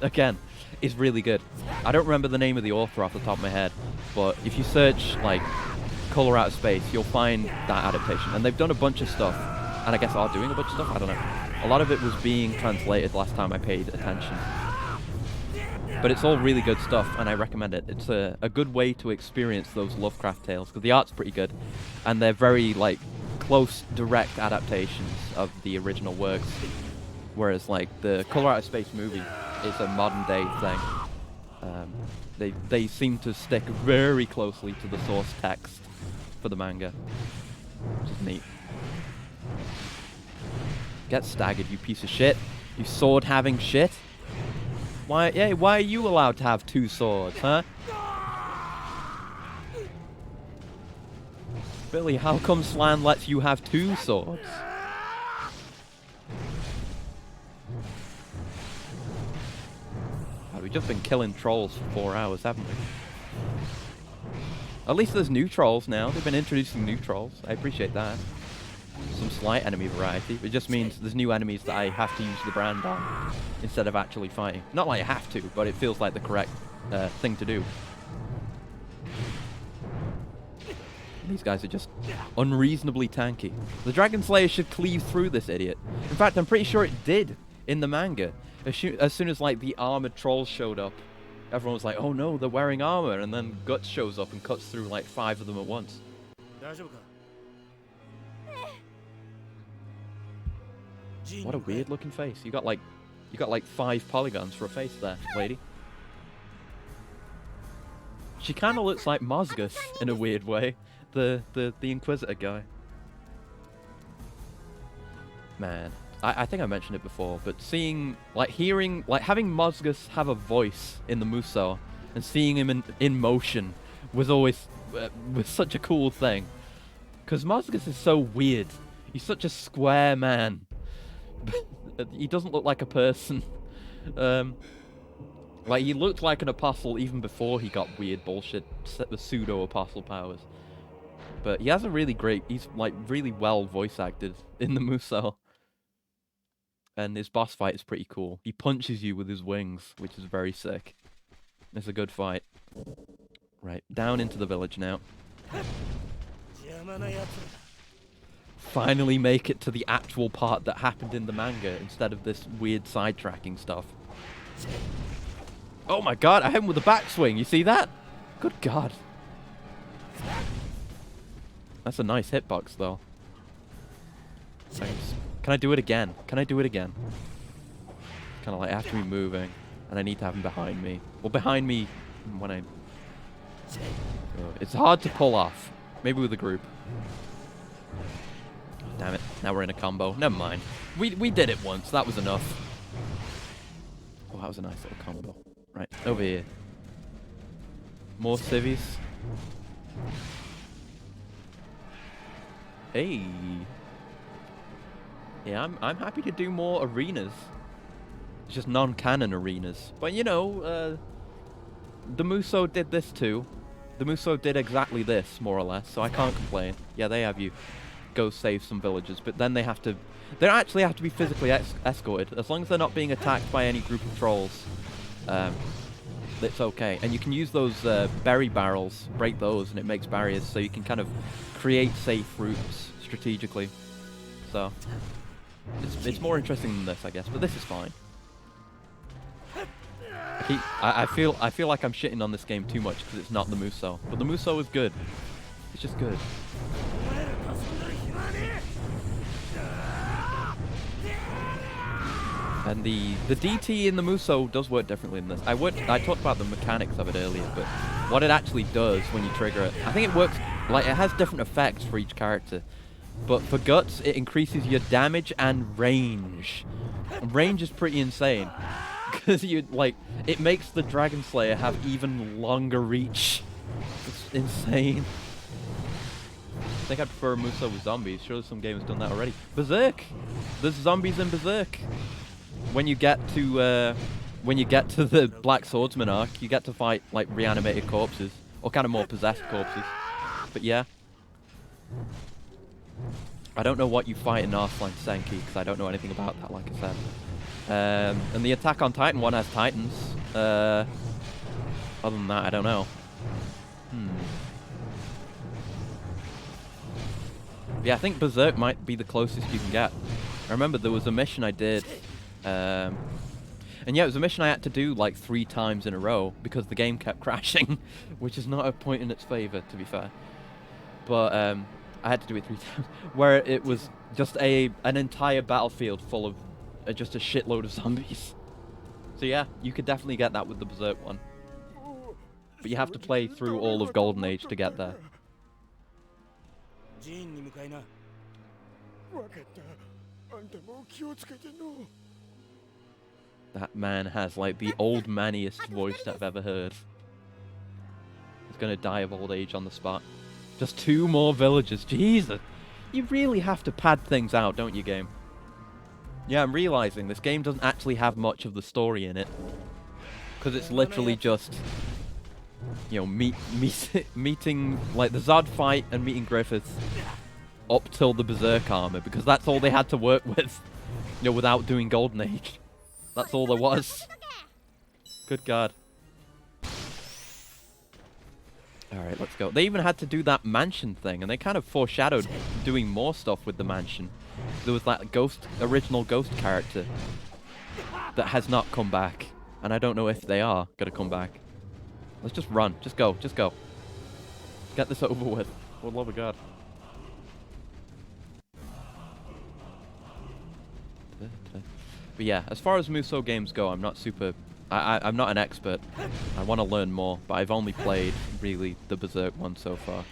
again, is really good. I don't remember the name of the author off the top of my head, but if you search like Color Out of Space, you'll find that adaptation. And they've done a bunch of stuff, and I guess are doing a bunch of stuff, I don't know. A lot of it was being translated last time I paid attention. But it's all really good stuff, and I recommend it. It's a good way to experience those Lovecraft tales, because the art's pretty good, and they're very, like, close, direct adaptations of the original works. Whereas, like, the Color Out of Space movie is a modern-day thing. They seem to stick very closely to the source text for the manga, which is neat. Get staggered, you piece of shit. You sword-having shit. Why are you allowed to have 2 swords, huh? Billy, how come Slan lets you have 2 swords? God, we've just been killing trolls for 4 hours, haven't we? At least there's new trolls now. They've been introducing new trolls. I appreciate that. Some slight enemy variety. It just means there's new enemies that I have to use the brand on instead of actually fighting. Not like I have to, but it feels like the correct thing to do. These guys are just unreasonably tanky. The Dragon Slayer should cleave through this idiot. In fact, I'm pretty sure it did in the manga. As soon as like the armored trolls showed up, everyone was like, oh no, they're wearing armor, and then Guts shows up and cuts through like 5 of them at once. What a weird looking face. You got like 5 polygons for a face there, lady. She kind of looks like Mozgus in a weird way. The Inquisitor guy. Man, I think I mentioned it before, but having Mozgus have a voice in the Musou and seeing him in motion was always was such a cool thing. Because Mozgus is so weird. He's such a square man. He doesn't look like a person. Like, he looked like an apostle even before he got weird bullshit, the pseudo-apostle powers. But he has a really great, he's like really well voice acted in the Musou. And his boss fight is pretty cool. He punches you with his wings, which is very sick. It's a good fight. Right, down into the village now. Finally make it to the actual part that happened in the manga instead of this weird sidetracking stuff. Oh my god, I hit him with a backswing, you see that? Good god. That's a nice hitbox though. Thanks. Can I do it again? Can I do it again? Kind of like I have to be moving, and I need to have him behind me. Well, behind me when I... It's hard to pull off. Maybe with a group. Damn it, now we're in a combo. Never mind. We did it once, that was enough. Oh, that was a nice little combo. Right, over here. More civvies. Hey. Yeah, I'm happy to do more arenas. It's just non-canon arenas. But you know, the Musou did this too. The Muso did exactly this, more or less, so I can't complain. Yeah, they have you go save some villagers, but then they don't actually have to be physically escorted. As long as they're not being attacked by any group of trolls, it's okay. And you can use those berry barrels, break those, and it makes barriers, so you can kind of create safe routes strategically. So, it's more interesting than this, I guess, but this is fine. I feel like I'm shitting on this game too much because it's not the Muso, but the Muso is good. It's just good. And the DT in the Muso does work differently than this. I talked about the mechanics of it earlier, but what it actually does when you trigger it, I think it works, like, it has different effects for each character. But for Guts, it increases your damage and range. And range is pretty insane. Because it makes the Dragon Slayer have even longer reach. It's insane. I think I'd prefer a Muso with zombies. Surely some game has done that already. Berserk! There's zombies in Berserk. When you get to the Black Swordsman arc, you get to fight like reanimated corpses, or kind of more possessed corpses. But yeah. I don't know what you fight in Arslan Senki, because I don't know anything about that, like I said. And the Attack on Titan one has Titans. Other than that, I don't know. Yeah, I think Berserk might be the closest you can get. I remember there was a mission I did, and yeah, it was a mission I had to do like 3 times in a row because the game kept crashing, which is not a point in its favor, to be fair. But I had to do it 3 times, where it was just an entire battlefield full of just a shitload of zombies. So yeah, you could definitely get that with the Berserk one. But you have to play through all of Golden Age to get there. That man has like the old maniest voice I've ever heard. He's gonna die of old age on the spot. Just 2 more villagers, Jesus! You really have to pad things out, don't you, game? Yeah, I'm realizing this game doesn't actually have much of the story in it. Because it's literally just, you know, meeting, like, the Zod fight and meeting Griffith up till the Berserk armor, because that's all they had to work with, you know, without doing Golden Age. That's all there was. Good God. Alright, let's go. They even had to do that mansion thing, and they kind of foreshadowed doing more stuff with the mansion. There was that original ghost character that has not come back, and I don't know if they are gonna come back. Let's just run. Just go. Just go. Get this over with. For the love of God. But yeah, as far as Muso games go, I'm not super... I'm not an expert. I want to learn more, but I've only played, really, the Berserk one so far.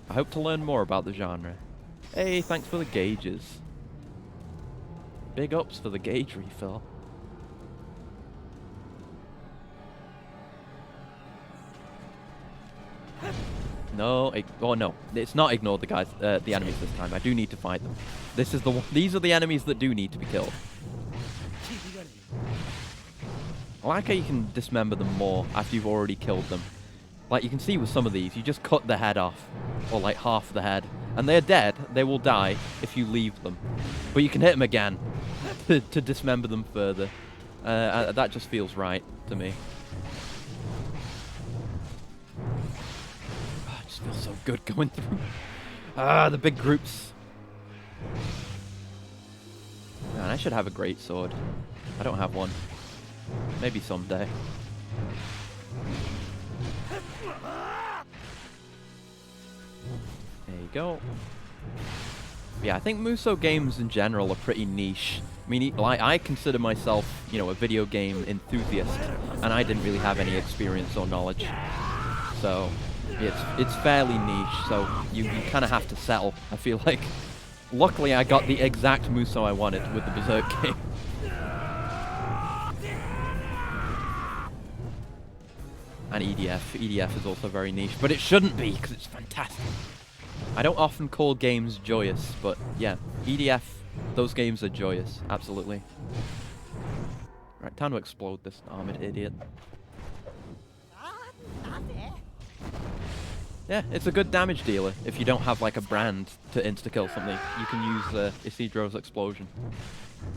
I hope to learn more about the genre. Hey, thanks for the gauges. Big ups for the gauge refill. No, oh no, it's not ignore the guys, the enemies this time. I do need to fight them. This is the one. These are the enemies that do need to be killed. I like how you can dismember them more after you've already killed them. Like you can see with some of these, you just cut the head off, or like half the head, and they're dead. They will die if you leave them, but you can hit them again to dismember them further. That just feels right to me. Oh, it just feels so good going through. The big groups. Man, I should have a great sword. I don't have one. Maybe someday. There you go. Yeah, I think Muso games in general are pretty niche. I mean, like, I consider myself, you know, a video game enthusiast, and I didn't really have any experience or knowledge. So, it's fairly niche, so you kind of have to settle, I feel like. Luckily, I got the exact Muso I wanted with the Berserk game. And EDF is also very niche, but it shouldn't be, because it's fantastic. I don't often call games joyous, but yeah, EDF, those games are joyous, absolutely. Right, time to explode this armored idiot. Yeah, it's a good damage dealer. If you don't have like a brand to insta-kill something, you can use Isidro's explosion.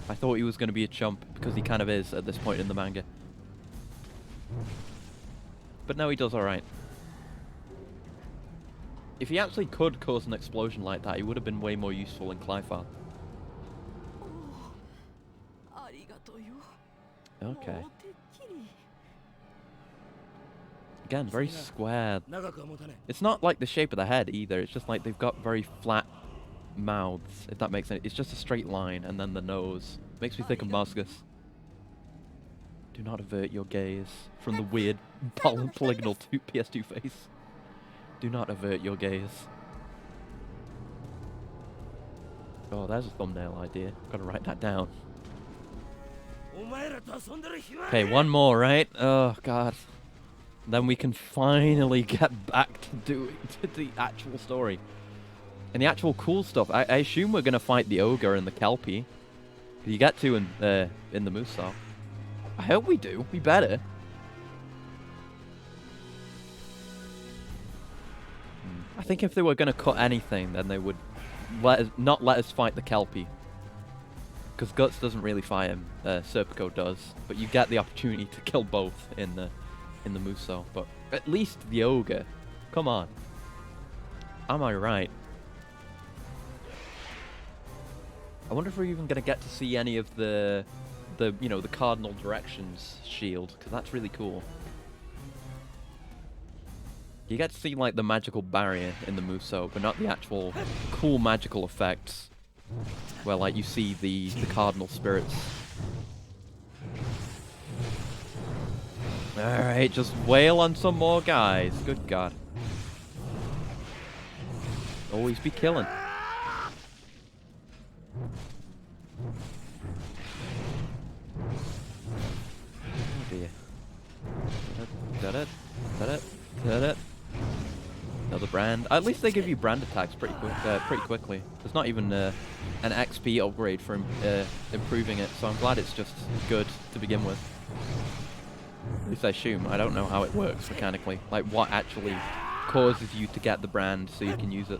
I thought he was going to be a chump, because he kind of is at this point in the manga. But no, he does alright. If he actually could cause an explosion like that, he would have been way more useful in Clifar. Okay. Again, very squared. It's not like the shape of the head either, it's just like they've got very flat mouths, if that makes sense. It's just a straight line, and then the nose. Makes me think of Musgus. Do not avert your gaze from the weird polygonal PS2 face. Do not avert your gaze. Oh, there's a thumbnail idea. Gotta write that down. Okay, one more, right? Oh, God. Then we can finally get back to the actual story. And the actual cool stuff. I assume we're gonna fight the ogre and the kelpie. You get to in the Musou. I hope we do. We better. I think if they were gonna cut anything, then they would not let us fight the kelpie. Because Guts doesn't really fight him. Serpico does. But you get the opportunity to kill both in the Musou. But at least the ogre. Come on. Am I right? I wonder if we're even gonna get to see any of the cardinal directions shield, because that's really cool. You get to see like the magical barrier in the Musou, but not the actual cool magical effects, where like you see the cardinal spirits. Alright, just wail on some more guys. Good God. Always be killing. Oh dear. Another brand. At least they give you brand attacks pretty quickly. There's not even an XP upgrade for improving it, so I'm glad it's just good to begin with. At least I assume. I don't know how it works mechanically. Like what actually causes you to get the brand so you can use it.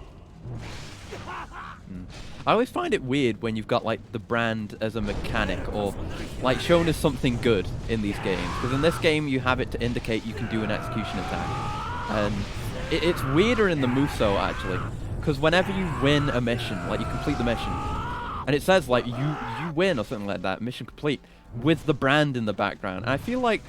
I always find it weird when you've got like the brand as a mechanic or like shown as something good in these games, because in this game you have it to indicate you can do an execution attack, and it's weirder in the Musou actually, because whenever you win a mission, like you complete the mission and it says like you win or something like that, mission complete, with the brand in the background, and I feel like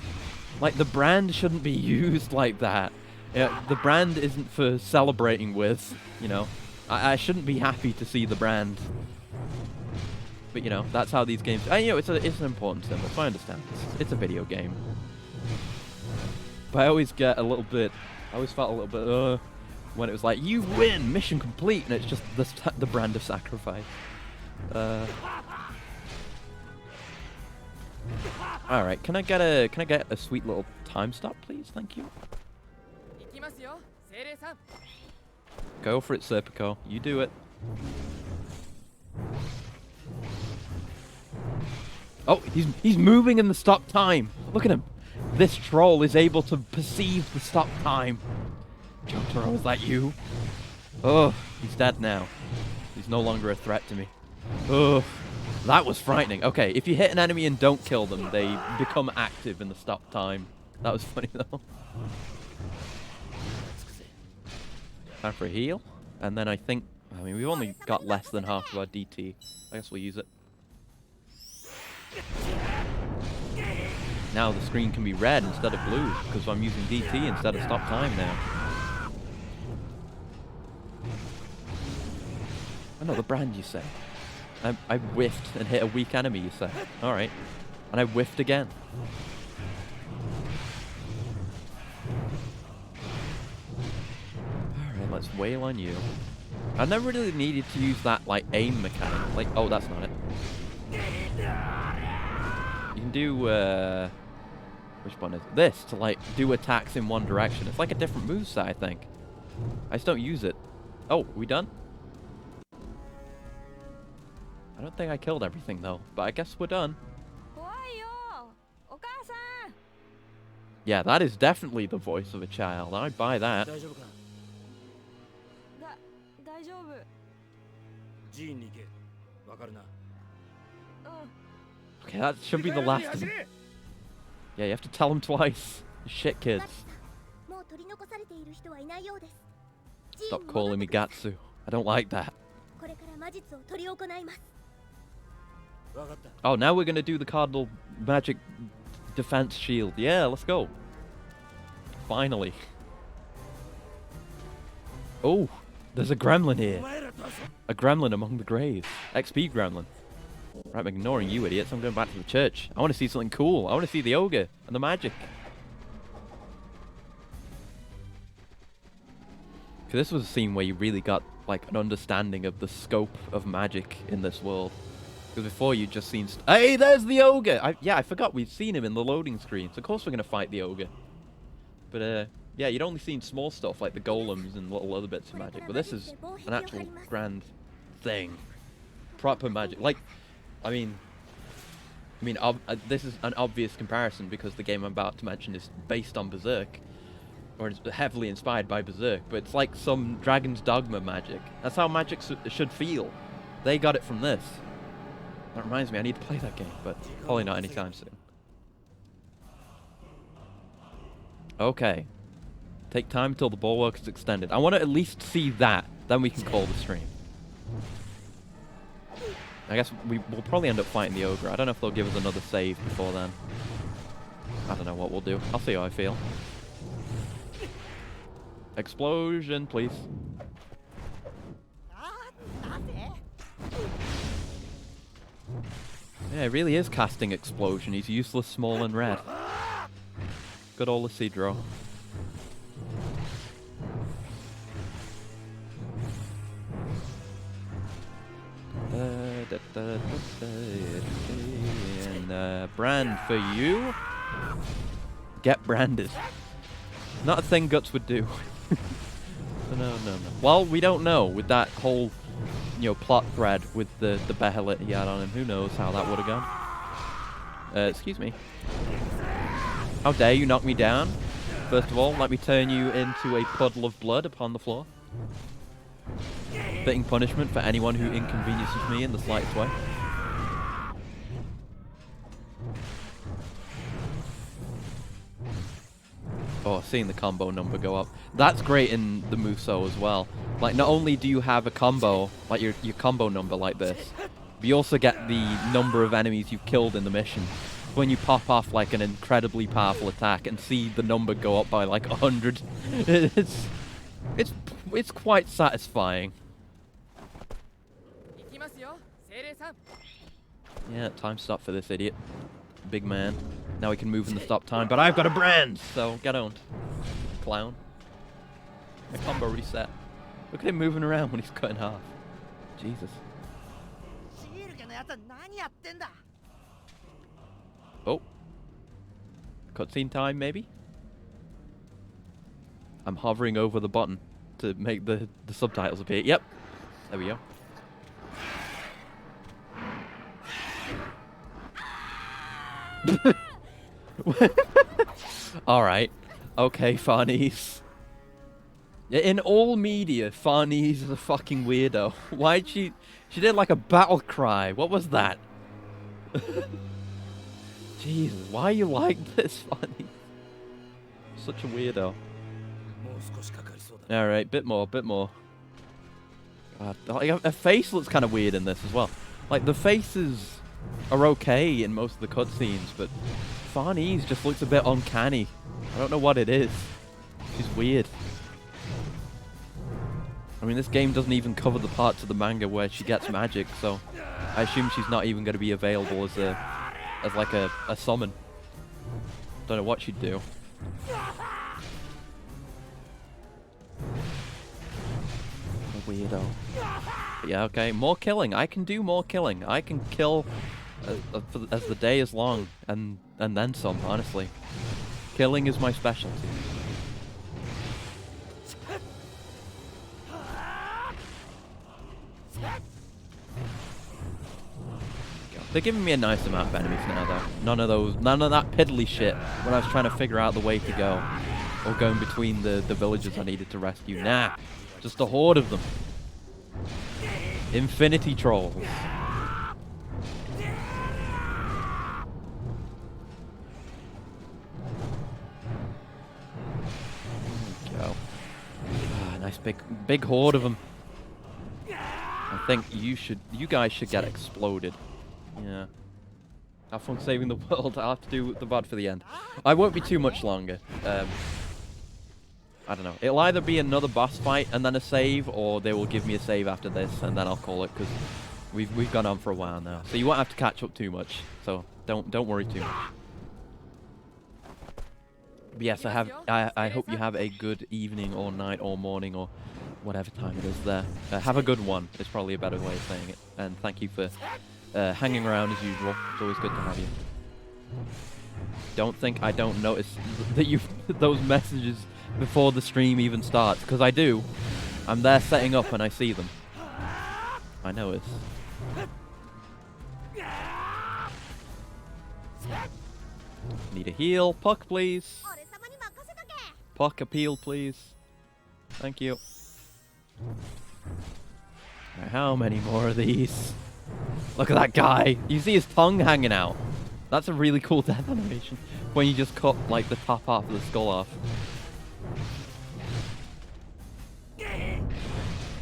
the brand shouldn't be used like that. The brand isn't for celebrating with, you know. I shouldn't be happy to see the brand. But, you know, that's how these games... you know, it's an important symbol, so I understand. It's a video game. But I always get a little bit... I always felt a little bit, when it was like, you win, mission complete, and it's just the brand of sacrifice. Alright, can I get a sweet little time stop, please? Thank you. Go for it, Serpico. You do it. Oh, he's moving in the stop time. Look at him. This troll is able to perceive the stop time. Jotaro, is that you? Oh, he's dead now. He's no longer a threat to me. Oh, that was frightening. Okay, if you hit an enemy and don't kill them, they become active in the stop time. That was funny though. Time for a heal, and then I mean, we've only got less than half of our DT. I guess we'll use it. Now the screen can be red instead of blue, because I'm using DT instead of stop time now. Oh no, the brand, you say. I whiffed and hit a weak enemy, you say. Alright. And I whiffed again. Let's wail on you. I never really needed to use that like aim mechanic. Like, oh, that's not it. You can do which one is it? This to like do attacks in one direction. It's like a different moveset, I think. I just don't use it. Oh, are we done? I don't think I killed everything though, but I guess we're done. Yeah, that is definitely the voice of a child. I'd buy that. Okay, that should be the last of them. Yeah, you have to tell them twice. Shit, kids. Stop calling me Gatsu. I don't like that. Oh, now we're gonna do the cardinal magic defense shield. Yeah, let's go. Finally. Oh, there's a gremlin here. A gremlin among the graves. XP gremlin. Right, I'm ignoring you idiots. I'm going back to the church. I want to see something cool. I want to see the ogre and the magic. This was a scene where you really got like an understanding of the scope of magic in this world. Because before you'd just seen... Hey, there's the ogre! I forgot we'd seen him in the loading screens. Of course we're going to fight the ogre. But, yeah, you'd only seen small stuff like the golems and little other bits of magic. But this is an actual grand thing. Proper magic. Like, I mean, this is an obvious comparison because the game I'm about to mention is based on Berserk. Or it's heavily inspired by Berserk. But it's like some Dragon's Dogma magic. That's how magic should feel. They got it from this. That reminds me, I need to play that game, but probably not anytime soon. Okay. Take time until the bulwark is extended. I want to at least see that, then we can call the stream. I guess we'll probably end up fighting the ogre. I don't know if they'll give us another save before then. I don't know what we'll do. I'll see how I feel. Explosion, please. Yeah, it really is casting explosion. He's useless, small, and red. Good old Isidro. And brand for you. Get branded. Not a thing Guts would do. No. Well, we don't know with that whole, plot thread with the behelit he had on him. Who knows how that would have gone? Excuse me. How dare you knock me down? First of all, let me turn you into a puddle of blood upon the floor. Fitting punishment for anyone who inconveniences me in the slightest way. Oh, seeing the combo number go up. That's great in the Muso as well. Like, not only do you have a combo, like your combo number like this, but you also get the number of enemies you've killed in the mission. When you pop off like an incredibly powerful attack and see the number go up by like 100, it's quite satisfying. Yeah, time stop for this idiot. Big man. Now we can move in the stop time, but I've got a brand, so get owned. Clown. My combo reset. Look at him moving around when he's cut in half. Jesus. Oh. Cutscene time, maybe? I'm hovering over the button to make the subtitles appear. Yep. There we go. Alright. Okay, Farnese. In all media, Farnese is a fucking weirdo. Why'd she did like a battle cry. What was that? Jesus, why are you like this, Farnese? Such a weirdo. Alright, bit more. God, her face looks kind of weird in this as well. Like, the faces are okay in most of the cutscenes, but Farnese just looks a bit uncanny. I don't know what it is. She's weird. I mean, this game doesn't even cover the parts of the manga where she gets magic, so I assume she's not even going to be available as like a summon. Don't know what she'd do. A weirdo. But yeah, okay, more killing. I can do more killing. I can kill as the day is long, and then some, honestly. Killing is my specialty. They're giving me a nice amount of enemies now, though. None of that piddly shit when I was trying to figure out the way to go. Or going between the villages I needed to rescue. Nah, just a horde of them. Infinity Trolls. Go. Ah, nice big horde of them. I think you guys should get exploded. Yeah. Have fun saving the world. I'll have to do the VOD for the end. I won't be too much longer. I don't know. It'll either be another boss fight and then a save, or they will give me a save after this and then I'll call it, because we've gone on for a while now. So you won't have to catch up too much. So don't worry too much. But yes, I hope you have a good evening or night or morning or whatever time it is there. Have a good one. It's probably a better way of saying it. And thank you for hanging around as usual. It's always good to have you. Don't think I don't notice that those messages before the stream even starts, because I do. I'm there setting up and I see them. I notice. Need a heal. Puck, please. Puck appeal, please. Thank you. Right, how many more of these? Look at that guy. You see his tongue hanging out. That's a really cool death animation. When you just cut like the top half of the skull off.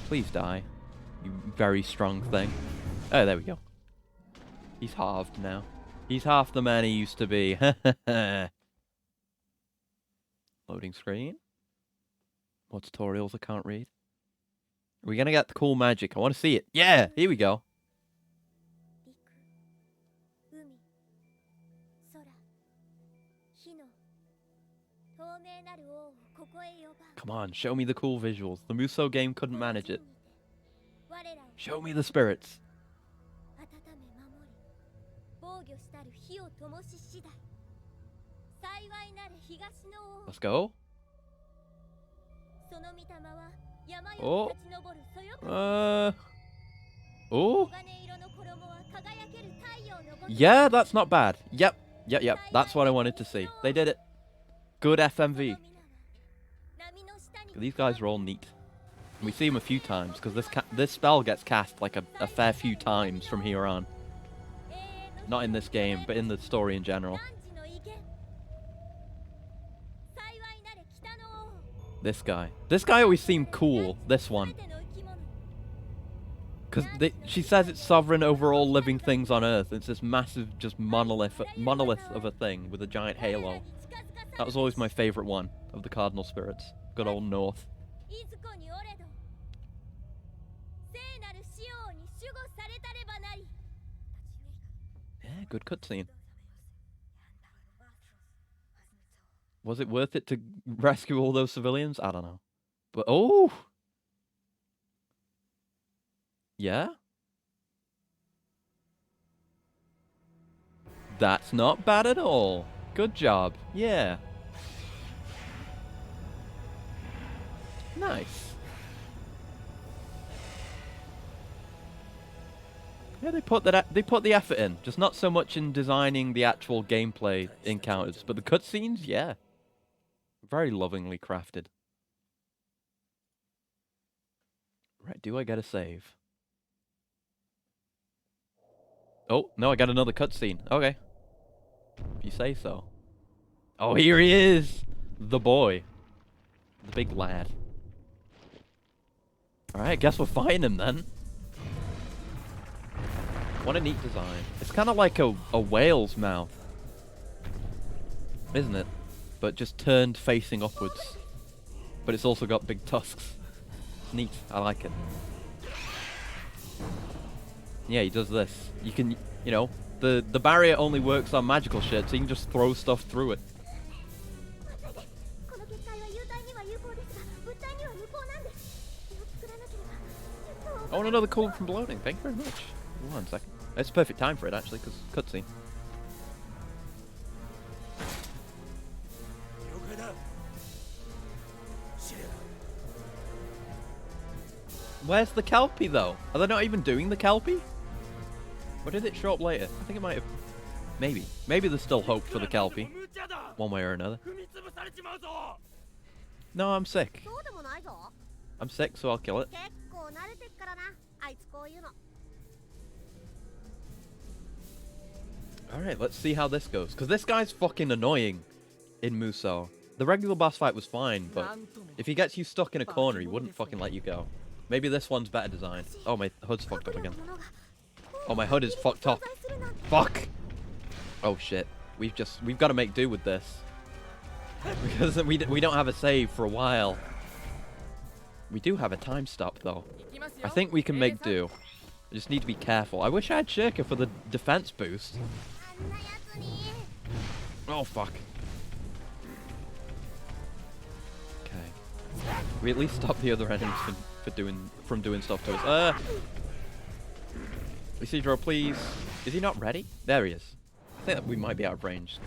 Please die, you very strong thing. Oh, there we go. He's halved now. He's half the man he used to be. Loading screen. More tutorials I can't read. Are we gonna get the cool magic? I want to see it. Yeah, here we go. Come on, show me the cool visuals. The Muso game couldn't manage it. Show me the spirits. Let's go. Oh. Oh. Yeah, that's not bad. Yep. That's what I wanted to see. They did it. Good FMV. These guys are all neat. And we see them a few times, because this spell gets cast like a fair few times from here on. Not in this game, but in the story in general. This guy. This guy always seemed cool, this one. Because she says it's sovereign over all living things on Earth. It's this massive, just monolith of a thing with a giant halo. That was always my favorite one of the Cardinal Spirits. Good old North. Yeah, good cutscene. Was it worth it to rescue all those civilians? I don't know. But, oh! Yeah? That's not bad at all. Good job. Yeah. Nice. Yeah, they put the effort in. Just not so much in designing the actual gameplay encounters, but the cutscenes, yeah. Very lovingly crafted. Right, do I get a save? Oh, no, I got another cutscene. Okay. If you say so. Oh, here he is! The boy. The big lad. Alright, guess we're fighting him then. What a neat design. It's kind of like a whale's mouth. Isn't it? But just turned facing upwards. But it's also got big tusks. It's neat. I like it. Yeah, he does this. You can, you know, the barrier only works on magical shit, so you can just throw stuff through it. Oh, and another call from Bloating. Thank you very much. 1 second. It's perfect time for it, actually, because cutscene. Where's the Kelpie, though? Are they not even doing the Kelpie? Or did it show up later? I think it might have... Maybe. Maybe there's still hope for the Kelpie. One way or another. No, I'm sick. I'm sick, so I'll kill it. Alright, let's see how this goes. Because this guy's fucking annoying in Musou. The regular boss fight was fine, but if he gets you stuck in a corner, he wouldn't fucking let you go. Maybe this one's better designed. Oh, my HUD's fucked up again. Oh, my HUD is fucked up. Fuck! Oh, shit. We've got to make do with this. Because we don't have a save for a while. We do have a time stop, though. I think we can make do. I just need to be careful. I wish I had Shirka for the defense boost. Oh, fuck. Okay. We at least stop the other enemies from doing stuff to us. Isidro, please. Is he not ready? There he is. I think that we might be out of range.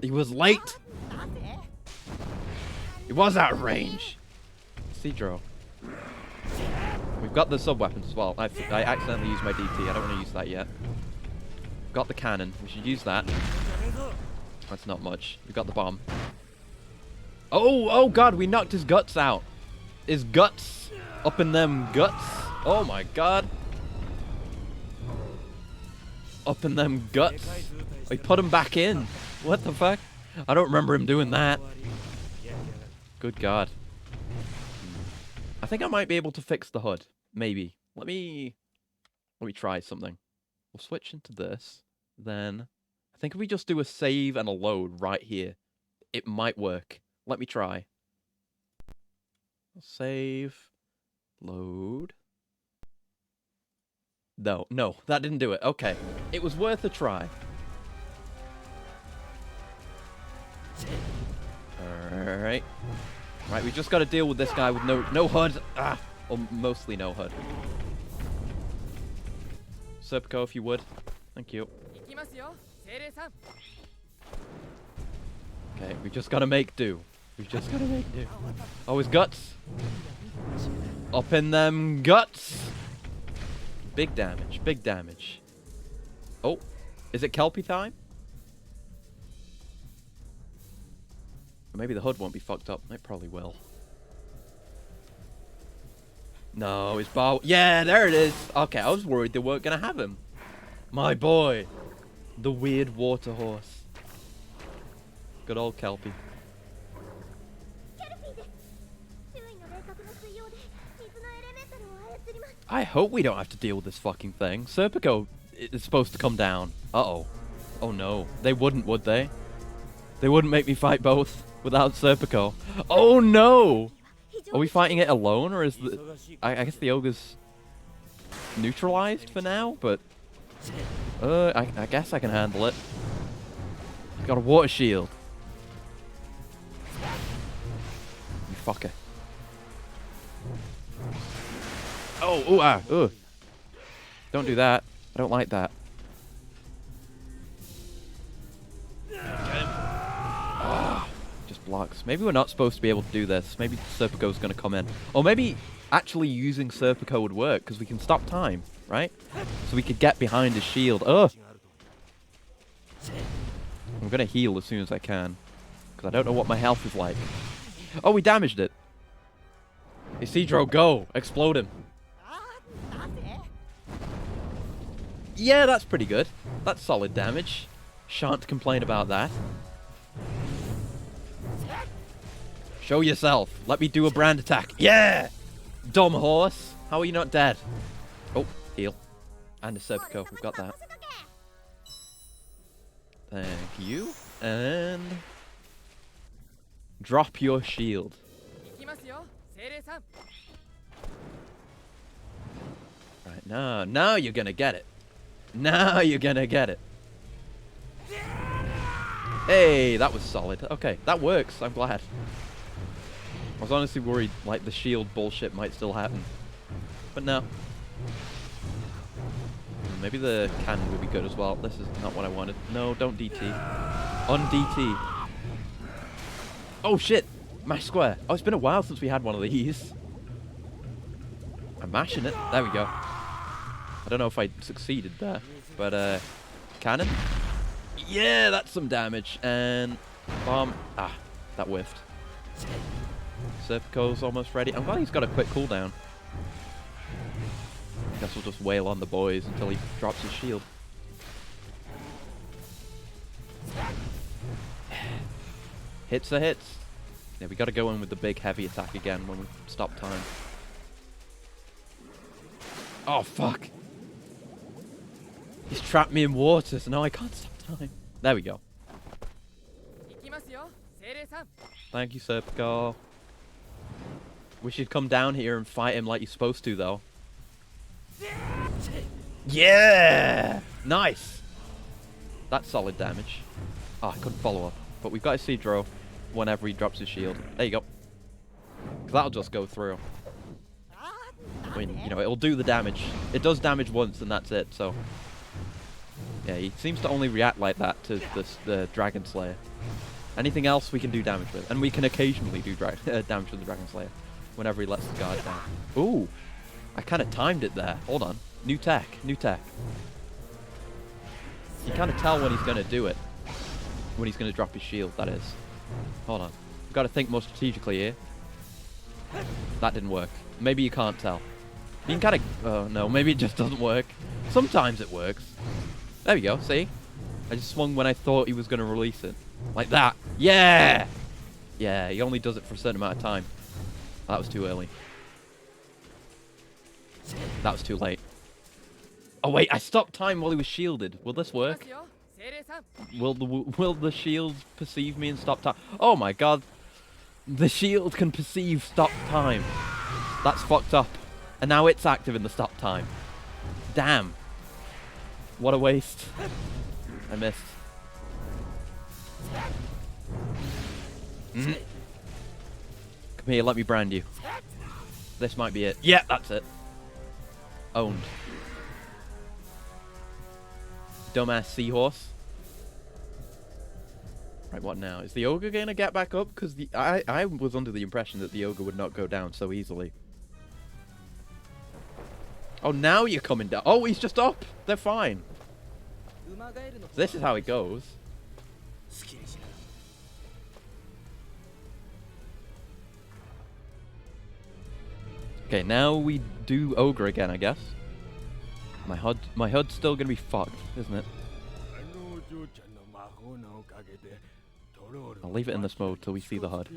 He was late. He was out of range. Isidro. We've got the sub-weapons as well. I accidentally used my DT. I don't want to use that yet. Got the cannon. We should use that. That's not much. We got the bomb. Oh god, we knocked his guts out. His guts. Up in them guts. Oh my god. Up in them guts. We put him back in. What the fuck? I don't remember him doing that. Good god. I think I might be able to fix the HUD. Maybe. Let me try something. We'll switch into this. Then I think if we just do a save and a load right here, it might work. Let me try. Save. Load. No, that didn't do it. Okay. It was worth a try. Alright. Right, we just got to deal with this guy with no HUD. Ah! Or mostly no HUD. Serpico, if you would. Thank you. Okay, we just got to make do. We just got to make do. Oh, his guts. Up in them guts. Big damage, big damage. Oh, is it Kelpie time? Maybe the HUD won't be fucked up. It probably will. No, his bow. Yeah, there it is. Okay, I was worried they weren't going to have him. My boy. The weird water horse. Good old Kelpie. I hope we don't have to deal with this fucking thing. Serpico is supposed to come down. Uh-oh. Oh no. They wouldn't, would they? They wouldn't make me fight both without Serpico. Oh no! Are we fighting it alone, or is the... I guess the ogre's neutralized for now, but... I guess I can handle it. I've got a water shield. You fucker. Oh, don't do that. I don't like that. Just blocks. Maybe we're not supposed to be able to do this. Maybe Serpico's going to come in. Or maybe actually using Serpico would work, because we can stop time, right? So we could get behind his shield. I'm going to heal as soon as I can, because I don't know what my health is like. Oh, we damaged it. Isidro, go! Explode him. Yeah, that's pretty good. That's solid damage. Shan't complain about that. Show yourself. Let me do a brand attack. Yeah! Dumb horse. How are you not dead? Oh, heal. And a Serpico. We've got that. Thank you. And... drop your shield. Right, now you're gonna get it. Now you're gonna get it. Hey, that was solid. Okay, that works. I'm glad. I was honestly worried, like, the shield bullshit might still happen. But no. Maybe the cannon would be good as well. This is not what I wanted. No, don't DT. Un-DT. Oh, shit. Mash square. Oh, it's been a while since we had one of these. I'm mashing it. There we go. I don't know if I succeeded there, but cannon. Yeah, that's some damage. And bomb. Ah, that whiffed. Serpico's almost ready. I'm glad he's got a quick cooldown. Guess we'll just wail on the boys until he drops his shield. Hits are hits. Yeah, we gotta go in with the big heavy attack again when we stop time. Oh, fuck! He's trapped me in water, so now I can't stop time. There we go. Thank you, Serpico. Wish you'd come down here and fight him like you're supposed to, though. Yeah! Nice! That's solid damage. Oh, I couldn't follow up. But we've got a Sidro whenever he drops his shield. There you go. 'Cause that'll just go through. I mean, you know, it'll do the damage. It does damage once and that's it, so... Yeah, he seems to only react like that to the Dragon Slayer. Anything else we can do damage with. And we can occasionally do damage with the Dragon Slayer. Whenever he lets the guard down. Ooh! I kind of timed it there. Hold on. New tech. New tech. You kind of tell when he's going to do it. When he's going to drop his shield, that is. Hold on. We've got to think more strategically here. That didn't work. Maybe you can't tell. You can kind of... Oh, no. Maybe it just doesn't work. Sometimes it works. There we go. See? I just swung when I thought he was going to release it. Like that. Yeah! Yeah, he only does it for a certain amount of time. That was too early. That was too late. Oh, wait. I stopped time while he was shielded. Will this work? Will the shield perceive me and stop time? Oh, my God. The shield can perceive stop time. That's fucked up. And now it's active in the stop time. Damn. What a waste. I missed. Come here, let me brand you. This might be it. Yeah, that's it. Owned. Dumbass seahorse. Right, what now? Is the ogre gonna get back up? Because I was under the impression that the ogre would not go down so easily. Oh, now you're coming down. Oh, he's just up. They're fine. This is how it goes. Okay, now we do ogre again, I guess. My HUD's still gonna be fucked, isn't it? I'll leave it in this mode till we see the HUD.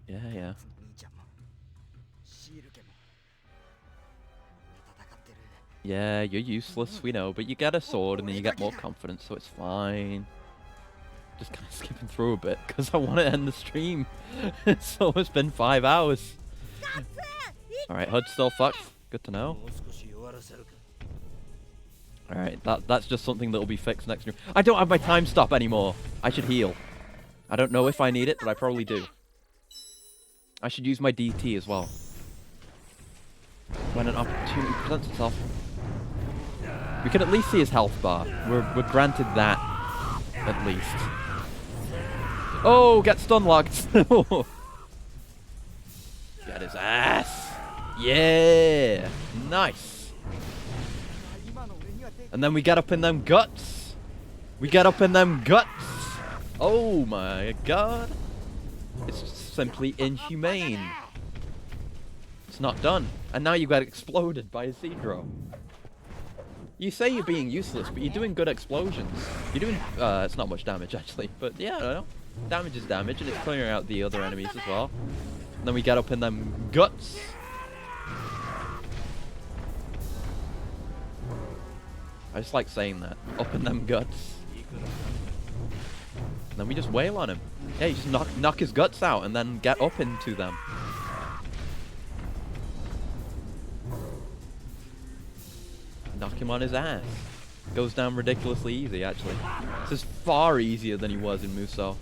Yeah. Yeah, you're useless, we know, but you get a sword and then you get more confidence, so it's fine. Just kind of skipping through a bit, because I want to end the stream. It's almost been 5 hours. Alright, HUD's still fucked. Good to know. Alright, that's just something that will be fixed next stream. I don't have my time stop anymore. I should heal. I don't know if I need it, but I probably do. I should use my DT as well. When an opportunity presents itself. We can at least see his health bar. We're granted that. At least. Oh, get stun locked. Get his ass. Yeah. Nice. And then we get up in them guts. We get up in them guts. Oh my God. It's simply inhumane. It's not done. And now you got exploded by a Sidro. You say you're being useless, but you're doing good explosions. You're doing... it's not much damage, actually. But yeah, I don't know. Damage is damage, and it's clearing out the other enemies as well. And then we get up in them guts. I just like saying that. Up in them guts. And then we just wail on him. Yeah, you just knock his guts out and then get up into them. Knock him on his ass. Goes down ridiculously easy, actually. This is far easier than he was in Musou.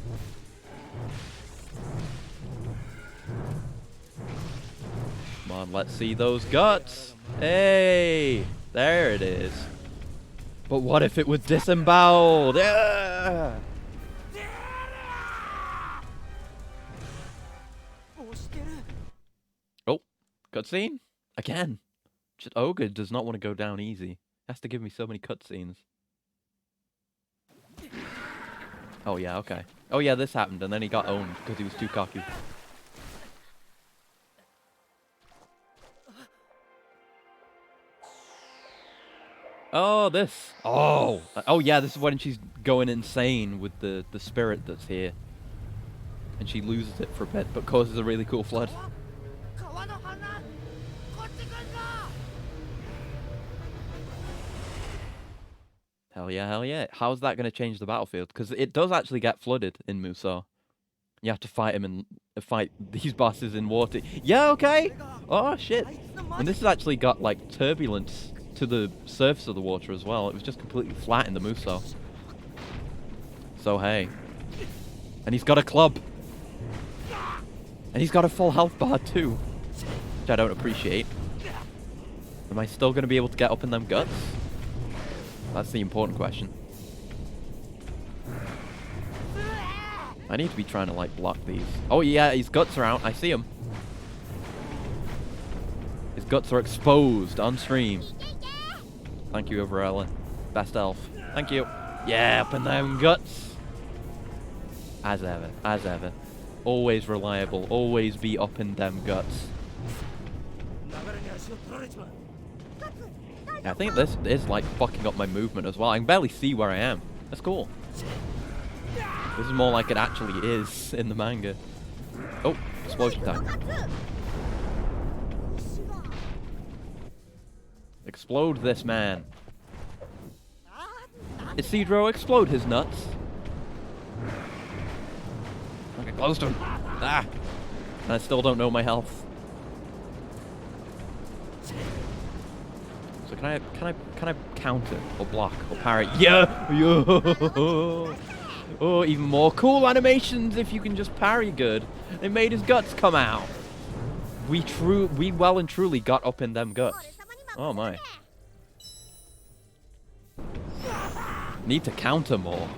Come on, let's see those guts. Hey! There it is. But what if it was disemboweled? Yeah! Oh, cutscene? Again. Just Ogre does not want to go down easy. He has to give me so many cutscenes. Oh yeah, okay. Oh yeah, this happened, and then he got owned because he was too cocky. Oh, this. Oh. Oh, yeah, this is when she's going insane with the spirit that's here. And she loses it for a bit, but causes a really cool flood. Hell yeah, hell yeah. How's that going to change the battlefield? Because it does actually get flooded in Musou. You have to fight him and fight these bosses in water. Yeah, okay. Oh, shit. And this has actually got, like, turbulence to the surface of the water as well. It was just completely flat in the Musou. So, hey. And he's got a club. And he's got a full health bar, too. Which I don't appreciate. Am I still going to be able to get up in them guts? That's the important question. I need to be trying to, like, block these. Oh, yeah, his guts are out. I see him. His guts are exposed on stream. Thank you, Overella. Best elf. Thank you. Yeah, up in them guts. As ever. As ever. Always reliable. Always be up in them guts. Yeah, I think this is, like, fucking up my movement as well. I can barely see where I am. That's cool. This is more like it actually is in the manga. Oh, explosion time. Explode this man. Isidro, explode his nuts. Okay, close to him. Ah! And I still don't know my health. So can I counter or block or parry? Yeah! Yeah! Oh, even more cool animations if you can just parry good. It made his guts come out. We well and truly got up in them guts. Oh my. Need to counter more.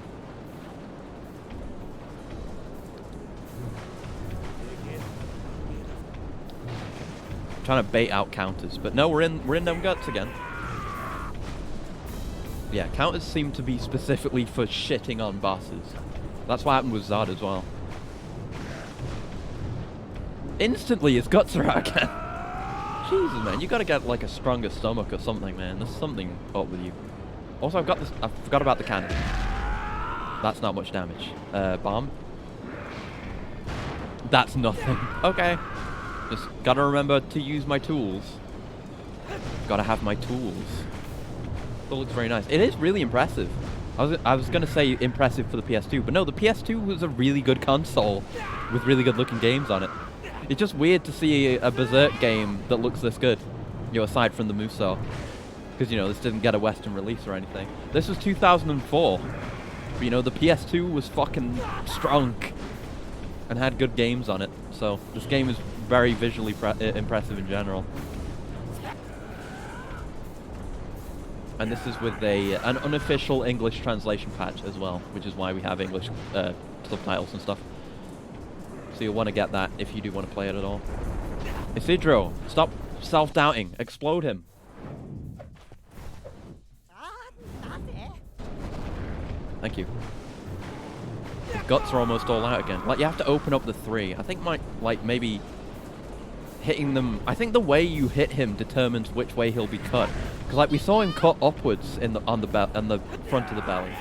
Trying to bait out counters, but no, we're in them guts again. Yeah, counters seem to be specifically for shitting on bosses. That's what happened with Zod as well. Instantly, his guts are out again. Jesus, man, you gotta get like a stronger stomach or something, man. There's something up with you. Also, I've got this. I forgot about the cannon. That's not much damage. Bomb. That's nothing. Okay. Just gotta remember to use my tools. Gotta have my tools. It looks very nice. It is really impressive. I was gonna say impressive for the PS2, but no, the PS2 was a really good console with really good looking games on it. It's just weird to see a Berserk game that looks this good, you know, aside from the Musou. Because, you know, this didn't get a Western release or anything. This was 2004. But, you know, the PS2 was fucking strong and had good games on it. So, this game is very visually impressive in general. And this is with an unofficial English translation patch as well, which is why we have English subtitles and stuff. So you'll want to get that if you do want to play it at all. Isidro, stop self-doubting. Explode him. Thank you. His guts are almost all out again. Like, you have to open up the 3. I think maybe hitting them. I think the way you hit him determines which way he'll be cut. Because like we saw him cut upwards on the front of the belly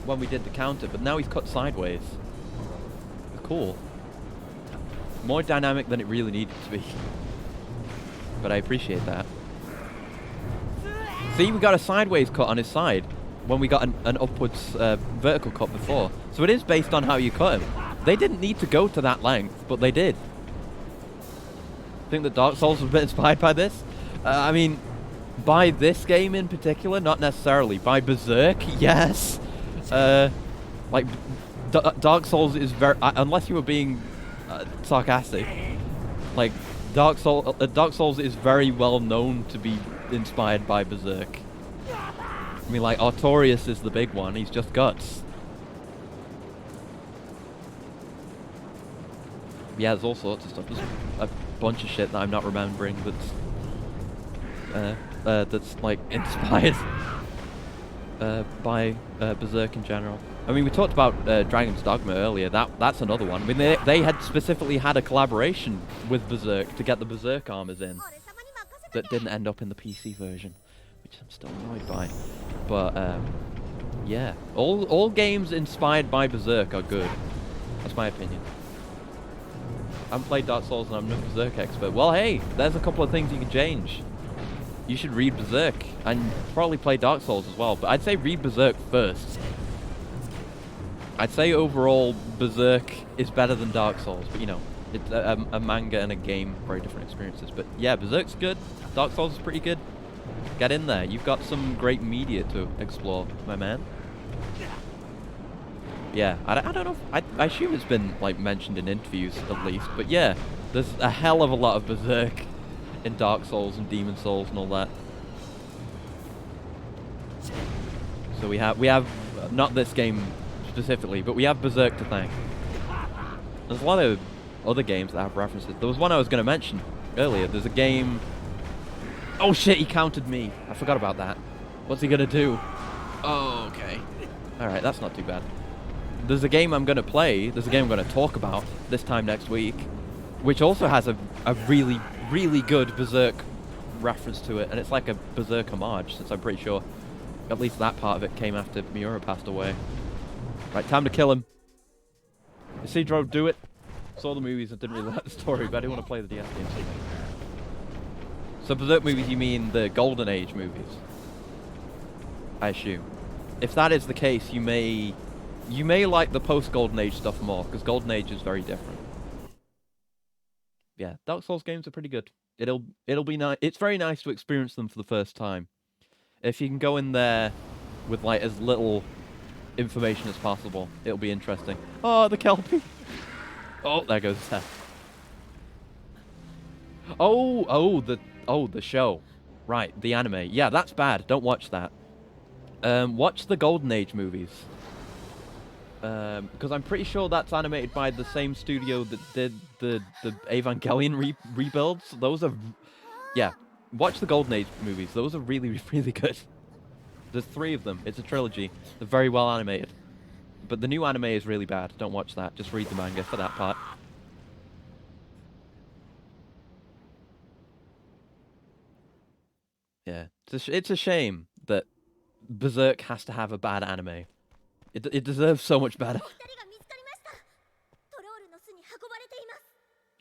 when we did the counter, but now he's cut sideways. Cool. More dynamic than it really needed to be. But I appreciate that. See, we got a sideways cut on his side when we got an upwards vertical cut before. So it is based on how you cut him. They didn't need to go to that length, but they did. Think that Dark Souls was a bit inspired by this? I mean, by this game in particular, not necessarily. By Berserk, yes. Like, Dark Souls is very... unless you were being sarcastic. Like, Dark Souls is very well known to be inspired by Berserk. I mean, like, Artorias is the big one. He's just guts. Yeah, there's all sorts of stuff. There's a bunch of shit that I'm not remembering that's like inspired by Berserk in general. I mean, we talked about Dragon's Dogma earlier. That's another one. I mean, they had specifically had a collaboration with Berserk to get the Berserk armors in that didn't end up in the PC version, which I'm still annoyed by. But yeah, all games inspired by Berserk are good. That's my opinion. I haven't played Dark Souls and I'm no Berserk expert. Well, hey, there's a couple of things you can change. You should read Berserk and probably play Dark Souls as well. But I'd say read Berserk first. I'd say overall Berserk is better than Dark Souls, but you know, it's a manga and a game, very different experiences. But yeah, Berserk's good. Dark Souls is pretty good. Get in there. You've got some great media to explore, my man. Yeah, I don't know. I assume it's been like mentioned in interviews at least. But yeah, there's a hell of a lot of Berserk in Dark Souls and Demon Souls and all that. So we have not this game specifically, but we have Berserk to thank. There's a lot of other games that have references. There was one I was going to mention earlier. There's a game... Oh shit, he countered me. I forgot about that. What's he going to do? Oh, okay. Alright, that's not too bad. There's a game I'm going to play, there's a game I'm going to talk about this time next week, which also has a really, really good Berserk reference to it, and it's like a Berserk homage, since I'm pretty sure at least that part of it came after Miura passed away. Right, time to kill him. Isidro, do it. Saw the movies and didn't really like the story, but I do want to play the DS games. So Berserk movies, you mean the Golden Age movies? I assume. If that is the case, you may like the post-Golden Age stuff more, because Golden Age is very different. Yeah, Dark Souls games are pretty good. It'll be nice. It's very nice to experience them for the first time. If you can go in there with like as little information as possible, it'll be interesting. Oh, the Kelpie! Oh, there goes Seth. Oh, the show. Right, the anime. Yeah, that's bad. Don't watch that. Watch the Golden Age movies. Because I'm pretty sure that's animated by the same studio that did the Evangelion rebuilds. Those are... Yeah, watch the Golden Age movies. Those are really, really good. There's 3 of them. It's a trilogy. They're very well animated. But the new anime is really bad. Don't watch that. Just read the manga for that part. Yeah. It's a shame that Berserk has to have a bad anime. It deserves so much better.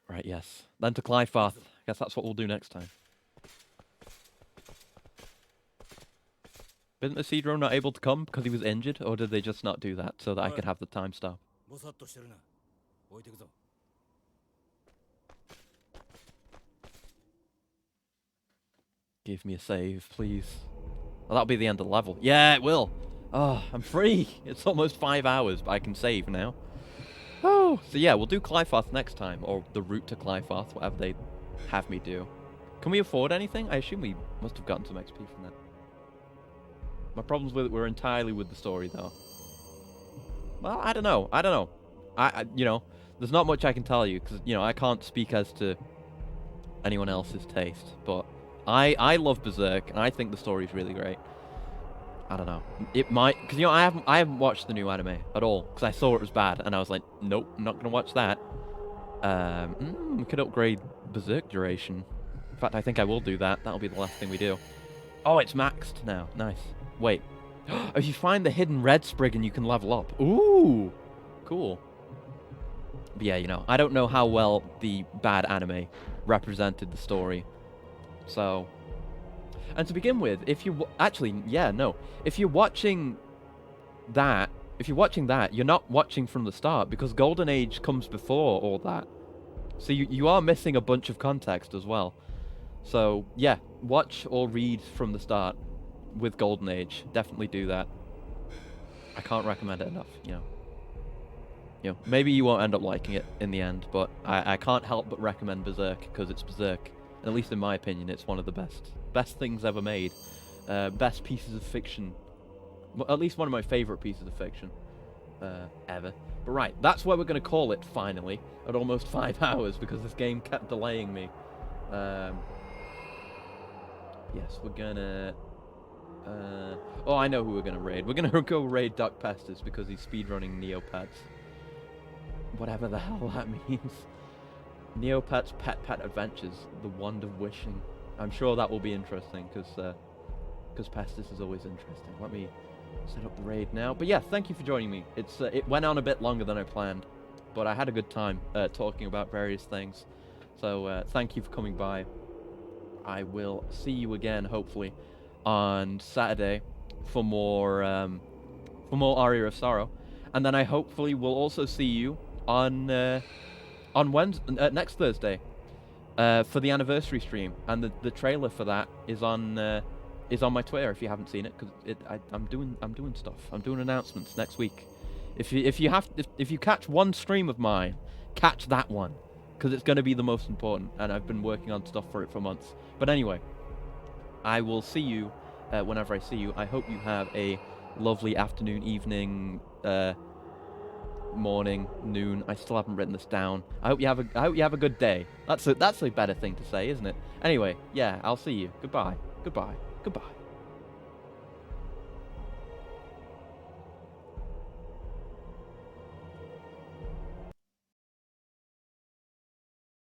Right, yes. Then to Clyfarth. I guess that's what we'll do next time. Isn't Isidro not able to come because he was injured, or did they just not do that so that I could have the time stop? Give me a save, please. Well, that'll be the end of the level. Yeah, it will. Oh, I'm free. It's almost 5 hours, but I can save now. Oh, so yeah, we'll do Clyfarth next time, or the route to Clyfarth, whatever they have me do. Can we afford anything? I assume we must have gotten some XP from that. My problems with it were entirely with the story, though. Well, I don't know. You know, there's not much I can tell you, because, you know, I can't speak as to anyone else's taste, but I love Berserk, and I think the story's really great. I don't know. It might, because, you know, I haven't watched the new anime at all, because I saw it was bad, and I was like, nope, I'm not going to watch that. We could upgrade Berserk duration. In fact, I think I will do that. That'll be the last thing we do. Oh, it's maxed now. Nice. Wait. If you find the hidden red spriggan, you can level up. Ooh! Cool. But yeah, you know, I don't know how well the bad anime represented the story. So... And to begin with, if you... Actually, yeah, no. If you're watching that, you're not watching from the start, because Golden Age comes before all that. So you are missing a bunch of context as well. So, yeah, watch or read from the start with Golden Age. Definitely do that. I can't recommend it enough, you know. You know, maybe you won't end up liking it in the end, but I can't help but recommend Berserk, because it's Berserk. And at least in my opinion, it's one of the best things ever made. Best pieces of fiction. Well, at least one of my favorite pieces of fiction ever. But right, that's where we're going to call it, finally, at almost 5 hours, because this game kept delaying me. Yes, we're gonna... oh, I know who we're gonna raid. We're gonna go raid Duck Pestis because he's speedrunning Neopets. Whatever the hell that means. Neopets Pet Adventures, the Wand of Wishing. I'm sure that will be interesting, because because Pestis is always interesting. Let me set up the raid now. But yeah, thank you for joining me. It went on a bit longer than I planned, but I had a good time talking about various things. So thank you for coming by. I will see you again, hopefully, on Saturday for more Aria of Sorrow, and then I hopefully will also see you on Wednesday, next Thursday, for the anniversary stream, and the trailer for that is on my Twitter if you haven't seen it, because I'm doing stuff. I'm doing announcements next week. If you catch one stream of mine, catch that one, because it's going to be the most important, and I've been working on stuff for it for months. But anyway, I will see you whenever I see you. I hope you have a lovely afternoon, evening, morning, noon. I still haven't written this down. I hope you have a good day. That's a better thing to say, isn't it? Anyway, yeah, I'll see you. Goodbye. Goodbye. Goodbye.